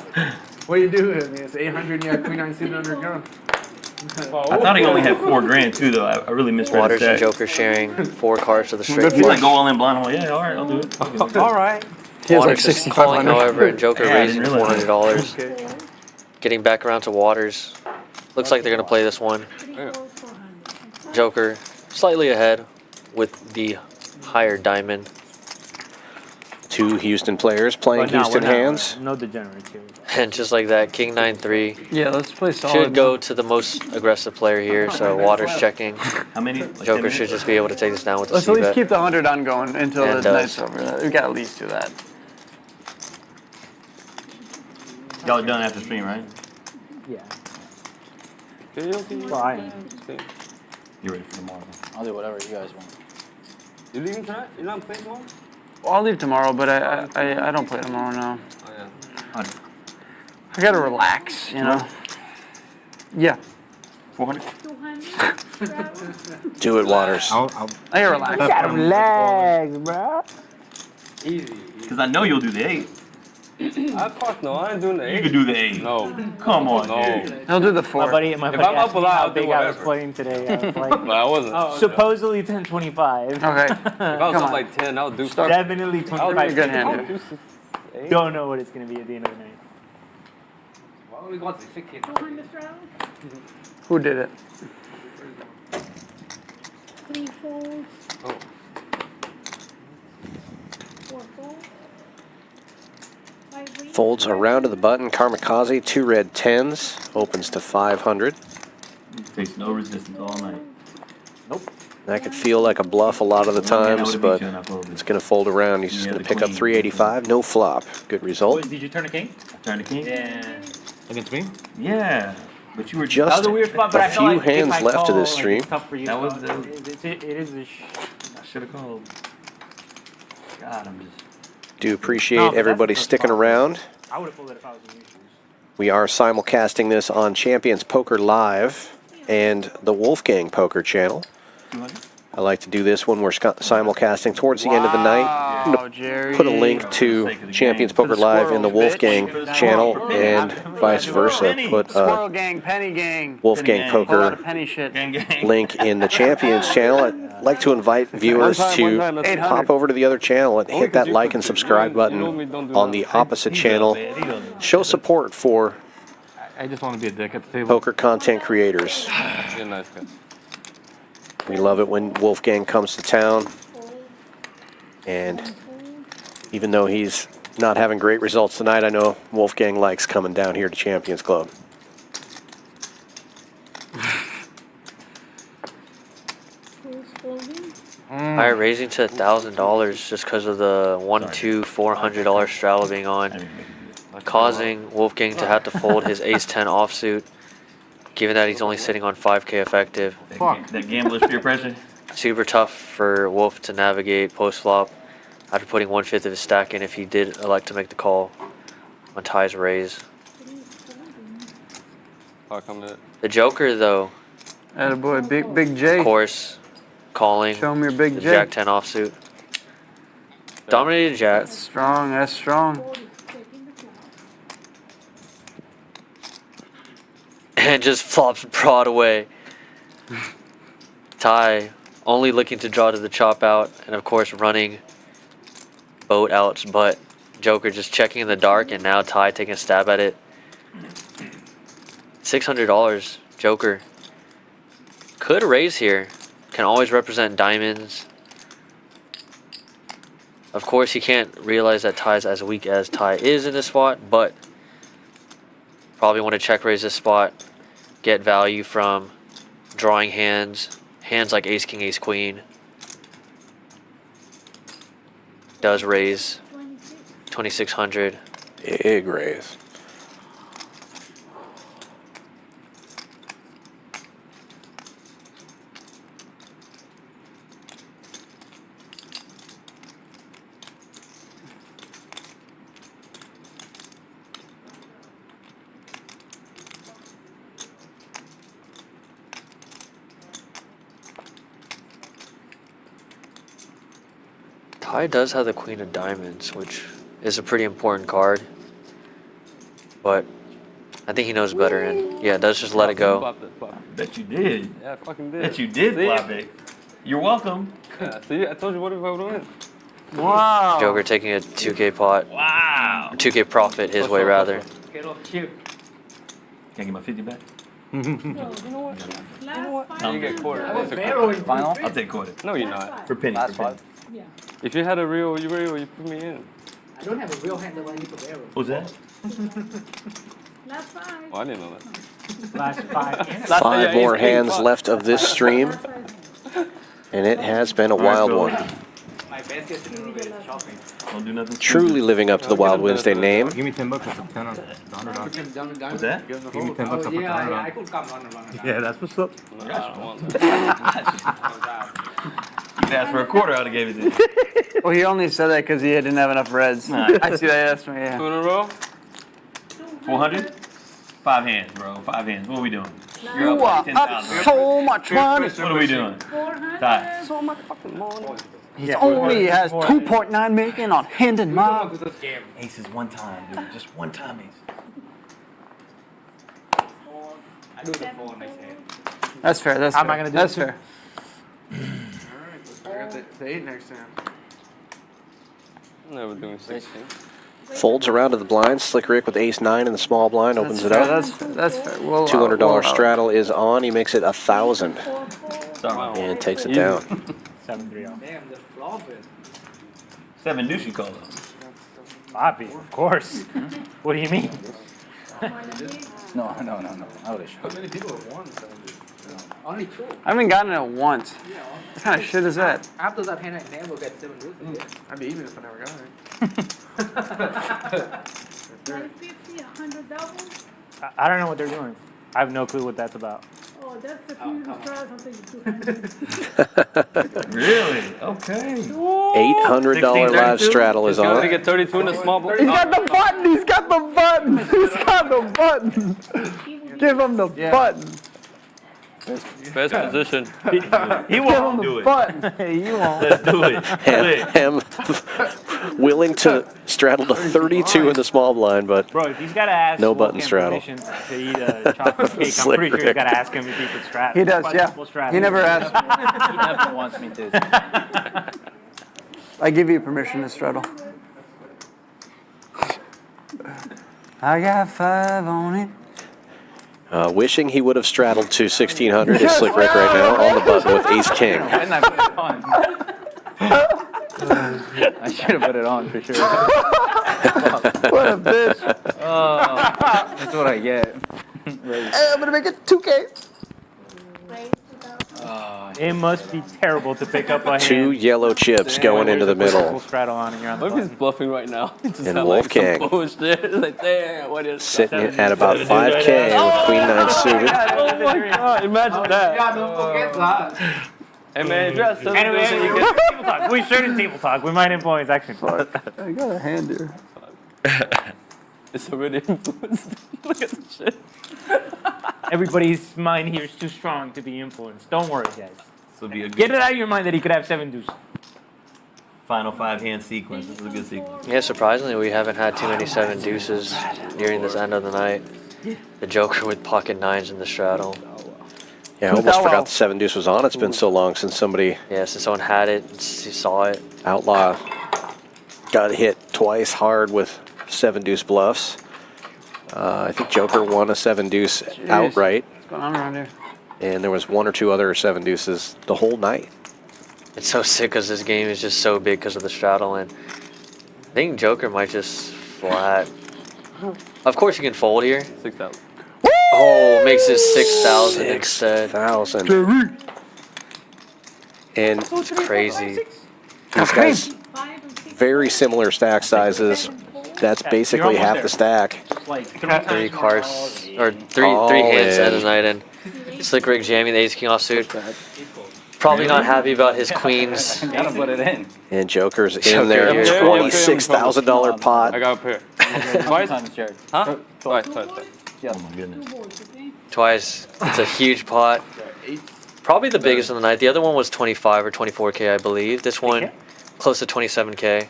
What do you do? I mean, it's 800 and you have queen 9 sitting under a gun. I thought he only had 4 grand too, though. I really misread Waters his and stack. Joker sharing 4 cards to the straight He's like flush. go all in blind. I'm like, yeah, all right, I'll do it. All right. He has like Waters is calling, 6,500. however, and Joker Yeah, I raising didn't realize $400. Four, Getting back around to Waters. Looks like they're going to play this one. 3 calls, 400. Joker slightly ahead with the higher diamond. 2 Houston players playing Houston hands. No degenerates here. And just like that, King 9-3 Yeah, let's play solid. should go to the most aggressive player here. So Waters checking. How many? Like 10 Joker minutes? should just be able to take this down with the Let's at least C-bet. keep the 100 on going until And the does. night's over. We got at least do that. Y'all are done after stream, right? Yeah. Okay. Well, I am. You ready for tomorrow? I'll do whatever you guys want. You leaving tonight? You're not playing tomorrow? Well, I'll leave tomorrow, but I don't play tomorrow now. Oh yeah. I gotta relax, you know. Yeah, 400. 200. Do it, Waters. I gotta relax. Gotta relax, bro. Easy. Because I know you'll do the 8. Fuck no, I ain't doing the You 8. could do the 8. No. Come on, No. dude. He'll do the My 4. buddy If asked I'm up me a lot, how I'll do big I was whatever. playing today. I was like, But I wasn't. supposedly 1025. Okay. If I was Come up on. like 10, I'll do Definitely I'll be a 25. good hand, dude. Don't know what it's gonna be at the end of the night. Well, we got the 16. 200 round. Who did it? 3 folds. Oh. 4 folds. 5 reads. Folds around to the button. Kamikaze, 2 red 10s. Opens to 500. Takes no resistance all night. That could feel like a bluff a lot of the times, but it's going to fold around. He's just Yeah, going to the pick up queen. 385. No flop. Good result. Did you turn a king? Turn the king? Yeah. Against me? Yeah. But you were Just That was a weird spot, but a I feel few like if hands I left to call, this like, stream. it's tough for you. That was to the- call. It is a I should have called. God, I'm just. Do appreciate No, but everybody that's the sticking spot. around. I would have pulled it if I was in your shoes. We are simulcasting this on Champions Poker Live and the Wolfgang Poker channel. 200? I like to do this when we're simulcasting towards the end of the night. I'm Wow, gonna Jerry. put a link to Champions Poker Live in the Wolfgang channel and vice versa. Put Squirrel gang, penny gang. Wolfgang Penny gang. Whole lot of Poker penny shit. Gang, gang. link in the Champions channel. I'd like to invite viewers One to time, let's 800. hop over to the other channel and hit that 'cause you like put and your- subscribe you button normally don't do on that. the opposite He's channel. up, man. He don't- Show support for I just want to be a dick at the table. poker content creators. You're a nice guy. We love it when Wolfgang comes to town, and even though he's not having great results tonight, I know Wolfgang likes coming down here to Champions Club. Who's folding? Higher raising to $1,000 just because of the $400 straddle being on, causing Wolfgang to have to fold his ace-10 offsuit, given that he's only sitting on 5K effective. That gambler's peer pressure. Super tough for Wolf to navigate post-flop after putting 1/5 of his stack in if he did elect to make the call on Ty's raise. Fuck, I'm it. The Joker, though, Attaboy, big J. of course, calling Show him your big the J. Jack-10 offsuit. Dominated Jack. That's strong, that's strong. Fold is taking the flop. And just flops broad away. Ty only looking to draw to the chop out, and of course running boat outs, but Joker just checking in the dark, and now Ty taking a stab at it. $600, Joker. Could raise here. Can always represent diamonds. Of course, he can't realize that Ty's as weak as Ty is in this spot, but probably want to check raise this spot, get value from drawing hands like ace king, ace queen. Does raise 2,600. Big raise. Ty does have the queen of diamonds, which is a pretty important card, but I think he knows better, and yeah, does just let it go. Flop it, flop it. Bet you did. Yeah, I fucking did. Bet you did See? flop it. You're welcome. Yeah, see, I told you what if I would win. Wow. Joker taking a 2K pot, Wow. 2K profit his way rather. Get off chip. Can I get my 50 back? You get quarter. That's a Barrel quarter. in Final? three. I'll take quarter. No, you're not. For penny. Last for penny. spot. If you had a real, you put me in. I don't have a real hand that I need to barrel. Who's that? Last five. Oh, I didn't know that. Last five. Last 5 more ace king hands pot. left of this stream, and it has been a wild one. My best guess is shopping. Don't do nothing. Truly living up to the Wild Wednesday name. Give me $10. That's a 10 on the $100 on. What's that? Give me $10. I'll put the $100 Yeah, I on. could come on and run. Yeah, that's what's up. No, I don't want that. You can ask for a quarter, I would have gave it to you. Well, he only said that because he didn't have enough reds. Nah. I see that. That's me. Yeah. 2 in a row? 400? 5 hands, bro. 5 hands. What are we doing? You're You up are like up 10,000. so much money. What are we doing? 400. Die. So much fucking money. He only has 2.9 million on hand and mob. Aces one time, dude. Just one time ace. I do the 4 next hand. That's fair. That's How fair. am I gonna do That's it? fair. I got the 8 next time. I'm never doing 16. Folds around to the blind. Slick Rick with ace-9 in the small blind opens it fair, up. That's fair. We'll allow $200 it, we'll allow it. straddle is on. He makes it 1,000 Sorry. and takes it down. 7-3 off. Damn, the flop it. 7 deuce you call them. Bobby, of course. What do you mean? No. I would have How many people have won? Only 2. I haven't gotten it once. What kind of shit is that? After that hand, I never get 7 deuces again. I'd be even if I never got it. 150, 100 doubles. I don't know what they're doing. I have no clue what that's about. Oh, that's the few stars. I'm thinking 200. Really? Okay. $800 live straddle is He's gonna on. get 32 in the small blind. He's got the button. He's got the button. He's got the button. Give him the button. Best position. He won't do it. Button. You won't. Let's do it. Him willing to straddle to 32 in the small blind, but Bro, if he's got to ask No button Wolfgang straddle. permission to eat a chocolate cake, I'm Slick pretty sure he's Rick. got to ask him if he could straddle. He does, yeah. Straddle. He never asked. He definitely wants me to. I give you permission to straddle. I got 5 on it. wishing he would have straddled to 1,600 is Slick Rick right now on the button with ace-king. And I put it on. I should have put it on for sure. What a bitch. That's what I get. I'm gonna make it 2K. It must be terrible to pick up a hand. 2 yellow chips going into the Full middle. straddle on and you're on the What if he's button. bluffing right now? Just And have, like, some Wolfgang. bullshit. It's like, damn, what is Sitting at about 5K with Queen-9 suited. Oh my god, imagine that. Yeah, don't forget that. Hey man, if you're at 7 Anyway, deuce and you we get table talk. We started table talk. We might influence action. I got a hand here. it's already influenced. Look at this shit. Everybody's mind here is too strong to be influenced. Don't worry, guys. This will be a Get good it out of your mind that he could have 7 deuces. final 5 hand sequence. This is a good sequence. Yeah, surprisingly, we haven't had too many 7 deuces during this end of the night. The Joker with pocket 9s in the straddle. Yeah, I almost forgot the 7 deuce was on. It's been so long since somebody Yeah, since someone had it, saw it. Outlaw got hit twice hard with 7 deuce bluffs. I think Joker won a 7 deuce outright, What's going on around here? and there was 1 or 2 other 7 deuces the whole night. It's so sick because this game is just so big because of the straddle, and I think Joker might just flat. Of course you can fold here. 6,000. Oh, makes it 6,000 instead. 6,000. And It's crazy. these guys, very similar stack sizes. That's basically half the stack. Like 3 cards, or three All hands at in. a night, and Slick Rick jamming the ace king offsuit. Probably not happy about his queens. Gotta put it in. And Joker's Joker in there, here. $26,000 pot. I got up here. Twice on the chair. Huh? Twice. Oh my goodness. Twice. It's a huge pot. Probably the biggest of the night. The other one was 25 or 24K, I believe. This one, close to 27K.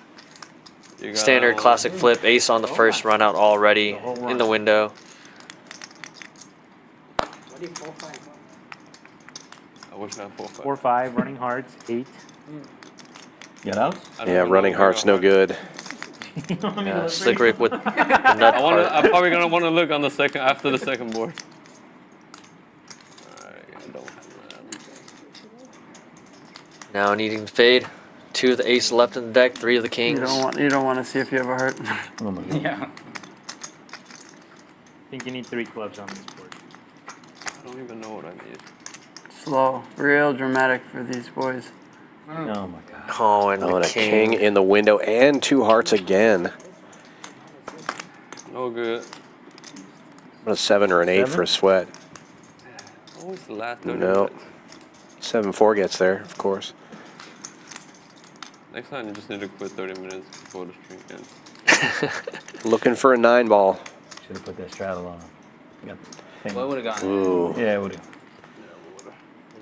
You got Standard classic flip, ace on the first run out already in the window. What is 4-5? I wish I had 4-5. 4-5, running hearts, 8. Yeah, that was. Yeah, running heart's no good. Yeah, Slick Rick with the nut I'm probably gonna want to look on the second after the second board. Alright, I don't have that. Now needing to fade. 2 of the ace left in the deck, 3 of the kings. You don't want to see if you have a heart. Oh my god. Yeah. I think you need 3 clubs on this board. I don't even know what I need. Slow, real dramatic for these boys. Oh my god. Oh, and Oh, the and a king in the window and 2 hearts again. No good. A 7 or an 8 for a sweat. Always the last 30 No. minutes. 7-4 gets there, of course. Next time you just need to quit 30 minutes before the stream ends. Looking for a 9 ball. Should have put that straddle on. What would have gone? Ooh. Yeah, it would have.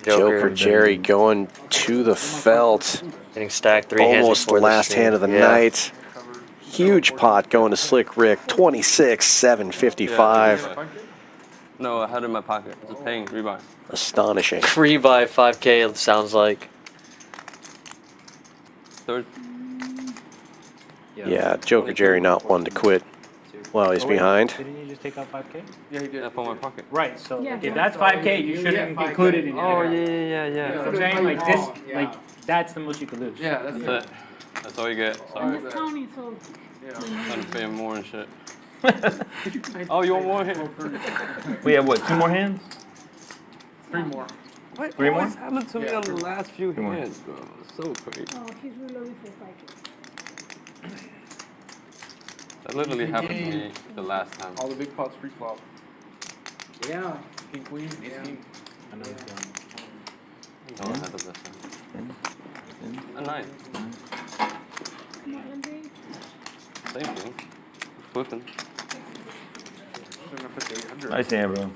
Joker Jerry going to the felt. Getting stacked 3 hands Almost the before last stream. hand of the night. Huge pot going to Slick Rick. 26,755. No, I had it in my pocket. Just paying rebuy. Astonishing. Rebuy 5K, it sounds like. Third. Yeah, Joker Jerry not one to quit while he's behind. Didn't you just take out 5K? Yeah, he did. I put my pocket. Right, so Yeah. if that's 5K, you shouldn't include it in your Oh, account. yeah. You know what I'm saying? Like this, like that's the most you could lose. Yeah, That's it. That's all you get. I'm Sorry. just counting, so. Trying to pay him more and shit. Oh, you want more here? We have what? 2 more hands? 3 more. What 3 more? always happened to me on the last few more. hands, bro? So crazy. Oh, he's reloading for 5K. That literally happened to me the last time. All the big pots free flop. Yeah. King, queen, ace, king. No, I had the best time. A 9. Come on, Andre. Same thing. Flipping. Nice hand, bro.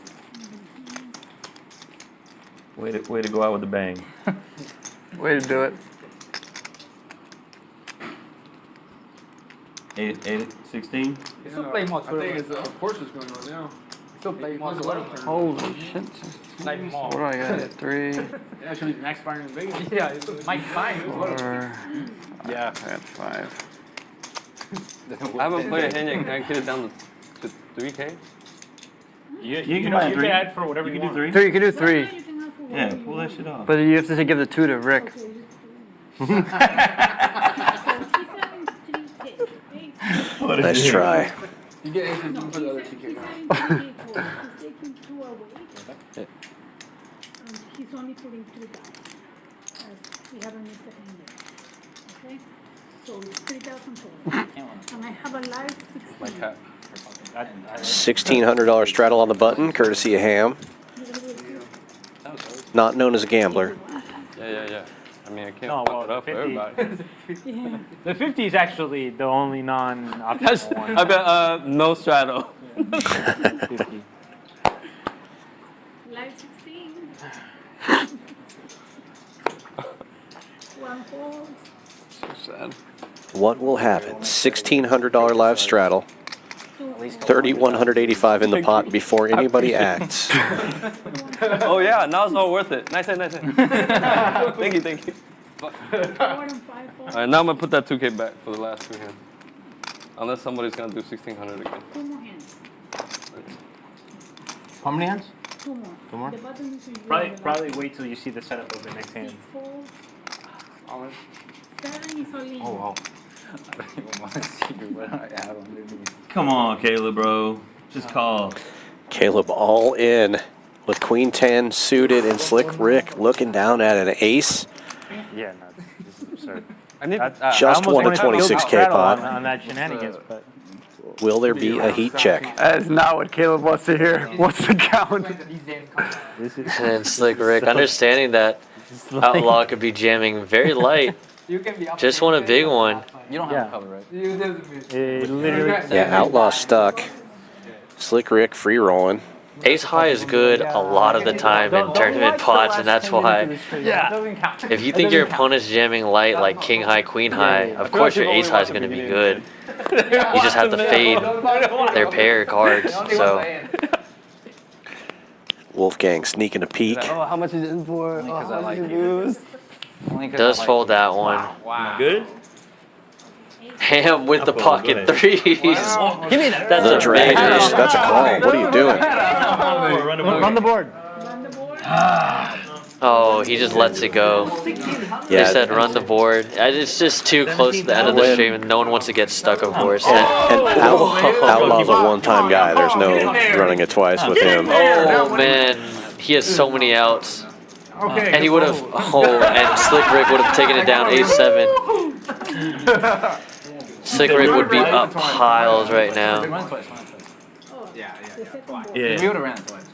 Way to go out with a bang. Way to do it. 16. Still play more. I think it's course is going on now. Still play more. Holy shit. Like more. What do I got? 3, Yeah, should be max firing in Vegas. Yeah, it's Mike fine. 4. Yeah. I got 5. I haven't played a hand yet. Can I get it down to 3K? You can know, buy you 3. can add for whatever You you can do want. 3. You can do 3. You can have for Yeah, one. pull that shit off. But you have to give the 2 to Rick. Okay, just 3K. Nice try. You get ace, No, for the other he's 2K. having 3K. He's taking 2 away. And he's only putting 2 down. As we haven't missed a hand yet. Okay? So it's 3,000 total. And I have a live 16. My cat. $1,600 straddle on the button, courtesy of Ham. Not known as a gambler. Yeah. I mean, I can't No, fuck well, it up for 50. everybody. Yeah. The 50 is actually the only non-optional one. I bet no straddle. 50. Live 16. 1 4. So sad. What will happen? $1,600 live straddle. 3,185 in the pot before anybody acts. Oh yeah, now it's all worth it. Nice hand. Thank you. 4 and 5 4. Alright, now I'm gonna put that 2K back for the last 2 hands. Unless somebody's gonna do 1,600 again. 2 more hands. How many hands? 2 more. 2 more? The button is usually Probably wait till you see the setup of the next hand. 4. 7 is all in. Oh, wow. I don't even want to see what I have underneath. Come on, Caleb, bro. Just call. Caleb all in with Queen 10 suited and Slick Rick looking down at an ace. Yeah, no, this is absurd. I need Just won a 26K pot. On that shenanigans, but Will there be a heat check? That is not what Caleb wants to hear. What's the count? this is And Slick Rick, understanding that Outlaw could be jamming very light. Just want a big one. You don't have a cover, right? literally. Yeah, Outlaw stuck. Slick Rick free rolling. Ace high is good a lot of the time in tournament pots, and that's why. Yeah. If you think your opponent's jamming light like king high, queen high, of course your ace high is going to be good. You just have to fade their pair cards. So Wolfgang sneaking a peek. Oh, how much is it in for? Oh, Because I how much like did you. you lose? Only 'cause Does I like fold you. that one. Wow. Good? Ham with the Go pocket ahead. threes. Give me that. That's The a drag major. ace. That's a call. What are you doing? Run the board. Run the board. Oh, he just lets it go. They Yeah. said run the board. It's just too close to the end of the stream, and no one wants to get stuck, of course. And Outlaw's a one-time guy. There's no running it twice with him. Oh man, he has so many outs. And he would have, and Slick Rick would have taken it down 8-7. Slick Rick would be up piles right now. Run twice, run twice. Yeah. Yeah. We would have ran it twice.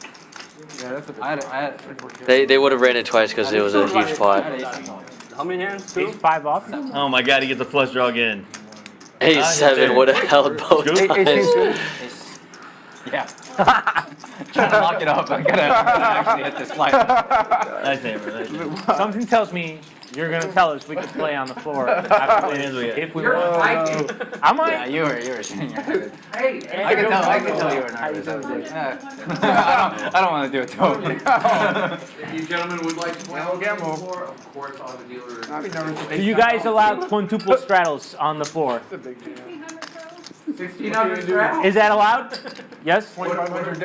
Yeah, that's I had They would have ran it twice because it was a huge pot. How many hands? Two? 5 off. Oh my god, he gets a flush draw again. 8-7 would have held both times. Yeah. Trying to lock it up. I gotta actually hit this flight. Nice hammer. Nice hammer. Something tells me you're gonna tell us we can play on the floor after this, if we want. I might. Yeah, you were shaking your head. Hey, I can tell you were nervous. I was like, I don't want to do it to him. If you gentlemen would like to play on the floor, of course, all the dealers. Do you guys allow quintuple straddles on the floor? 1,600 straddles. Is that allowed? Yes? 2,500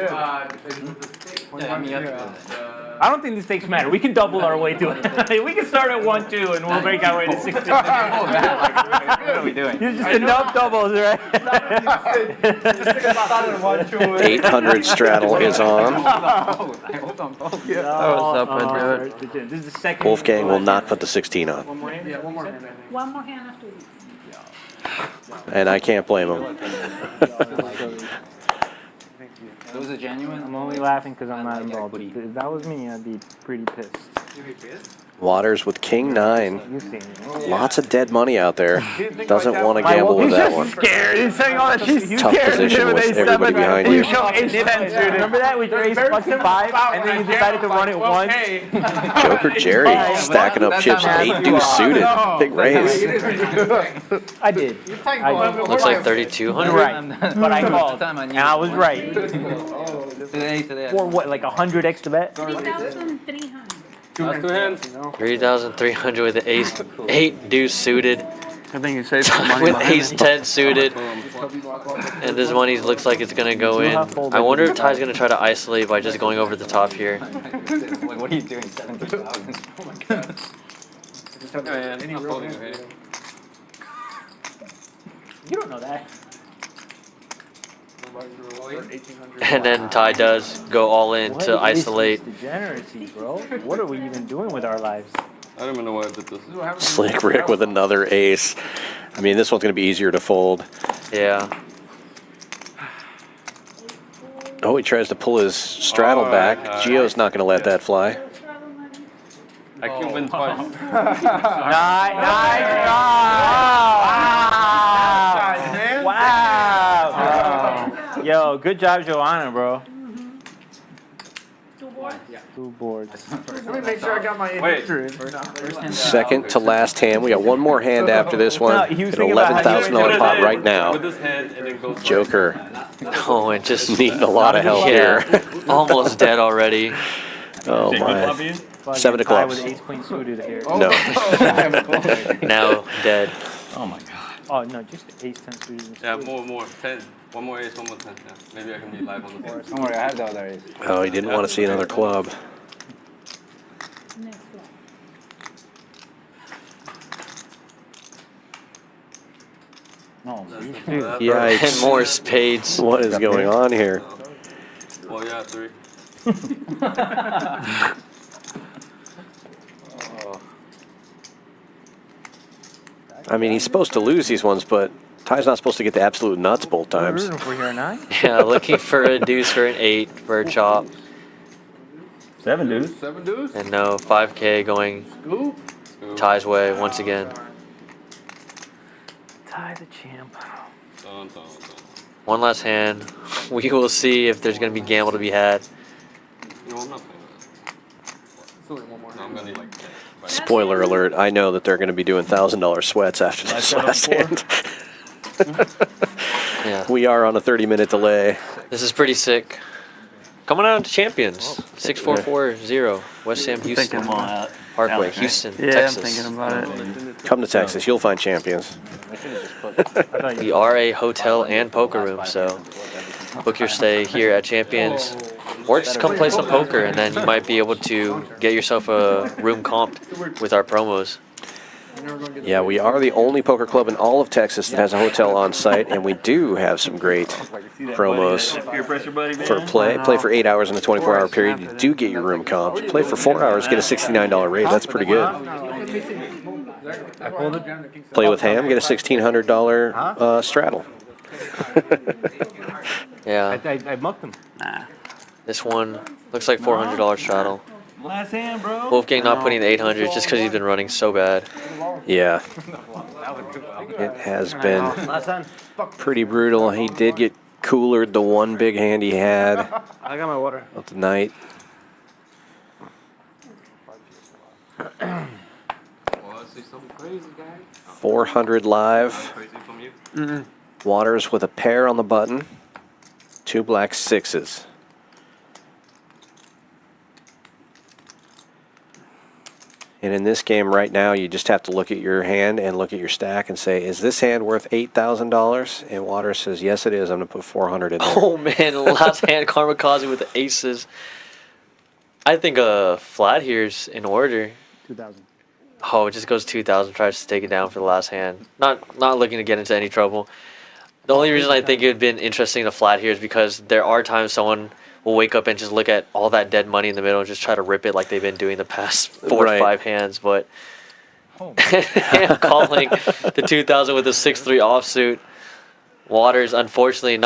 Yeah, I mean, you have to I don't think the stakes matter. We can double our way to it. We can start at 1-2 and we'll make our way to 16. What are we doing? You're just enough doubles, right? 800 straddle is on. This is the second. Wolfgang will not put the 16 on. One more hand? Yeah, one more hand. One more hand after this. And I can't blame him. It was a genuine. I'm only laughing because I'm not involved. If that was me, I'd be pretty pissed. Waters with King 9. You've seen it. Lots of dead money out there. Doesn't want to gamble with that one. Scared. He's saying all that shit. Tough position with everybody behind you. show ace 10 suited. Remember that? We raised fucking 5 and then you decided to run it once. Joker Jerry stacking up chips. 8 deuce suited. Big raise. I did. Looks like 3,200. You're right. But I called. And I was right. Today. For what, like 100 extra bet? 3,300. Last 2 hands. 3,300 with the ace 8 deuce suited. I think you saved some money. With ace 10 suited. And this money looks like it's gonna go in. I wonder if Ty's gonna try to isolate by just going over the top here. Like, what are you doing? 17,000. Oh my god. And I'm folding your hand. You don't know that. And then Ty does go all in to isolate. Degeneracy, bro. What are we even doing with our lives? I don't even know why I did this. Slick Rick with another ace. I mean, this one's going to be easier to fold. Yeah. Oh, he tries to pull his straddle back. Gio's not going to let that fly. I can win twice. Wow. Yo, good job, Joanna, bro. 2 boards? 2 boards. Let me make sure I got my Wait. Second to last hand. We got one more hand after this one. No, he was An thinking about how $11,000 pot right now. With this hand, and then goes. Joker Oh, and just needing a lot of help yeah, here. almost dead already. Oh my. 7 of Guy with clubs. ace queen suited here. No. Now dead. Oh my god. Oh no, just ace 10 suited. Yeah, more. 10. One more ace, one more 10. Yeah. Maybe I can be live on the board. Don't worry, I have the other ace. Oh, he didn't want to see another club. Next one. No, Yikes. And more spades. What is going on here? Well, yeah, 3. I mean, he's supposed to lose these ones, but Ty's not supposed to get the absolute nuts both times. We're here 9. Yeah, looking for a deuce for an 8 for a chop. 7 dudes. 7 dudes. And no, 5K going Ty's way once again. Ty the champ. Dun, dun, dun. One last hand. We will see if there's going to be gamble to be had. No, I'm not playing that. No, I'm gonna need like. Spoiler alert, I know that they're going to be doing $1,000 sweats after this last hand. Yeah. We are on a 30-minute delay. This is pretty sick. Come on out to Champions. 6440 West Sam Houston Parkway, Houston, Texas. I'm thinking about it. Come to Texas, you'll find champions. We are a hotel and poker room, so book your stay here at Champions. Or just come play some poker, and then you might be able to get yourself a room comped with our promos. Yeah, we are the only poker club in all of Texas that has a hotel on site, and we do have some great promos for play. Play for 8 hours in a 24-hour period, you do get your room comped. Play for 4 hours, get a $69 rate. That's pretty good. Play with Ham, get a $1,600 straddle. Yeah. I mucked him. This one looks like $400 straddle. Last hand, bro. Wolfgang not putting the 800 just because he's been running so bad. Yeah. It has been pretty brutal. He did get coolered the one big hand he had I got my water. of the night. Well, let's see something crazy, guys. 400 live. Crazy from you. Waters with a pair on the button. 2 black sixes. And in this game right now, you just have to look at your hand and look at your stack and say, is this hand worth $8,000? And Waters says, yes, it is. I'm going to put 400 in there. Oh, man. Last hand, Kamikaze with the aces. I think a flat here's in order. 2,000. Oh, it just goes 2,000, tries to take it down for the last hand. Not looking to get into any trouble. The only reason I think it would have been interesting to flat here is because there are times someone will wake up and just look at all that dead money in the middle and just try to rip it like they've been doing the past 4 or 5 hands. But Ham calling the 2,000 with a 6-3 offsuit. Waters, unfortunately,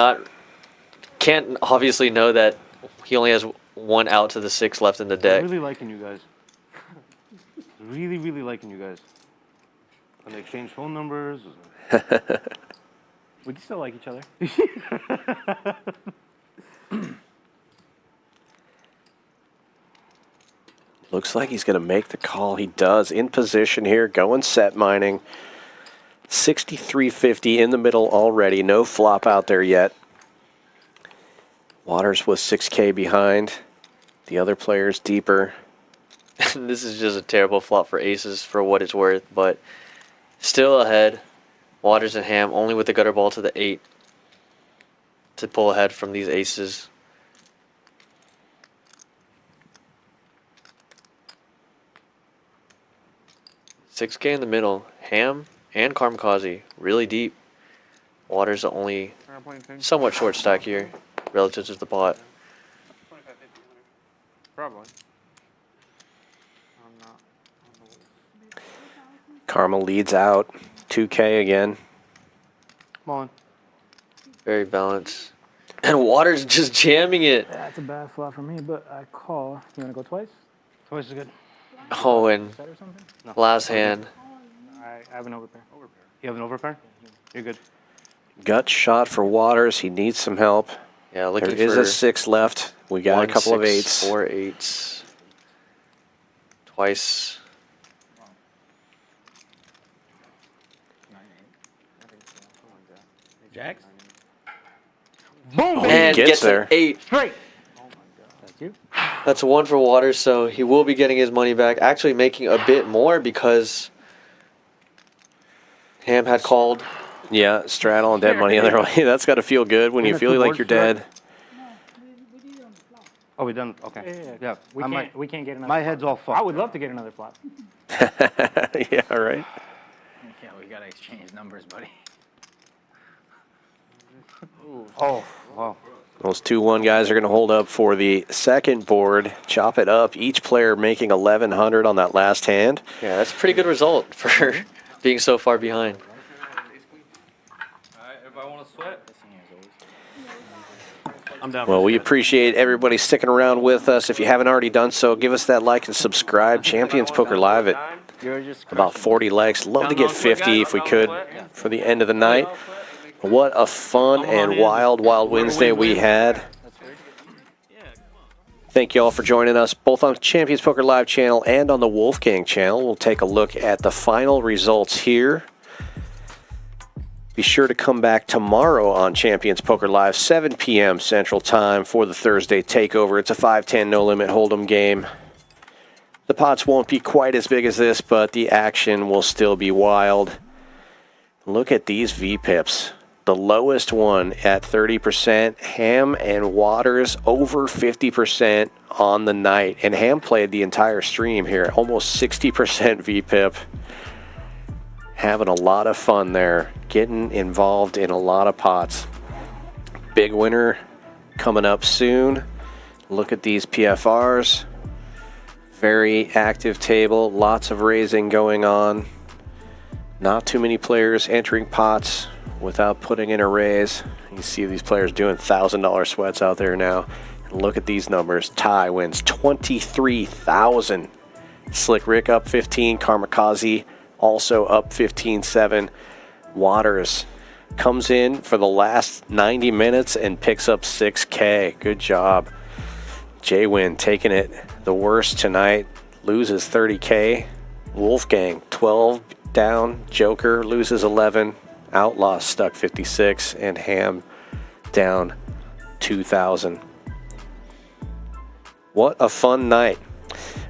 can't obviously know that he only has 1 out to the 6 left in the deck. I'm really liking you guys. Really, really liking you guys. When they exchange phone numbers. We can still like each other. Looks like he's going to make the call. He does. In position here, going set mining. 63.50 in the middle already. No flop out there yet. Waters with 6K behind. The other players deeper. This is just a terrible flop for aces for what it's worth, but still ahead. Waters and Ham only with the gutter ball to the 8 to pull ahead from these aces. $6K in the middle. Ham and Kamikaze really deep. Waters the only somewhat short stack here relative to the pot. Probably. Karma leads out. 2K again. Come on. Very balanced. And Waters just jamming it. That's a bad flop for me, but I call. You want to go twice? Twice is good. Oh, and last hand. I have an overpair. You have an overpair? You're good. Gut shot for Waters. He needs some help. Yeah, looking there is for a 6 left. We got a couple of 8s. 4 8s. Twice. Jacks? Boom! Oh, and he gets an there. 8. Straight. Thank you. That's 1 for Waters, so he will be getting his money back. Actually making a bit more because Ham had called. Yeah, straddle and dead money other way. That's got to feel good when you feel like you're dead. Oh, we done? Okay. Yeah. We can't get another My flop. head's all fucked. I would love to get another flop. Yeah, right. Yeah, we gotta exchange numbers, buddy. Oh, wow. Those 2-1 guys are going to hold up for the second board. Chop it up. Each player making 1,100 on that last hand. Yeah, that's a pretty good result for being so far behind. Alright, if I want to sweat. I'm down. Well, we appreciate everybody sticking around with us. If you haven't already done so, give us that like and subscribe. Champions Poker Live at about 40 likes. Love to get 50 if we could for the end of the night. What a fun and wild Wednesday we had. Thank you all for joining us, both on Champions Poker Live channel and on the Wolfgang channel. We'll take a look at the final results here. Be sure to come back tomorrow on Champions Poker Live, 7 p.m. Central Time for the Thursday takeover. It's a 5-10 no-limit hold'em game. The pots won't be quite as big as this, but the action will still be wild. Look at these VPIPs. The lowest one at 30%. Ham and Waters over 50% on the night. And Ham played the entire stream here. Almost 60% VPIP. Having a lot of fun there. Getting involved in a lot of pots. Big winner coming up soon. Look at these PFRs. Very active table. Lots of raising going on. Not too many players entering pots without putting in a raise. You see these players doing $1,000 sweats out there now. And look at these numbers. Ty wins 23,000. Slick Rick up 15. Kamikaze also up 15-7. Waters comes in for the last 90 minutes and picks up 6K. Good job. JWin taking it the worst tonight. Loses 30K. Wolfgang 12 down. Joker loses 11. Outlaw stuck 56. And Ham down 2,000. What a fun night.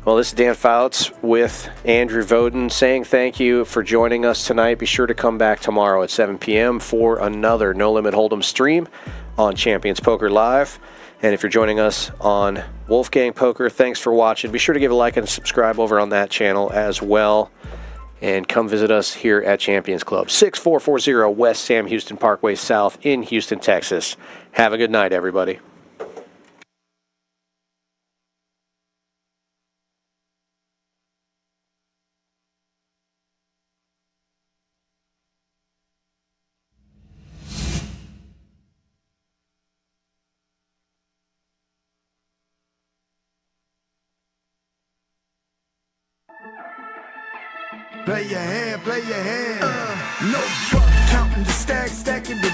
Well, this is Dan Fouts with Andrew Voden saying thank you for joining us tonight. Be sure to come back tomorrow at 7 p.m. for another No Limit Hold'em stream on Champions Poker Live. And if you're joining us on Wolfgang Poker, thanks for watching. Be sure to give a like and subscribe over on that channel as well. And come visit us here at Champions Club, 6440 West Sam Houston Parkway South in Houston, Texas. Have a good night, everybody. Play your hand, play your hand. No fuck, counting the stacks, stacking the